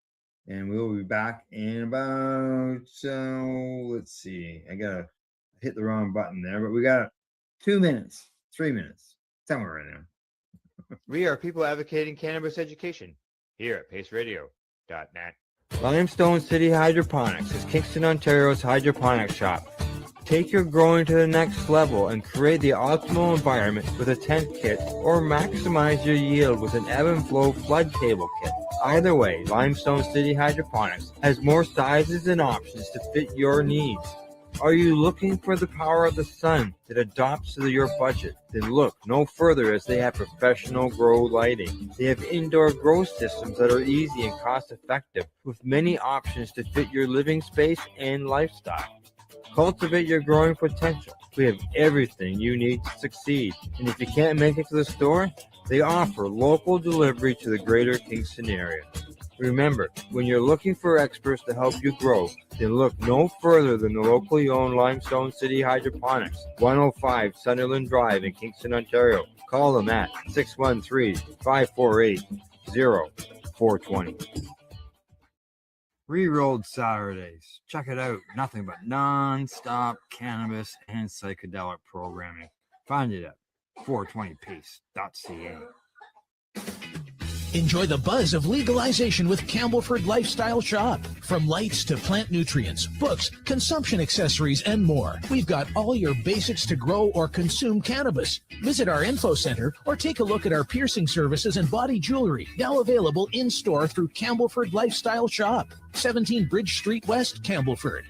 and we'll be back in about, let's see, I gotta hit the wrong button there, but we got 2 minutes, 3 minutes, somewhere right now. We are people advocating cannabis education here at paceradio.net. Limestone City Hydroponics is Kingston, Ontario's hydroponics shop. Take your growing to the next level and create the optimal environment with a tent kit, or maximize your yield with an ebb and flow flood table kit. Either way, Limestone City Hydroponics has more sizes and options to fit your needs. Are you looking for the power of the sun that adapts to your budget? Then look no further, as they have professional grow lighting. They have indoor grow systems that are easy and cost effective, with many options to fit your living space and lifestyle. Cultivate your growing potential. We have everything you need to succeed. And if you can't make it to the store, they offer local delivery to the greater Kingston area. Remember, when you're looking for experts to help you grow, then look no further than the locally owned Limestone City Hydroponics, 105 Sunderland Drive in Kingston, Ontario. Call them at 613-548-0420. Re-rolled Saturdays. Check it out. Nothing but non-stop cannabis and psychedelic programming. Find it at 420pace.ca. Enjoy the buzz of legalization with Campbellford Lifestyle Shop. From lights to plant nutrients, books, consumption accessories, and more, we've got all your basics to grow or consume cannabis. Visit our info center or take a look at our piercing services and body jewelry, now available in-store through Campbellford Lifestyle Shop, 17 Bridge Street West, Campbellford.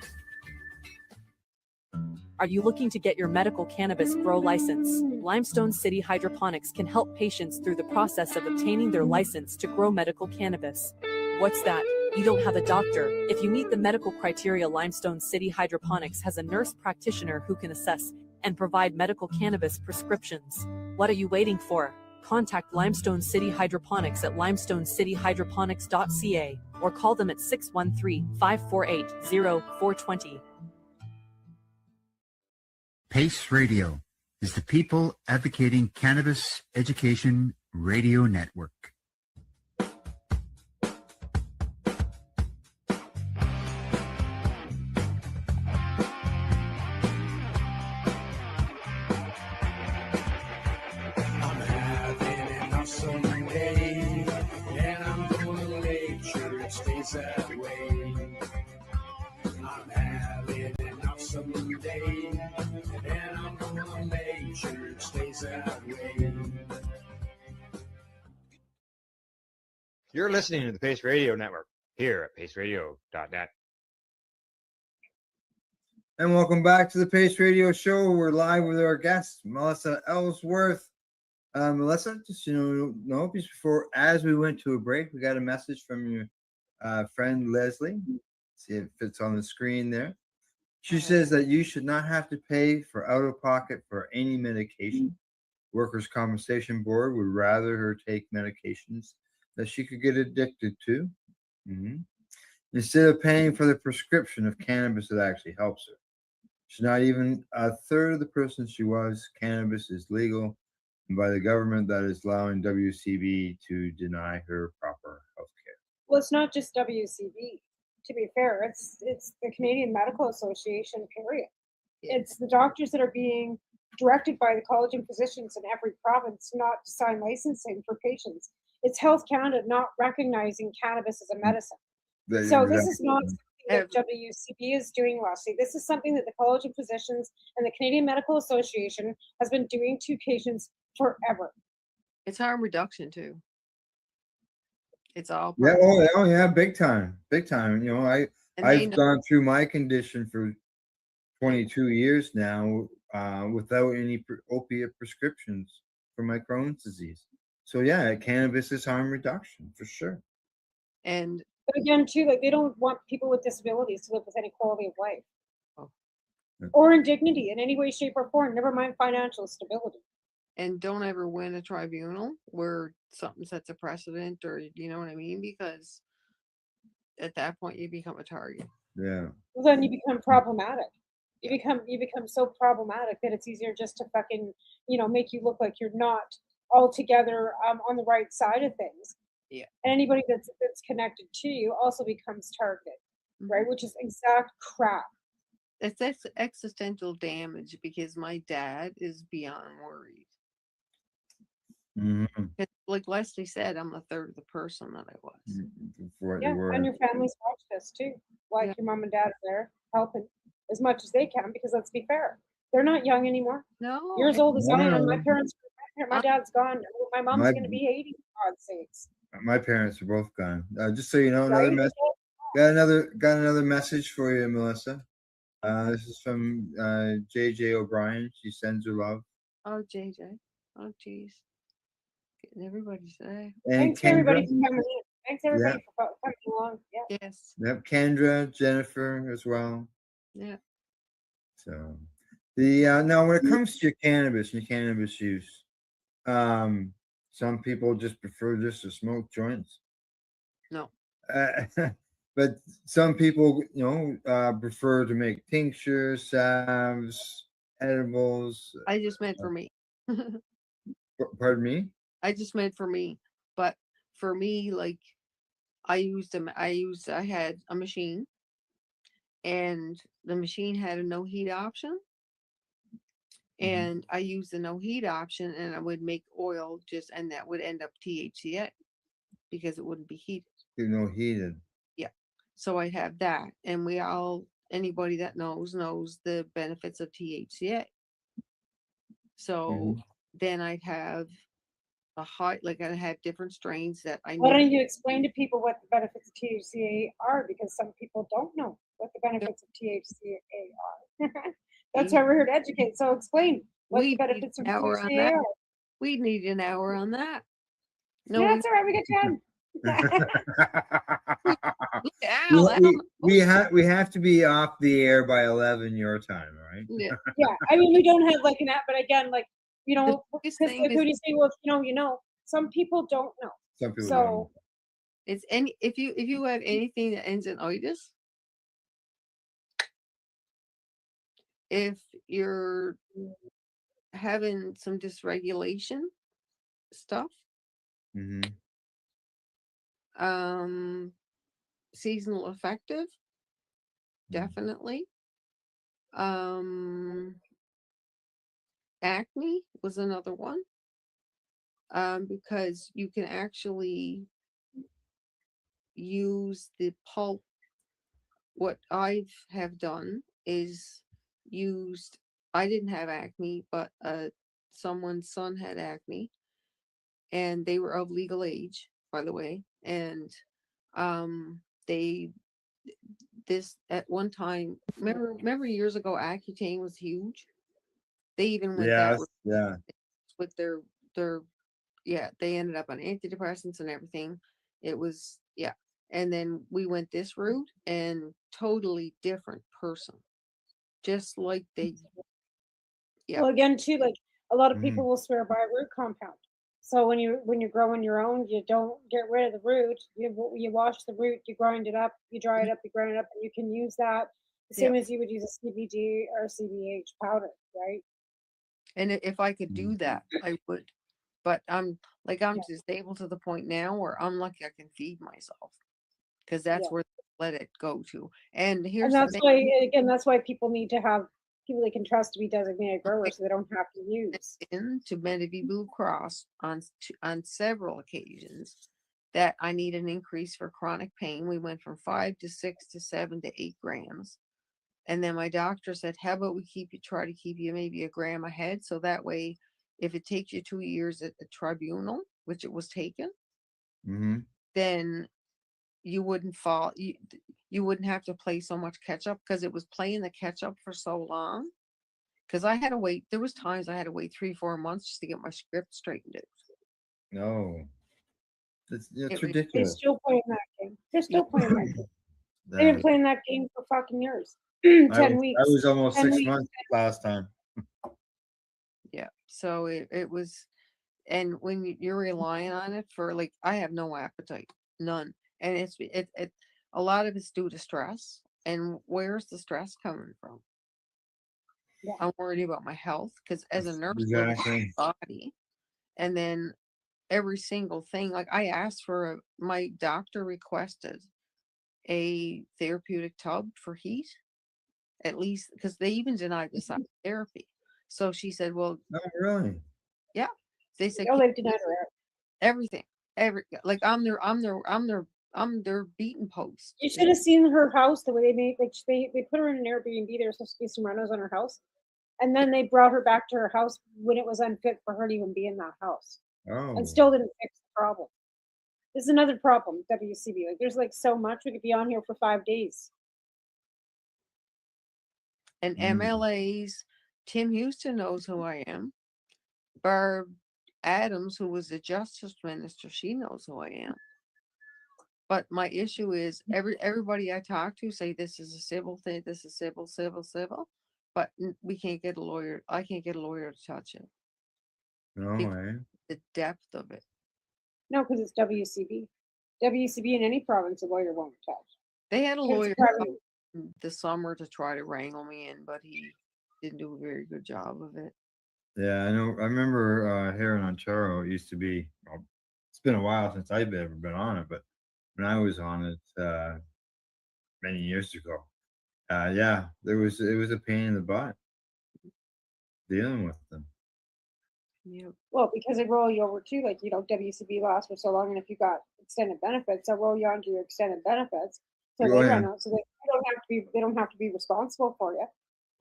Are you looking to get your medical cannabis grow license? Limestone City Hydroponics can help patients through the process of obtaining their license to grow medical cannabis. What's that? You don't have a doctor. If you meet the medical criteria, Limestone City Hydroponics has a nurse practitioner who can assess and provide medical cannabis prescriptions. What are you waiting for? Contact Limestone City Hydroponics at limestonecityhydroponics.ca or call them at 613-548-0420. PACE Radio is the People Advocating Cannabis Education Radio Network. I'm having an awesome day, and I'm gonna make sure it stays that way. I'm having an awesome day, and I'm gonna make sure it stays that way. You're listening to the Pace Radio Network here at paceradio.net. And welcome back to the Pace Radio Show. We're live with our guest, Melissa Ellsworth. Melissa, just just before, as we went to a break, we got a message from your friend Leslie. See if it fits on the screen there. She says that you should not have to pay for out-of-pocket for any medication. Workers' Compensation Board would rather her take medications that she could get addicted to, instead of paying for the prescription of cannabis that actually helps her. She's not even a third of the person she was. Cannabis is legal, and by the government that is allowing WCB to deny her proper health care. Well, it's not just WCB. To be fair, it's the Canadian Medical Association. Period. It's the doctors that are being directed by the College of Physicians in every province not to sign licensing for patients. It's Health Canada not recognizing cannabis as a medicine. So this is not something that WCB is doing, Leslie. This is something that the College of Physicians and the Canadian Medical Association has been doing to patients forever. It's harm reduction too. It's all Yeah, part of it. yeah, big time. I've gone through my condition for 22 years now without any opiate prescriptions for my Crohn's disease. So yeah, cannabis is harm reduction for sure. And But again, too, like they don't want people with disabilities to live with any quality of life or in dignity in any way, shape, or form. Never mind financial stability. and don't ever win a tribunal where something sets a precedent, or you know what I mean, because at that point you become a target. Yeah. Well, then you become problematic. You become so problematic that it's easier just to fucking, make you look like you're not altogether on the right side of things. Yeah. And anybody that's connected to you also becomes targeted, right? Which is exact crap. That's existential damage because my dad is beyond worried. Mm-hmm. Like Leslie said, I'm a third of the person that I was. What Yeah, you were. and your families watch this too. Like Yeah. your mom and dad are there helping as much as they can because let's be fair, they're not young anymore. No. You're as old as I am. My No. parents, my dad's gone. My mom's My going to be 80. For God's sakes. my parents are both gone. Just so you know, another Right? message. Got another message for you, Melissa. This is from JJ O'Brien. She sends her love. Oh, JJ. Oh, jeez. Getting everybody today. And Thanks everybody Kendra. for coming in. Thanks Yeah. everybody for coming along. Yeah. Yes. Yep. Kendra, Jennifer as well. Yeah. So the now when it comes to your cannabis and your cannabis use, some people just prefer just to smoke joints. No. But some people, prefer to make tinctures, salves, edibles. I just meant for me. Pardon me? I just meant for me. But for me, like I had a machine and the machine had a no heat option. And I used the no heat option and I would make oil and that would end up THCA because it wouldn't be heated. No heated. Yeah. So I have that. And anybody that knows the benefits of THCA. So then I'd have I'd have different strains that I Why knew. don't you explain to people what the benefits of THCA are? Because some people don't know what the benefits of THCA are. That's why we're here to educate. So explain what the benefits of THCA are. We need an hour on that. No, Yeah, that's all right. We got time. We have to be off the air by 11 your time, right? Yeah. Yeah. I mean, we don't have like an app, but again, like, because thing like, who is- do you say, well, you know, some people don't know. Some people So It's if you have anything that ends in itis, if you're having some dysregulation stuff, seasonal affective, definitely. Acne was another one. Because you can actually use the pulp. What I have done is I didn't have acne, but someone's son had acne, and they were of legal age, by the way, and this at one time, remember years ago, Accutane was huge. They even went that route Yeah. with their they ended up on antidepressants and everything. It was and then we went this route and totally different person, just like they well, again, too, like a lot of Mhm. people will swear by a root compound. So when you're growing your own, you don't get rid of the root. You wash the root, you grind it up, you dry it up, you grind it up, and you can use that the same as you would use a CBD or CBH powder, right? And if I could do that, I would. But I'm disabled to the point now where I'm lucky I can feed myself, because that's where they let it go to. And here's And the that's thing. why, again, that's why people need to have people they can trust to be designated growers, so they don't have to use. Into Medivy Blue Cross on several occasions that I need an increase for chronic pain. We went from 5 to 6 to 7 to 8 grams. And then my doctor said, how about we try to keep you maybe a gram ahead, so that way if it takes you 2 years at the tribunal, which it was taken, then you wouldn't fall, you wouldn't have to play so much catch up, because it was playing the catch up for so long. Because I had to wait, there was times I had to wait 3-4 months just to get my script straightened out. No. It's They're ridiculous. still playing that game. They're still playing that game. They've been Yeah. playing that game for fucking years. I 10 was, weeks. I was almost 10 6 weeks. months last time. Yeah. So it was, and when you're relying on it for, like, I have no appetite, none. And a lot of it's due to stress. And where's the stress coming from? Yeah. I'm worried about my health because as a nurse, Exactly. body, and then every single thing. Like I asked for my doctor requested a therapeutic tub for heat, at least because they even denied the psychotherapy. So she said, "Well, Oh, really? yeah." They said, Oh, they've denied her. everything, like I'm their beaten post. You should have seen her house, the way they made, like they put her in an Airbnb. There was supposed to be some rentals on her house, and then they brought her back to her house when it was unfit for her to even be in that house, and Oh, still didn't fix the problem. This is another problem with WCB. Like there's like so much we could be on here for 5 days. And Mm. MLAs, Tim Houston knows who I am. Barb Adams, who was the justice minister, she knows who I am. But my issue is everybody I talk to say this is a civil thing, this is civil, but we can't get a lawyer. I can't get a lawyer to touch it. no because way. the depth of it. No, because it's WCB. WCB in any province, a lawyer won't touch. They had a 'Cause lawyer it's private. this summer to try to wrangle me in, but he didn't do a very good job of it. Yeah, I know. I remember here in Ontario, it used to be. Well, it's been a while since I've ever been on it, but when I was on it many years ago, yeah, it was a pain in the butt dealing with them. Yeah. Well, because they roll you over too, like, WCB lasts for so long, and if you got extended benefits, they'll roll you onto your extended benefits. So Oh, they yeah. run out, so they don't have to be responsible for you.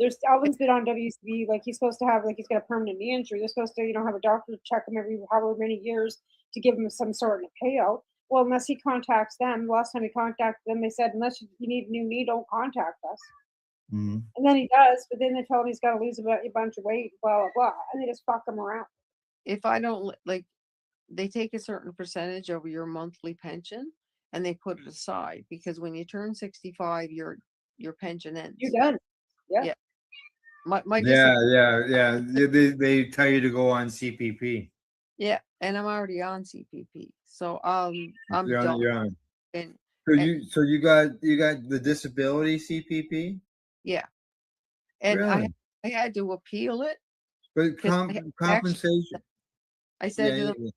There's Alvin's been on WCB, like he's supposed to have, like he's got a permanent knee injury. They're supposed to, have a doctor check him every however many years to give him some sort of payout. Well, unless he contacts them, last time he contacted them, they said, unless you need a new knee, don't contact us. Mhm. And then he does, but then they tell him he's got to lose a bunch of weight, blah, blah, blah. And they just fuck him around. If I don't like, they take a certain percentage of your monthly pension and they put it aside because when you turn 65, your pension ends. You're done. Yeah. Yeah. My Yeah. They tell you to go on CPP. Yeah, and I'm already on CPP, so I'm You're done. on. And So you got the disability CPP, yeah, and really? I had to appeal it. But 'Cause I compensation. I said to Yeah, them,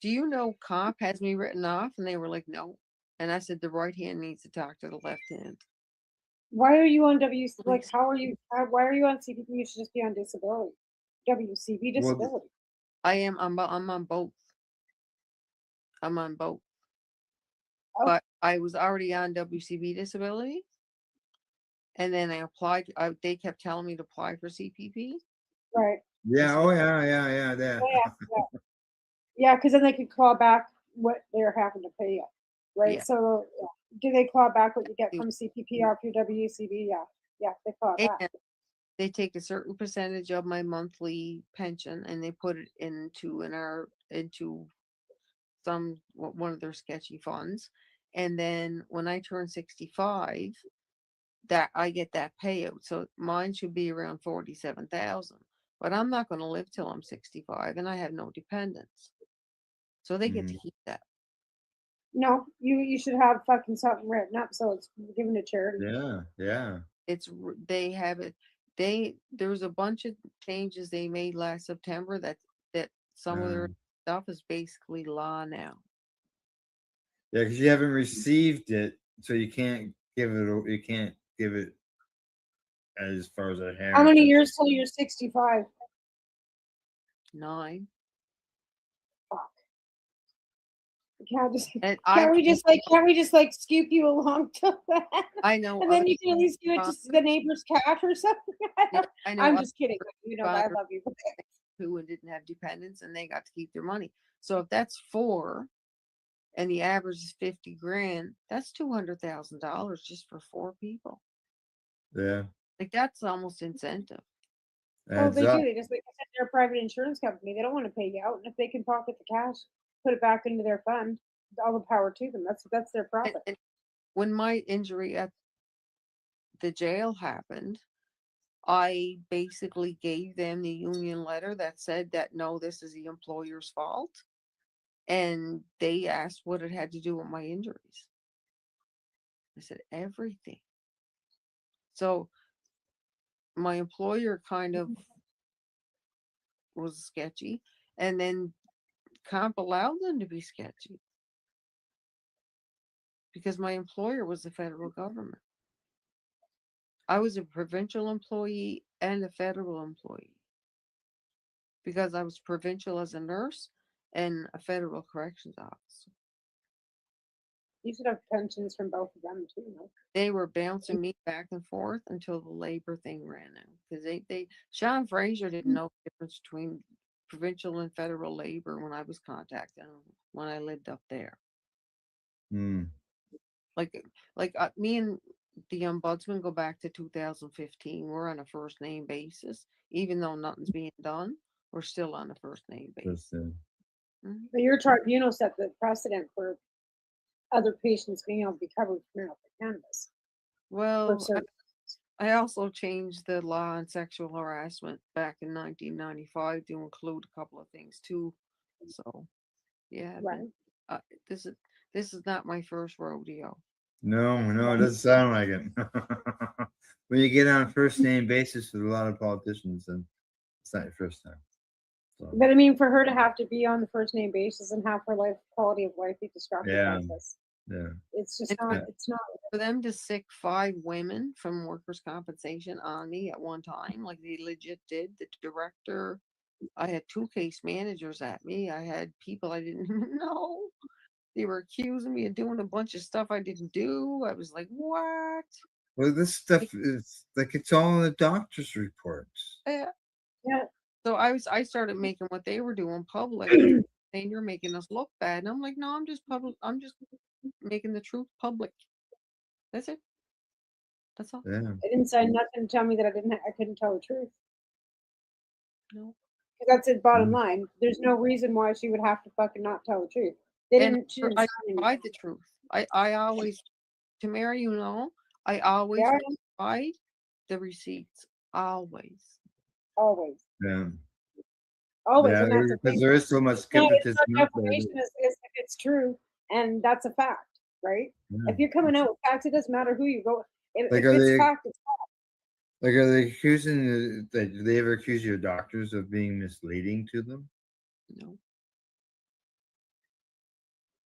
"Do you know comp has me written off?" And they were like, "No." And I said, "The right hand needs to talk to the left hand." Why are you on like, why are you on CPP? You should just be on disability. WCB Well, disability. I'm on both. I'm on both. Oh. But I was already on WCB disability, and then I applied. They kept telling me to apply for CPP. Right. yeah. Oh, yeah. Oh, yeah. Yeah, because then they could claw back what they're having to pay you. Right. Yeah. So do they claw back what you get from CPP off your WCB? Yeah. Yeah, they claw back. And they take a certain percentage of my monthly pension and they put it into one of their sketchy funds. And then when I turn 65, that I get that payout. So mine should be around 47,000. But I'm not going to live till I'm 65 and I have no dependents. So they get to keep that. No, you should have fucking something written up so it's given to charity. Yeah. They have it. There was a bunch of changes they made last September that some of their stuff is basically law now. Yeah, because you haven't received it, so you can't give it. You can't give it as far as I have. How many years till you're 65? 9. Fuck. Can't we just scoop you along to that? I know. And then you can at least give it to the neighbor's cat or something. I know. I'm just kidding. I love you. Who didn't have dependents and they got to keep their money. So if that's 4 and the average is 50 grand, that's $200,000 just for 4 people. Yeah. Like that's almost incentive. Well, they do. They just, like I said, they're a private insurance company. They don't want to pay you out. And if they can pocket the cash, put it back into their fund, all the power to them. That's their profit. And when my injury at the jail happened, I basically gave them the union letter that said that no, this is the employer's fault. And they asked what it had to do with my injuries. I said, everything. So my employer kind of was sketchy, and then comp allowed them to be sketchy because my employer was the federal government. I was a provincial employee and a federal employee because I was provincial as a nurse and a federal corrections officer. You should have pensions from both of them too. No? They were bouncing me back and forth until the labor thing ran out because Sean Fraser didn't know the difference between provincial and federal labor when I was contacting him when I lived up there. Me and the ombudsman go back to 2015. We're on a first name basis, even though nothing's being done. We're still on a first name basis. But your tribunal set the precedent for other patients being able to be covered for medical cannabis. Well, I also changed the law on sexual harassment back in 1995 to include a couple of things too. So, yeah, right. This is not my first rodeo. No, it doesn't sound like it. When you get on a first name basis with a lot of politicians, and it's not your first time. So, But I mean, for her to have to be on the first name basis and have her quality of life be disrupted like this, it's just not. It's not for them to sick 5 women from workers' compensation on me at one time, like they legit did. The director, I had 2 case managers at me. I had people I didn't even know. They were accusing me of doing a bunch of stuff I didn't do. I was like, what? well, this stuff is like it's all in the doctor's reports. Yeah. So I started making what they were doing public, and saying you're making us look bad. And I'm like, no, I'm just making the truth public. That's it. That's all. Yeah. They didn't say nothing to tell me that I couldn't tell the truth. No. That's the bottom line. There's no reason why she would have to fucking not tell the truth. They didn't. She didn't I sign provide the truth. I always, Tamara, I always provide the receipts. Always. Always. Yeah. Always. Yeah, And that's the because thing. there is so much It's not skepticism out there. defamation is if it's true, and that's a fact, right? Yeah. If you're coming out with facts, it doesn't matter who you go. If Like, it's fact, it's fact. Like, are they accusing? Do they ever accuse your doctors of being misleading to them? No.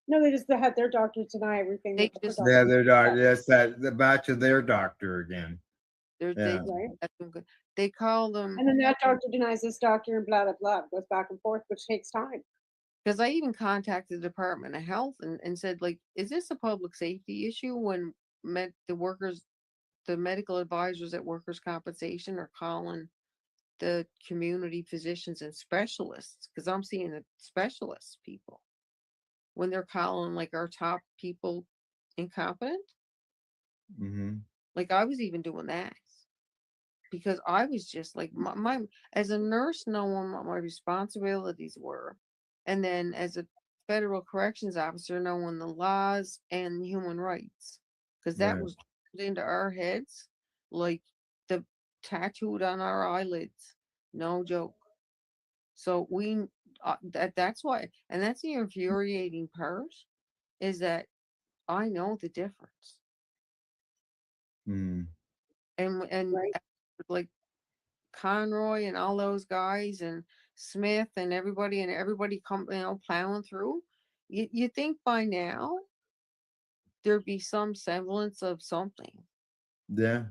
No, they just had their doctor deny everything. They that the just doctor Yeah, their doctor. said. Yes, the back to their doctor again. Yeah. They call them. And then that doctor denies this doctor and blah, blah, blah. It goes back and forth, which takes time. Because I even contacted the Department of Health and said, like, is this a public safety issue when the medical advisors at workers' compensation are calling the community physicians and specialists? Because I'm seeing the specialists people when they're calling like our top people incompetent. Mm-hmm. Like I was even doing that because I was just like my as a nurse knowing what my responsibilities were, and then as a federal corrections officer knowing the laws and human rights, because that Right. was put into our heads like the tattooed on our eyelids, no joke. So that's why, and that's the infuriating part, is that I know the difference. Mm. And like Conroy and all those guys and Smith and everybody come plowing through. You think by now there'd be some semblance of something. Yeah.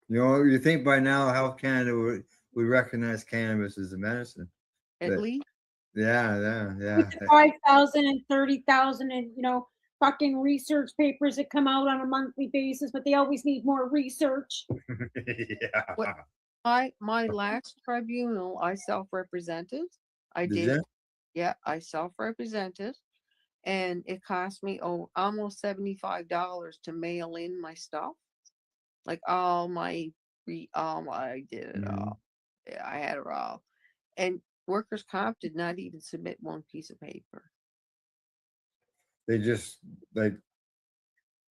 You think by now Health Canada would recognize cannabis as a medicine. At least. Yeah. With the 5,000 and 30,000 and fucking research papers that come out on a monthly basis, but they always need more research. Yeah. My last tribunal, I self-represented. I Did did. ya? Yeah, I self-represented, and it cost me almost $75 to mail in my stuff, like I did it all. Yeah, I had it all, and workers' comp did not even submit one piece of paper. They just like.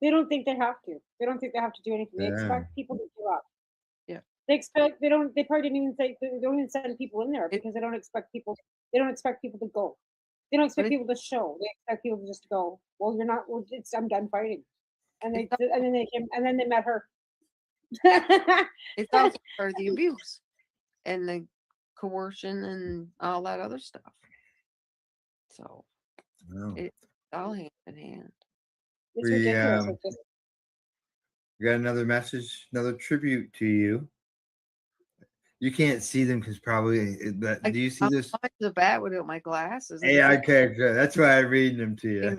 They don't think they have to. They don't think they have to do anything. They Yeah. expect people to give up. Yeah. They probably didn't even say, they don't even send people in there because they don't expect people to go. They don't expect people to show. They expect people to just go, well, you're not, I'm done fighting. and then they met her. It's also part of the abuse and the coercion and all that other stuff. So Oh. it's all hand in hand. It's We, ridiculous. We got another message, another tribute to you. You can't see them because probably that. Do you see this? I'm the bat without my glasses. Yeah, okay, good. That's why I'm reading them to you.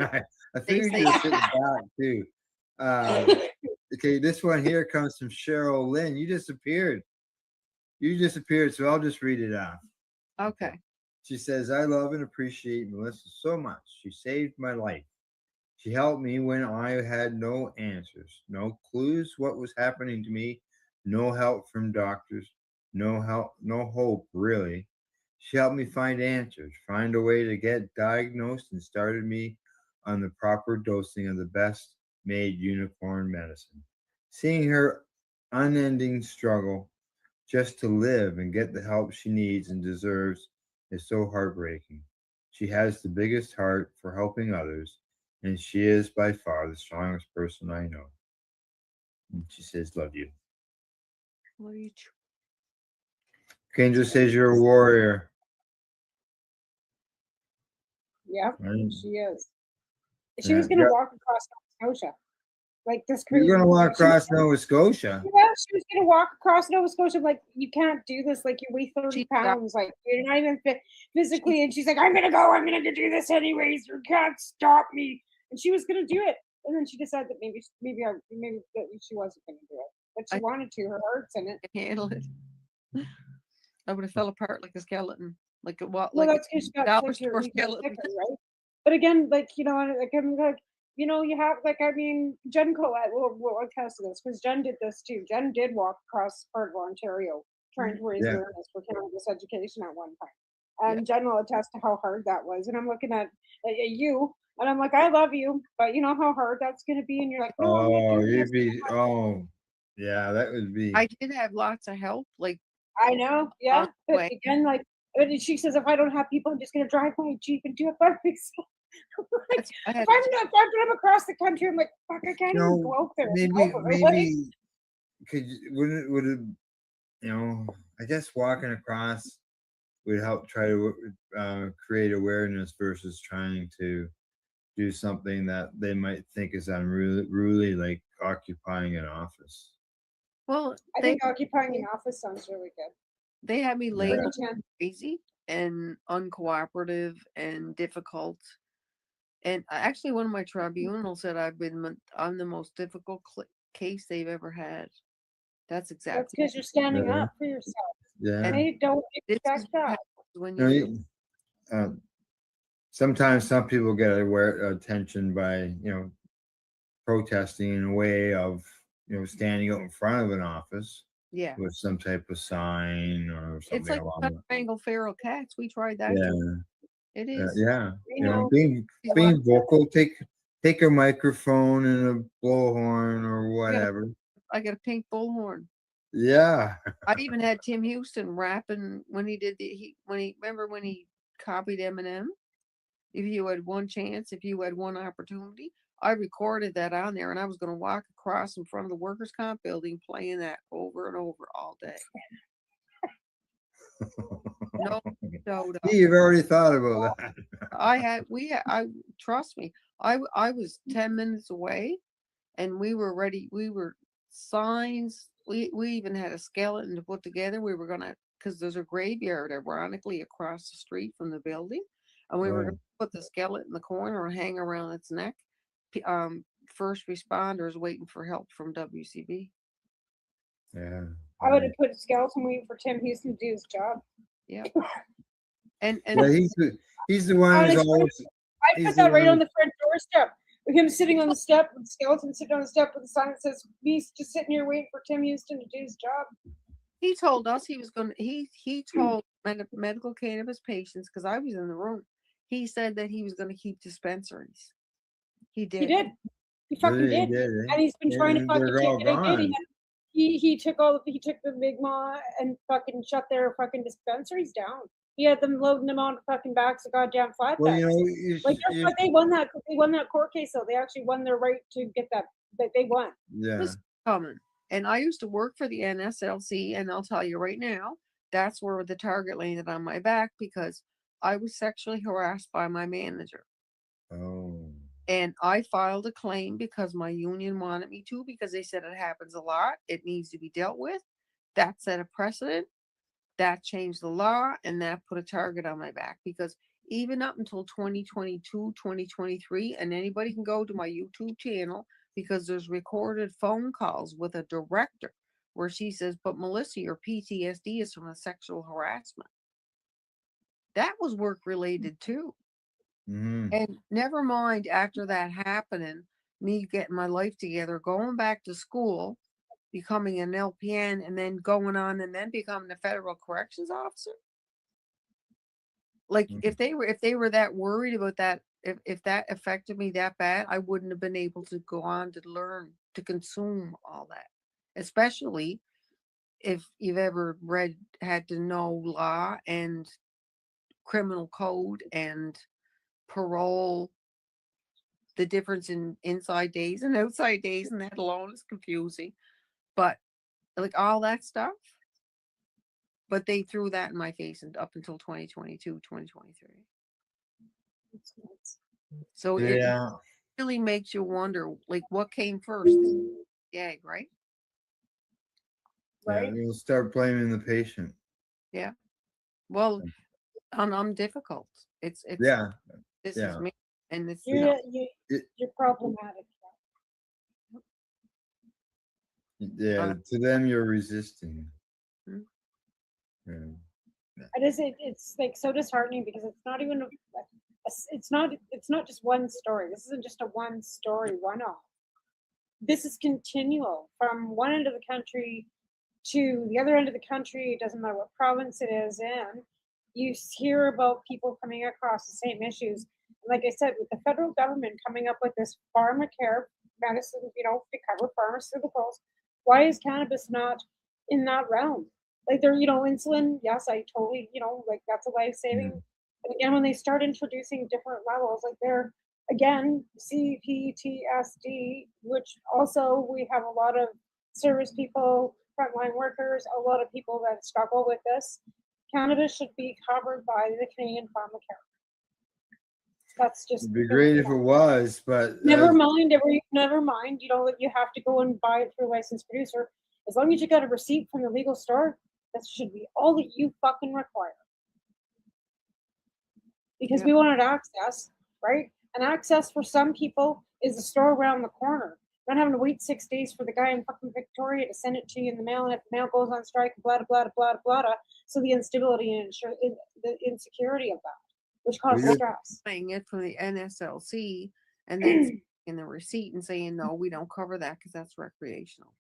I figured say- you were sitting back too. Okay, this one here comes from Cheryl Lynn. You disappeared. So I'll just read it off. Okay. She says, I love and appreciate Melissa so much. She saved my life. She helped me when I had no answers, no clues what was happening to me, no help from doctors, no help, no hope, really. She helped me find answers, find a way to get diagnosed, and started me on the proper dosing of the best made unicorn medicine. Seeing her unending struggle just to live and get the help she needs and deserves is so heartbreaking. She has the biggest heart for helping others, and she is by far the strongest person I know. And she says, love you. What are you? Kendra says you're a warrior. Yep, Right. she is. She was gonna walk across Nova Scotia, like this crazy. You're gonna walk across Nova Scotia. Yeah, she was gonna walk across Nova Scotia. I'm like, you can't do this. Like, you weigh 30 pounds. Like, you're not even fit physically. And she's like, I'm gonna go. I'm gonna do this anyways. You can't stop me. And she was gonna do it. And then she decided that maybe that she wasn't gonna do it, but she wanted to. Her heart's in it. Handle it. I would have fell apart like a skeleton, like a what? Well, Like that's because you a got dollar sicker, store you got skeleton. sicker, right? But again, like, you know, like I'm like, you know, you have like, I mean, Jen Collette will attest to this because Jen did this too. Jen did walk across part of Ontario trying to raise Yeah. awareness for cannabis education at one time. And Jen will attest to how hard that was. And I'm looking at you, and I'm like, I love you, but you know how hard that's going to be. And you're like, no, I'm Oh, not doing you'd this. be, oh, yeah, that would be. I did have lots of help, like I know, yeah. But way. again, like, and she says, if I don't have people, I'm just going to drive my Jeep and do it by myself. Like, if I'm across the country, I'm like, fuck, I can't even go out there. and help her, like, Maybe would it, I guess walking across would help try to create awareness versus trying to do something that they might think is unruly, like occupying an office. Well, I think occupying an office sounds really good. they had me Yeah. labeled crazy and uncooperative and difficult. And actually, one of my tribunals said I'm the most difficult case they've ever had. That's exactly. That's because you're standing Yeah. up for yourself. Yeah. And they don't expect that. When Sometimes some people get attention by protesting in a way of standing out in front of an office Yeah. with some type of sign or something It's like along that. Mm-hmm. Bengal feral cats. We tried that. Yeah. too. It is. Yeah. You know, being vocal, take a microphone and a blowhorn or whatever. I got a pink bullhorn. Yeah. I even had Tim Houston rapping when he did when he copied Eminem. If you had one chance, if you had one opportunity, I recorded that on there, and I was going to walk across in front of the workers' comp building playing that over and over all day. No, You've already thought about that. I trust me. I was 10 minutes away, and we were ready. We were signs. We even had a skeleton to put together. We were gonna, because there's a graveyard ironically across the street from the building, and we were gonna put the skeleton in the corner and hang around its neck. First responders waiting for help from WCB. Yeah. I would have put a skeleton waiting for Tim Houston to do his job. Yeah. And Yeah, he's the one who's always. I put that right on the front doorstep. With him sitting on the step, with the skeleton sitting on the step with a sign that says, "He's just sitting here waiting for Tim Houston to do his job." He told us he was going to, he told medical cannabis patients, because I was in the room, he said that he was going to keep dispensaries. He did. He did. He fucking He did. did, And he's been trying to and fucking they're all take it again. gone. He took the Big Ma and fucking shut their fucking dispensaries down. He had them loading them on fucking backs of goddamn flatbeds. Well, Like, guess what? They won that court case though. They actually won their right to get that they won. Yeah. was coming. And I used to work for the NSLC, and I'll tell you right now, that's where the target landed on my back because I was sexually harassed by my manager. Oh. And I filed a claim because my union wanted me to, because they said it happens a lot. It needs to be dealt with. That set a precedent. That changed the law, and that put a target on my back because even up until 2022, 2023, and anybody can go to my YouTube channel because there's recorded phone calls with a director where she says, but Melissa, your PTSD is from a sexual harassment. That was work related too. Mm-hmm. And never mind after that happening, me getting my life together, going back to school, becoming an LPN, and then going on and then becoming a federal corrections officer. Like if they were that worried about that, if that affected me that bad, I wouldn't have been able to go on to learn to consume all that. Especially if you've ever had to know law and criminal code and parole, the difference in inside days and outside days, and that alone is confusing. But like all that stuff, but they threw that in my face and up until 2022, 2023. So it really makes you wonder, like, what came first? The egg, right? Yeah, you'll start blaming the patient. Yeah. Well, I'm difficult. It's Yeah. This Yeah. is me, and it's You're no. you're problematic. Yeah, to them you're resisting. Hmm. Yeah. It's like so disheartening because it's not even it's not just one story. This isn't just a one story one off. This is continual from one end of the country to the other end of the country. It doesn't matter what province it is in. You hear about people coming across the same issues. Like I said, with the federal government coming up with this pharmacare medicine, to cover pharmaceuticals, why is cannabis not in that realm? Like insulin, yes, I totally, like that's a life saving. And again, when they start introducing different levels, like they're again CPTSD, which also we have a lot of service people, frontline workers, a lot of people that struggle with this. Cannabis should be covered by the Canadian pharmacare. That's just It'd be great if it was, but never mind. You have to go and buy it through a licensed producer. As long as you got a receipt from the legal store, that should be all that you fucking require. Because we wanted access, right? And access for some people is the store around the corner. Not having to wait 6 days for the guy in fucking Victoria to send it to you in the mail, and if the mail goes on strike, blah blah blah blah blah. So the instability and the insecurity of that, which causes stress. Paying it from the NSLC and then in the receipt and saying no, we don't cover that because that's recreational.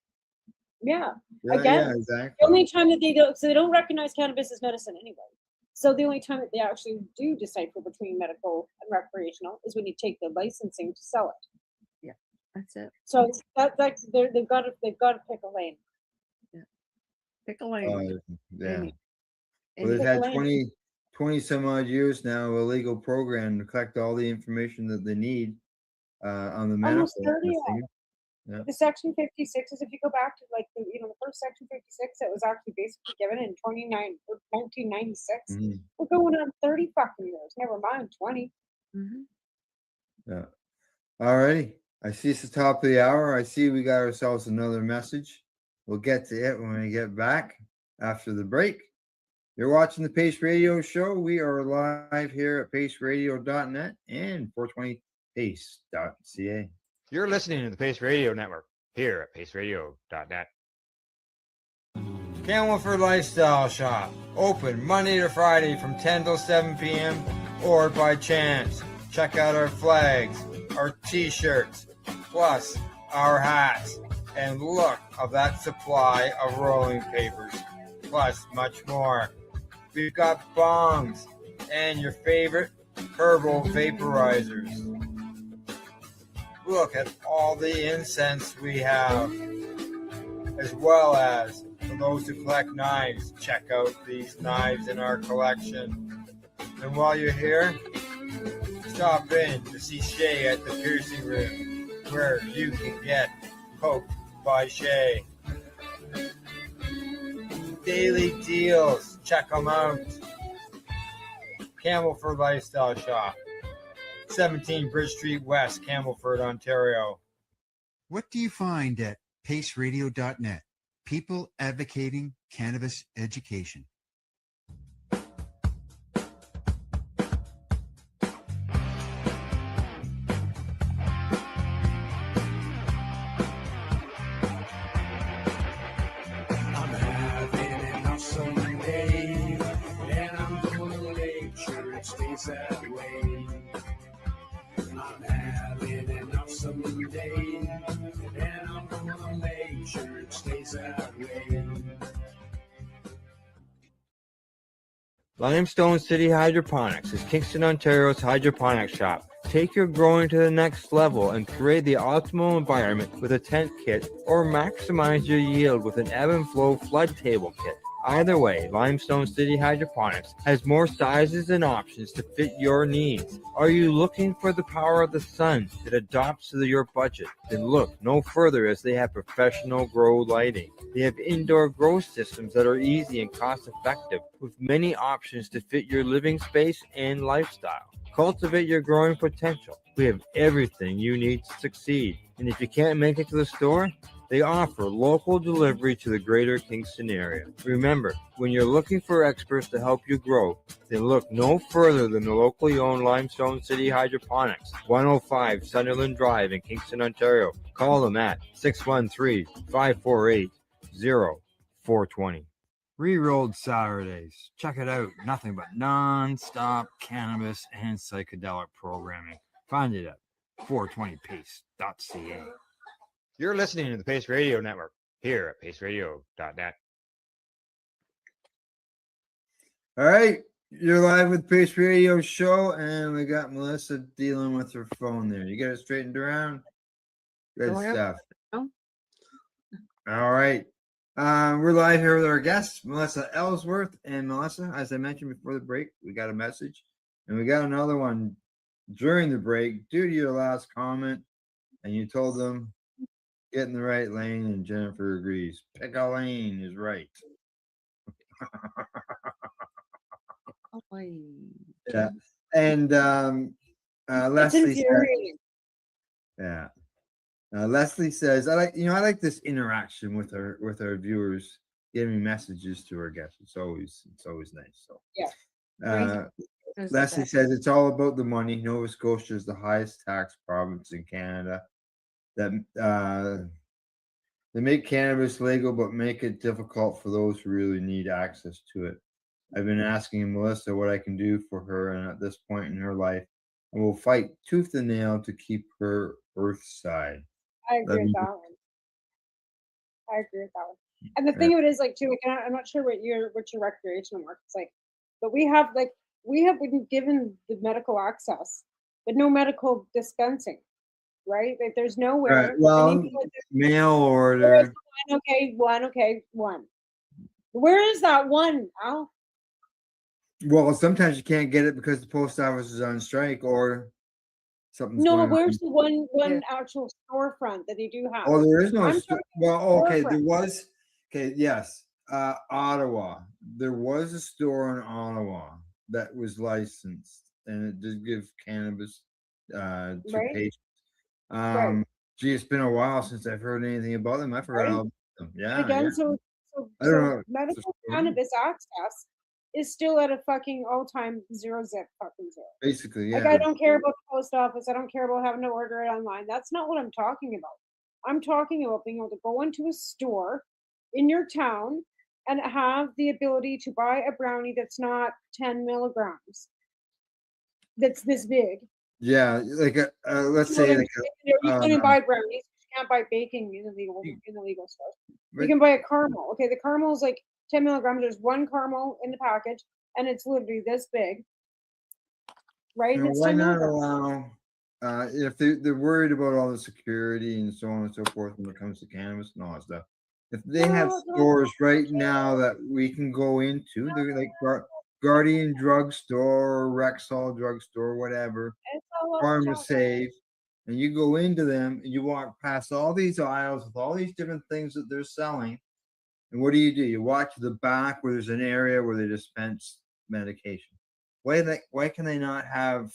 Yeah. Yeah, Again, yeah, exactly. the only time that they don't recognize cannabis as medicine anyway. So the only time that they actually do decipher between medical and recreational is when you take the licensing to sell it. Yeah, that's it. So they've got to pick a lane. Yeah, pick a lane. Yeah. And Well, they've pick had a lane. 20 some odd years now of a legal program to collect all the information that they need on the medical. Almost 30 thing. Yeah. The Section 56 is, if you go back to the first Section 56 that was actually basically given in 1996. Mhm. We're going on 30 fucking years. Never mind 20. Mm-hmm. Yeah. All righty. I see it's the top of the hour. I see we got ourselves another message. We'll get to it when we get back after the break. You're watching the Pace Radio Show. We are live here at paceradio.net and 420pace.ca. You're listening to the Pace Radio Network here at paceradio.net. Camelford Lifestyle Shop. Open Monday to Friday from 10 till 7 p.m. or by chance. Check out our flags, our t-shirts, plus our hats. And look of that supply of rolling papers, plus much more. We've got bongs and your favorite herbal vaporizers. Look at all the incense we have, as well as for those who collect knives, check out these knives in our collection. And while you're here, stop in to see Shay at the piercing room, where you can get Toke by Shay. Daily deals. Check them out. Campbellford Lifestyle Shop. 17 Bridge Street West, Campbellford, Ontario. What do you find at paceradio.net? People advocating cannabis education. I'm having an awesome day, and I'm gonna make sure it stays that way. I'm having an awesome day, and I'm gonna make sure it stays that way. Limestone City Hydroponics is Kingston, Ontario's hydroponics shop. Take your growing to the next level and create the optimal environment with a tent kit, or maximize your yield with an ebb and flow flood table kit. Either way, Limestone City Hydroponics has more sizes and options to fit your needs. Are you looking for the power of the sun that adapts to your budget? Then look no further, as they have professional grow lighting. They have indoor grow systems that are easy and cost effective, with many options to fit your living space and lifestyle. Cultivate your growing potential. We have everything you need to succeed. And if you can't make it to the store, they offer local delivery to the greater Kingston area. Remember, when you're looking for experts to help you grow, then look no further than the locally owned Limestone City Hydroponics, 105 Sunderland Drive in Kingston, Ontario. Call them at 613-548-0420. Re-rolled Saturdays. Check it out. Nothing but non-stop cannabis and psychedelic programming. Find it at 420pace.ca. You're listening to the Pace Radio Network here at paceradio.net. All right, you're live with Pace Radio Show, and we got Melissa dealing with her phone there. You got it straightened around? Good stuff. All right. We're live here with our guests, Melissa Ellsworth. And Melissa, as I mentioned before the break, we got a message, and we got another one during the break due to your last comment, and you told them get in the right lane, and Jennifer agrees. Pick a lane is right. Yeah. And Leslie said, yeah. Leslie says, I like this interaction with our viewers, giving messages to our guests. It's always nice. So Yeah. Leslie says it's all about the money. Nova Scotia is the highest tax province in Canada. That they make cannabis legal, but make it difficult for those who really need access to it. I've been asking Melissa what I can do for her, and at this point in her life, I will fight tooth and nail to keep her earthside. I agree with that one. And the thing of it is, like, too, like, I'm not sure what your recreational market's like, but we have been given the medical access, but no medical dispensing, right? Like, there's nowhere. Right. Well, mail order. One. Where is that one, Al? Well, sometimes you can't get it because the post office is on strike or something's No, going but where's on. the one actual storefront that they do have? Oh, there is no. I'm talking Well, okay, there storefront. was. Okay, yes, Ottawa. There was a store in Ottawa that was licensed, and it did give cannabis to Right. patients. Right. Gee, it's been a while since I've heard anything about them. I forgot Right. all about them. Yeah, Again, yeah. so I don't know. medical cannabis access is still at a fucking all-time zero zip fucking zero. Basically, yeah. Like, I don't care about the post office. I don't care about having to order it online. That's not what I'm talking about. I'm talking about being able to go into a store in your town and have the ability to buy a brownie that's not 10 milligrams, that's this big. Yeah, like let's You know say what I like mean? You couldn't buy brownies. You can't buy baking in the legal stores. You can buy a caramel. Okay, the caramel is like 10 milligrams. There's one caramel in the package, and it's literally this big. Right? you And know, it's why 10 not milligrams. allow if they're worried about all the security and so on and so forth when it comes to cannabis and all that stuff. If they have stores right now that we can go into, they're like Guardian Drugstore, Rexall Drugstore, whatever, It's all up to PharmaSafe, and you go into them and you walk past all these aisles with all these different things that they're selling. And what do? You walk to the back where there's an area where they dispense medication. Why can they not have,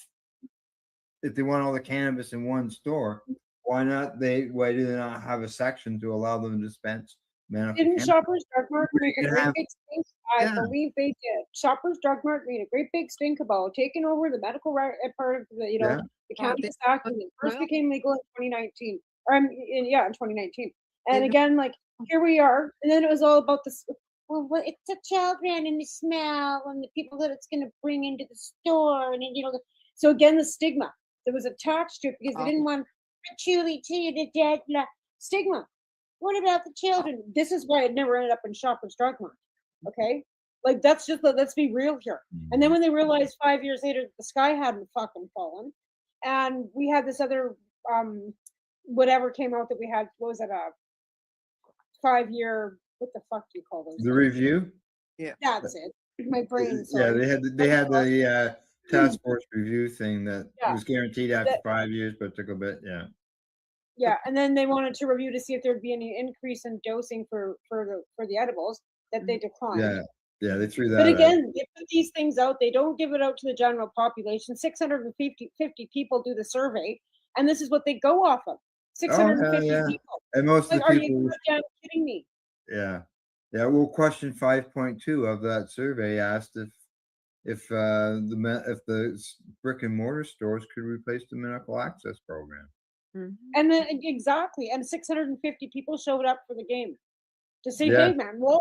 if they want all the cannabis in one store, why do they not have a section to allow them to dispense medical Didn't cannabis? Shoppers Drug Mart make a You great have- big stink? I Yeah. believe they did. Shoppers Drug Mart made a great big stink about taking over the medical part of the, Yeah. the Cannabis Act when it first well- became legal in 2019. Or in 2019. And They- again, like here we are, and then it was all about this. Well, it's the children and the smell and the people that it's going to bring into the store, and so again, the stigma that was attached to it because they didn't want patchouli tea, the dead stigma. What about the children? This is why it never ended up in Shoppers Drug Mart. Okay, like that's just let's be real here. And then when they realized 5 years later that the sky hadn't fucking fallen, and we had this other whatever came out that we had, what was it, a 5 year, what the fuck do you call those The things? review. Yeah, That's it. My brain. Yeah, Sorry. they had the task force review thing that Yeah. was guaranteed after That- 5 years, but it took a bit. Yeah. Yeah, and then they wanted to review to see if there'd be any increase in dosing for the edibles that they declined. Yeah. Yeah. They threw that. But out. again, they put these things out. They don't give it out to the general population. 650 people do the survey, and this is what they go off of. 650 yeah. people. And most of Like, the are you people. goddamn kidding me? Yeah. Yeah. Well, question 5.2 of that survey asked if the brick and mortar stores could replace the medical access program. And then exactly, and 650 people showed up for the game to say, Yeah. "Hey, man, whoa,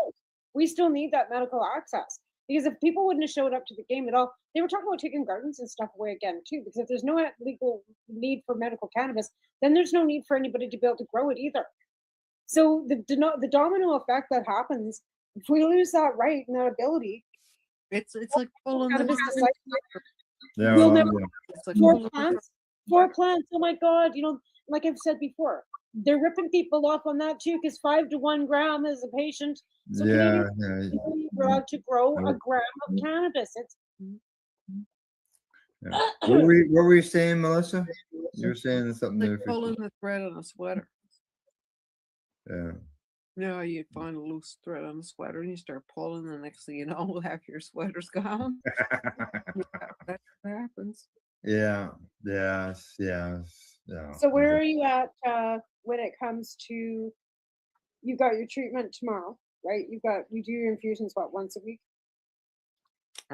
we still need that medical access." Because if people wouldn't have showed up to the game at all, they were talking about taking gardens and stuff away again too. Because if there's no legal need for medical cannabis, then there's no need for anybody to be able to grow it either. So the domino effect that happens if we lose that right and that ability, it's like pulling cannabis the society, Yeah. we'll well, never yeah. it's like four pulling the- plants. 4 plants. Oh my God! Like I've said before, they're ripping people off on that too. Because 5 to 1 gram is a patient. So Yeah. Canadians Yeah. are allowed to grow Yeah. a gram of cannabis. It's Yeah. What were you saying, Melissa? You were saying something like there. pulling a thread on a sweater. Yeah. You find a loose thread on a sweater and you start pulling, the next thing you know, half your sweater's gone. That happens. Yeah. Yes. Yes. Yeah. so. Where are you at when it comes to? You got your treatment tomorrow, right? You do your infusions once a week?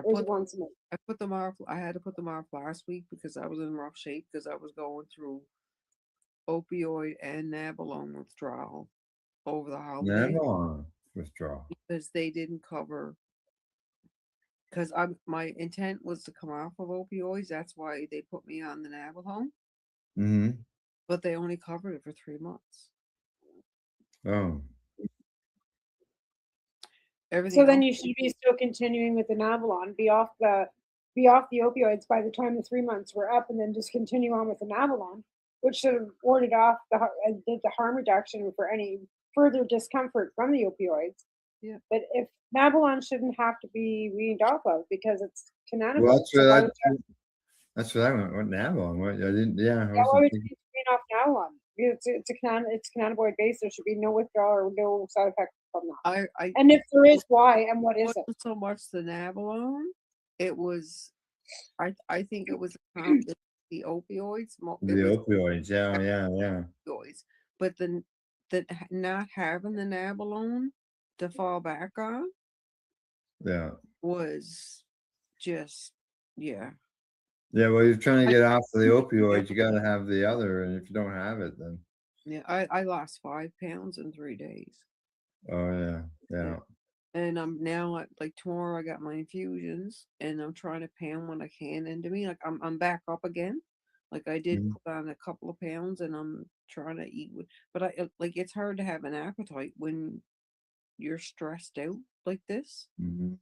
Or is it once a month? I put them off. I had to put them off last week because I was in rough shape because I was going through opioid and nabalone withdrawal over the holiday Never withdraw. because they didn't cover. Because my intent was to come off of opioids. That's why they put me on the nabalone, Mm-hmm. but they only covered it for 3 months. Oh. Everything. So then else- you should be still continuing with the Navalon, be off the opioids by the time the 3 months were up, and then just continue on with the Navalon, which should have warded off did the harm reduction for any further discomfort from the opioids. Yeah. But if Navalon shouldn't have to be weaned off of because it's cannabinoid. Well, so why would that's what I went. What Navalon? What I didn't. Yeah. I yeah, why wasn't would you thinking- wean off Navalon? It's cannabinoid based. There should be no withdrawal or no side effect from that. And if there is, why and what is it? wasn't so much the nabalone. It was, I think it was the opioids. The opioids. Yeah. Yeah. Opioids, but the not having the nabalone to fall back on Yeah. was just yeah. Yeah. Well, you're trying to get off of the opioids. You got to have the other, and if you don't have it, then. Yeah, I lost 5 pounds in 3 days. Oh yeah. Yeah. And I'm now like tomorrow I got my infusions and I'm trying to pound what I can into me. Like I'm back up again. Like I did Mhm. put on a couple of pounds and I'm trying to eat but like it's hard to have an appetite when you're stressed out like this Mm-hmm.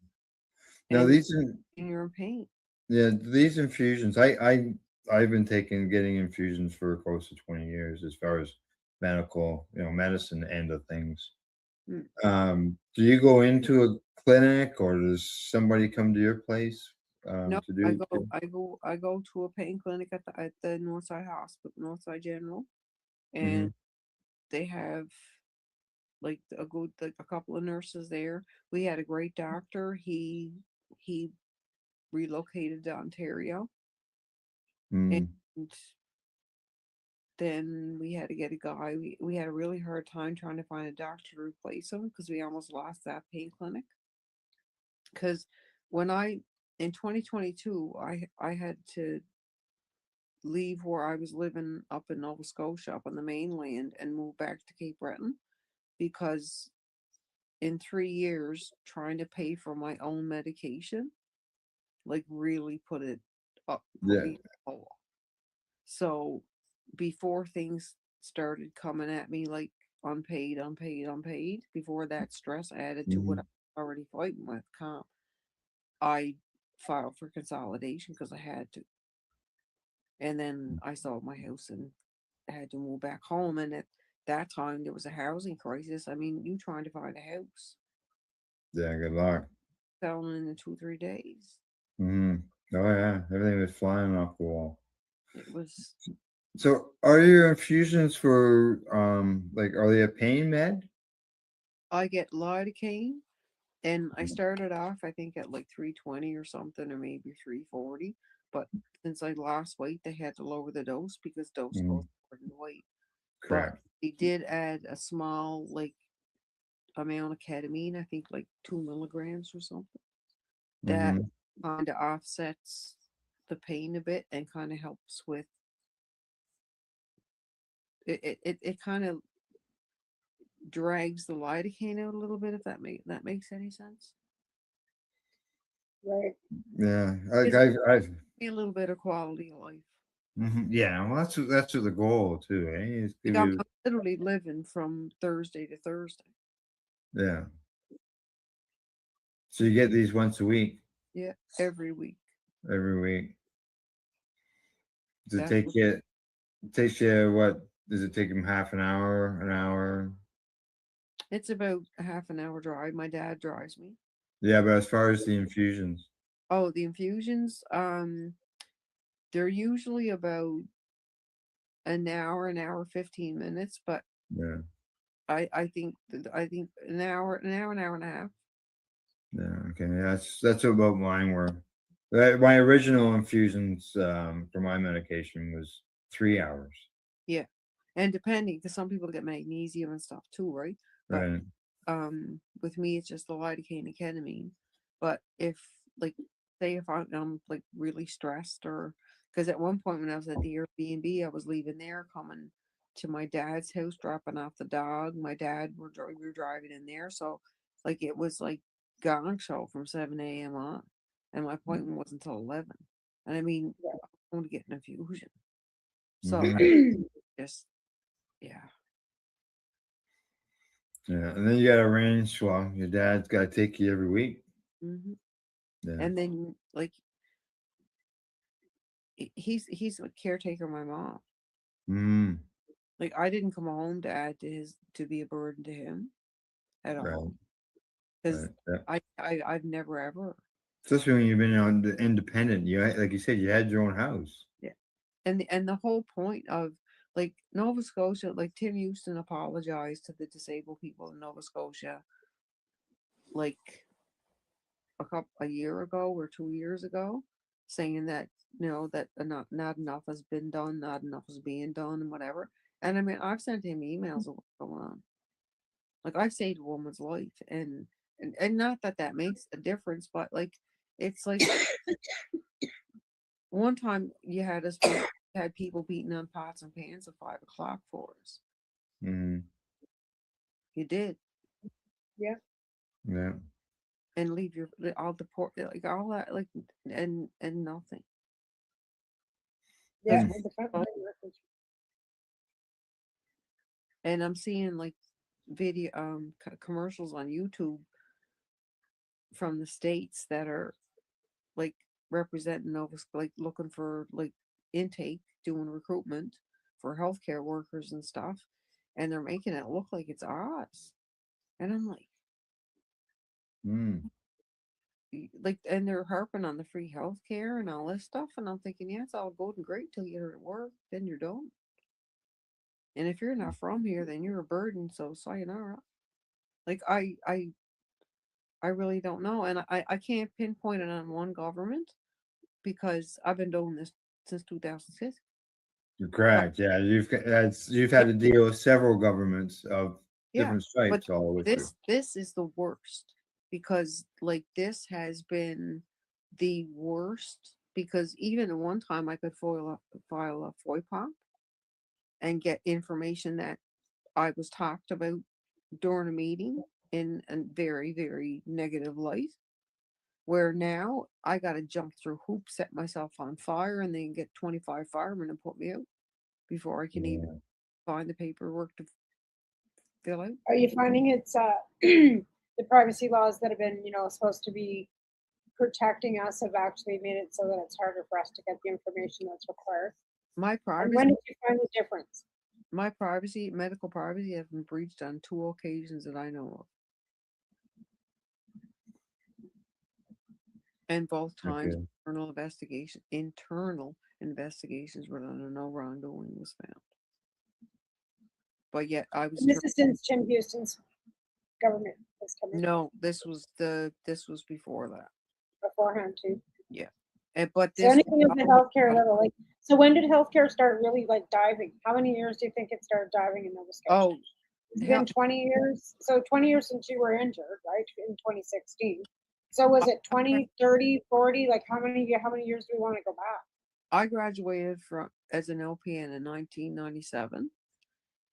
Now and these are. you're in pain. Yeah, these infusions, I've been getting infusions for close to 20 years as far as medical, medicine end of things. Mm. Do you go into a clinic or does somebody come to your place? No, to do? I go to a pain clinic at the Northside Hospital, Northside General, Mm-hmm. and they have like a couple of nurses there. We had a great doctor. He relocated to Ontario, and Mm. then we had to get a guy. We had a really hard time trying to find a doctor to replace him because we almost lost that pain clinic. Because when I in 2022, I had to leave where I was living up in Nova Scotia, up on the mainland, and move back to Cape Breton because in 3 years trying to pay for my own medication like really put Yeah. me low. So before things started coming at me like unpaid, before that stress added to what Mhm. I was already fighting with comp, I filed for consolidation because I had to. And then I sold my house and had to move back home. And at that time, there was a housing crisis. I mean, you trying to find a house, Yeah. Good luck. selling in 2 3 days. Mm-hmm. Oh yeah, everything was flying off the wall. It was. So, are your infusions for like are they a pain med? I get lidocaine, and I started off, I think, at like 320 or something, or maybe 340. But since I lost weight, they had to lower the dose because dose Mhm. goes according to weight. But Correct. they did add a small like amount of ketamine, I think like 2 milligrams or something. That Mm-hmm. kind of offsets the pain a bit and kind of helps with it kind of drags the lidocaine out a little bit, if that makes any sense. Right. Yeah. Like It's I've a little bit of quality of life. Yeah. Well, that's the goal too, eh? Is Like give I'm you literally living from Thursday to Thursday. yeah. So you get these once a week, Yeah, every week. every week. Does it That's take what you? It takes you what? Does it take them half an hour? An hour? it's about a half an hour drive. My dad drives me. Yeah, but as far as the infusions, Oh, the infusions, they're usually about an hour 15 minutes, but yeah, I think an hour and a half. yeah, okay, yeah, that's about mine were. My original infusions for my medication was 3 hours. Yeah. And depending, because some people get magnesium and stuff too, right? But Right. with me it's just the lidocaine and ketamine. But if like say if I'm like really stressed, or because at one point when I was at the Airbnb, I was leaving there coming to my dad's house, dropping off the dog. My dad we were driving in there, so like it was like gong show from 7 a.m. on, and my appointment wasn't until 11. And I mean, I'm going to get an infusion, so Mhm. just yeah. Yeah, and then you got to arrange. Well, your dad's got to take you every week. hmm Yeah. And then like he's a caretaker of my mom. Mm, Like I didn't come home to add to be a burden to him at right. all. Because Right. Yeah. I've never ever. Especially when you've been on independent. Like you said, you had your own house. Yeah. And the whole point of like Nova Scotia, like Tim Houston apologized to the disabled people in Nova Scotia like a year ago or 2 years ago, saying that that not enough has been done, not enough is being done, and whatever. And I mean, I've sent him emails of what's going on. Like I saved a woman's life, and not that that makes a difference, but like it's like one time you had people beating on pots and pans at 5 o'clock for us. Mm, You did, Yeah. yeah. and leave your all the port like all that like and nothing. Yeah. Mm. And the front line workers. And I'm seeing like video commercials on YouTube from the states that are like representing Nova, like looking for like intake, doing recruitment for healthcare workers and stuff, and they're making it look like it's ours. And I'm like, Mm. like, and they're harping on the free health care and all this stuff, and I'm thinking, yeah, it's all good and great till you're at work, then you're done. And if you're not from here, then you're a burden. So sayonara. Like I really don't know, and I can't pinpoint it on one government because I've been doing this since 2006. You're correct. Yeah, you've had to deal with several governments of Yeah, different but stripes all the way through. this is the worst because like this has been the worst because even at one time I could file a FOIPOP and get information that I was talked about during a meeting in a very, very negative light. Where now I got to jump through hoops, set myself on fire, and then get 25 firemen and put me out before I can even find the paperwork to fill out. Are you finding it's the privacy laws that have been, supposed to be protecting us have actually made it so that it's harder for us to get the information that's required? My And privacy, when did you find the difference? my privacy, medical privacy, has been breached on 2 occasions that I know of, and both times Okay. internal investigations were done and no wrongdoing was found. But yet I was And this is since Tim Houston's government has come in no, this was before that. beforehand too. Yeah. But So this anything at the healthcare level, like, so when did healthcare start really like diving? How many years do you think it started diving in Nova Scotia? oh It's been 20 years. So 20 years since you were injured, right? In 2016. So was it 20, 30, 40? Like how many years do we want to go back? I graduated from as an LPN in 1997,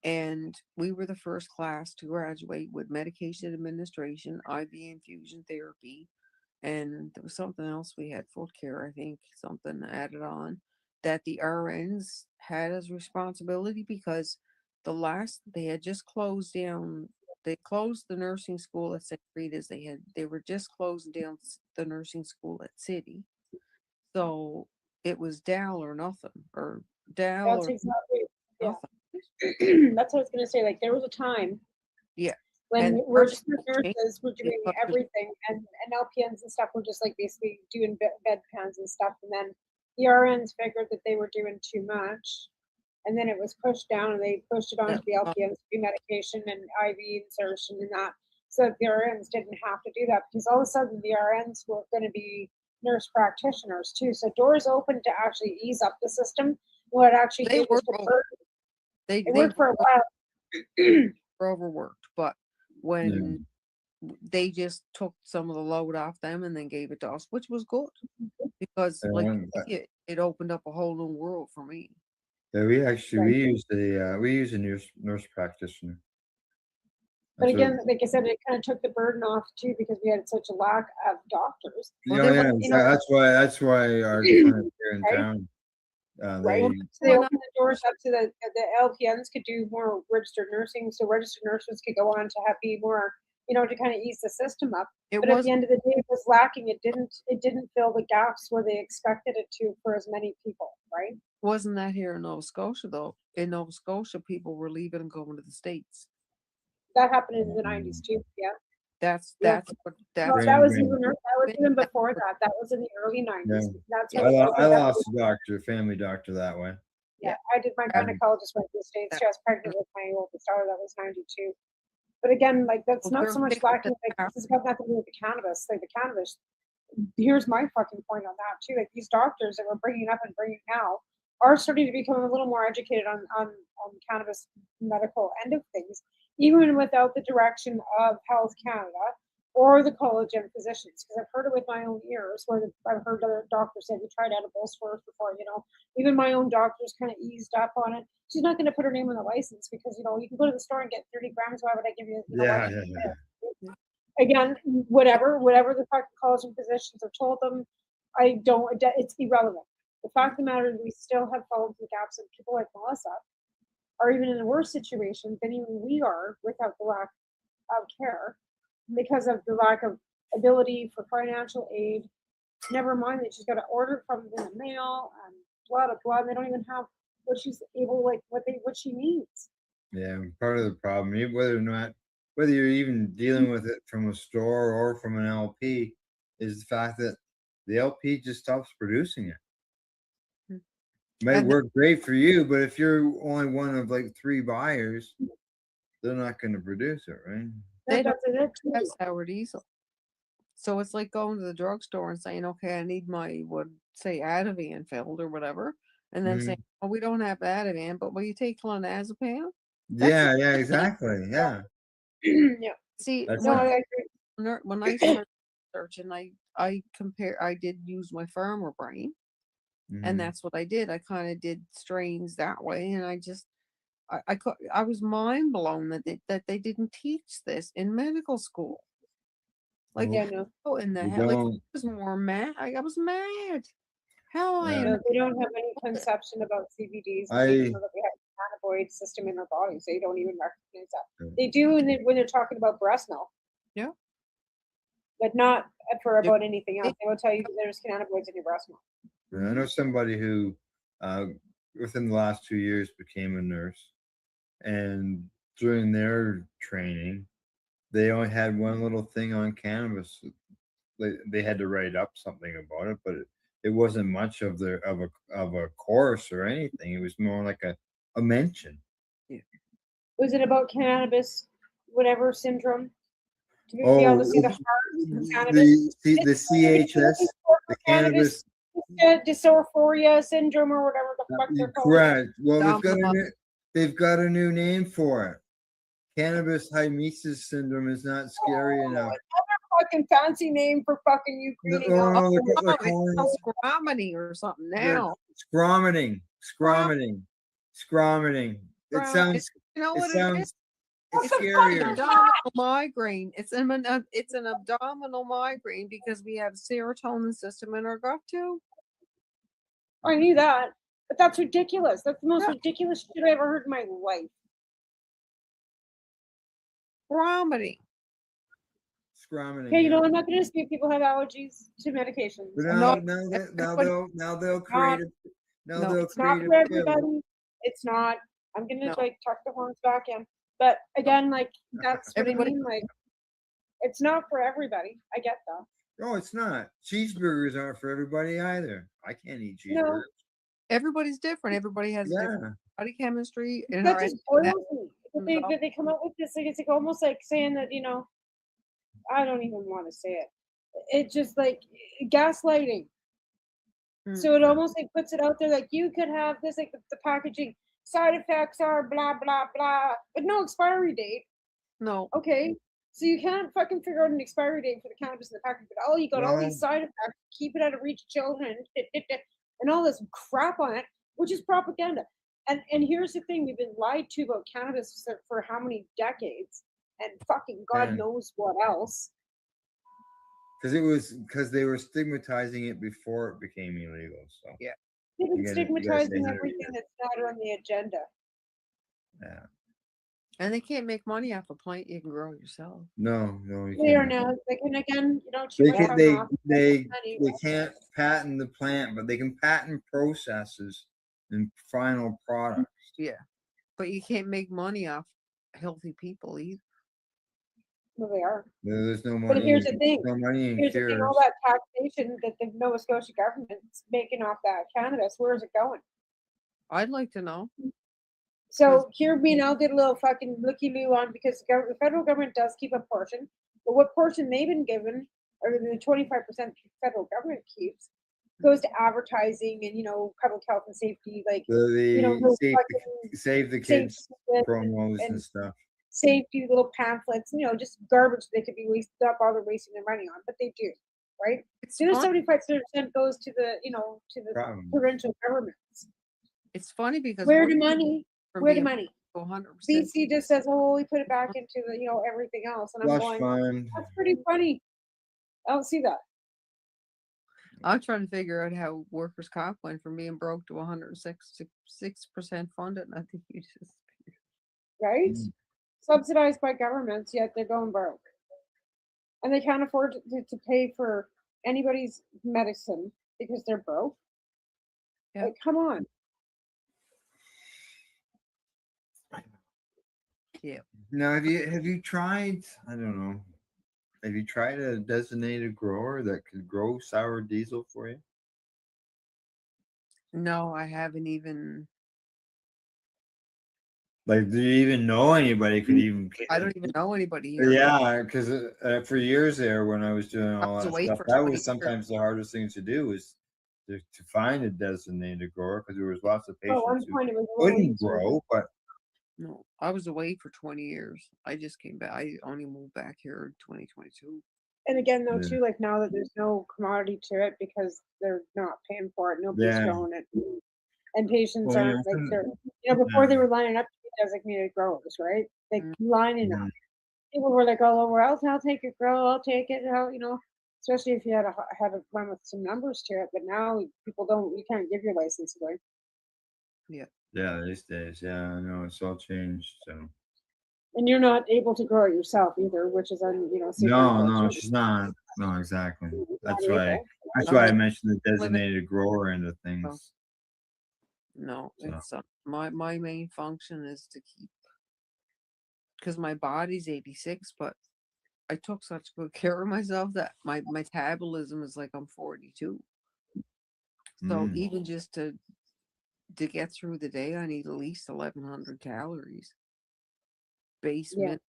and we were the first class to graduate with medication administration, IV infusion therapy, and there was something else we had, foot care, I think, something added on that the RNs had as responsibility because they had just closed down. They closed the nursing school at St. Rita's. They were just closing down the nursing school at City. So it was Dal or nothing, or Dal That's or exactly, yeah. nothing. That's what I was going to say. Like there was a time Yeah. when And registered nurses nurses were doing everything, and LPNs and stuff were just like basically doing bed pans and stuff. And then the RNs figured that they were doing too much, and then it was pushed down, and they pushed it onto the LPNs to do medication and IV insertion and that, so that the RNs didn't have to do that because all of a sudden the RNs were going to be nurse practitioners too. So doors opened to actually ease up the system. What it actually They did was were to burden. they It worked for a while. were overworked, but when they just took some of the load off them and then gave it to us, which was good because, like, it opened up a whole new world for me. Yeah, we use a nurse practitioner. But That's what- again, like I said, it kind of took the burden off too because we had such a lack of doctors. that's why our clinic here in Right? town, Right. they So they opened the doors up so that the LPNs could do more registered nursing. So registered nurses could go on to be more, to kind of ease the system up. But at the end of the day, it was lacking. It didn't fill the gaps where they expected it to for as many people, right? Wasn't that here in Nova Scotia though? In Nova Scotia, people were leaving and going to the States. That happened in the 90s too. Yeah. That's No, that was even before that. That was in the early 90s. That's I lost a doctor, family doctor that way. Yeah, I did. My gynecologist went to the States. She was pregnant with my oldest daughter. That was 92. But again, like that's not so much lacking. Like this has got nothing to do with the cannabis. Like the cannabis. Here's my fucking point on that too. Like these doctors that we're bringing up and bringing now are starting to become a little more educated on cannabis medical end of things, even without the direction of Health Canada or the College of Physicians. Because I've heard it with my own ears, where I've heard other doctors say we tried edibles first before, even my own doctors kind of eased up on it. She's not going to put her name on the license because, you can go to the store and get 30 grams. Why would I give you? Again, whatever the fucking College of Physicians have told them, it's irrelevant. The fact of the matter is we still have fallen through the gaps, and people like Melissa are even in a worse situation than even we are without the lack of care because of the lack of ability for financial aid. Never mind that she's got to order from the mail and blah blah blah. And they don't even have what she's able, what she needs. Yeah, part of the problem, whether you're even dealing with it from a store or from an LP, is the fact that the LP just stops producing it. Hmm. Might And- work great for you, but if you're only one of like 3 buyers, they're not going to produce it, right? They That's don't it. have sour diesel. So it's like going to the drugstore and saying, okay, I need my, say Ativan filled or whatever. And then saying, oh, we don't have Ativan, but will you take clonazepam? Yeah, exactly. Yeah. Yeah. See, That's No, it. I agree. when I started researching, I did use my farmer brain, and Mhm. that's what I did. I kind of did strains that way, and I was mind blown that they didn't teach this in medical school. Like, Nope. Yeah, no. oh, in the They hell, like, I don't. was more mad. I was mad. How I Yeah. am. No, they don't have any conception about CBDs. They I don't know that we have a cannabinoid system in our bodies. They don't even recognize that. They do when they're talking about breast milk, Yeah. but not for Yeah. about anything else. They will tell you there's cannabinoids in your breast milk. I know somebody who, within the last 2 years, became a nurse, and during their training, they only had one little thing on cannabis. They had to write up something about it, but it wasn't much of a course or anything. It was more like a mention. Was it about cannabis, whatever syndrome? To be able Oh, to see the heart from cannabis. the CHS, the cannabis. Dysphoria syndrome or whatever the fuck they're called. Correct. Well, they've got a new name for it. Cannabis hymesis syndrome is not scary enough. Another fucking fancy name for fucking you creating No, alcohol. It's Scromony or something now. Scromining. It Scrom- sounds. You know It what it sounds. is? It's It's an scarier. abdominal migraine. It's an abdominal migraine because we have serotonin system in our gut too. I knew that, but that's ridiculous. That's the most ridiculous shit I ever heard in my life. Scromony. Scromining. Okay, you know, I'm not going to dispute people have allergies to medications. But I'm now, not. now they'll create it. Now they'll It's not create for a pill. everybody. It's not. I'm gonna No. like tuck the horns back in. But again, like that's what Everybody- I mean. Like, it's not for everybody. I get that. No, it's not. Cheeseburgers aren't for everybody either. I can't eat cheeseburgers. No, Everybody's different. Everybody has different body chemistry. And that our just boils me. But comes they, off. but they come up with this like it's like almost like saying that I don't even want to say it. It just like gaslighting. So it almost like puts it out there like you could have this like the packaging side effects are blah blah blah, but no expiry date. No. Okay. So you can't fucking figure out an expiry date for the cannabis in the package, but you got all these side effects, keep it out of reach of children, and all this crap on it, which is propaganda. And here's the thing: we've been lied to about cannabis for how many decades, and fucking God Yeah. knows what else. Because they were stigmatizing it before it became illegal. So yeah, They've been You gotta stay stigmatizing 100 everything years. that's not on the agenda. Yeah. And they can't make money off a plant you can grow yourself. No, you They are can't. now. They can again, too They much can't. time off. They Money. can't patent the plant, but they can patent processes and final products. Yeah, but you can't make money off healthy people either. Well, they are. There's no money. But here's the thing. No money in Here's the thing. cures. All that taxation that the Nova Scotia government's making off that cannabis, where is it going? I'd like to know. So here, me and Al did a little fucking looky loo on because the federal government does keep a portion, but what portion they've been given, or the 25% federal government keeps, goes to advertising and public health and safety, like those fucking save the safety kids lists promos and and stuff. safety little pamphlets, just garbage they could be not bother wasting their money on, but they do, right? So the 75% goes to the to the Problem. provincial governments. It's funny because Where we're the money? from Where the being money? 100%. BC just says, "Oh, we put it back into the everything else," and I'm Slush going, fund. "That's pretty funny." I don't see that. I'm trying to figure out how workers' comp went from being broke to 106% funded. And I think you just Right? Subsidized by governments, yet they're going broke. And they can't afford to pay for anybody's medicine because they're broke. Like, come on. Yeah. Now, have you tried? I don't know. Have you tried a designated grower that could grow sour diesel for you? No, I haven't even. Like, do you even know anybody could even get I it? don't even know anybody here. Yeah, because for years there, when I was doing I all was that away stuff, for that 20 was years. sometimes the hardest thing to do was to find a designated grower because there was lots of Well, at one patients who point it was a little couldn't easier. grow, but No, I was away for 20 years. I just came back. I only moved back here in 2022. And again, though, yeah, too, like now that there's no commodity to it because they're not paying for it, nobody's yeah. growing it, and patients Well, aren't like they're, before yeah. they were lining up to be designated growers, right? Like Mm. lining up. Mhm. People were like all over. I'll take it, grow. I'll take it. Especially if you had a one with some numbers to it. But now people don't. You can't give your license away. Yeah. Yeah, these days, yeah, I know it's all changed. So And you're not able to grow it yourself either, which is super no, no, unfortunate. she's not. No, exactly. You're not That's why. able. That's I'm why I just mentioned the living. designated grower into Oh, things. no, So it's my main function is to keep, because my body's 86, but I took such good care of myself that my metabolism is like I'm 42. So mm, even just to get through the day, I need at least 1,100 calories base Yeah, minute.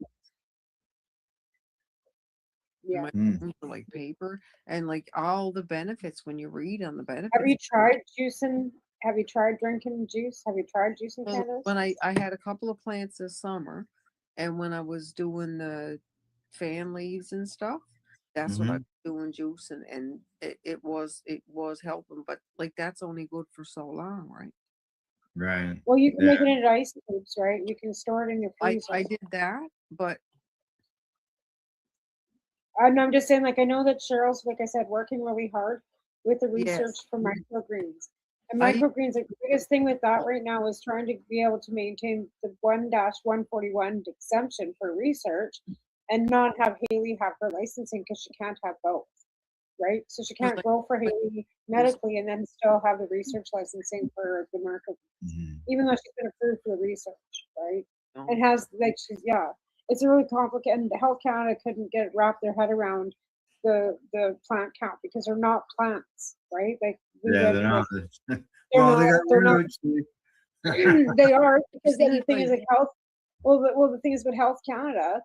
yeah. My mm. bones are like paper, and like all the benefits when you read on the Have benefits. you tried juicing? Have you tried drinking juice? Have you tried juicing Well, cannabis? when I had a couple of plants this summer, and when I was doing the fan leaves and stuff, that's what I Hmm. was doing juicing, and it was helping, but like that's only good for so long, right? Right. Well, you can Yeah. make it into ice cubes, right? You can store it in your I freezer. did that, but And I'm just saying, like, I know that Cheryl's, like I said, working really hard with the research yes, for microgreens. And I microgreens, like, the biggest thing with that right now is trying to be able to maintain the 1-141 exemption for research and not have Haley have her licensing because she can't have both, right? So she was can't like, grow for but Haley there's medically and then still have the research licensing for the microgreens, Mhm. even though she's been approved for the research, right? no, And has, like, yeah, it's a really complicated, and Health Canada couldn't wrap their head around the plant count because they're not plants, right? Like we Yeah, read, they're like not. they're Well, they not got they're not roots. they are, because seen the it thing is like like the thing is with Health Canada,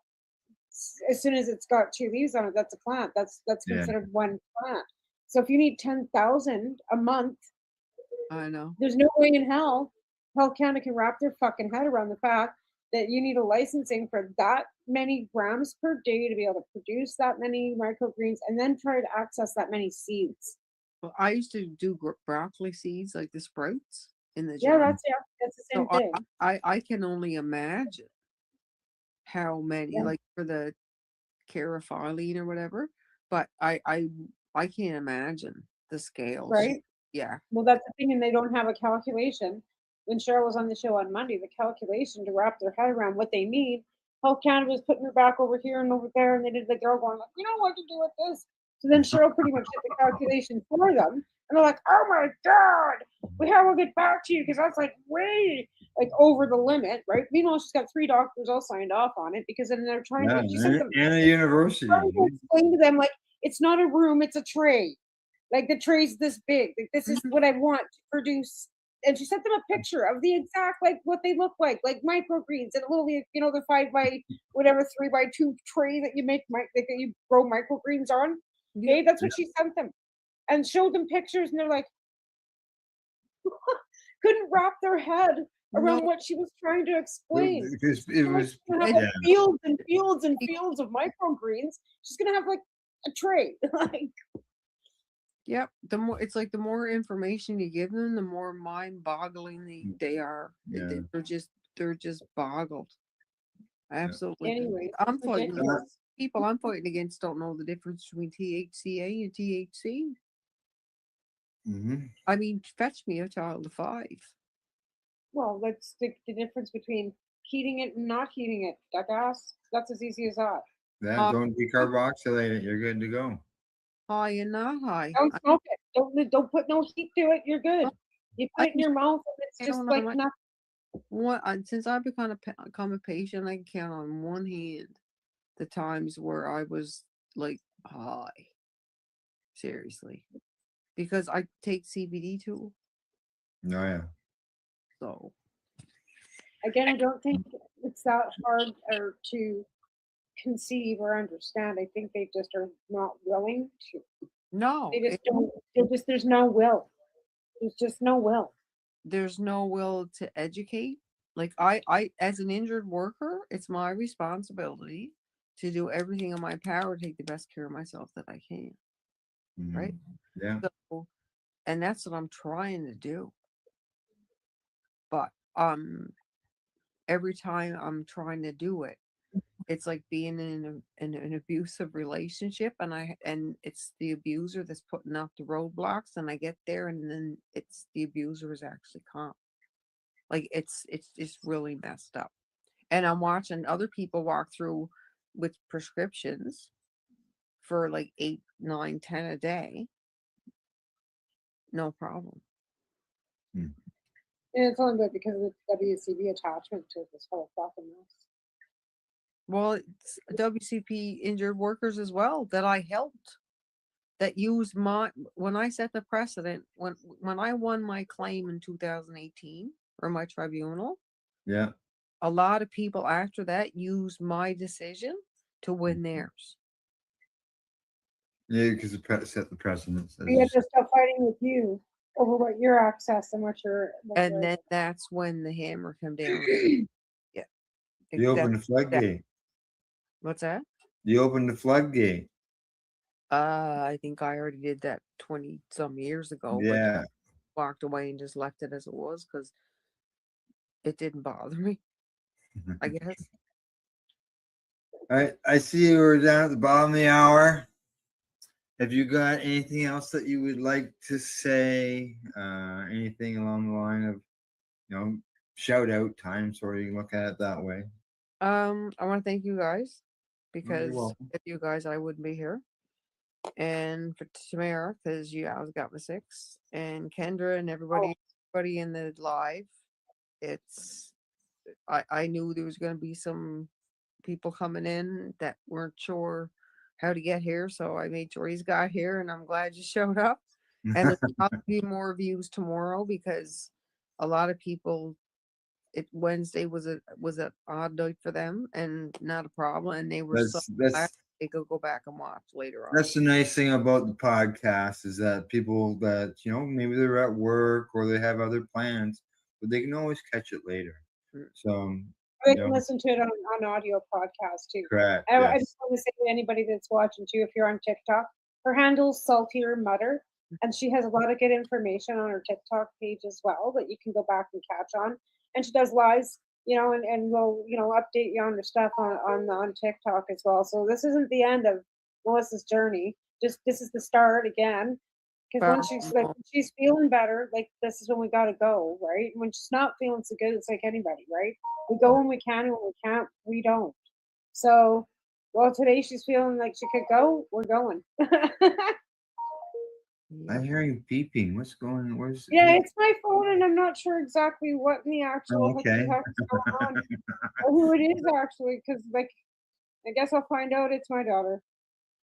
as soon as it's got two leaves on it, that's a plant. That's Yeah. considered one plant. So if you need 10,000 a month, I know. there's no way in hell Health Canada can wrap their fucking head around the fact that you need a licensing for that many grams per day to be able to produce that many microgreens and then try to access that many seeds. Well, I used to do broccoli seeds, like the sprouts in the Yeah, jar. that's the So same thing. I can only imagine how many, Yeah. like for the carafilene or whatever, but I can't imagine the scales. Right? Yeah. Well, that's the thing, and they don't have a calculation. When Cheryl was on the show on Monday, the calculation to wrap their head around what they need, Health Canada was putting her back over here and over there, and they did, like, they're all going like, we don't know what to do with this. So then Cheryl pretty much did the calculation for them, and they're like, oh my god, we'll get back to you because that's like way like over the limit, right? Meanwhile, she's got 3 doctors all signed off on it because then they're trying Yeah, to. She sent them and a university. trying to explain to them like it's not a room, it's a tray. Like the tray's this big. Like, this is what I want to produce. And she sent them a picture of the exact like what they look like microgreens and a little, the 5 by whatever 3 by 2 tray that you make that you grow microgreens on. Yeah. Okay, that's what she sent them, and showed them pictures, and they're like, couldn't wrap their head around No, what she was trying to explain. Because it She's was, gonna have it, like fields and fields and fields of microgreens. She's gonna have like a tray. Like, yep. The more information you give them, the more mind-boggling they are. yeah. They're just boggled. Absolutely. anyway, I'm it's fighting ridiculous. against people I'm fighting against don't know the difference between THCA and THC. Mhm. I mean, fetch me a child of 5. Well, that's the difference between heating it and not heating it. Jackass. That's as easy as that. That Uh, don't decarboxylate it. You're good to go. high and not high. Don't smoke it. Don't put no heat to it. You're good. You put I it in your mouth, and it's just count like on my nothing. since I've become a patient, I can count on one hand the times where I was like high. Seriously. Because I take CBD too. Oh yeah. So Again, I don't think it's that hard or to conceive or understand. I think they just are not willing to. no, They just don't. There's no will. There's just no will. there's no will to educate. Like I as an injured worker, it's my responsibility to do everything in my power to take the best care of myself that I can. Right? Yeah. So, and that's what I'm trying to do. But every time I'm trying to do it, it's like being in an abusive relationship, and it's the abuser that's putting up the roadblocks, and I get there, and then it's the abuser is actually calm. Like it's really messed up. And I'm watching other people walk through with prescriptions for like 8, 9, 10 a day, no problem. And it's only good because of the WCB attachment to this whole fucking mess. Well, it's WCP injured workers as well that I helped, that used my, when I set the precedent, when I won my claim in 2018 or my tribunal, Yeah. a lot of people after that used my decision to win theirs. Yeah, because it set the precedence. We had to stop fighting with you over what your access and what your. And then that's when the hammer come down. Yeah. You opened the That's floodgate. What's that? You opened the floodgate. I think I already did that 20 some years ago, Yeah. but walked away and just left it as it was because it didn't bother me, I guess. I see we're down at the bottom of the hour. Have you got anything else that you would like to say? Anything along the line of, shout out time, so you can look at it that way. I want to thank you guys because welcome. if you guys, I wouldn't be here. And for Tamara, because you always got my 6, and Kendra and everybody in the live. It's I knew there was going to be some people coming in that weren't sure how to get here, so I made sure he's got here, and I'm glad you showed up. And there'll probably be more views tomorrow because a lot of people. Wednesday was a odd night for them and not a problem, and they were so glad they could go back and watch later on. That's the nice thing about the podcast is that people that maybe they're at work or they have other plans, but they can always catch it later. So I can listen to it on audio podcast too. Correct. I just want to say to anybody that's watching too, if you're on TikTok, her handle's Saltier Mutter, and she has a lot of good information on her TikTok page as well that you can go back and catch on. And she does lives, and we'll, update you on her stuff on TikTok as well. So this isn't the end of Melissa's journey. Just this is the start again. Because when she's feeling better, like this is when we gotta go, right? When she's not feeling so good, it's like anybody, right? We go when we can, and when we can't, we don't. So, well, today she's feeling like she could go. We're going. I'm hearing beeping. What's going? Where's? Yeah, it's my phone, and I'm not sure exactly what in the actual Okay. heck is going on, or who it is actually. Because, I guess I'll find out. It's my daughter.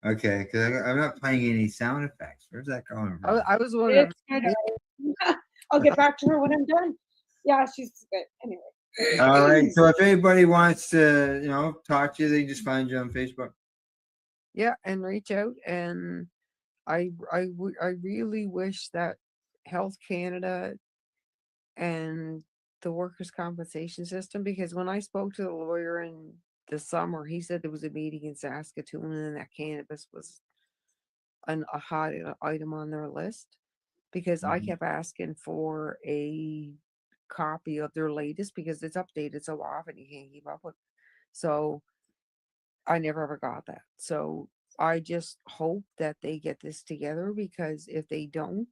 Okay, because I'm not playing any sound effects. Where's that coming from? I was wondering. It's my daughter. I'll get back to her when I'm done. Yeah, she's good. Anyway. All right. So if anybody wants to, talk to you, they just find you on Facebook. Yeah, and reach out. And I really wish that Health Canada and the workers' compensation system, because when I spoke to the lawyer in the summer, he said there was a meeting in Saskatoon and that cannabis was a hot item on their list, because I kept asking for a copy of their latest because it's updated so often you can't keep up with. So I never ever got that. So I just hope that they get this together, because if they don't,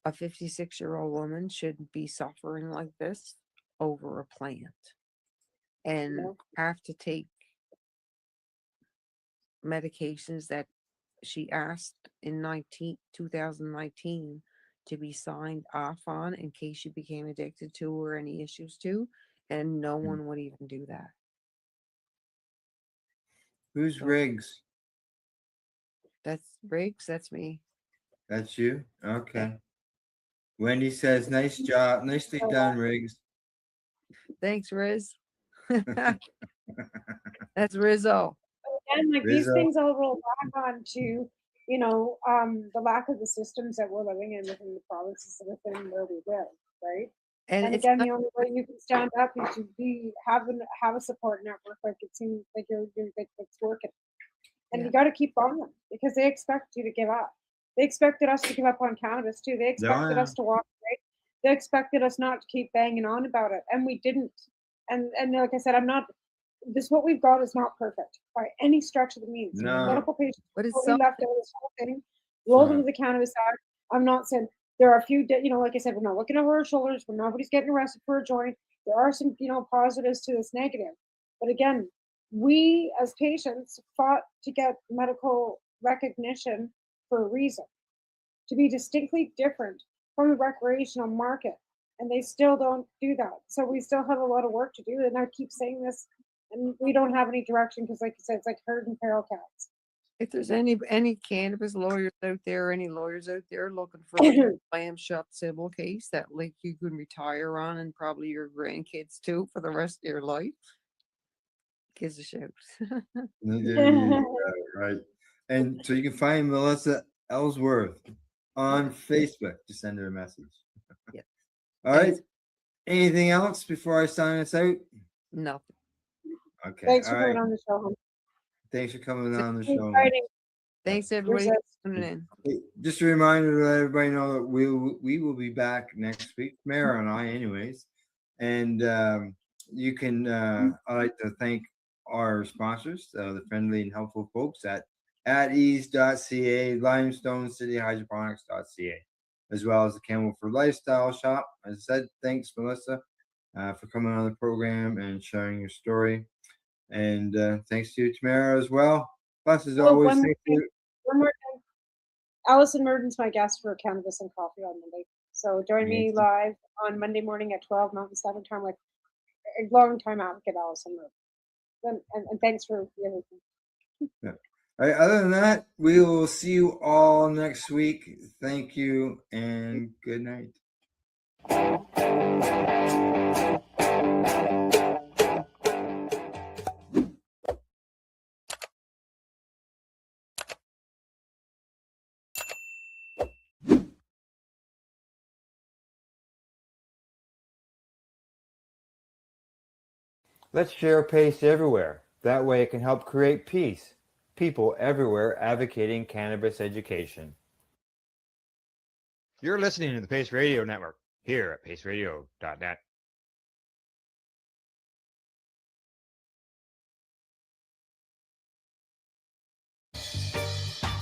a 56-year-old woman shouldn't be suffering like this over a plant and have to take medications that she asked in 2019 to be signed off on in case she became addicted to or any issues to, and no one would even do that. Who's Riggs? That's Briggs. That's me. That's you? Okay. Wendy says, nice job. Nicely done, Riggs. Thanks, Riz. That's Rizzo. And like these Rizzo. things all roll back onto, the lack of the systems that we're living in within the provinces within where we live, right? And And it's again, not- the only way you can stand up is to have a support network like it seems like it's working. And you got to keep going because they expect you to give up. They expected us to give up on cannabis too. They expected yeah. us to walk away. They expected us not to keep banging on about it, and we didn't. And like I said, I'm not. This what we've got is not perfect by any stretch of the means. No. Medical patients But it's totally so- left out of this whole thing, rolled Sure. into the Cannabis Act. I'm not saying there are a few, like I said, we're not looking over our shoulders. We're nobody's getting arrested for a joint. There are some, positives to this negative. But again, we as patients fought to get medical recognition for a reason, to be distinctly different from the recreational market. And they still don't do that. So we still have a lot of work to do. And I keep saying this, and we don't have any direction because, like you said, it's like herding feral cats. If there's any cannabis lawyers out there, any lawyers out there looking for like a clam shut civil case that like you can retire on and probably your grandkids too for the rest of your life, gives a shout. There you go, right. And so you can find Melissa Ellsworth on Facebook. Just send her a message. Yeah. All right. Anything else before I sign us out? Nothing. Okay. Thanks for all coming right. on the show. Hon. Thanks for coming on the Keep show. fighting. Thanks everybody Here's for tuning in. Hey, just a reminder to let everybody know that we will be back next week, Mara and I, anyways. And you can. I'd like to thank our sponsors, the friendly and helpful folks at ease.ca, Limestone City Hydroponics.ca, as well as the Campbellford Lifestyle Shop. As I said, thanks, Melissa, for coming on the program and sharing your story. And thanks to you, Tamara, as well. Plus, as always, one thank you. more thing. Allison Murden's my guest for Cannabis and Coffee on Monday. So join me Amazing. live on Monday morning at 12 Mountain Standard Time with a long-time advocate, Allison Murden. And thanks for everything. Yeah. All right, other than that, we will see you all next week. Thank you and good night. Let's share PACE everywhere. That way it can help create peace. People everywhere advocating cannabis education. You're listening to the Pace Radio Network here at paceradio.net.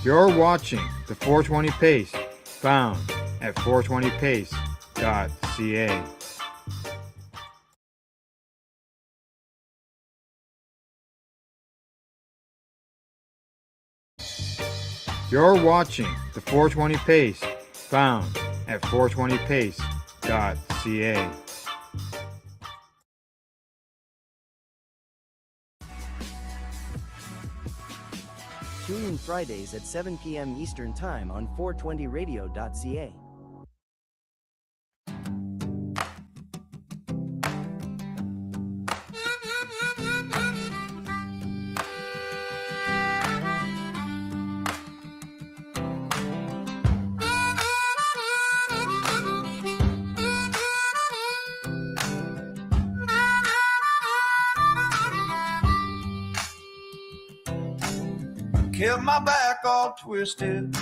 You're watching the 420 Pace, found at 420pace.ca. You're watching the 420 Pace, found at 420pace.ca. Tune in Fridays at 7 p.m. Eastern Time on 420radio.ca. Kept my back all twisted,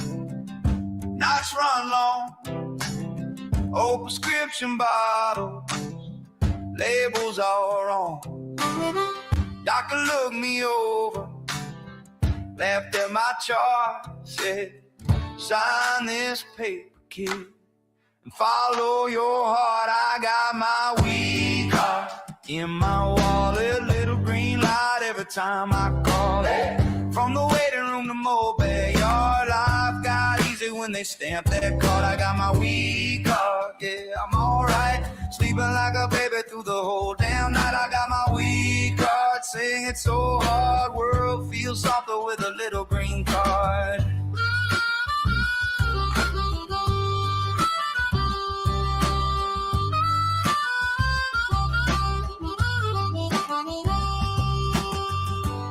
nights run long, old prescription bottles, labels all wrong. Doctor looked me over, laughed at my chart, said, sign this paper, kid, and follow your heart. I got my weed card in my wallet, little green light every time I call it. From the waiting room to mobile yard, life got easy when they stamped that card. I got my weed card, yeah, I'm alright. Sleeping like a baby through the whole damn night. I got my weed card, singing it's so hard, world feels softer with a little green card.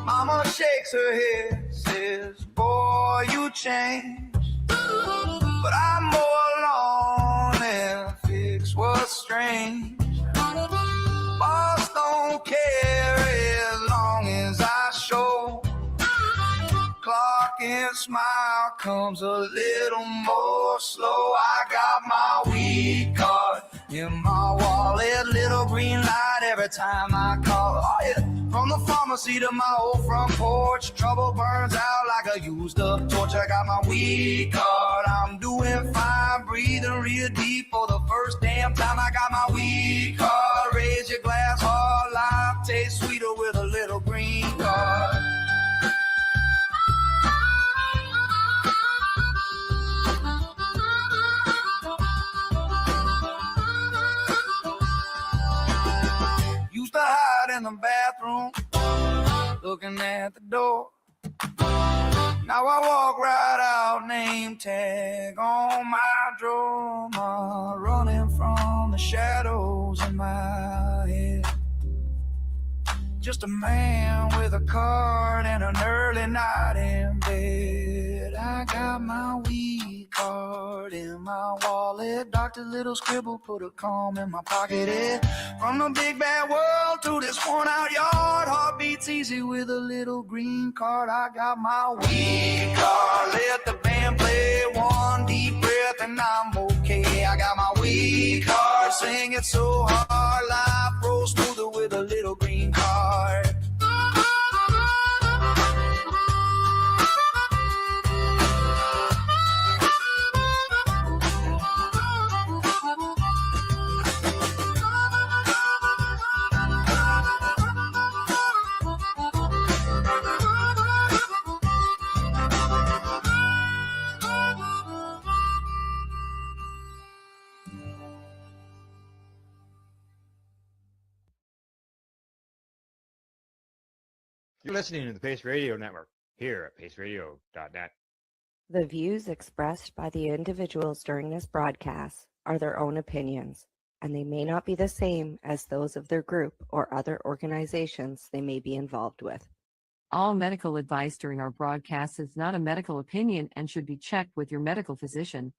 Mama shakes her head, says, boy, you changed. But I'm more alone and fix what's strange. Boss don't care as long as I show. Clock and smile comes a little more slow. I got my weed card in my wallet, little green light every time I call. Oh, yeah. From the pharmacy to my old front porch, trouble burns out like a used up torch. I got my weed card, I'm doing fine, breathing real deep for the first damn time. I got my weed card, raise your glass, hard life tastes sweeter with a little green card. Used to hide in the bathroom, looking at the door. Now I walk right out, name tag on my drawer. Running from the shadows in my head. Just a man with a card and an early night in bed. I got my weed card in my wallet. Doctor little scribble, put a comb in my pocket. From the big bad world to this worn out yard, heart beats easy with a little green card. I got my weed card. Let the band play one deep breath and I'm okay. I got my weed card. Sing it so hard, life rolls smoother with a little green card. You're listening to the Pace Radio Network here at paceradio.net. The views expressed by the individuals during this broadcast are their own opinions, and they may not be the same as those of their group or other organizations they may be involved with. All medical advice during our broadcast is not a medical opinion and should be checked with your medical physician.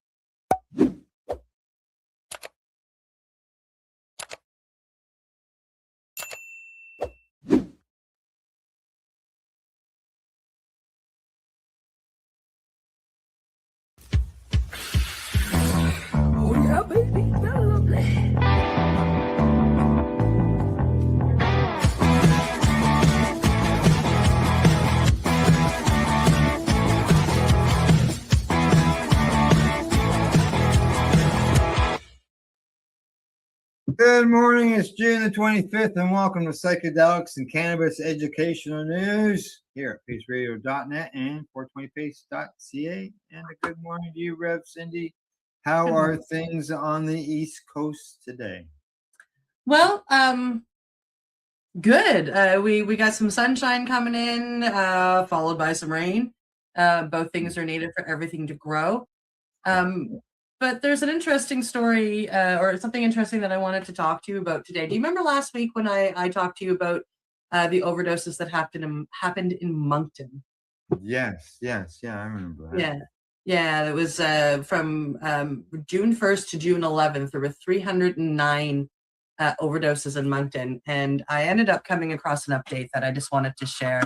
Oh yeah, baby, that's lovely. Good morning, it's June the 25th, and welcome to Psychedelics and Cannabis Educational News here at paceradio.net and 420pace.ca. And a good morning to you, Rev Cindy. How are things on the East Coast today? Well, good. We got some sunshine coming in, followed by some rain. Both things are needed for everything to grow. But there's an interesting story, or something interesting that I wanted to talk to you about today. Do you remember last week when I talked to you about the overdoses that happened in Moncton? Yes, yeah, I remember that. Yeah, it was from June 1st to June 11th. There were 309 overdoses in Moncton, and I ended up coming across an update that I just wanted to share.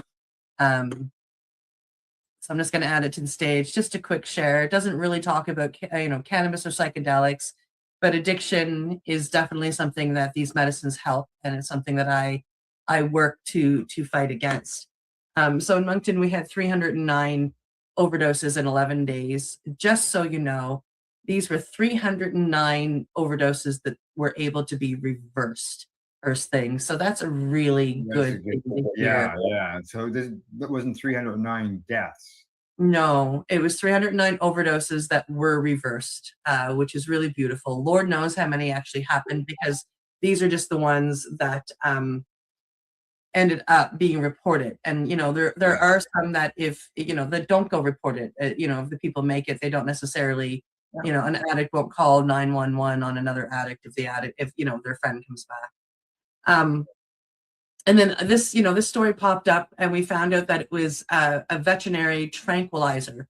So I'm just going to add it to the stage. Just a quick share. It doesn't really talk about cannabis or psychedelics, but addiction is definitely something that these medicines help, and it's something that I work to fight against. So in Moncton, we had 309 overdoses in 11 days. Just so you know, these were 309 overdoses that were able to be reversed. First thing, so that's a really good thing to hear. Yeah. So that wasn't 309 deaths. No, it was 309 overdoses that were reversed, which is really beautiful. Lord knows how many actually happened, because these are just the ones that ended up being reported. And there are some that if that don't go reported. If the people make it, they don't necessarily. An addict won't call 911 on another addict if their friend comes back. And then this story popped up, and we found out that it was a veterinary tranquilizer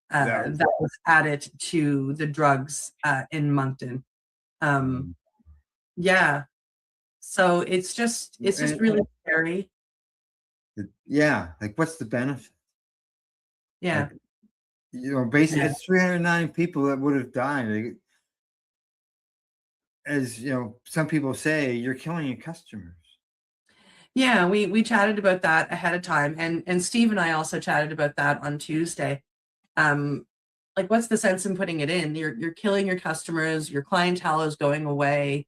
that was added to the drugs in Moncton. Yeah. So it's just really scary. Yeah, like what's the benefit? Yeah. Basically, it's 309 people that would have died. Like, as some people say, you're killing your customers. Yeah, we chatted about that ahead of time, and Steve and I also chatted about that on Tuesday. Like, what's the sense in putting it in? You're killing your customers. Your clientele is going away.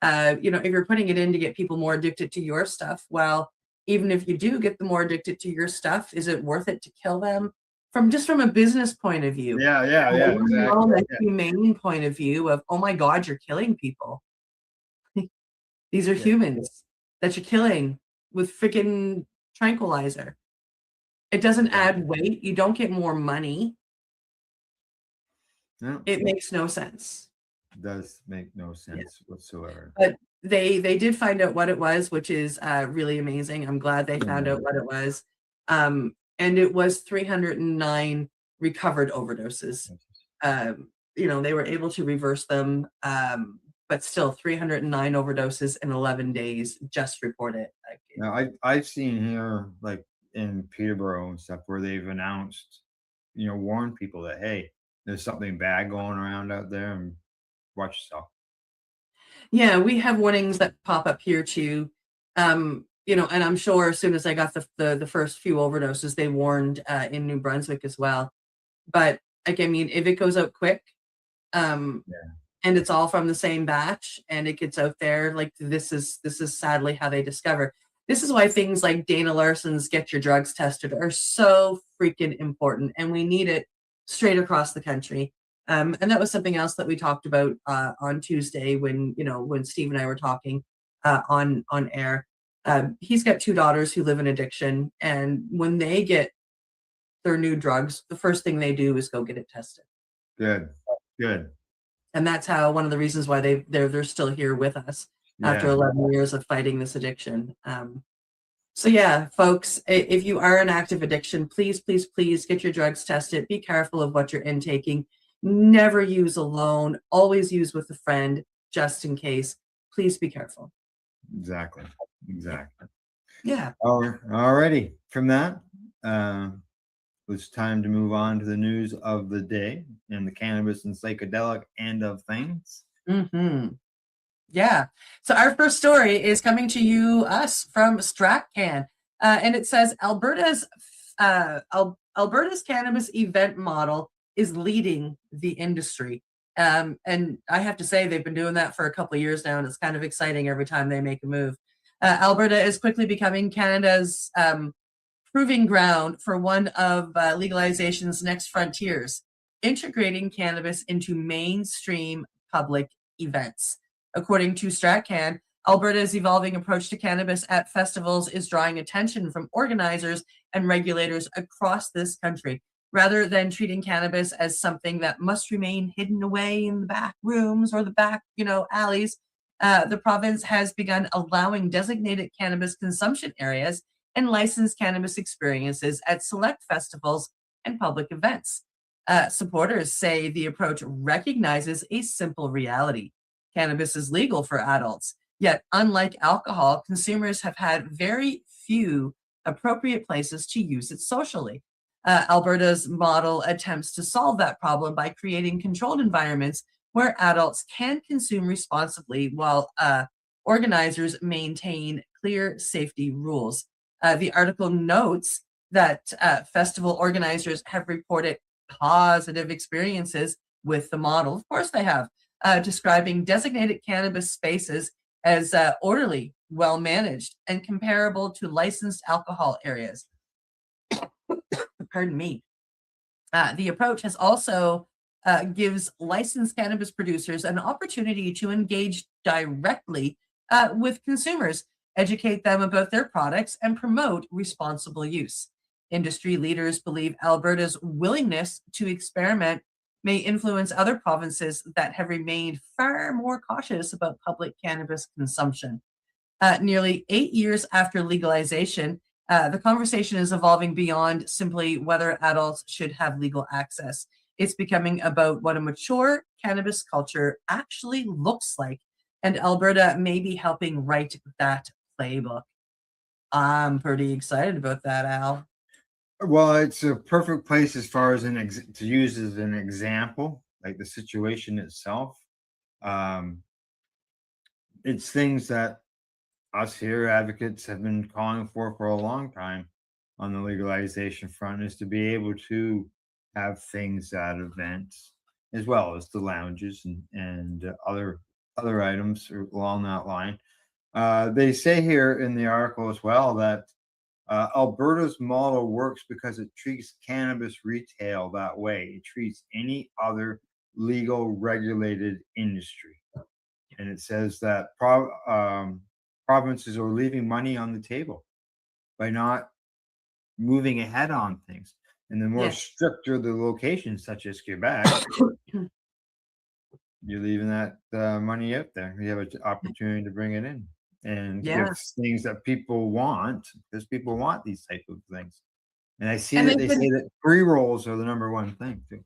If you're putting it in to get people more addicted to your stuff, well, even if you do get them more addicted to your stuff, is it worth it to kill them? From a business point of view. Yeah, exactly. From a Yeah. humane point of view of, oh my God, you're killing people. These are humans that you're killing with freaking tranquilizer. It doesn't add weight. You don't get more money. No. It makes no sense. It does make no sense whatsoever. But they did find out what it was, which is really amazing. I'm glad they found out what it was. And it was 309 recovered overdoses. They were able to reverse them, but still 309 overdoses in 11 days just reported. Now, I've seen here, like in Peterborough and stuff, where they've announced, warned people that, hey, there's something bad going around out there, and watch yourself. Yeah, we have warnings that pop up here too. And I'm sure as soon as I got the first few overdoses, they warned in New Brunswick as well. But if it goes out quick, and it's all from the same batch, and it gets out there, like this is sadly how they discover. This is why things like Dana Larson's Get Your Drugs Tested are so freaking important, and we need it straight across the country. And that was something else that we talked about on Tuesday when Steve and I were talking on air. He's got 2 daughters who live in addiction, and when they get their new drugs, the first thing they do is go get it tested. Good. And that's how one of the reasons why they're still here with us after 11 years of fighting this addiction. So yeah, folks, if you are in active addiction, please get your drugs tested. Be careful of what you're intaking. Never use alone. Always use with a friend, just in case. Please be careful. Exactly. Yeah. Alrighty. From that, it's time to move on to the news of the day and the cannabis and psychedelic end of things. Yeah. So our first story is coming to us from StratCan, and it says Alberta's cannabis event model is leading the industry. And I have to say they've been doing that for a couple of years now, and it's kind of exciting every time they make a move. Alberta is quickly becoming Canada's proving ground for one of legalization's next frontiers, integrating cannabis into mainstream public events. According to StratCan, Alberta's evolving approach to cannabis at festivals is drawing attention from organizers and regulators across this country. Rather than treating cannabis as something that must remain hidden away in the back rooms or the back, alleys, the province has begun allowing designated cannabis consumption areas and licensed cannabis experiences at select festivals and public events. Supporters say the approach recognizes a simple reality. Cannabis is legal for adults, yet unlike alcohol, consumers have had very few appropriate places to use it socially. Alberta's model attempts to solve that problem by creating controlled environments where adults can consume responsibly while organizers maintain clear safety rules. The article notes that festival organizers have reported positive experiences with the model. Of course they have, describing designated cannabis spaces as orderly, well-managed, and comparable to licensed alcohol areas. Pardon me. The approach has also gives licensed cannabis producers an opportunity to engage directly with consumers, educate them about their products, and promote responsible use. Industry leaders believe Alberta's willingness to experiment may influence other provinces that have remained far more cautious about public cannabis consumption. Nearly 8 years after legalization, the conversation is evolving beyond simply whether adults should have legal access. It's becoming about what a mature cannabis culture actually looks like, and Alberta may be helping write that playbook. I'm pretty excited about that, Al. Well, it's a perfect place as far as to use as an example, like the situation itself. Um, it's things that us here advocates have been calling for a long time on the legalization front, is to be able to have things at events as well as the lounges and other items along that line. They say here in the article as well that Alberta's model works because it treats cannabis retail that way. It treats any other legal regulated industry. And it says that provinces are leaving money on the table by not moving ahead on things. And the more Yes. stricter the locations, such as Quebec, you're leaving that money out there. You have an opportunity to bring it in and Yeah. give things that people want, because people want these type of things. And I see And that they've they say been- that pre-rolls are the number one thing too.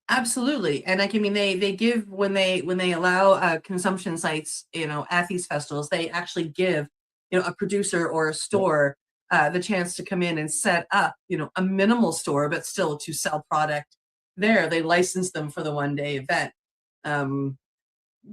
Absolutely, and like I mean, they give when they allow consumption sites, at these festivals, they actually give a producer or a store the chance to come in and set up a minimal store, but still to sell product there. They license them for the 1 day event.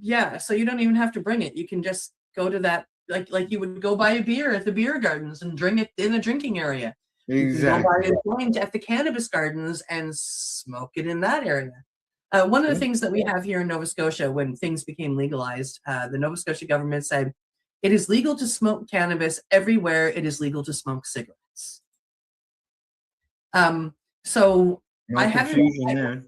Yeah, so you don't even have to bring it. You can just go to that like you would go buy a beer at the beer gardens and drink it in the drinking area. You can go buy Exactly. a joint at the cannabis gardens and smoke it in that area. One of the things that we have here in Nova Scotia when things became legalized, the Nova Scotia government said, it is legal to smoke cannabis everywhere it is legal to smoke cigarettes. So No I haven't, confusion there.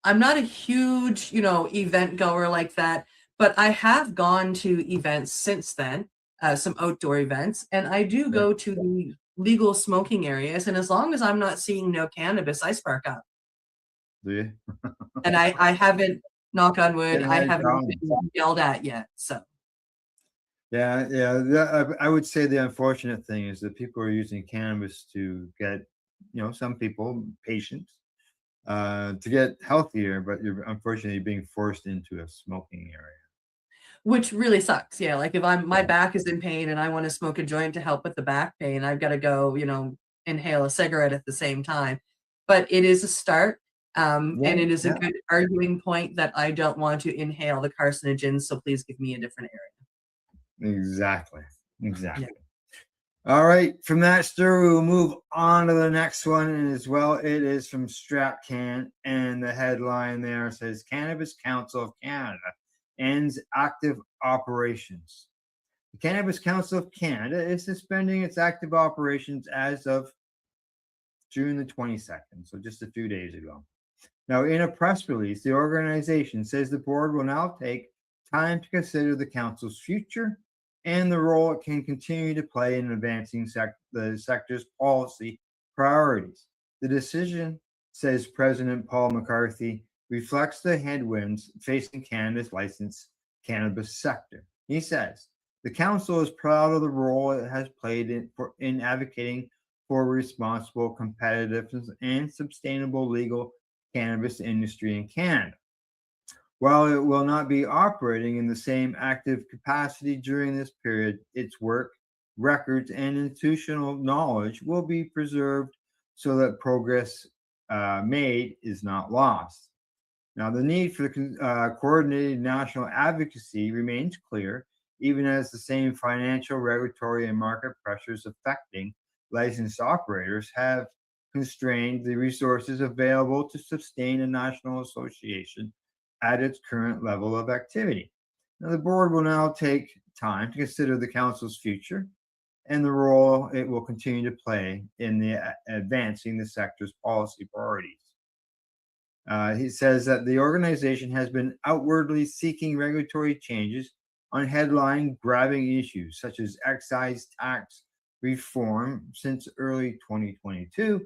I'm not a huge, event goer like that, but I have gone to events since then, some outdoor events, and I do go to the legal smoking areas. And as long as I'm not seeing no cannabis, I spark up. Do you? And I haven't, knock on wood, Yeah, I no haven't problem. been yelled at yet. So Yeah. I would say the unfortunate thing is that people are using cannabis to get, some people, patients, to get healthier, but you're unfortunately being forced into a smoking area. which really sucks. Yeah, like if my back is in pain and I want to smoke a joint to help with the back pain, I've got to go, inhale a cigarette at the same time. But it is a start. And it is a good arguing point that I don't want to inhale the carcinogens, so please give me a different area. Exactly. All right. From that story, we'll move on to the next one. And as well, it is from StrapCan. And the headline there says Cannabis Council of Canada ends active operations. The Cannabis Council of Canada is suspending its active operations as of June the 22nd, so just a few days ago. Now, in a press release, the organization says the board will now take time to consider the council's future and the role it can continue to play in advancing the sector's policy priorities. The decision, says President Paul McCarthy, reflects the headwinds facing Canada's licensed cannabis sector. He says, the council is proud of the role it has played in advocating for responsible, competitive, and sustainable legal cannabis industry in Canada. While it will not be operating in the same active capacity during this period, its work, records, and institutional knowledge will be preserved so that progress made is not lost. Now, the need for coordinated national advocacy remains clear, even as the same financial, regulatory, and market pressures affecting licensed operators have constrained the resources available to sustain a national association at its current level of activity. Now, the board will now take time to consider the council's future and the role it will continue to play in advancing the sector's policy priorities. He says that the organization has been outwardly seeking regulatory changes on headline grabbing issues such as excise tax reform since early 2022,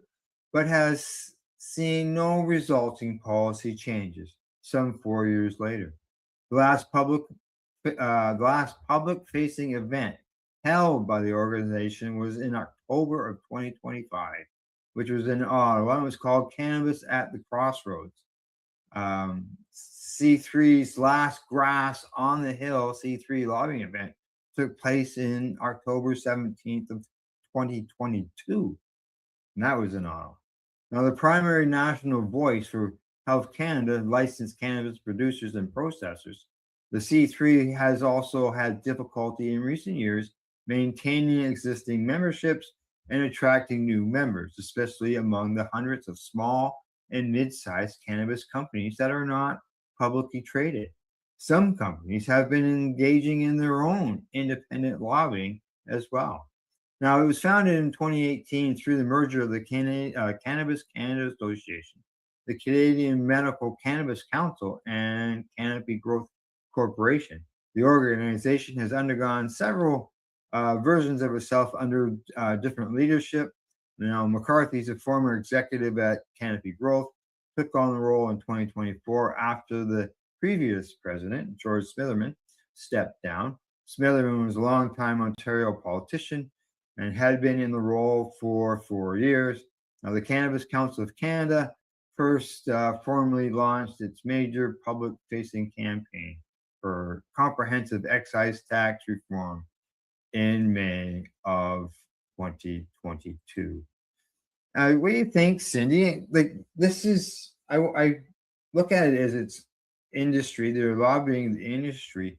but has seen no resulting policy changes some 4 years later. The last public-facing event held by the organization was in October of 2025, which was in Ottawa. It was called Cannabis at the Crossroads. C3's last Grass on the Hill C3 lobbying event took place in October 17th of 2022, and that was in Ottawa. Now, the primary national voice for Health Canada, licensed cannabis producers and processors, the C3 has also had difficulty in recent years maintaining existing memberships and attracting new members, especially among the hundreds of small and mid-sized cannabis companies that are not publicly traded. Some companies have been engaging in their own independent lobbying as well. Now, it was founded in 2018 through the merger of the Cannabis Canada Association, the Canadian Medical Cannabis Council, and Canopy Growth Corporation. The organization has undergone several versions of itself under different leadership. Now, McCarthy's a former executive at Canopy Growth, took on the role in 2024 after the previous president, George Smitherman, stepped down. Smitherman was a longtime Ontario politician and had been in the role for 4 years. Now, the Cannabis Council of Canada first formally launched its major public-facing campaign for comprehensive excise tax reform in May of 2022. What do you think, Cindy? Like, this is, I look at it as it's industry. They're lobbying the industry.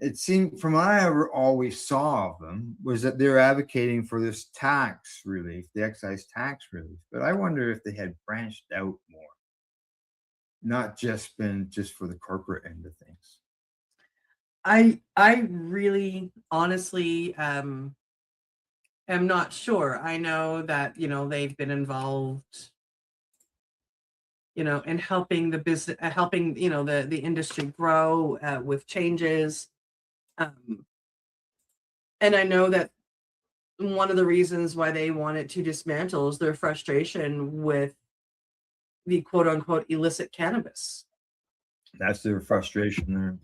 It seemed, from what I ever always saw of them, was that they're advocating for this tax relief, the excise tax relief. But I wonder if they had branched out more, not just been just for the corporate end of things. I really honestly am not sure. I know that, they've been involved, in helping the business, helping, the industry grow with changes. And I know that one of the reasons why they wanted to dismantle is their frustration with the quote unquote illicit cannabis. That's their frustration there,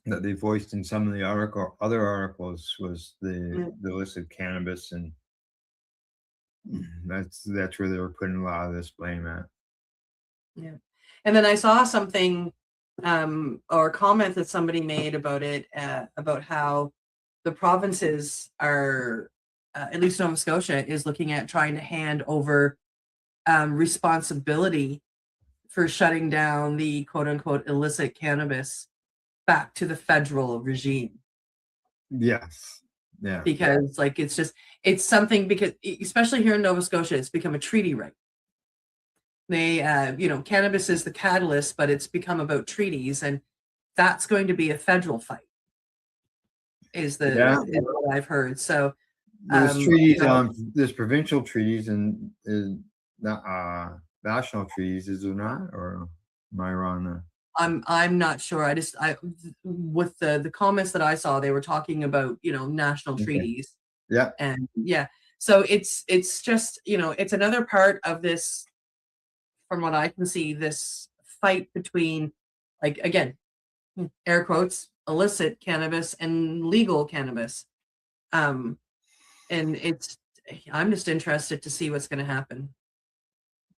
that they voiced in some of the other articles, was the illicit cannabis, and that's where they were putting a lot of this blame at. Yeah. And then I saw something or a comment that somebody made about it, about how the provinces are, at least Nova Scotia, is looking at trying to hand over responsibility for shutting down the quote unquote illicit cannabis back to the federal regime. Yes. Yeah. Because it's something, because especially here in Nova Scotia, it's become a treaty right. They, cannabis is the catalyst, but it's become about treaties, and that's going to be a federal fight. Is what I've heard. So there's treaties there's provincial treaties and national treaties, is there not? Or am I wrong there? I'm not sure. With the comments that I saw, they were talking about, national treaties. Yeah. And yeah. So it's just, it's another part of this, from what I can see, this fight between, like, again, air quotes, illicit cannabis and legal cannabis. And I'm just interested to see what's going to happen.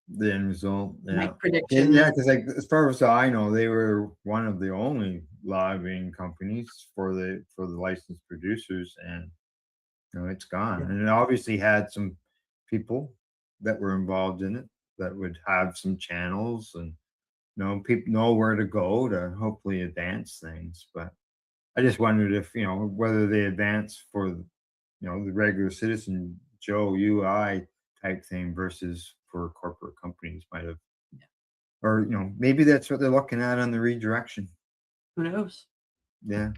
The end result. Yeah. My prediction. Yeah, because as far as I know, they were one of the only lobbying companies for the licensed producers, and it's gone. And it obviously had some people that were involved in it that would have some channels, and people know where to go to hopefully advance things. But I just wondered if whether they advance for the regular citizen, Joe, you, I type thing, versus for corporate companies might have, or maybe that's what they're looking at on the redirection. Who knows? Yeah.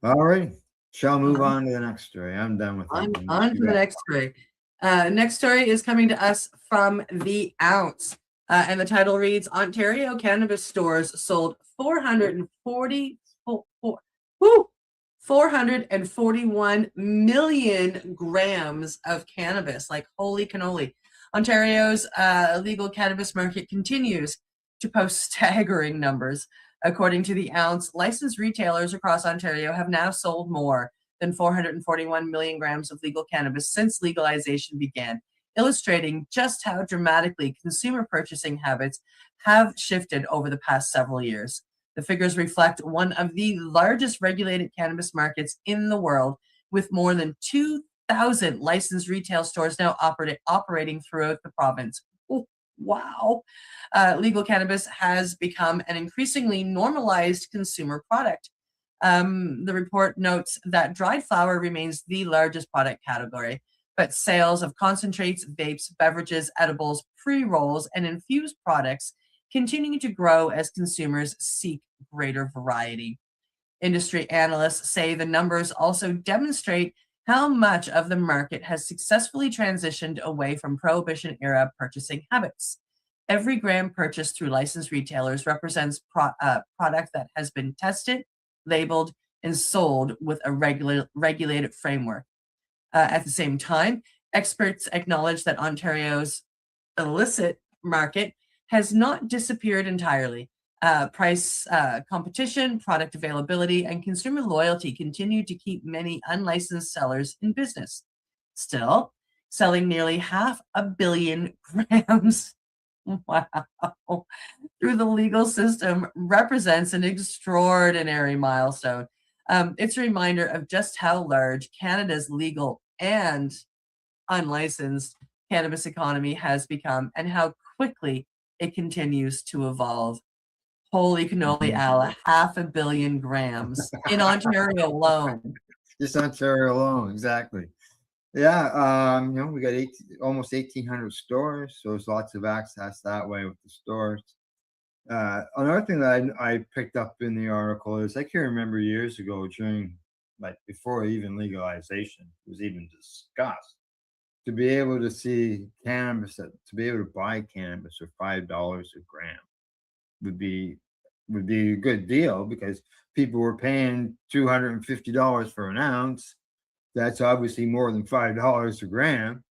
All right, shall move on to the next story. I'm done with that. On to the next story. Next story is coming to us from The Ounce, and the title reads: Ontario cannabis stores sold 440 441 million grams of cannabis. Like, holy cannoli. Ontario's legal cannabis market continues to post staggering numbers. According to the ounce, licensed retailers across Ontario have now sold more than 441 million grams of legal cannabis since legalization began, illustrating just how dramatically consumer purchasing habits have shifted over the past several years. The figures reflect one of the largest regulated cannabis markets in the world, with more than 2,000 licensed retail stores now operating throughout the province. Oh, wow. Legal cannabis has become an increasingly normalized consumer product. The report notes that dried flower remains the largest product category, but sales of concentrates, vapes, beverages, edibles, pre-rolls, and infused products continue to grow as consumers seek greater variety. Industry analysts say the numbers also demonstrate how much of the market has successfully transitioned away from Prohibition-era purchasing habits. Every gram purchased through licensed retailers represents product that has been tested, labeled, and sold with a regulated framework. At the same time, experts acknowledge that Ontario's illicit market has not disappeared entirely. Price competition, product availability, and consumer loyalty continue to keep many unlicensed sellers in business. Still, selling nearly 500 million grams wow, through the legal system represents an extraordinary milestone. It's a reminder of just how large Canada's legal and unlicensed cannabis economy has become and how quickly it continues to evolve. Holy cannoli, Al, 500 million grams in Ontario alone. Just Ontario alone, exactly. Yeah, we got almost 1,800 stores, so there's lots of access that way with the stores. Another thing that I picked up in the article is I can remember years ago during, like, before even legalization was even discussed, to be able to see cannabis, to be able to buy cannabis for $5 a gram would be a good deal, because people were paying $250 for an ounce. That's obviously more than $5 a gram.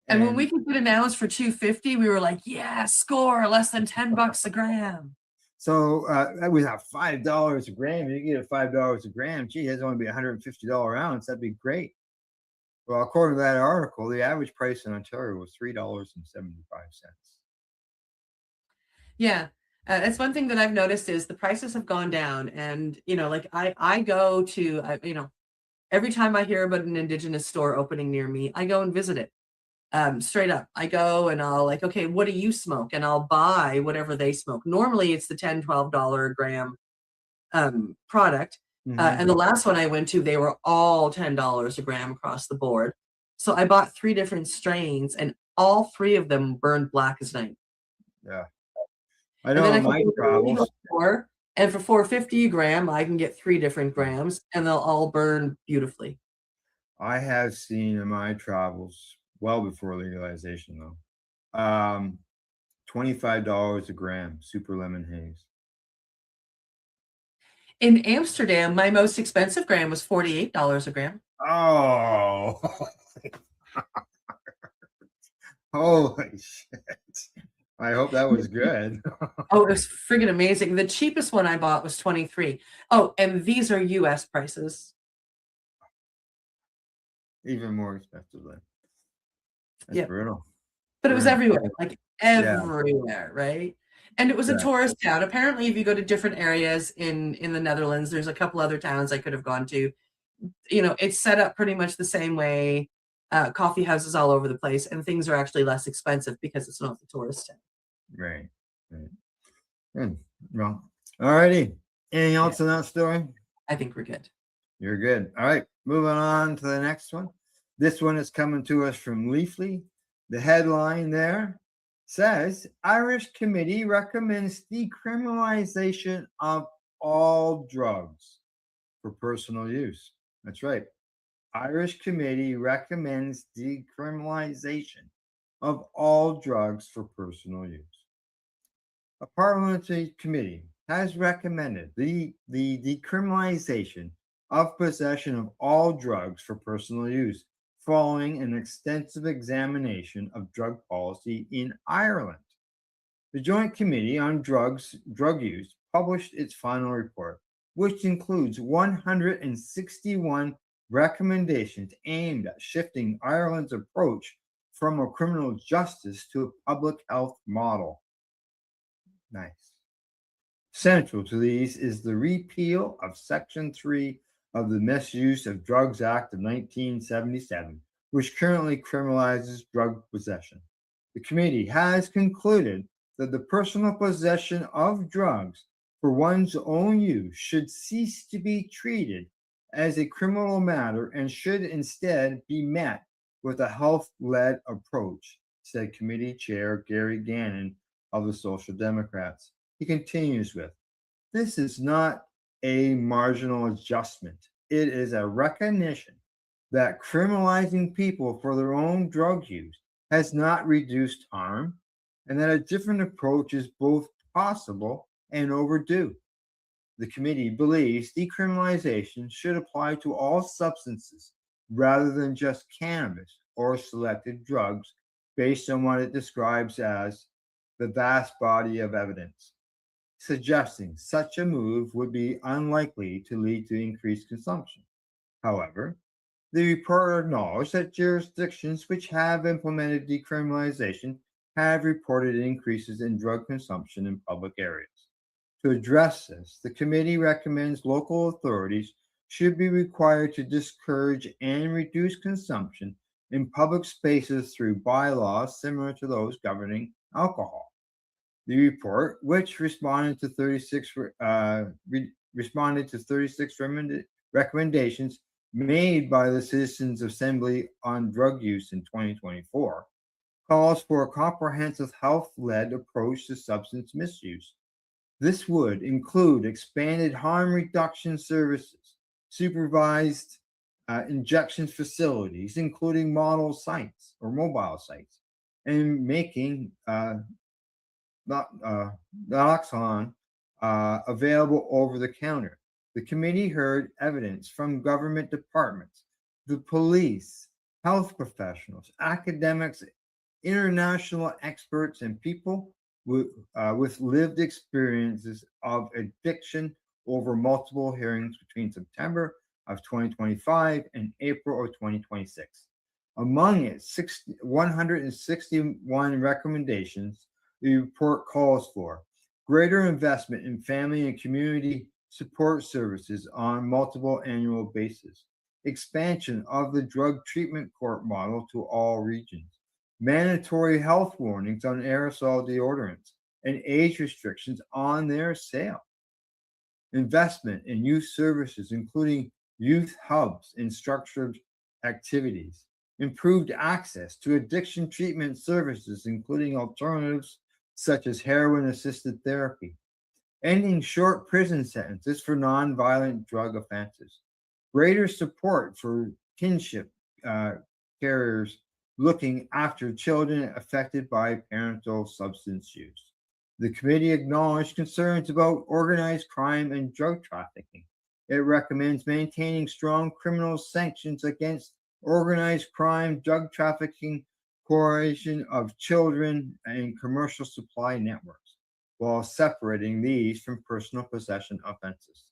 And when we could get an ounce for $2.50, we were like, yeah, score, less than $10 a gram. So that was at $5 a gram. You get a $5 a gram. Gee, that's only be $150 ounce. That'd be great. Well, according to that article, the average price in Ontario was $3.75. Yeah. It's one thing that I've noticed is the prices have gone down. And, like I go to, every time I hear about an Indigenous store opening near me, I go and visit it. Straight up. I go and I'll like, okay, what do you smoke? And I'll buy whatever they smoke. Normally it's the $10, $12 a gram product. And the last one I went to, they were all $10 a gram across the board. So I bought 3 different strains and all 3 of them burned black as night. Yeah. I know on my travels. And for $4.50 a gram, I can get 3 different grams and they'll all burn beautifully. I have seen in my travels, well before legalization though, $25 a gram, super lemon haze. In Amsterdam, my most expensive gram was $48 a gram. Oh, holy shit. I hope that was good. Oh, it was friggin' amazing. The cheapest one I bought was $23. Oh, and these are US prices. Even more expensive then. That's brutal. But it was everywhere, like everywhere, right? And it was a tourist town. Apparently, if you go to different areas in the Netherlands, there's a couple other towns I could have gone to. It's set up pretty much the same way. Coffee houses all over the place, and things are actually less expensive because it's not the tourist town. Right. Good. Well, all righty. Anything else in that story? I think we're good. You're good. All right. Moving on to the next one. This one is coming to us from Leafly. The headline there says Irish committee recommends decriminalization of all drugs for personal use. That's right. Irish committee recommends decriminalization of all drugs for personal use. A parliamentary committee has recommended the decriminalization of possession of all drugs for personal use following an extensive examination of drug policy in Ireland. The Joint Committee on Drug Use published its final report, which includes 161 recommendations aimed at shifting Ireland's approach from a criminal justice to a public health model. Nice. Central to these is the repeal of Section 3 of the Misuse of Drugs Act of 1977, which currently criminalizes drug possession. The committee has concluded that the personal possession of drugs for one's own use should cease to be treated as a criminal matter and should instead be met with a health-led approach, said committee chair Gary Gannon of the Social Democrats. He continues with, this is not a marginal adjustment. It is a recognition that criminalizing people for their own drug use has not reduced harm, and that a different approach is both possible and overdue. The committee believes decriminalization should apply to all substances rather than just cannabis or selected drugs based on what it describes as the vast body of evidence, suggesting such a move would be unlikely to lead to increased consumption. However, the report acknowledged that jurisdictions which have implemented decriminalization have reported increases in drug consumption in public areas. To address this, the committee recommends local authorities should be required to discourage and reduce consumption in public spaces through bylaws similar to those governing alcohol. The report, which responded to 36 recommendations made by the Citizens Assembly on Drug Use in 2024, calls for a comprehensive health-led approach to substance misuse. This would include expanded harm reduction services, supervised injection facilities, including model sites or mobile sites, and making naloxone available over the counter. The committee heard evidence from government departments, the police, health professionals, academics, international experts, and people with lived experiences of addiction over multiple hearings between September of 2025 and April of 2026. Among its 161 recommendations, the report calls for greater investment in family and community support services on multiple annual basis, expansion of the drug treatment court model to all regions, mandatory health warnings on aerosol deodorants, and age restrictions on their sale. Investment in youth services, including youth hubs and structured activities. Improved access to addiction treatment services, including alternatives such as heroin-assisted therapy. Ending short prison sentences for nonviolent drug offenses. Greater support for kinship carriers looking after children affected by parental substance use. The committee acknowledged concerns about organized crime and drug trafficking. It recommends maintaining strong criminal sanctions against organized crime, drug trafficking, coercion of children, and commercial supply networks, while separating these from personal possession offenses.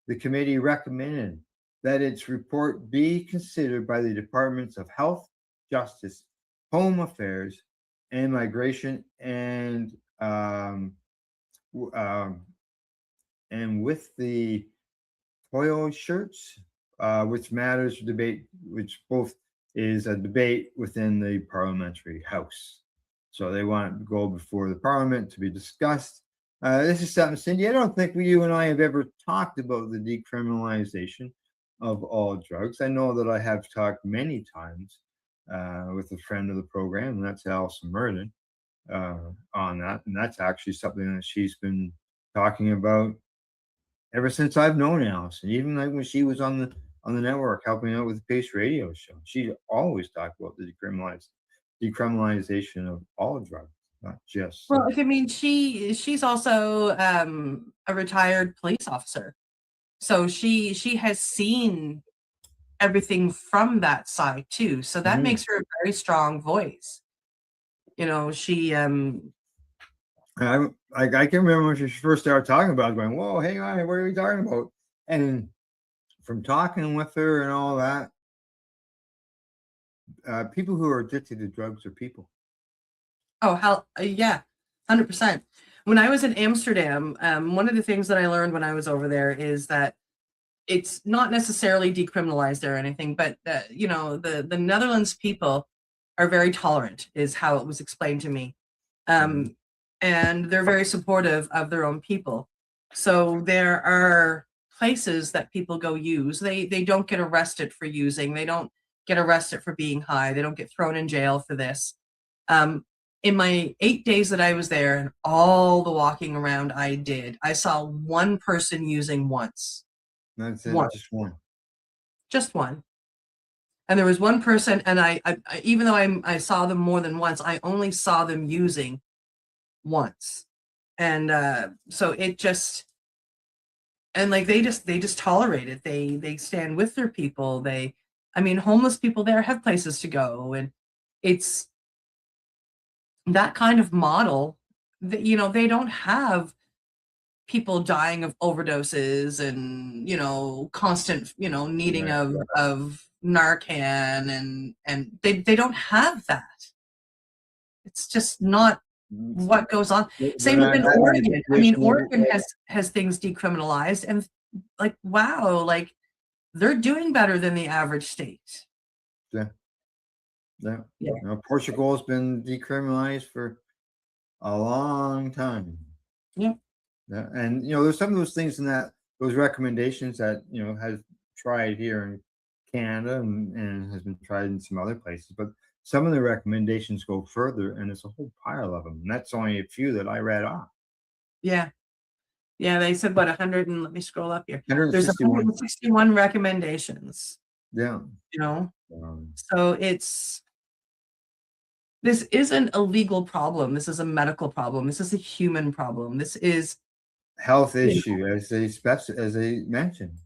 The committee recommended that its report be considered by the Departments of Health, Justice, Home Affairs, and Migration, and with the toil shirts, which matters debate, which both is a debate within the parliamentary house. So they want it to go before the parliament to be discussed. This is something, Cindy, I don't think you and I have ever talked about the decriminalization of all drugs. I know that I have talked many times with a friend of the program, and that's Alison Merton, on that. And that's actually something that she's been talking about ever since I've known Alison, even like when she was on the network helping out with the Pace Radio show. She always talked about the decriminalization of all drugs. not just. Well, I mean, she's also a retired police officer, so she has seen everything from that side too. So that makes her a very strong voice. You know, she I can remember when she first started talking about it, going, "Whoa, hang on, what are we talking about?" And from talking with her and all that, people who are addicted to drugs are people. Oh, hell, yeah, 100%. When I was in Amsterdam, one of the things that I learned when I was over there is that it's not necessarily decriminalized or anything, but you know, the Netherlands people are very tolerant, is how it was explained to me, and they're very supportive of their own people. So there are places that people go use. They don't get arrested for using. They don't get arrested for being high. They don't get thrown in jail for this. In my 8 days that I was there and all the walking around I did, I saw one person using once. That's it, One. just one. Just one. And there was one person, and I even though I saw them more than once, I only saw them using once. And so it just, and like they just tolerate it. They stand with their people. I mean, homeless people there have places to go, and it's that kind of model that, you know, they don't have people dying of overdoses and, you know, constant, you know, needing of Narcan, and they don't have that. It's just not what goes on. Same in Oregon. I mean, Oregon has things decriminalized, and like, wow, like they're doing better than the average state. Yeah. You know, Portugal has been decriminalized for a long time. Yeah. Yeah. And you know, there's some of those things in those recommendations that, you know, has tried here in Canada and has been tried in some other places, but some of the recommendations go further, and it's a whole pile of them. And that's only a few that I read off. Yeah. They said what, 100, and let me scroll up here. 161. There's 161 recommendations. Yeah. You know, so this isn't a legal problem. This is a medical problem. This is a human problem. This is Health issue, as they mentioned.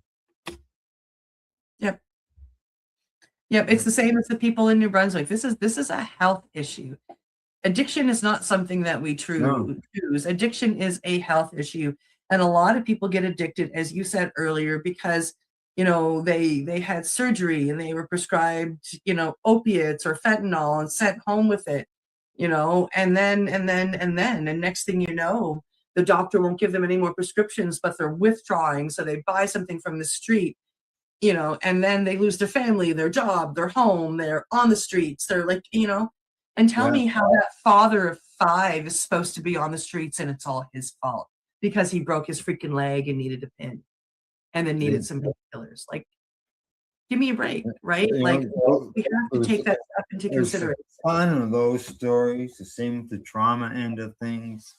Yep. It's the same as the people in New Brunswick. This is a health issue. Addiction is not something that we choose. Addiction is a health issue. And a lot of people get addicted, as you said earlier, because, you know, they had surgery and they were prescribed, you know, opiates or fentanyl and sent home with it, you know, and then next thing you know, the doctor won't give them any more prescriptions, but they're withdrawing. So they buy something from the street, you know, and then they lose their family, their job, their home, they're on the streets. They're like, you know, and tell me how that father of 5 is supposed to be on the streets and it's all his fault because he broke his freaking leg and needed a pin and then needed some painkillers. Like, give me a break, right? Like, we have to take that stuff into consideration. Fun of those stories, the same with the trauma end of things.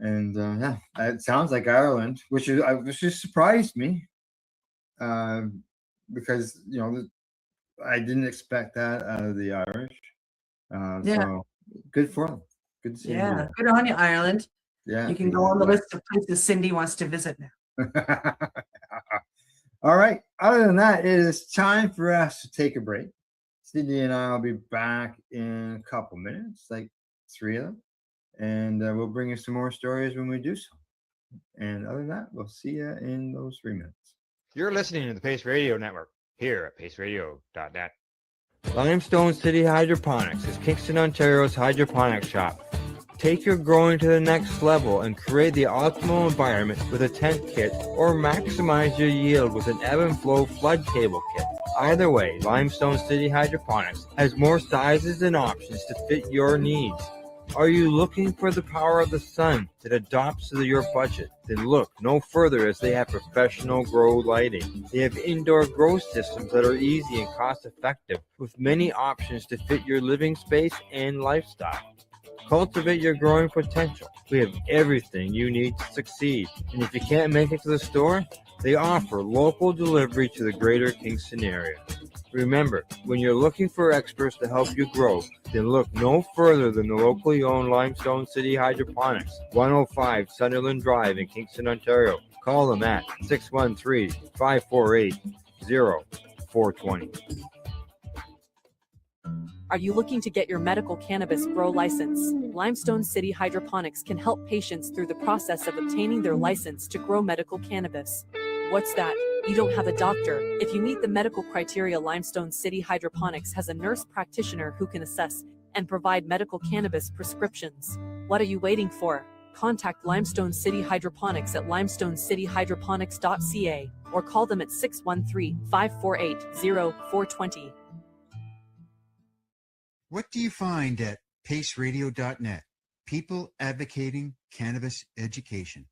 And it sounds like Ireland, which just surprised me, because, you know, I didn't expect that out of the Irish. So good for them. Good to see you. Good on you, Ireland. Yeah, you can go on the list of places Cindy wants to visit now. All right. Other than that, it is time for us to take a break. Cindy and I will be back in a couple minutes, like 3 of them, and we'll bring you some more stories when we do so. And other than that, we'll see you in those 3 minutes. You're listening to the Pace Radio Network here at paceradio.net. Limestone City Hydroponics is Kingston, Ontario's hydroponics shop. Take your growing to the next level and create the optimal environment with a tent kit, or maximize your yield with an ebb and flow flood table kit. Either way, Limestone City Hydroponics has more sizes and options to fit your needs. Are you looking for the power of the sun that adopts to your budget? Then look no further, as they have professional grow lighting. They have indoor grow systems that are easy and cost effective, with many options to fit your living space and lifestyle. Cultivate your growing potential. We have everything you need to succeed. And if you can't make it to the store, they offer local delivery to the greater Kingston area. Remember, when you're looking for experts to help you grow, then look no further than the locally owned Limestone City Hydroponics, 105 Sunderland Drive in Kingston, Ontario. Call them at 613-548-0420. Are you looking to get your medical cannabis grow license? Limestone City Hydroponics can help patients through the process of obtaining their license to grow medical cannabis. What's that? You don't have a doctor. If you meet the medical criteria, Limestone City Hydroponics has a nurse practitioner who can assess and provide medical cannabis prescriptions. What are you waiting for? Contact Limestone City Hydroponics at limestonecityhydroponics.ca or call them at 613-548-0420. What do you find at paceradio.net? People advocating cannabis education.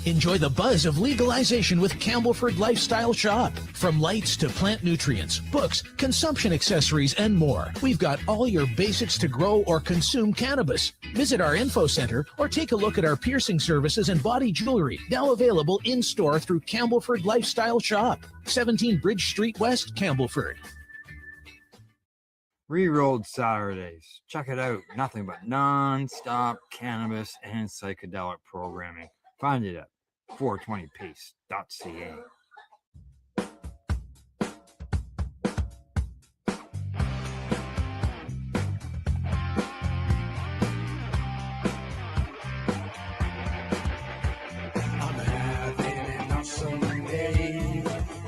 Enjoy the buzz of legalization with Campbellford Lifestyle Shop. From lights to plant nutrients, books, consumption accessories, and more, we've got all your basics to grow or consume cannabis. Visit our info center or take a look at our piercing services and body jewelry, now available in-store through Campbellford Lifestyle Shop, 17 Bridge Street West, Campbellford. Rerolled Saturdays. Check it out. Nothing but non-stop cannabis and psychedelic programming. Find it at 420pace.ca. I'm having an awesome day,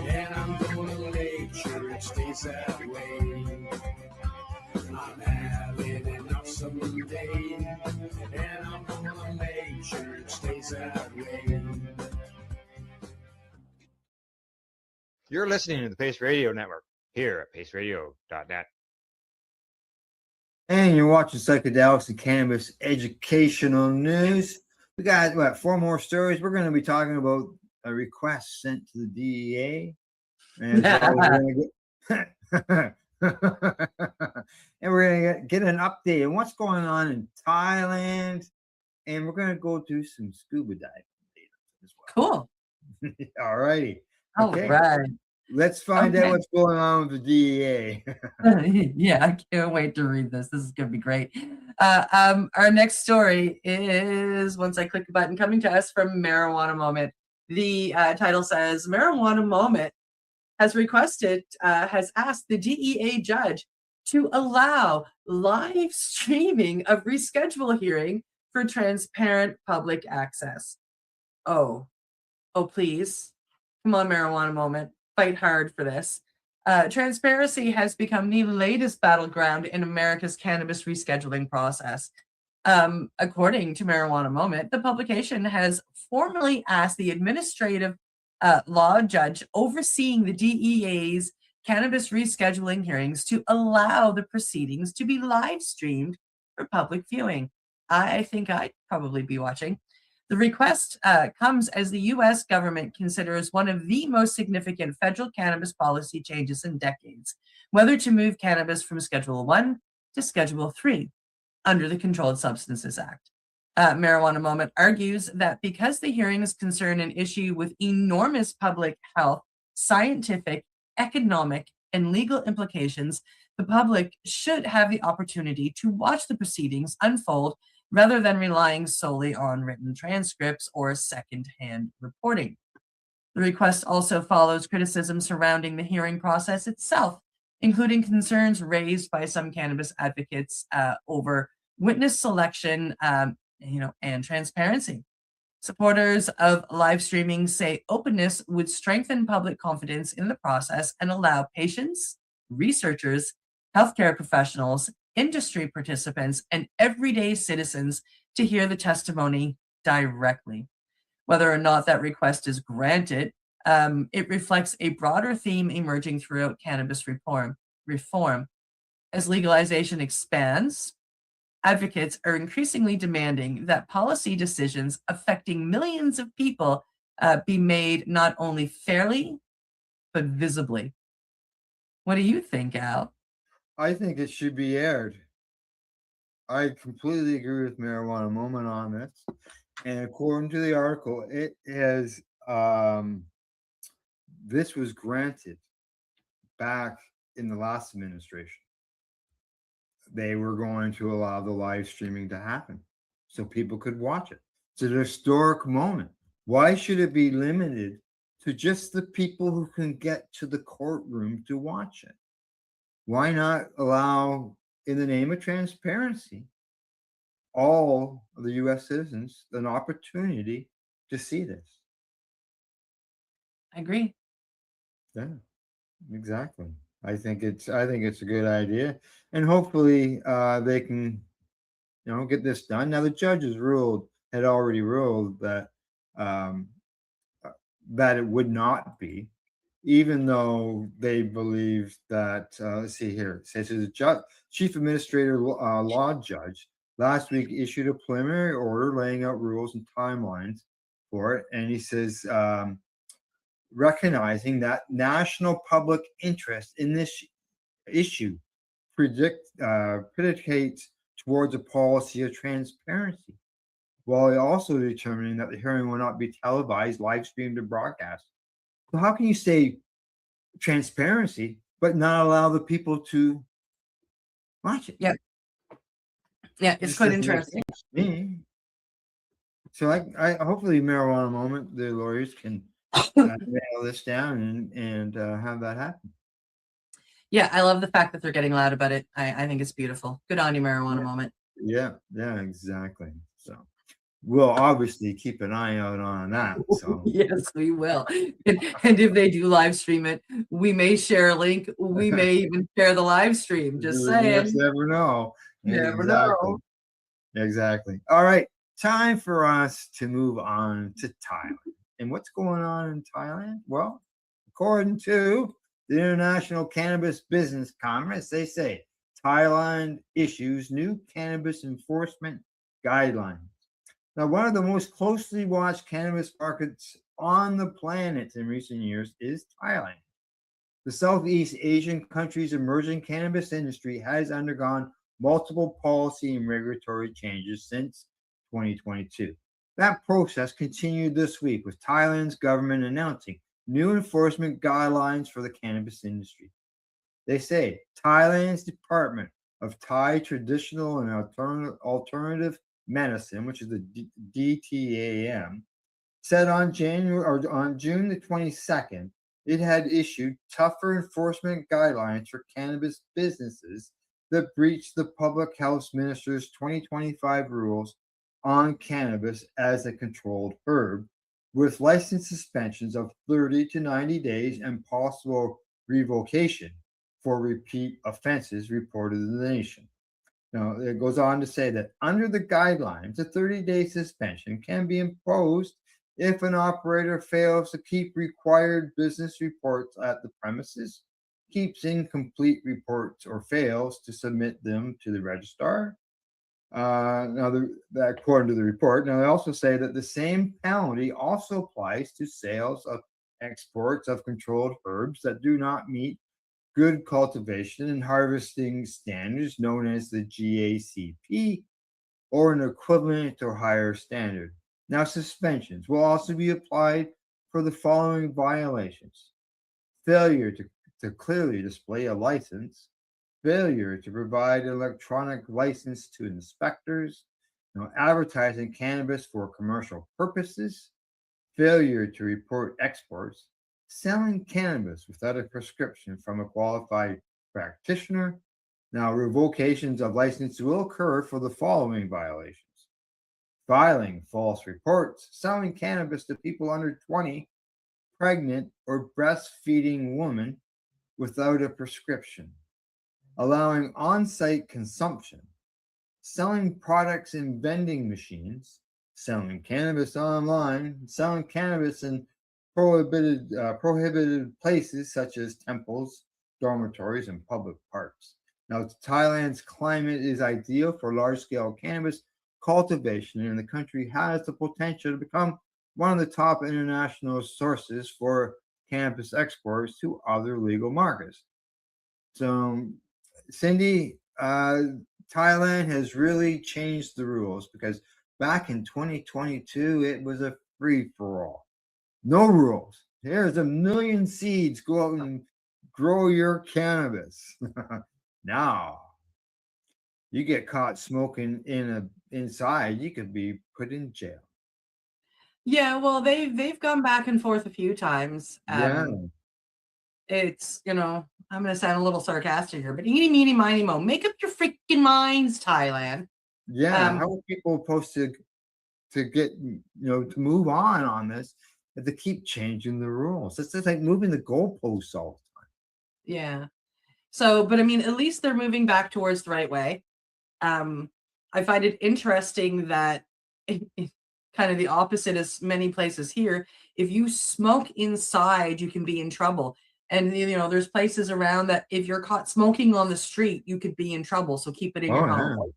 and I'm gonna make sure it stays that way. I'm having an awesome day, and I'm gonna make sure it stays that way. You're listening to the Pace Radio Network here at paceradio.net. And you're watching Psychedelics and Cannabis Educational News. We got, what, 4 more stories. We're going to be talking about a request sent to the DEA. And we're going to get an update on what's going on in Thailand. And we're going to go do some scuba diving as well. Cool. All righty. All right. Let's find out Okay. what's going on with the DEA. Yeah, I can't wait to read this. This is going to be great. Our next story is, once I click the button, coming to us from Marijuana Moment. The title says, Marijuana Moment has asked the DEA judge to allow live streaming of reschedule hearing for transparent public access. Oh, please. Come on, Marijuana Moment. Fight hard for this. Transparency has become the latest battleground in America's cannabis rescheduling process. According to Marijuana Moment, the publication has formally asked the administrative law judge overseeing the DEA's cannabis rescheduling hearings to allow the proceedings to be live streamed for public viewing. I think I'd probably be watching. The request comes as the U.S. government considers one of the most significant federal cannabis policy changes in decades, whether to move cannabis from Schedule 1 to Schedule 3 under the Controlled Substances Act. Marijuana Moment argues that because the hearings concern an issue with enormous public health, scientific, economic, and legal implications, the public should have the opportunity to watch the proceedings unfold rather than relying solely on written transcripts or second-hand reporting. The request also follows criticism surrounding the hearing process itself, including concerns raised by some cannabis advocates over witness selection, and transparency. Supporters of live streaming say openness would strengthen public confidence in the process and allow patients, researchers, healthcare professionals, industry participants, and everyday citizens to hear the testimony directly. Whether or not that request is granted, it reflects a broader theme emerging throughout cannabis reform. As legalization expands, advocates are increasingly demanding that policy decisions affecting millions of people be made not only fairly, but visibly. What do you think, Al? I think it should be aired. I completely agree with Marijuana Moment on this. And according to the article, it has this was granted back in the last administration, they were going to allow the live streaming to happen so people could watch it. It's an historic moment. Why should it be limited to just the people who can get to the courtroom to watch it? Why not allow, in the name of transparency, all of the US citizens an opportunity to see this? I agree. Yeah, exactly. I think it's a good idea, and hopefully they can, get this done. Now the judges had already ruled um, that it would not be, even though they believe that. Let's see here. It says the chief administrator law judge last week issued a preliminary order laying out rules and timelines for it, and he says. Recognizing that national public interest in this issue predicates towards a policy of transparency, while also determining that the hearing will not be televised, live streamed, or broadcast. So, how can you say transparency but not allow the people to watch it? Yeah, yeah, it's This quite doesn't make interesting. sense to me. So, I hopefully, marijuana moment, the lawyers can nail this down and have that happen. Yeah, I love the fact that they're getting loud about it. I think it's beautiful. Good on you, marijuana moment. Yeah, exactly. So we'll obviously keep an eye out on that. So Yes, we will. And if they do live stream it, we may share a link. We may even share the live stream. Just you saying. just never know. Never Exactly. know. Exactly. All right. Time for us to move on to Thailand. And what's going on in Thailand? Well, according to the International Cannabis Business Congress, they say Thailand issues new cannabis enforcement guidelines. Now, one of the most closely watched cannabis markets on the planet in recent years is Thailand. The Southeast Asian country's emerging cannabis industry has undergone multiple policy and regulatory changes since 2022. That process continued this week with Thailand's government announcing new enforcement guidelines for the cannabis industry. They say Thailand's Department of Thai Traditional and Alternative Medicine, which is the DTAM, said on June the 22nd, it had issued tougher enforcement guidelines for cannabis businesses that breached the Public Health Minister's 2025 rules on cannabis as a controlled herb, with license suspensions of 30 to 90 days and possible revocation for repeat offenses reported in the nation. Now, it goes on to say that under the guidelines, a 30-day suspension can be imposed if an operator fails to keep required business reports at the premises, keeps incomplete reports, or fails to submit them to the registrar. According to the report, now they also say that the same penalty also applies to sales of exports of controlled herbs that do not meet good cultivation and harvesting standards known as the GACP or an equivalent or higher standard. Now, suspensions will also be applied for the following violations: failure to clearly display a license, failure to provide an electronic license to inspectors, advertising cannabis for commercial purposes, failure to report exports, selling cannabis without a prescription from a qualified practitioner. Now, revocations of license will occur for the following violations: filing false reports, selling cannabis to people under 20, pregnant or breastfeeding women without a prescription, allowing on-site consumption, selling products in vending machines, selling cannabis online, selling cannabis in prohibited places such as temples, dormitories, and public parks. Now, Thailand's climate is ideal for large-scale cannabis cultivation, and the country has the potential to become one of the top international sources for cannabis exports to other legal markets. So, Cindy, Thailand has really changed the rules because back in 2022, it was a free for all. No rules. Here's a million seeds. Go out and grow your cannabis. Now, you get caught smoking inside, you could be put in jail. Yeah, well, they've gone back and forth a few times. Yeah. It's, I'm going to sound a little sarcastic here, but eeny, meeny, miny, mo. Make up your freaking minds, Thailand. Yeah. How are people supposed to get, to move on this, but to keep changing the rules? It's just like moving the goalposts all the time. Yeah. So, but I mean, at least they're moving back towards the right way. I find it interesting that kind of the opposite as many places here. If you smoke inside, you can be in trouble. And there's places around that if you're caught smoking on the street, you could be in trouble. So keep it in your home.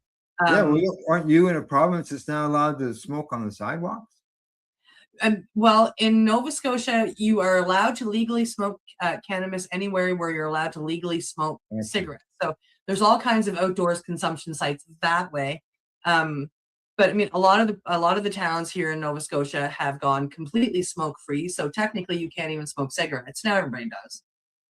Yeah. Well, aren't you in a province that's not allowed to smoke on the sidewalks? Well, in Nova Scotia, you are allowed to legally smoke cannabis anywhere where you're allowed to legally smoke cigarettes. So there's all kinds of outdoors consumption sites that way. But I mean, a lot of the towns here in Nova Scotia have gone completely smoke free. So technically, you can't even smoke cigarettes. Now everybody does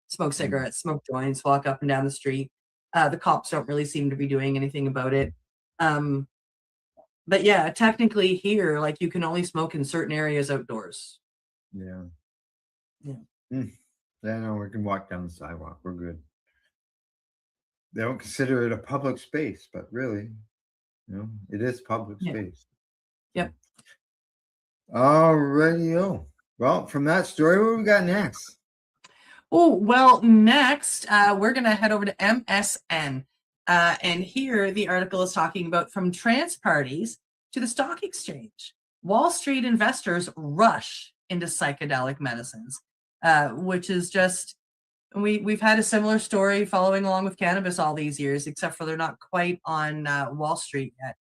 smoke cigarettes, smoke joints, walk up and down the street. The cops don't really seem to be doing anything about it. But yeah, technically here, like you can only smoke in certain areas outdoors. Yeah. Yeah. Yeah, no, we can walk down the sidewalk. We're good. They don't consider it a public space, but really, it is public space. Yep. Alrighty. Well, from that story, what we got next? Oh, well, next, we're going to head over to MSN. And here the article is talking about from trance parties to the stock exchange. Wall Street investors rush into psychedelic medicines, which is just, we've had a similar story following along with cannabis all these years, except for they're not quite on Wall Street yet.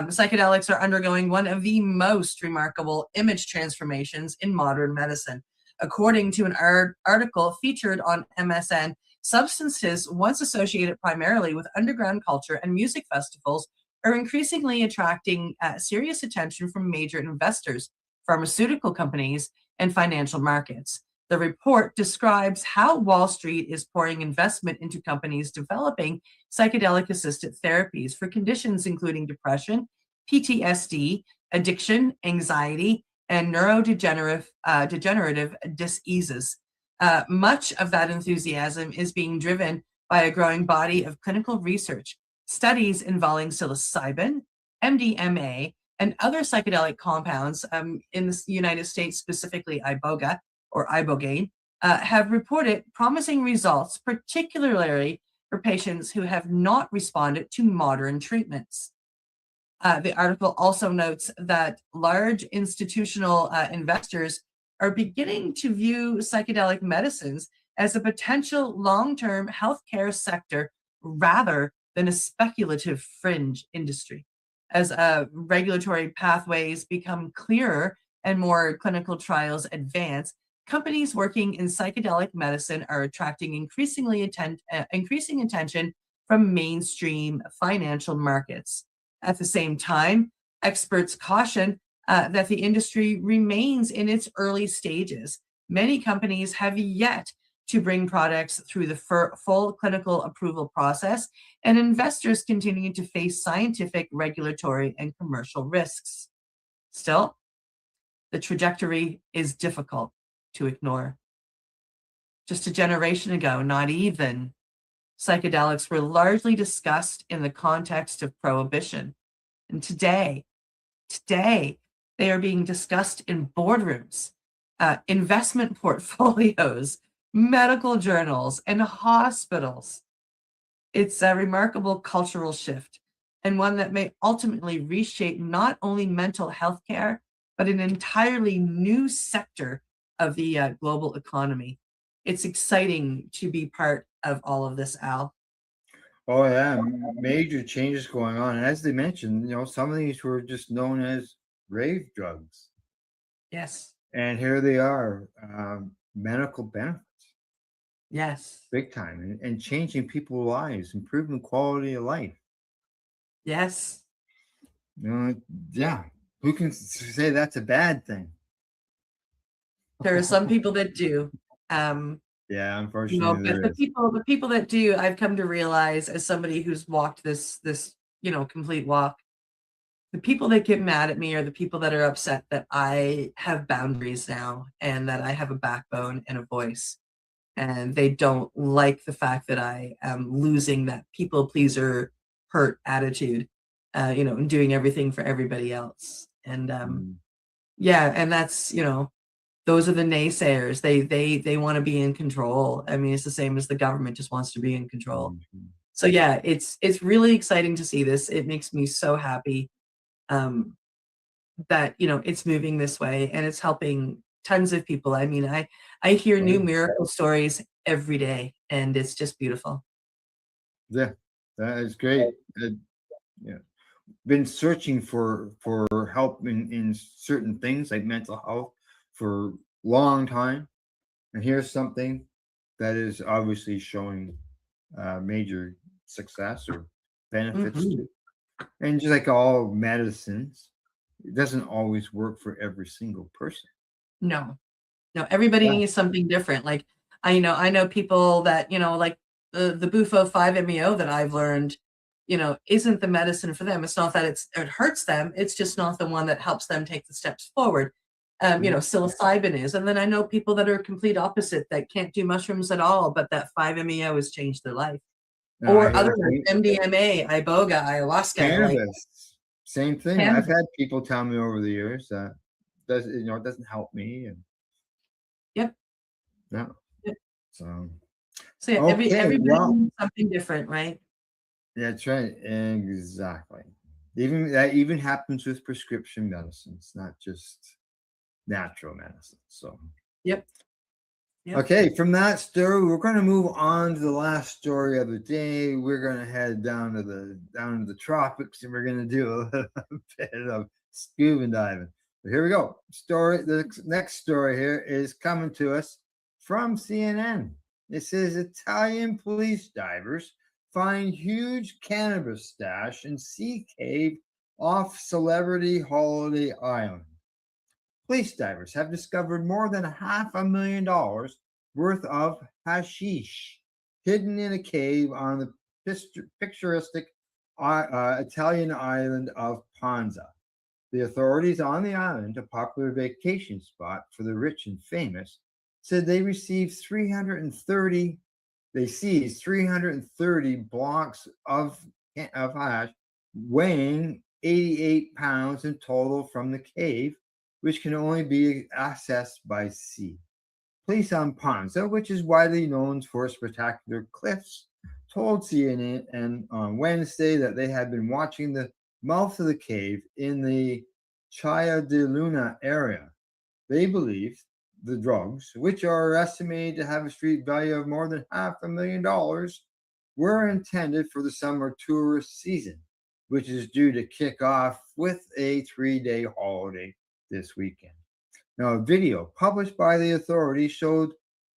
Psychedelics are undergoing one of the most remarkable image transformations in modern medicine. According to an article featured on MSN, substances once associated primarily with underground culture and music festivals are increasingly attracting serious attention from major investors, pharmaceutical companies, and financial markets. The report describes how Wall Street is pouring investment into companies developing psychedelic-assisted therapies for conditions including depression, PTSD, addiction, anxiety, and neurodegenerative diseases. Much of that enthusiasm is being driven by a growing body of clinical research, studies involving psilocybin, MDMA, and other psychedelic compounds in the United States, specifically iboga or ibogaine, have reported promising results, particularly for patients who have not responded to modern treatments. The article also notes that large institutional investors are beginning to view psychedelic medicines as a potential long-term healthcare sector rather than a speculative fringe industry. As regulatory pathways become clearer and more clinical trials advance, companies working in psychedelic medicine are attracting increasing attention from mainstream financial markets. At the same time, experts caution that the industry remains in its early stages. Many companies have yet to bring products through the full clinical approval process, and investors continue to face scientific, regulatory, and commercial risks. Still, the trajectory is difficult to ignore. Just a generation ago, not even, psychedelics were largely discussed in the context of prohibition. And today, they are being discussed in boardrooms, investment portfolios, medical journals, and hospitals. It's a remarkable cultural shift, and one that may ultimately reshape not only mental health care, but an entirely new sector of the global economy. It's exciting to be part of all of this, Al. Oh yeah, major changes going on. And as they mentioned, some of these were just known as rave drugs. Yes. And here they are, medical benefits. Yes. Big time. And changing people's lives, improving quality of life. Yes. Yeah. Who can say that's a bad thing? There are some people that do. Yeah, You unfortunately know, but there the is. people that do, I've come to realize as somebody who's walked this, complete walk, the people that get mad at me are the people that are upset that I have boundaries now and that I have a backbone and a voice. And they don't like the fact that I am losing that people pleaser hurt attitude, and doing everything for everybody else. And yeah, and that's, those are the naysayers. They want to be in control. I mean, it's the same as the government just wants to be in control. So yeah, it's really exciting to see this. It makes me so happy that it's moving this way and it's helping tons of people. I mean, I hear new miracle stories every day, and it's just beautiful. Yeah, that is great. Yeah, been searching for help in certain things like mental health for a long time, and here's something that is obviously showing major success or benefits Mhm. to. And just like all medicines, it doesn't always work for every single person. No, no, everybody Yeah. needs something different. Like I know people that like the Bufo 5-MeO that I've learned, isn't the medicine for them. It's not that it hurts them. It's just not the one that helps them take the steps forward. Psilocybin is, and then I know people that are complete opposite that can't do mushrooms at all, but that 5-MeO has changed their life. No, I Or hear other the ones, same. MDMA, iboga, ayahuasca, like Cannabis, same thing. I've cannabis. had people tell me over the years that it doesn't help me, and Yep. no. Yep. So So yeah, okay, everybody well, needs something different, right? that's right, exactly. Even happens with prescription medicines, not just natural medicine. So Yep. Yep. okay, from that story, we're going to move on to the last story of the day. We're going to head down to the tropics, and we're going to do a little bit of scuba diving. But here we go. The next story here is coming to us from CNN. It says Italian police divers find huge cannabis stash in sea cave off celebrity holiday island. Police divers have discovered more than $500,000 worth of hashish hidden in a cave on the picturesque Italian island of Ponza. The authorities on the island, a popular vacation spot for the rich and famous, said they seized 330 blocks of hash weighing 88 pounds in total from the cave, which can only be accessed by sea. Police on Ponza, which is widely known for spectacular cliffs, told CNN on Wednesday that they had been watching the mouth of the cave in the Chaya de Luna area. They believe the drugs, which are estimated to have a street value of more than $500,000, were intended for the summer tourist season, which is due to kick off with a 3-day holiday this weekend. Now, a video published by the authorities showed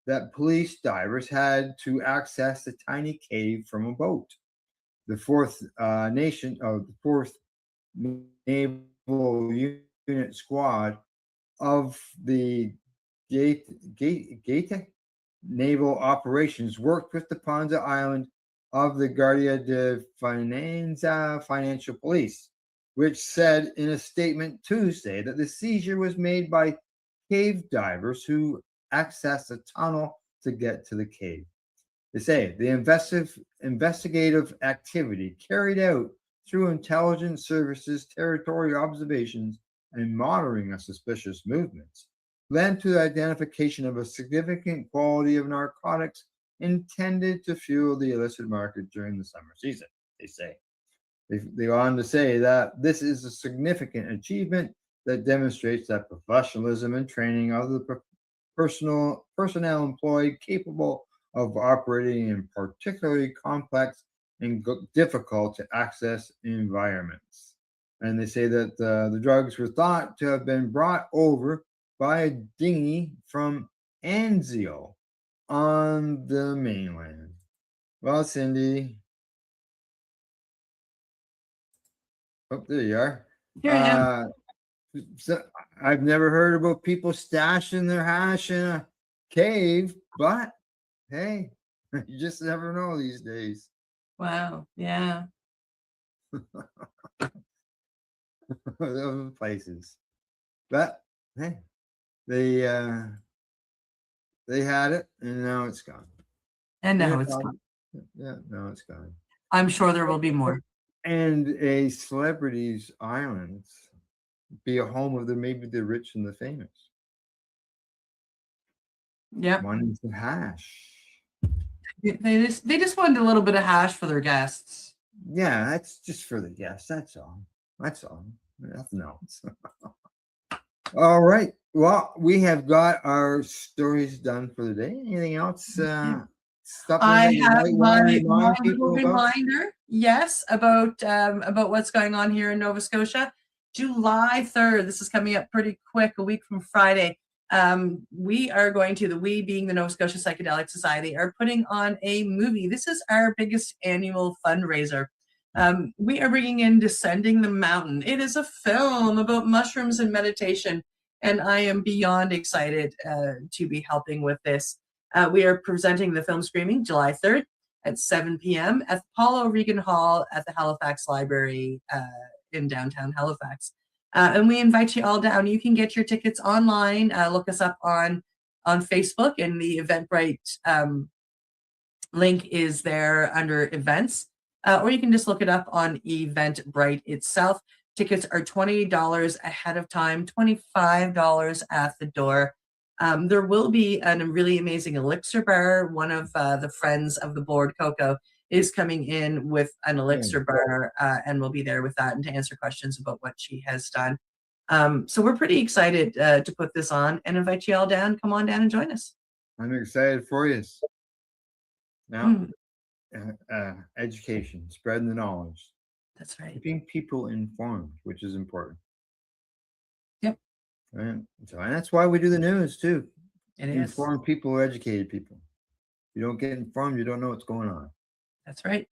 that police divers had to access the tiny cave from a boat. The fourth Naval Unit Squad of the Gaeta Naval Operations worked with the Ponza Island of the Guardia de Finanza Financial Police, which said in a statement Tuesday that the seizure was made by cave divers who accessed a tunnel to get to the cave. They say the investigative activity carried out through intelligence services, territory observations, and monitoring of suspicious movements led to the identification of a significant quantity of narcotics intended to fuel the illicit market during the summer season, they say. They go on to say that this is a significant achievement that demonstrates that professionalism and training of the personnel employed capable of operating in particularly complex and difficult to access environments. And they say that the drugs were thought to have been brought over by a dinghy from Anzio on the mainland. Well, Cindy. Oh, there you are. Here I am. So I've never heard about people stashing their hash in a cave, but hey, you just never know these days. Wow. Yeah. Those places. But hey, they uh they had it and now it's gone. And And now it's it's gone. gone. Yeah, now it's gone. I'm sure there will be more. And a celebrity's islands be a home of the maybe the rich and the famous. Yep. Wanting some hash. They just wanted a little bit of hash for their guests. Yeah, that's just for the guests. That's all. That's all. Nothing else. All right. Well, we have got our stories done for the day. Anything else? Something I that you have might want to my remind little people about? reminder, yes, about what's going on here in Nova Scotia. July 3rd, this is coming up pretty quick, a week from Friday. We are going to, we being the Nova Scotia Psychedelic Society, are putting on a movie. This is our biggest annual fundraiser. We are bringing in Descending the Mountain. It is a film about mushrooms and meditation, and I am beyond excited to be helping with this. We are presenting the film screening July 3rd at 7 p.m. at Paul O'Regan Hall at the Halifax Library in downtown Halifax. And we invite you all down. You can get your tickets online. Look us up on Facebook, and the Eventbrite link is there under events. Or you can just look it up on Eventbrite itself. Tickets are $20 ahead of time, $25 at the door. There will be a really amazing elixir bar. One of the friends of the board, Coco, is coming in with an elixir bar and will be there with that and to answer questions about what she has done. So we're pretty excited to put this on and invite you all down. Come on down and join us. I'm excited for you. Now, education, spreading the knowledge. That's right. Keeping people informed, which is important. Yep. And so, and that's why we do the news too. It is. Inform people or educated people. If you don't get informed, you don't know what's going on. That's right.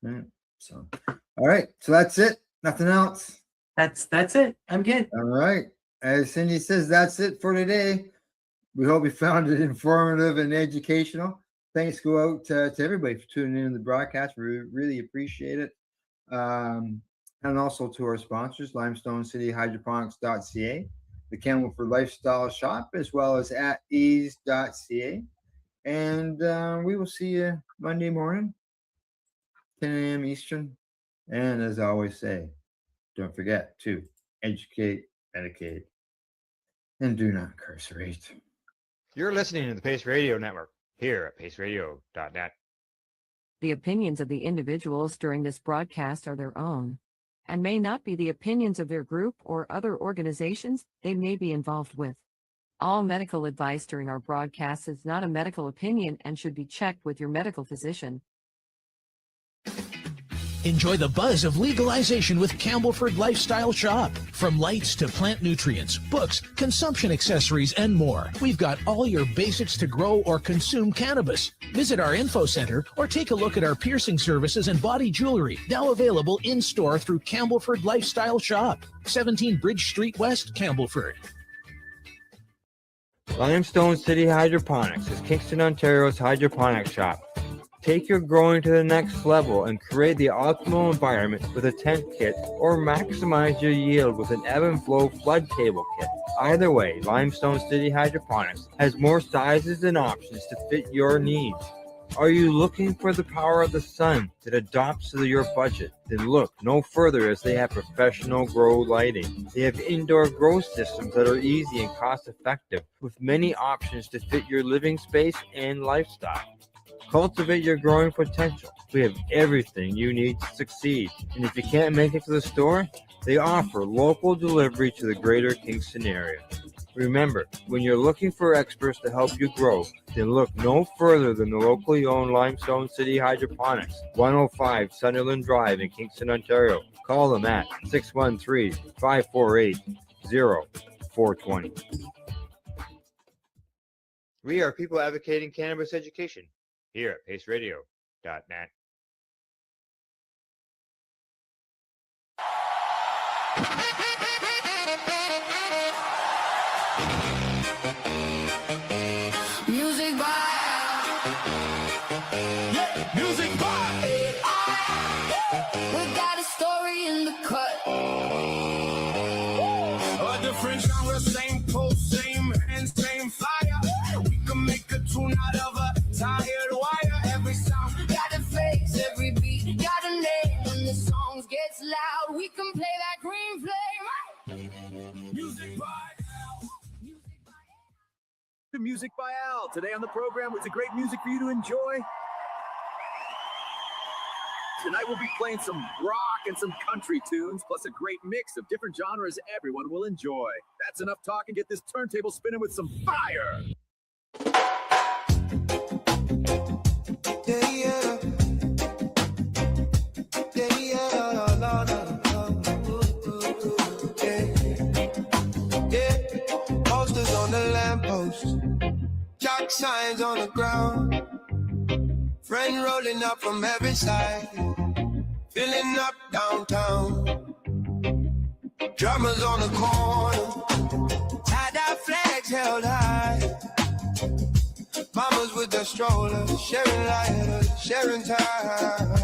Right. So, all right. So that's it. Nothing else. That's it. I'm good. All right. As Cindy says, that's it for today. We hope you found it informative and educational. Thanks go out to everybody for tuning in to the broadcast. We really appreciate it. And also to our sponsors, limestonecityhydroponics.ca, the Campbellford Lifestyle Shop, as well as at ease.ca. And we will see you Monday morning, 10 a.m. Eastern. And as I always say, don't forget to educate, medicate, and do not incarcerate. You're listening to the Pace Radio Network here at paceradio.net. The opinions of the individuals during this broadcast are their own and may not be the opinions of their group or other organizations they may be involved with. All medical advice during our broadcast is not a medical opinion and should be checked with your medical physician. Enjoy the buzz of legalization with Campbellford Lifestyle Shop. From lights to plant nutrients, books, consumption accessories, and more. We've got all your basics to grow or consume cannabis. Visit our info center or take a look at our piercing services and body jewelry, now available in-store through Campbellford Lifestyle Shop, 17 Bridge Street West, Campbellford. Limestone City Hydroponics is Kingston, Ontario's hydroponics shop. Take your growing to the next level and create the optimal environment with a tent kit or maximize your yield with an ebb and flow flood table kit. Either way, Limestone City Hydroponics has more sizes and options to fit your needs. Are you looking for the power of the sun that adapts to your budget? Then look no further, as they have professional grow lighting. They have indoor grow systems that are easy and cost effective with many options to fit your living space and lifestyle. Cultivate your growing potential. We have everything you need to succeed. And if you can't make it to the store, they offer local delivery to the greater Kingston area. Remember, when you're looking for experts to help you grow, then look no further than the locally owned Limestone City Hydroponics, 105 Sunderland Drive in Kingston, Ontario. Call them at 613-548-0420. We are people advocating cannabis education here at paceradio.net. Music by Music by Al. Today on the program, it's a great music for you to enjoy. Tonight we'll be playing some rock and some country tunes, plus a great mix of different genres everyone will enjoy. That's enough talk and get this turntable spinning with some fire. Posters on the lamppost, jock signs on the ground. Friend rolling up from every side, filling up downtown. Drummers on the corner, tie-dye flags held high. Mamas with their strollers, sharing lighters, sharing time.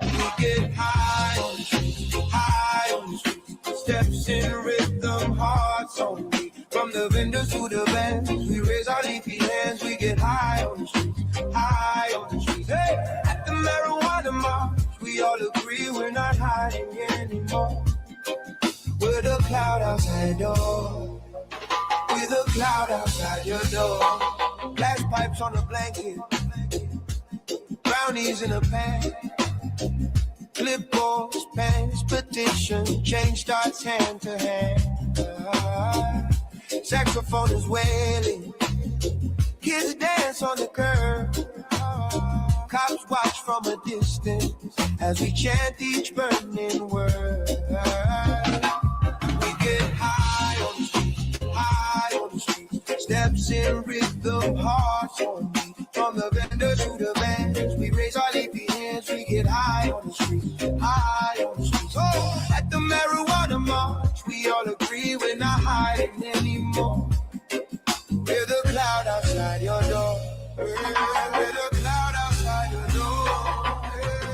We get high on the street, high on the street. Steps in rhythm, hearts on beat. From the vendors to the bands, we raise our leafy hands. We get high on the street, high on the street. Hey, at the marijuana march, we all agree we're not hiding anymore. We're the cloud outside door. We're the cloud outside your door. Glass pipes on a blanket, brownies in a pan. Clipboards, pens, petition, change starts hand to hand. Saxophone is wailing, kids dance on the curb. Cops watch from a distance as we chant each burning word. We get high on the street, high on the street. Steps in rhythm, hearts on beat. From the vendors to the bands, we raise our leafy hands. We get high on the street, high on the street. Oh, at the marijuana march, we all agree we're not hiding anymore. We're the cloud outside your door. We're the cloud outside your door.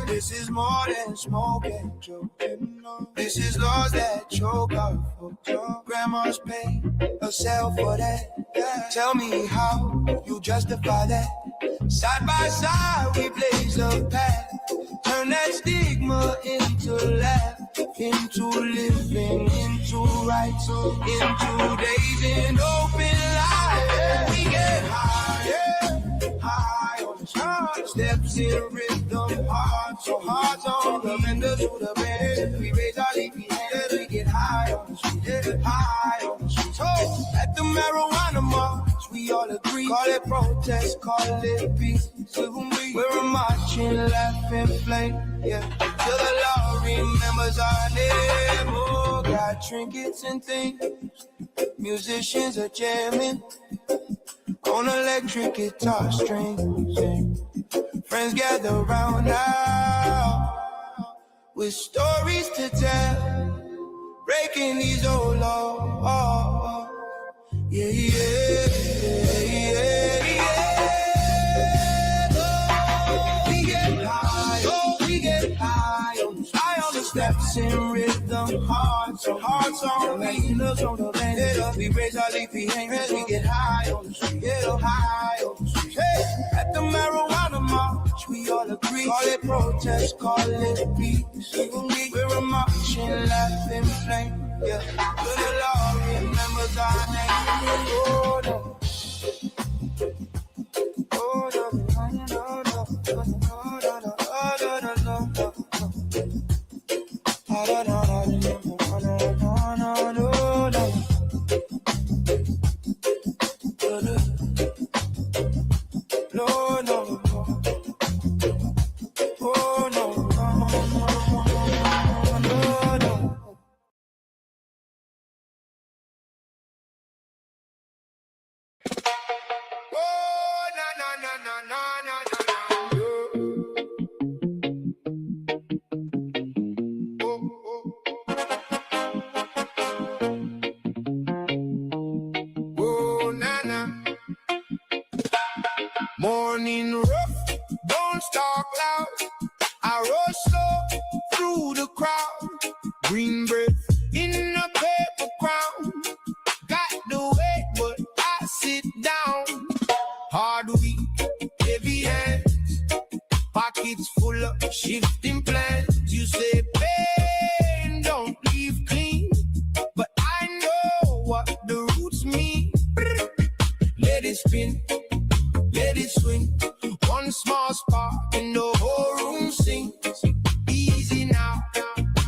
This is more than smoke and joking. This is laws that choke our folks. Grandma's pay herself for that. Tell me how you justify that. Side by side we blaze a path. Turn that stigma into laugh, into living, into rights, into days in open life. We get higher, high on the street. Steps in rhythm, hearts on the vendor to the bed. We raise our leafy hands, we get high on the street, high on the street. Oh, at the marijuana march, we all agree. Call it protest, call it peace. We're marching, laughing, flame, yeah. Till the law remembers our name. Oh, got trinkets and things. Musicians are jamming on electric guitar strings. Friends gather round now with stories to tell, breaking these old laws. Yeah, yeah, yeah, yeah, yeah. Oh, we get high, oh, we get high on the steps in rhythm, hearts on the windows on the band. We raise our leafy hands, we get high on the street, high on the street. Hey, at the marijuana march, we all agree. Call it protest, call it peace. We're marching, laughing, flame. Yeah, till the law remembers our name. Oh, no. Oh, no, no, no, no, no, no, no, no, no, no, no. Morning rough, don't talk loud. I rose slow through the crowd. Green bread in a paper crown. Got the weight, but I sit down. Hard week, heavy hands. Pockets full of shifting plans. You say pain don't leave clean, but I know what the roots mean. spin, let it swing. One small spark and the whole room sings. Easy now,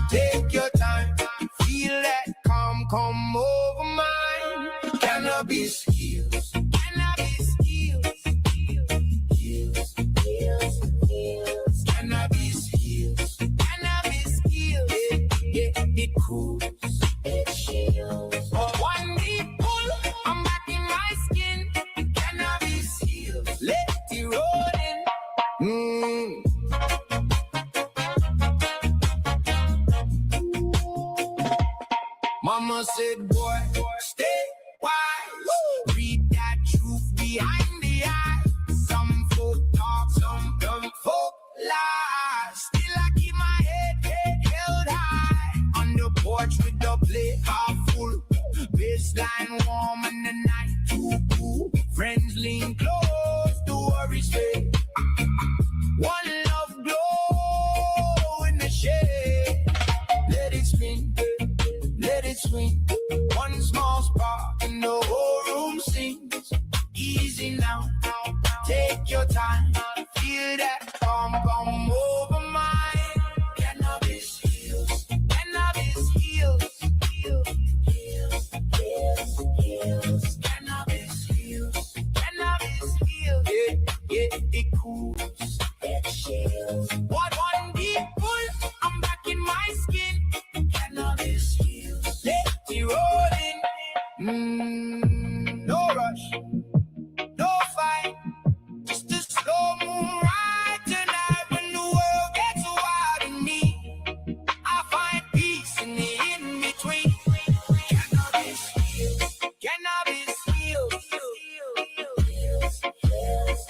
take your time. Feel that calm come over mine. Cannabis heals. Cannabis heals. Heals, heals, heals. Cannabis heals. Cannabis heals. It cools. It shields. One deep pull, I'm back in my skin. Cannabis heals. Let it roll in. Mama said, boy, stay wise. Read that truth behind the eyes. Some folk talk, some folk lie. Still I keep my head held high. On the porch with the plate half full. Baseline warm and the night too cool. Friends lean close, the worries fade. One love glow in the shade. Let it spin, let it swing. One small spark and the whole room sings. Easy now, take your time. Feel that calm come over mine. Cannabis heals, cannabis heals. Heals, heals, heals, heals. Cannabis heals, cannabis heals. It cools, it shields. One deep pull, I'm back in my skin. Cannabis heals, let it roll in. No rush, no fight, just a slow moon ride tonight when the world gets wild in me. I find peace in the in between. Cannabis heals, cannabis heals. Heals, heals, heals.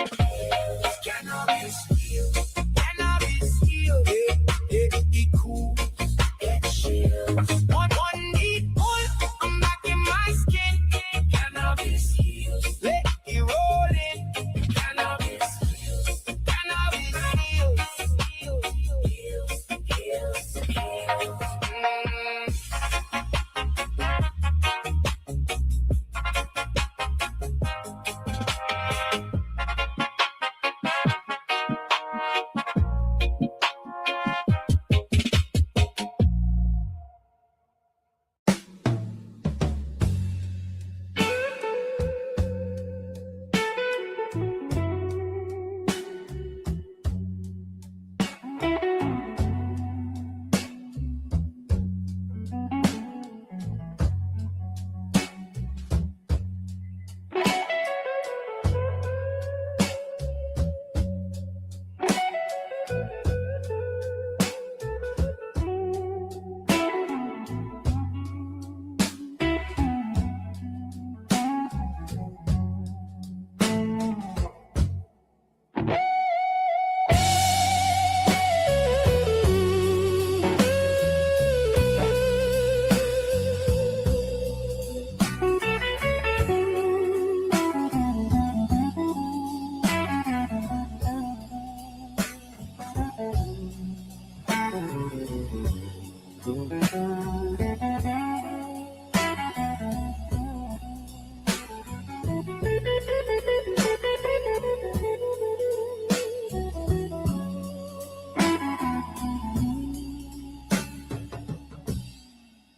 Cannabis heals, cannabis heals. It cools, it shields. One deep pull, I'm back in my skin. Cannabis heals, let it roll in. Cannabis heals, cannabis heals. Heals, heals, heals, heals.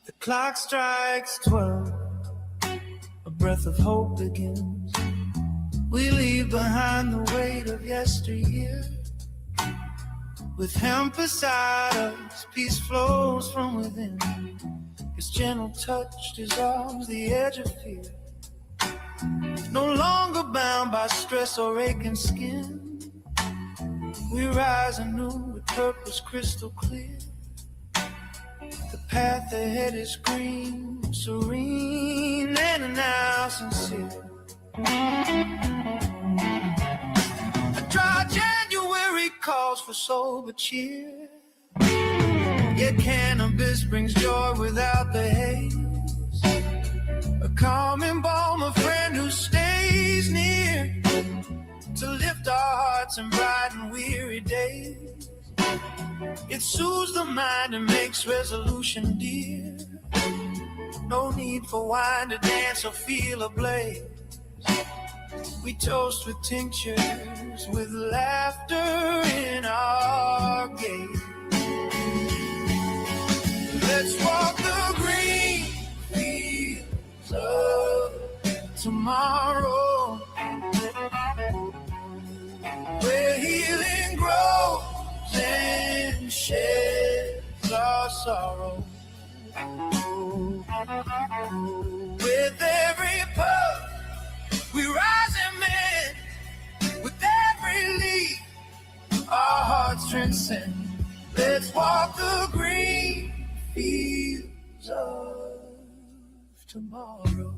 The clock strikes 12, a breath of hope begins. We leave behind the weight of yesteryear. With him beside us, peace flows from within. His gentle touch dissolves the edge of fear. No longer bound by stress or aching skin, we rise anew with purpose crystal clear. The path ahead is green, serene, and now sincere. A dry January calls for sober cheer. Yet cannabis brings joy without the haze. A calming balm, a friend who stays near to lift our hearts and brighten weary days. It soothes the mind and makes resolution dear. No need for wine to dance or feel a blaze. We toast with tinctures, with laughter in our gait. Let's walk the green fields of tomorrow, where healing grows and sheds our sorrow. With every puff we rise and mend, with every leaf our hearts transcend. Let's walk the green fields of tomorrow.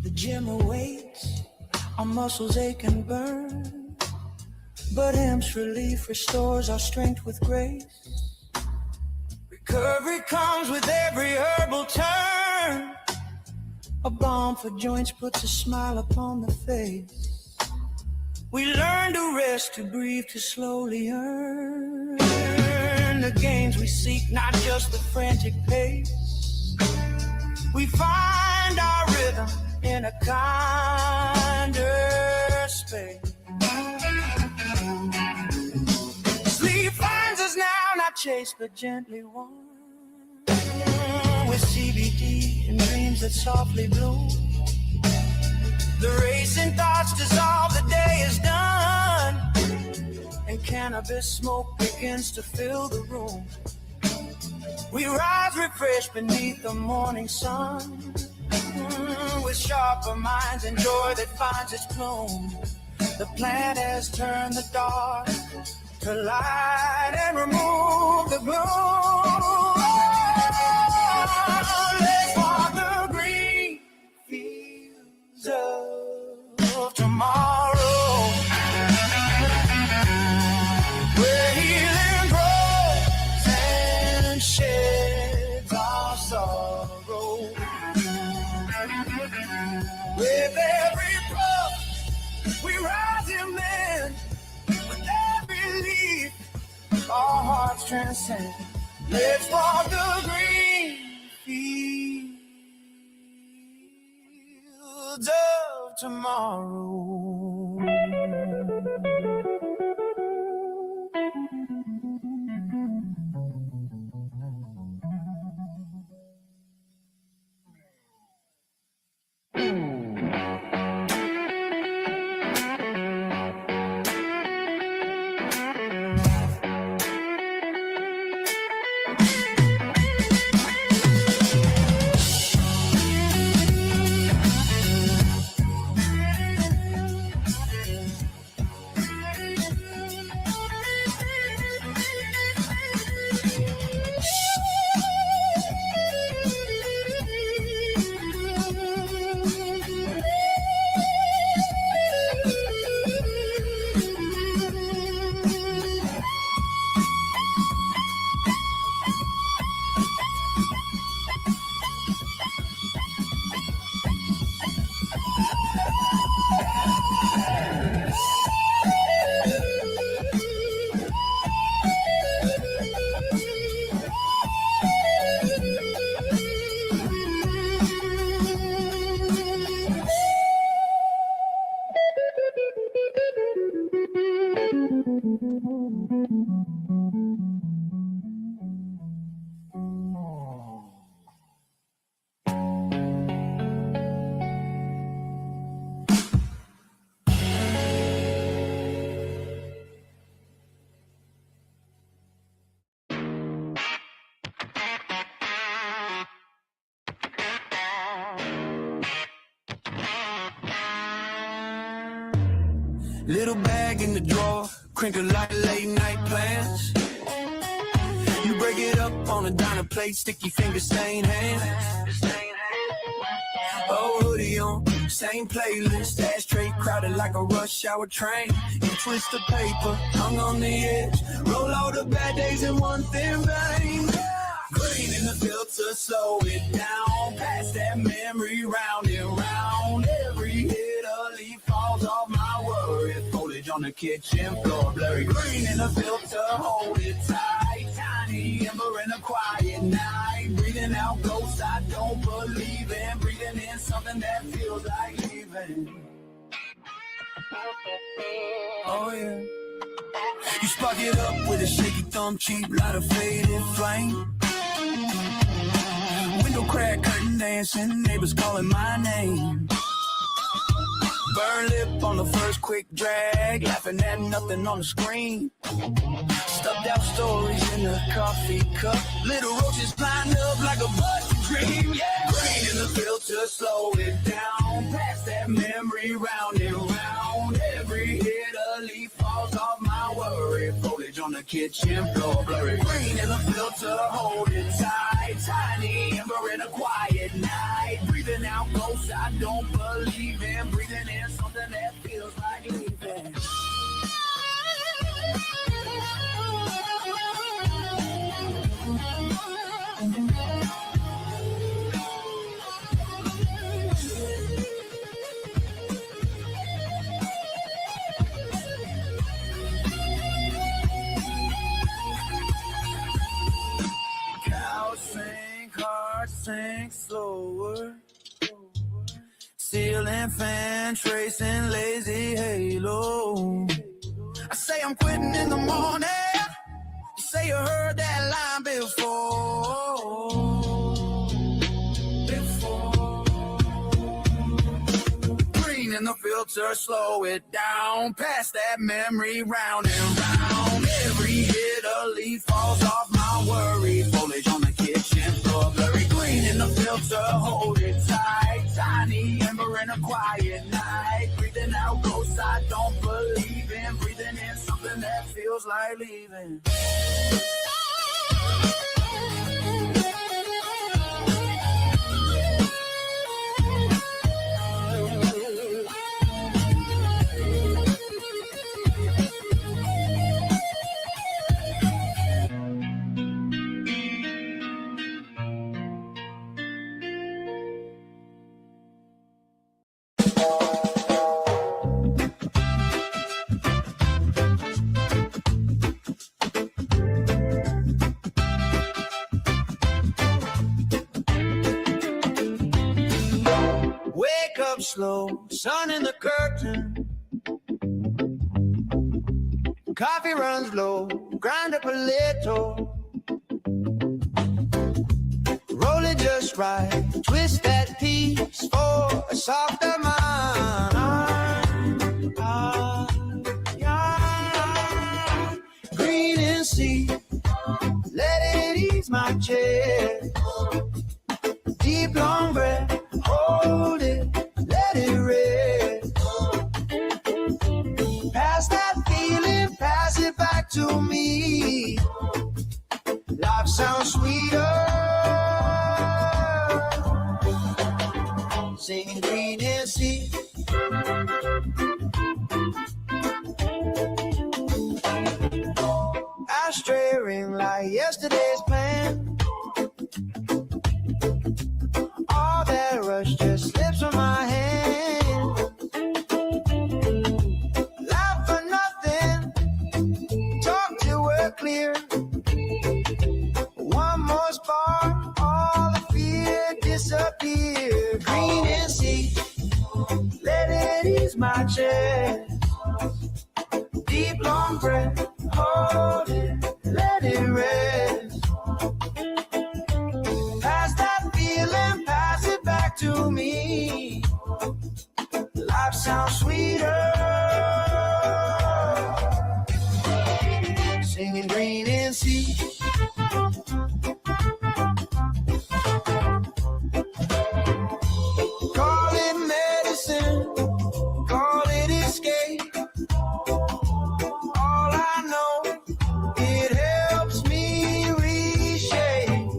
The gym awaits, our muscles ache and burn, but Hemp's relief restores our strength with grace. Recovery comes with every herbal turn. A balm for joints puts a smile upon the face. We learn to rest, to breathe, to slowly earn the gains we seek, not just the frantic pace. We find our rhythm in a kinder space. Sleep finds us now, not chased but gently won, with CBD and dreams that softly bloom. The racing thoughts dissolve, the day is done, and cannabis smoke begins to fill the room. We rise refreshed beneath the morning sun, with sharper minds and joy that finds its plume. The plant has turned the dark to light and remove the gloom. Let's walk the green fields of tomorrow, where healing grows and sheds our sorrow. With every puff, we rise and mend. With every leaf, our hearts transcend. Let's walk the green fields of tomorrow. Little bag in the drawer, crinkle like late night plans. You break it up on a diner plate, sticky finger stained hands. Oh, hoodie on, same playlist. Ashtray crowded like a rush hour train. You twist the paper, hung on the edge. Roll all the bad days in one thin vein. Green in the filter, slow it down. Pass that memory round and round. Every hit a leaf falls off my worry. Foliage on the kitchen floor, blurry. Green in the filter, hold it tight. Tiny ember in a quiet night. Breathing out ghosts I don't believe in. Breathing in something that feels like leaving. Oh yeah. You spark it up with a shaky thumb, cheap light a faded flame. Window crack, curtain dancing, neighbors calling my name. Burn lip on the first quick drag, laughing at nothing on the screen. Stuffed out stories in a coffee cup, little roaches lined up like a busted dream. Yeah, rain in the filter, slow it down. Pass that memory round and round. Every hit a leaf falls off my worry. Foliage on the kitchen floor, blurry. Green in the filter, hold it tight. Tiny ember in a quiet night. Breathing out ghosts I don't believe in. Breathing in something that feels like leaving. Cows sink, hearts sink slower. Ceiling fan tracing lazy halo. I say I'm quitting in the morning. You say you heard that line before. Green in the filter, slow it down. Pass that memory round and round. Every hit a leaf falls off my worry. Foliage on the kitchen floor, blurry. Green in the filter, hold it tight. Tiny ember in a quiet night. Breathing out ghosts I don't believe in. Breathing in something that feels like leaving. Wake up slow, sun in the curtain. Coffee runs low, grind up a little. Roll it just right, twist that piece for a softer mind. Green and sea, let it ease my chest. Deep long breath, hold it, let it rest. Pass that feeling, pass it back to me. Life sounds sweeter. Singing green and sea. Ashtray ring like yesterday's plan. All that rush just slips from my hand. Laugh for nothing, talk till we're clear. One more spark, all the fear disappear. Green and sea, let it ease my chest. Deep long breath, hold it, let it rest. Pass that feeling, pass it back to me. Life sounds sweeter. Singing green and sea. Call it medicine, call it escape. All I know, it helps me reshape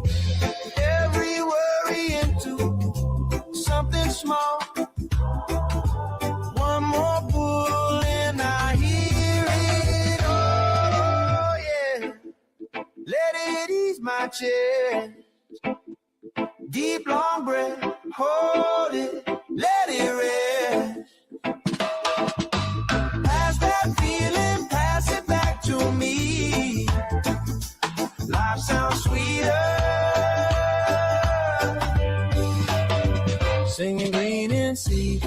every worry into something small. One more pull and I hear it. Oh yeah, let it ease my chest. Deep long breath, hold it, let it rest. Pass that feeling, pass it back to me. Life sounds sweeter. Singing green and sea.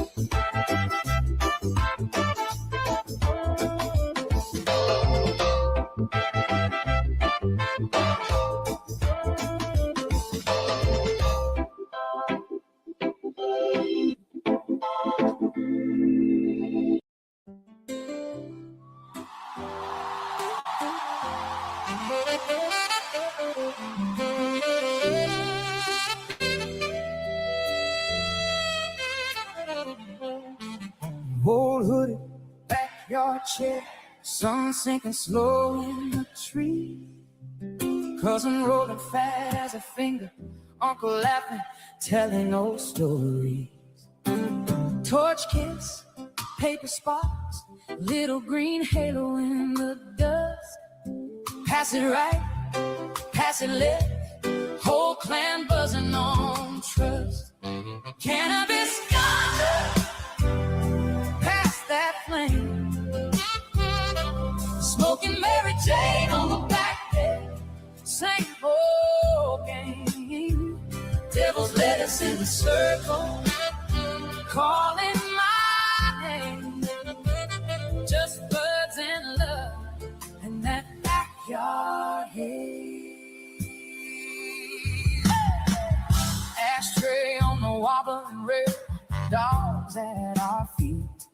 Old hooded backyard chair, sun sinking slow in the tree. Cousin rolling fat as a finger, uncle laughing, telling old stories. Torch kiss, paper sparks, little green halo in the dust. Pass it right, pass it left, whole clan buzzing on trust. Cannabis ganja, pass that flame. Smoking Mary Jane on the back bed, same old game. Devil's lettuce in the circle, calling my name. Just birds in love and that backyard haze. Ashtray on the wobbling rail, dogs at our feet,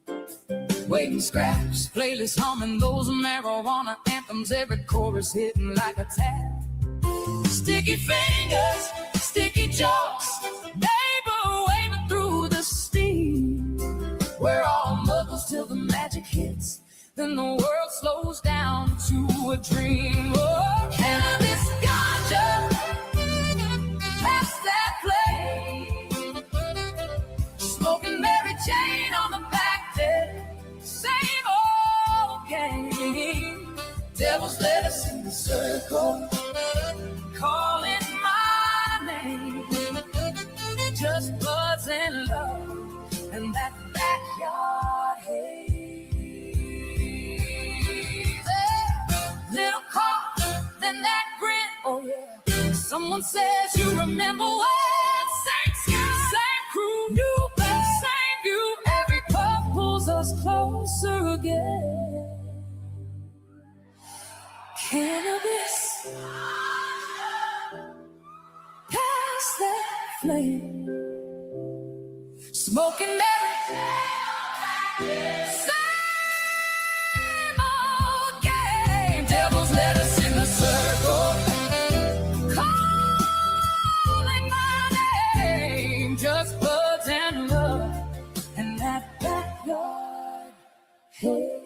waiting scraps, playlist humming those marijuana anthems, every chorus hitting like a tap. Sticky fingers, sticky jaws, neighbor waving through the steam. We're all muggles till the magic hits, then the world slows down to a dream. Oh, cannabis ganja, pass that flame. Smoking Mary Jane on the back deck, same old game. Devil's lettuce in the circle, calling my name. Just buds in love and that backyard haze. Little cough, then that grin. Oh yeah. Someone says you remember when same sky, same crew, new band, same view. Every puff pulls us closer again. Cannabis, pass that flame. Smoking Mary, same old game. Devil's lettuce in the circle, calling my name. Just buds and love and that backyard haze.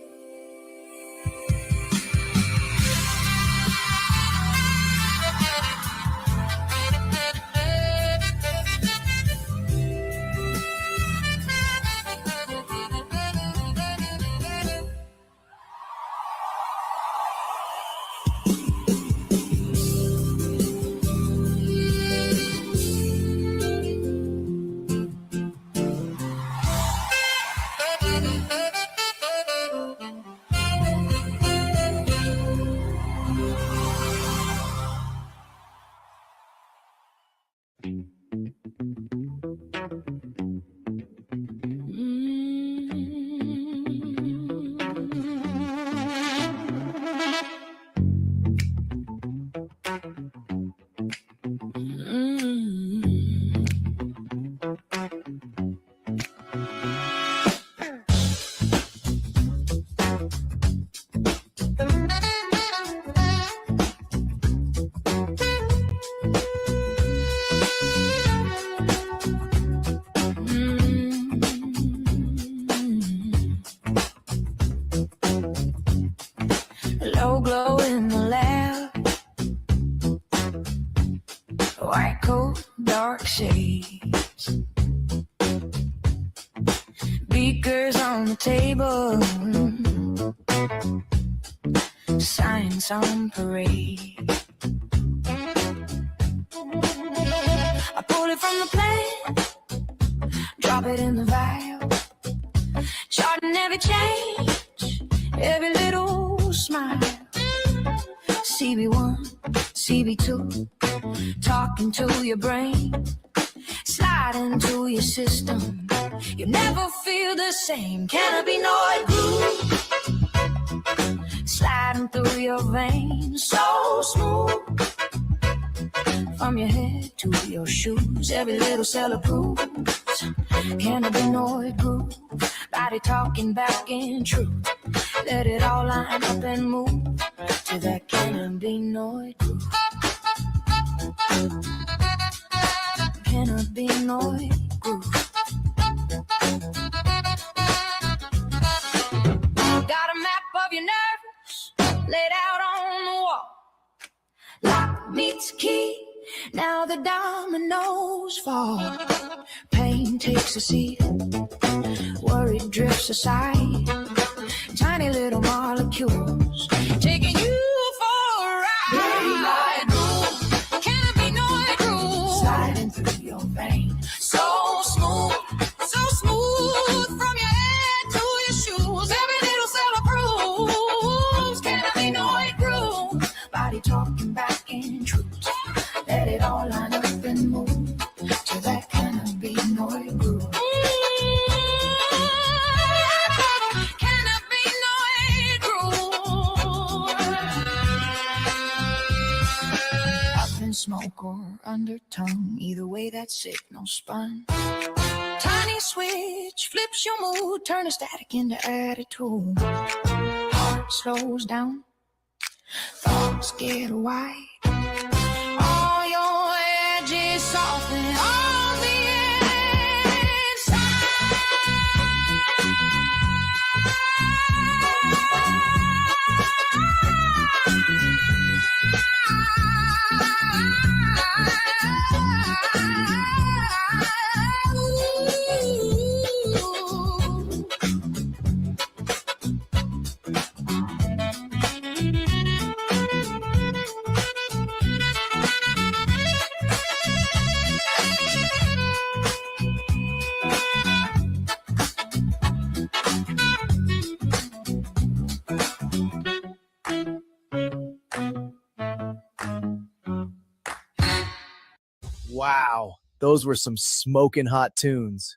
no dark shades. Beakers on the table, science on parade. I pull it from the plant, drop it in the vial, charting every change, every little smile. CB1, CB2, talking to your brain, slide into your system. You never feel the same. Cannabinoid groove, sliding through your veins, so smooth. From your head to your shoes, every little cell approves. Cannabinoid groove, body talking back in truth. Let it all line up and move to that cannabinoid groove. Cannabinoid groove. Got a map of your nerves laid out on the wall. Lock meets key, now the dominoes fall. Pain takes a seat, worry drifts aside. Tiny little molecules taking you for a ride. Cannabinoid groove, sliding through your vein, so smooth from your head to your shoes. Every little cell approves. Cannabinoid groove, body talking back in truth. Let it all line up and move to that cannabinoid groove. Cannabinoid groove. Up in smoke or under tongue, either way that signal spun. Tiny switch flips your mood, turn a static into attitude. Heart slows down, thoughts get wide. All your edges soften on the Wow, those were some smoking hot tunes.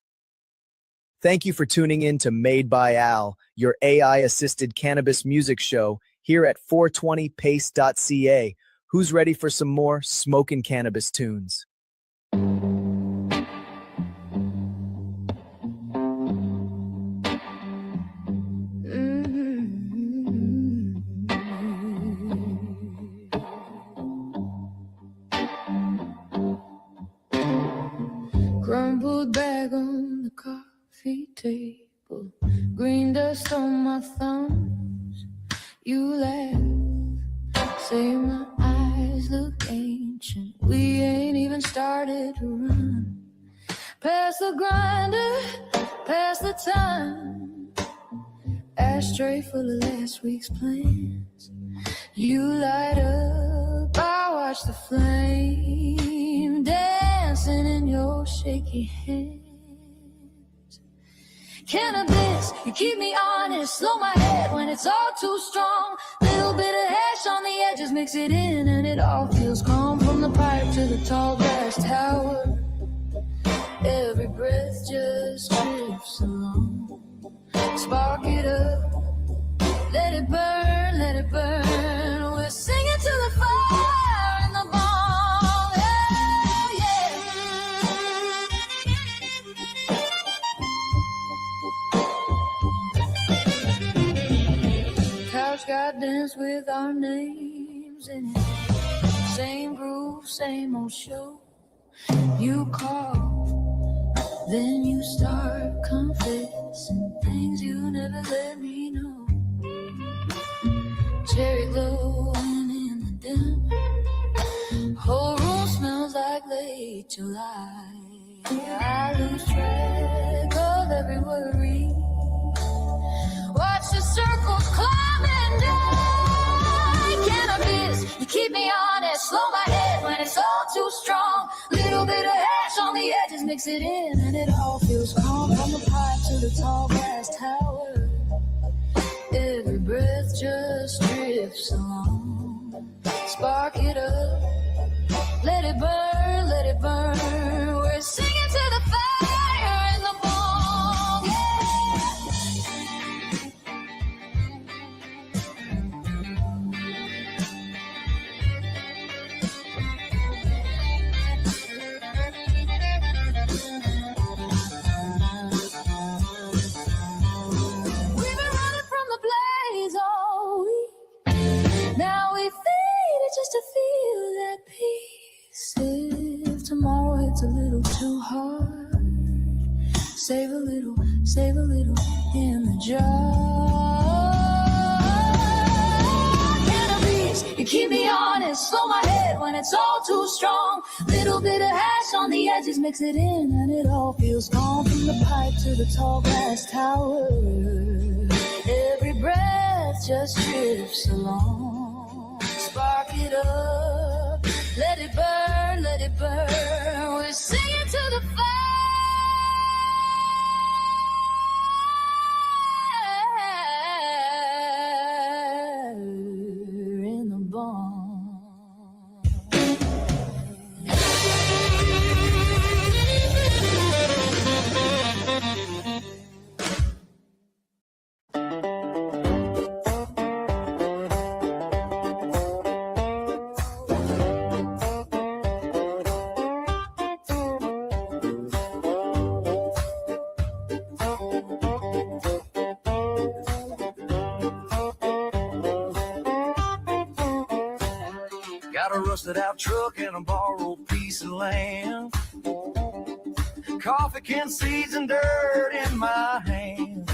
Thank you for tuning in to Made by Al, your AI-assisted cannabis music show here at 420pace.ca. Who's ready for some more smoking cannabis tunes? Crumpled bag on the coffee table, green dust on my thumbs. You laugh, say my eyes look ancient. We ain't even started to run. Pass the grinder, pass the time. Ashtray full of last week's plans. You light up, I watch the flame dancing in your shaky hands. Cannabis, you keep me honest, slow my head when it's all too strong. Little bit of hash on the edges, mix it in and it all feels calm. From the pipe to the tall grass tower, every breath just drifts along. Spark it up, let it burn, let it burn. We're singing to the fire in the bong. Yeah, yeah. Couch got dance with our names in it. Same groove, same old show. You call, then you start confessing things you never let me know. Cherry glowing in the dim, whole room smells like late late July. I lose track of every worry. Watch the circles climb and die. Cannabis, you keep me honest. Slow my head when it's all too strong. Little bit of hash on the edges, mix it in, and it all feels calm. From the pipe to the tall glass tower, every breath just drifts along. Spark it up, let it burn, let it burn. We're singing to the fire in the bong, We've been running from the blaze all week. Now we faded just to feel that peace. If tomorrow hits a little too hard, save a little in the jar. Cannabis, you keep me honest. Slow my head when it's all too strong. Little bit of hash on the edges, mix it in, and it all feels calm. From the pipe to the tall glass tower, every breath just drifts along. Spark it up, let it burn, let it burn. We're singing to the fire in the barn. Got a rusted out truck and a borrowed piece of land. Coffee can, seeds, and dirt in my hands.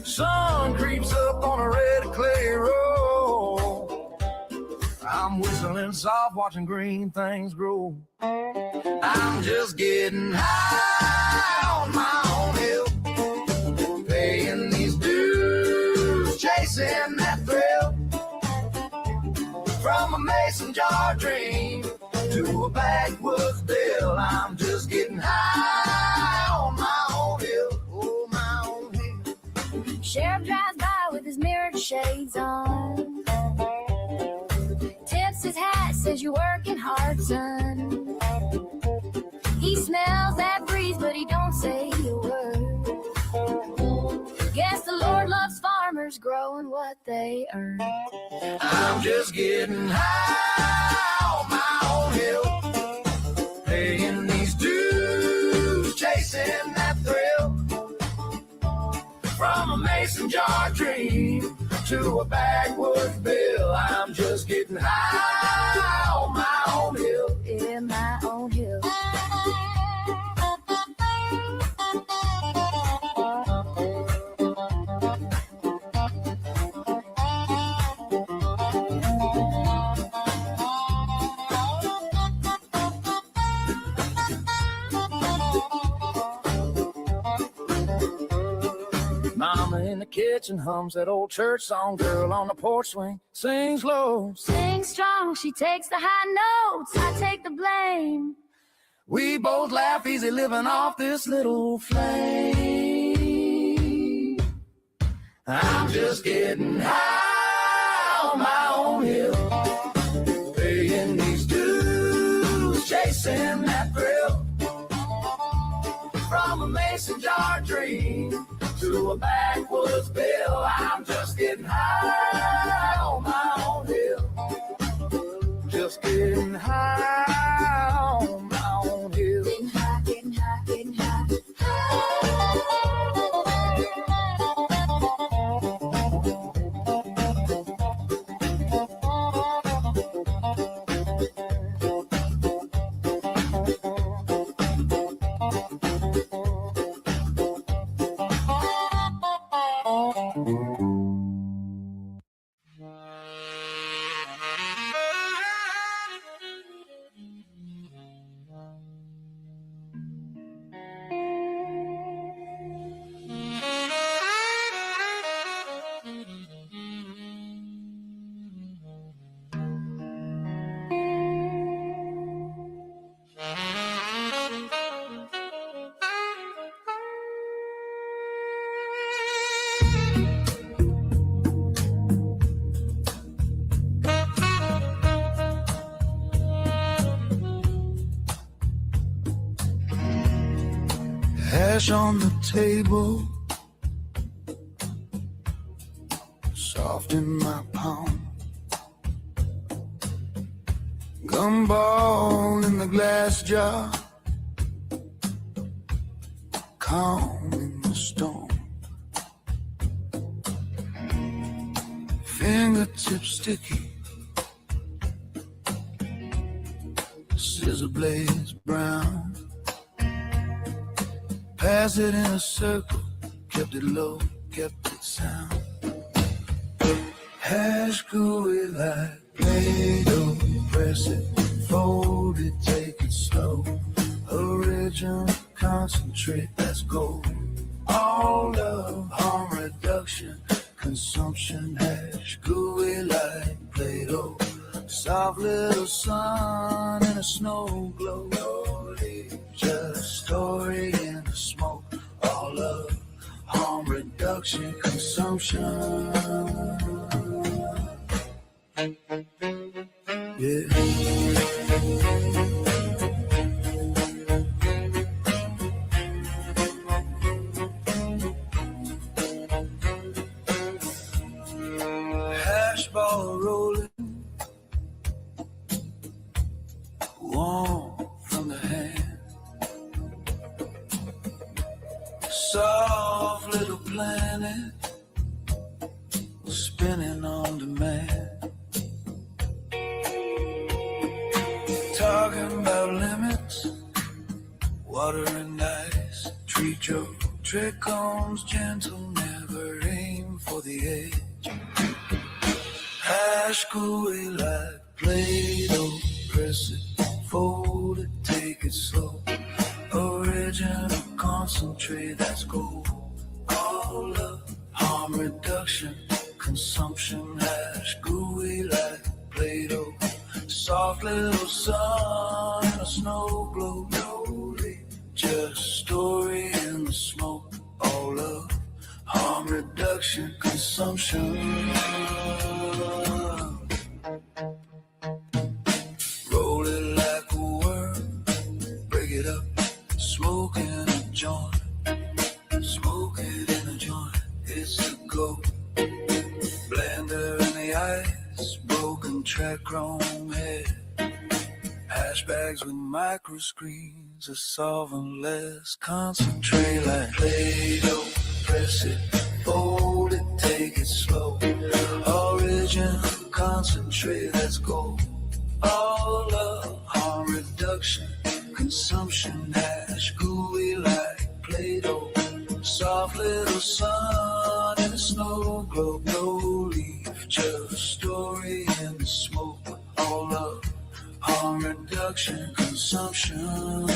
Sun creeps up on a red clay road. I'm whistling soft, watching green things grow. I'm just getting high on my own hill, paying these dues, chasing that thrill. From a mason jar dream to a backwoods bill, I'm just getting high on my own hill, oh my own hill. Sheriff drives by with his mirrored shades on. Tips his hat, says you're working hard, son. He smells that breeze, but he don't say a word. Guess the Lord loves farmers growing what they earn. I'm just getting high on my own hill, paying these dues, chasing that thrill. From a mason jar dream to a backwoods bill, I'm just getting high on my own hill. In my own hill. Mama in the kitchen hums that old church song. Girl on the porch swing sings low. Sing strong, she takes the high notes, I take the blame. We both laugh easy, living off this little flame. I'm just getting high on my own hill, paying these dues, chasing that thrill. From a mason jar dream to a backwoods bill, I'm just getting high on my own hill. Just getting high on my own hill. Getting high, getting high, getting high. Hash on the table, soft in my palm. Gumball in the glass jar, calm in the storm. Fingertips sticky, scissor blades brown. Pass it in a circle, kept it low, kept it sound. Hash gooey like Play-Doh, press it, fold it, take it slow. Original concentrate, that's gold. All love, harm reduction, consumption. Hash gooey like Play-Doh, soft little sun in a snow glow. Just story in the smoke. All love, harm reduction, consumption. Yeah. Hash ball rolling, warm from the hand. Soft little planet, spinning on demand. Talking about limits, water and ice. Treat your trichomes gentle, never aim for the edge. Hash gooey like Play-Doh, press it, fold it, take it slow. Original concentrate, that's gold. All love, harm reduction, consumption. Hash gooey like Play-Doh, soft little sun in a snow globe. No, just story in the smoke. All love, harm reduction, consumption. Roll it like a worm, break it up, smoke in a joint. Smoke it in a joint, it's a go. Blender in the ice, broken track, chrome head. Hash bags with micro screens, a solvent less. Concentrate like Play-Doh, press it, fold it, take it slow. Original concentrate, let's go. All love, harm reduction, consumption. Hash gooey like Play-Doh, soft little sun in a snow globe. No leaf, just story in the smoke. All love, harm reduction, consumption.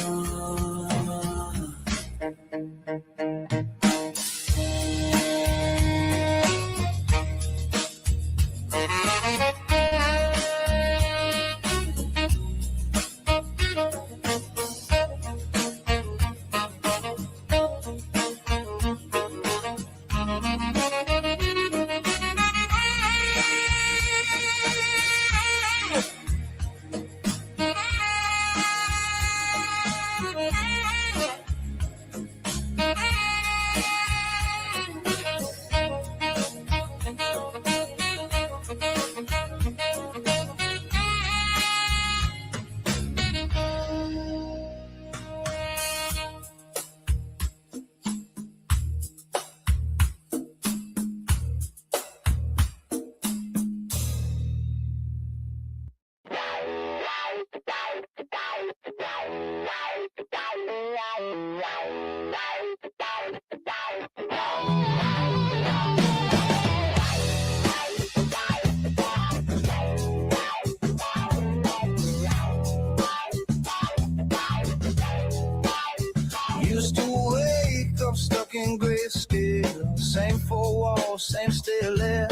Used to wake up stuck in grayscale. Same four walls, same still air.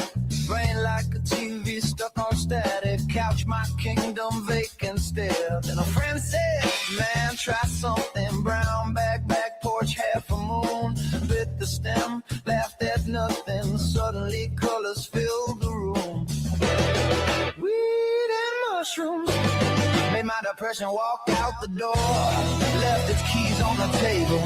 Brain like a TV stuck on static. Couch my kingdom vacant still. Then a friend said, man, try something. Brown bag, back porch, half a moon. Bit the stem, laughed at nothing. Suddenly colors filled the room. Weed and mushrooms made my depression walk out the door. Left its keys on the table.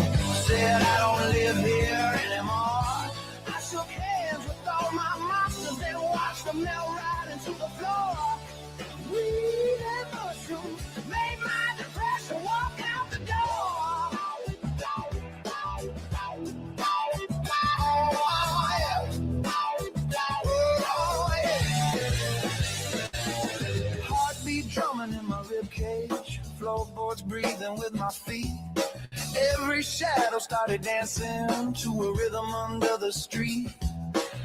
said I don't live here anymore. I shook hands with all my monsters and watched them melt right into the floor. Weed and mushrooms made my depression walk out the door. Heartbeat drumming in my ribcage, floorboards breathing with my feet. Every shadow started dancing to a rhythm under the street.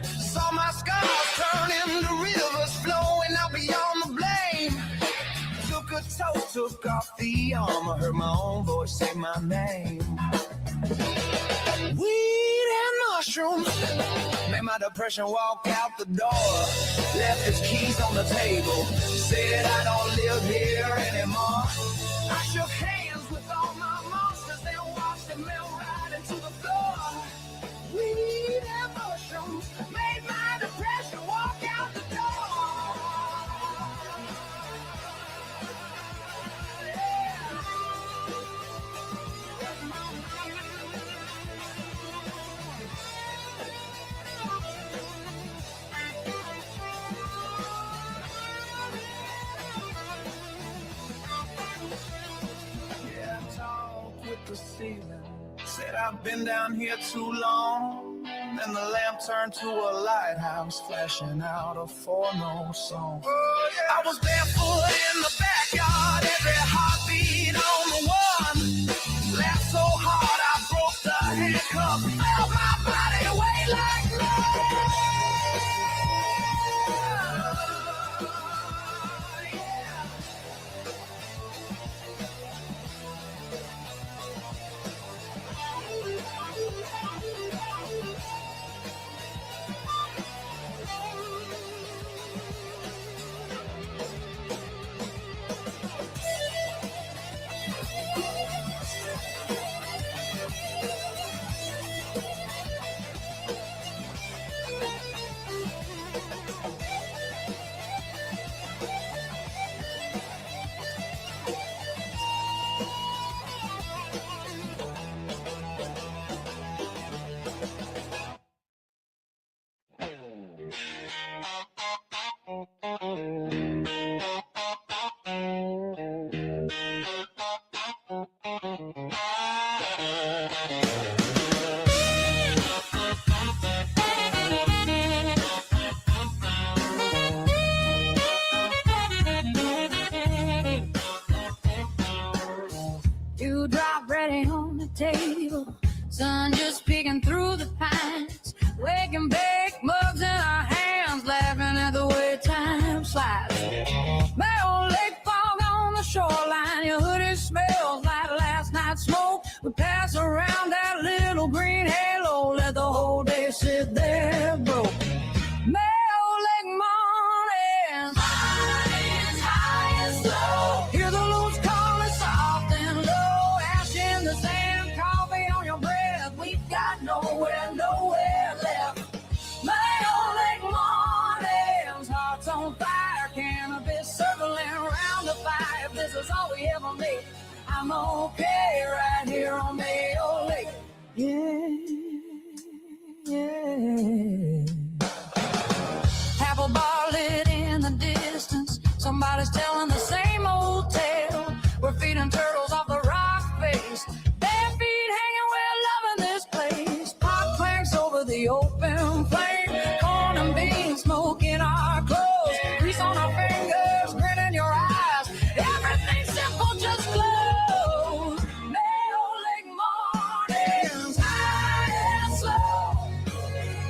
Saw my scars turn into rivers flowing out beyond the blame. Took a toe, took off the armor, heard my own voice say my name. Weed and mushrooms made my depression walk out the door. Left his keys on the table, said I don't live here anymore. I shook hands with all my monsters, then watched them melt right into the floor. Weed and mushrooms made my depression walk out the door. Yeah, I talked with the ceiling. Said I've been down here too long. Then the lamp turned to a lighthouse, flashing out a four-note song. Oh, yeah. I was barefoot in the backyard, every heartbeat on the one. Laughed so hard I broke the handcuff, felt my body weight like lead. You drop ready on the table, sun just peeking through the pines, waking big mugs in our hands, laughing at the way time slides. My old lake fog on the shoreline, your hoodie smells like last night's smoke. We pass around that little green halo, let the whole day sit there broke. Mayo Lake mornings, high and slow. Hear the loons calling soft and low. Ash in the sand, coffee on your breath. We've got nowhere left. Mayo Lake mornings, hearts on fire, cannabis circling around the fire. If this is all we ever make, I'm okay right here on Mayo Lake. Yeah. Apple bar lit in the distance. Somebody's telling the same old tale. We're feeding turtles off the rock face. Bare feet hanging, we're loving this place. Pot clanks over the open flame. Corn and beans smoke in our clothes. Grease on our fingers, grin in your eyes. Everything simple just glows. Mayo Lake mornings, high and slow.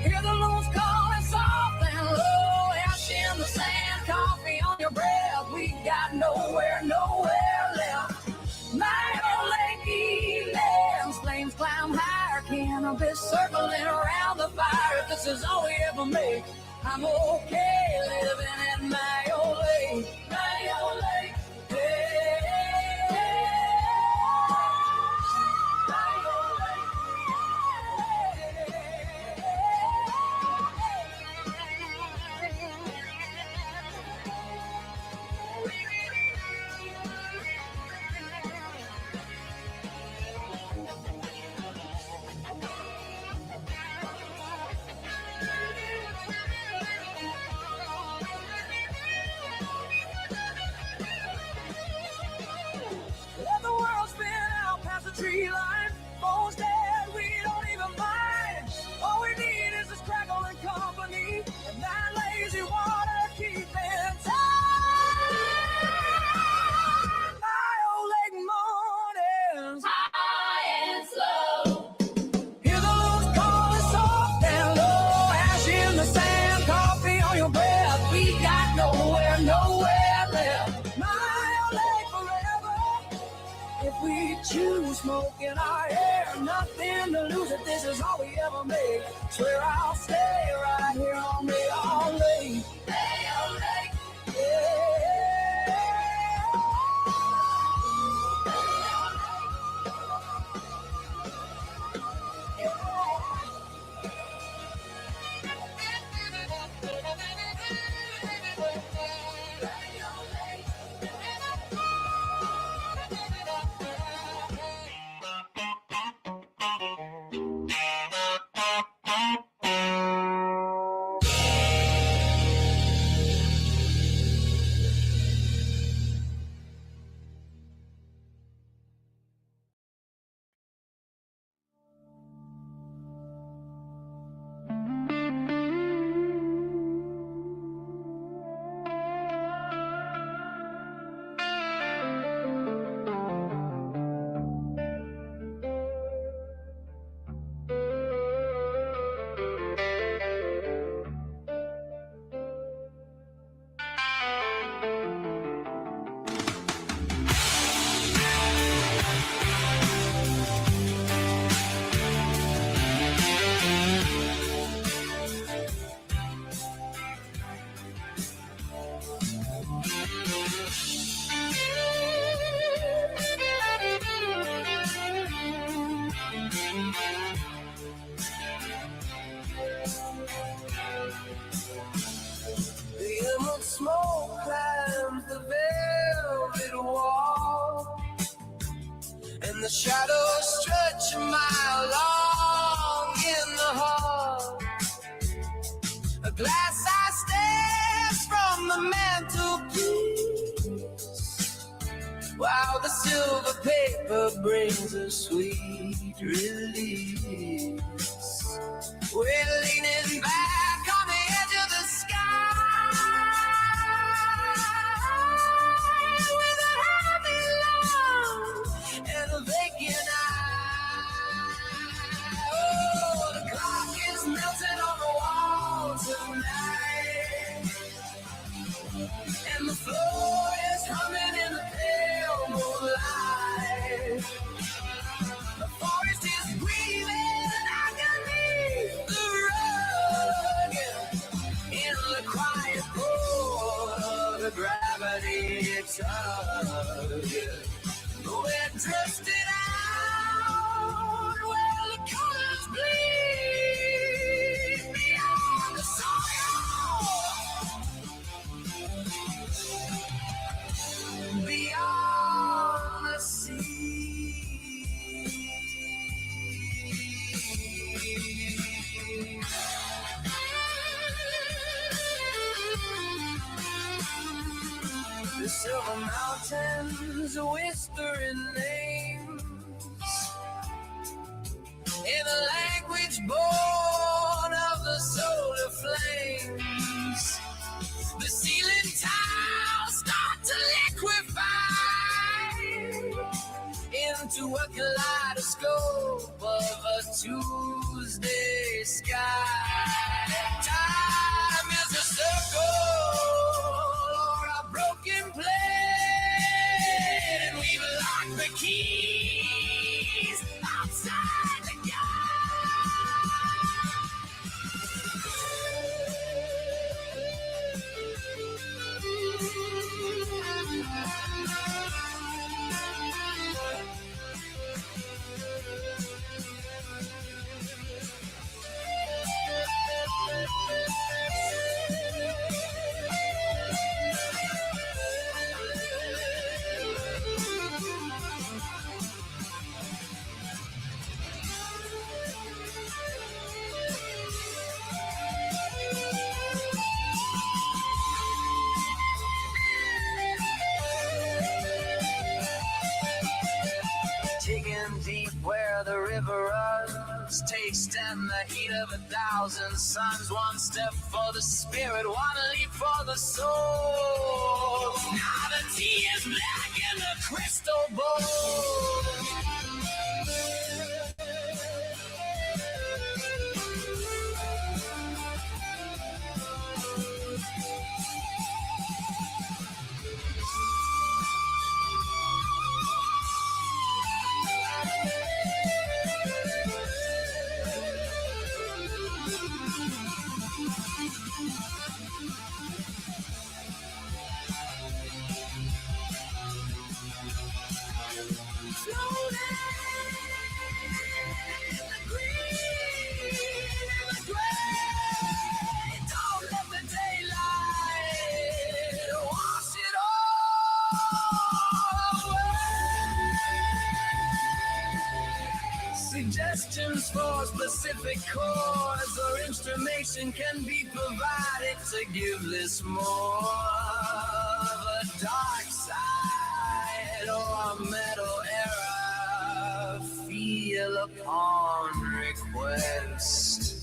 Hear the loons calling soft and low. Ash in the sand, coffee on your breath. We got nowhere left. Mayo Lake evenings, flames climb higher, cannabis circling around the fire. If this is all we ever make, I'm okay living in Mayo Lake. Mayo Lake. smoke in our hair, nothing to lose if this is all we ever make. Swear I'll stay right here on Mayo Lake. Mayo Lake. The emerald smoke climbs the velvet wall, and the shadows stretch a mile long in the hall. A glass eye stares from the mantelpiece, while the silver paper brings a sweet release. We're leaning back on the edge of the sky with a happy love and a vacant eye. Oh, the clock is melting on the wall tonight, and the floor is humming in the pale moonlight. The forest is breathing agony, the rug in the quiet pour of the gravity tug. We're drifting out where the colors bleed beyond the soil, beyond the sea. The silver mountains whispering names in a language born of the solar flames. The ceiling tiles start to liquefy into a kaleidoscope of a Tuesday sky. Time is a circle or a broken plate, and we've locked the keys outside the digging deep where the river runs, tasting the heat of 1,000 suns. One step for the spirit, one leap for the soul. Now the tea is black in the crystal bowl. floating in the green and the gray. Don't let the daylight wash it all away. Suggestions for specific chords or instrumentation can be provided to give this more of a dark side or a metal era feel upon request.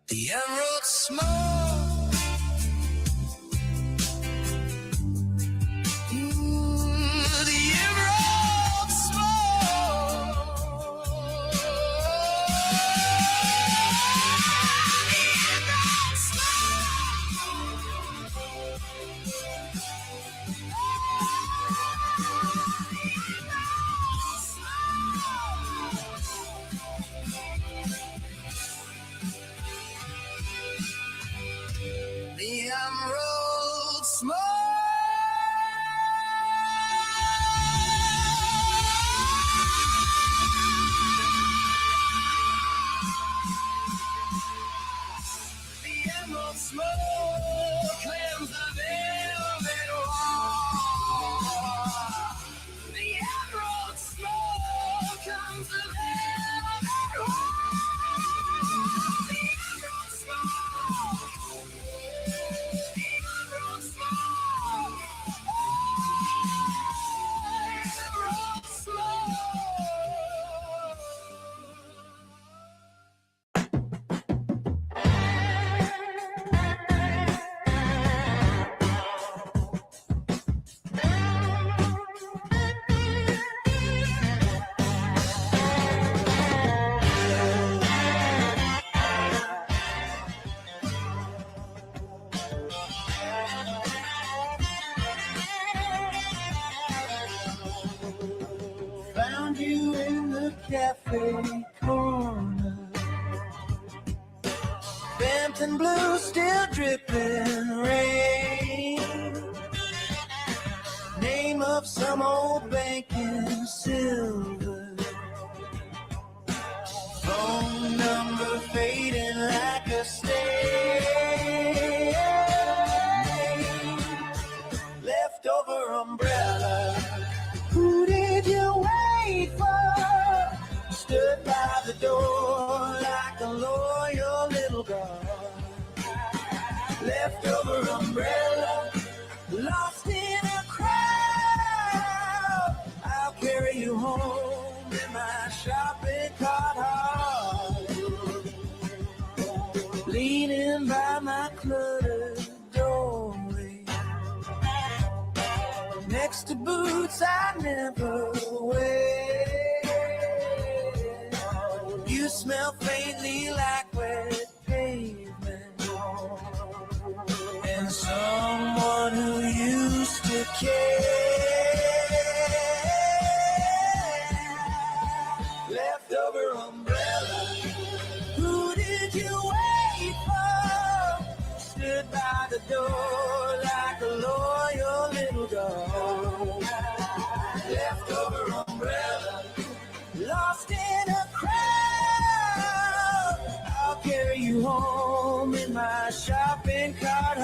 The emerald smoke, the emerald smoke, the emerald the emerald smoke. The emerald smoke cleanses the velvet wall. The emerald smoke comes the velvet wall. The emerald smoke. Found you in the cafe corner, Bampton blue still dripping rain. Name of some old bank in silver, phone number fading like a stain. Leftover umbrella, who did you wait for? Stood by the door like a loyal little girl. Leftover umbrella, lost in a crowd. I'll carry you home in my shopping cart heart. Leaning by my cluttered doorway, next to boots I never wear. You smell faintly like wet pavement, and someone who used to care. Leftover umbrella, who did you wait for? Stood by the door like a loyal little dog. Leftover umbrella, lost in a crowd. I'll carry you home in my shopping cart.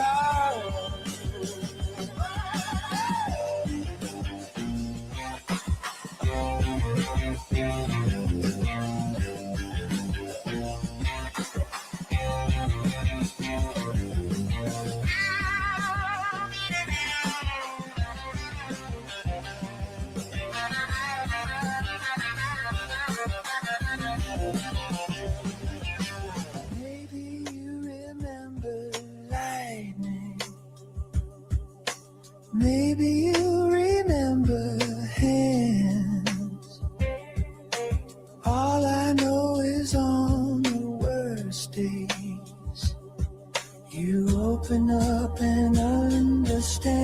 Maybe you remember lightning. Maybe you remember hands. All I know is on the worst days, you open up and understand.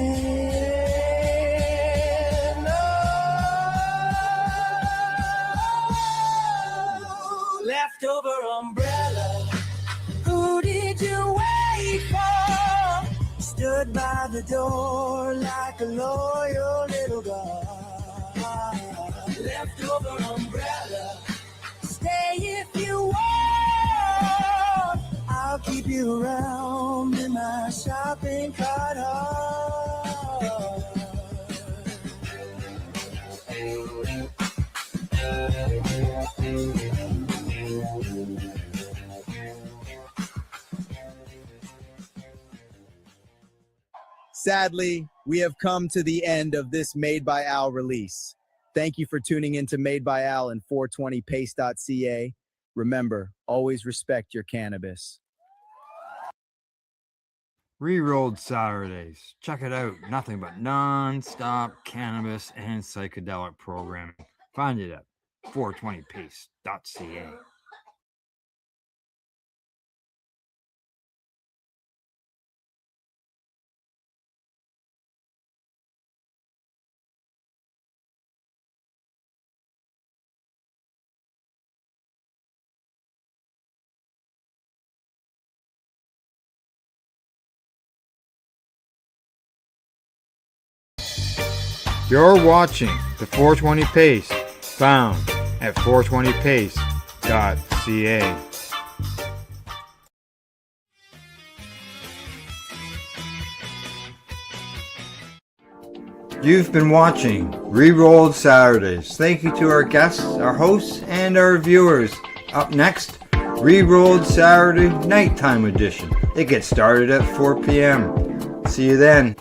Oh, leftover umbrella, who did you wait for? Stood by the door like a loyal little dog. Leftover umbrella, stay if you want. I'll keep you around in my shopping cart. Sadly, we have come to the end of this Made by Al release. Thank you for tuning in to Made by Al and 420pace.ca. Remember, always respect your cannabis. Rerolled Saturdays. Check it out. Nothing but non-stop cannabis and psychedelic programming. Find it at 420pace.ca. You're watching the 420 Pace, found at 420pace.ca. You've been watching Rerolled Saturdays. Thank you to our guests, our hosts, and our viewers. Up next, Rerolled Saturday Nighttime Edition. It gets started at 4 p.m. See you then.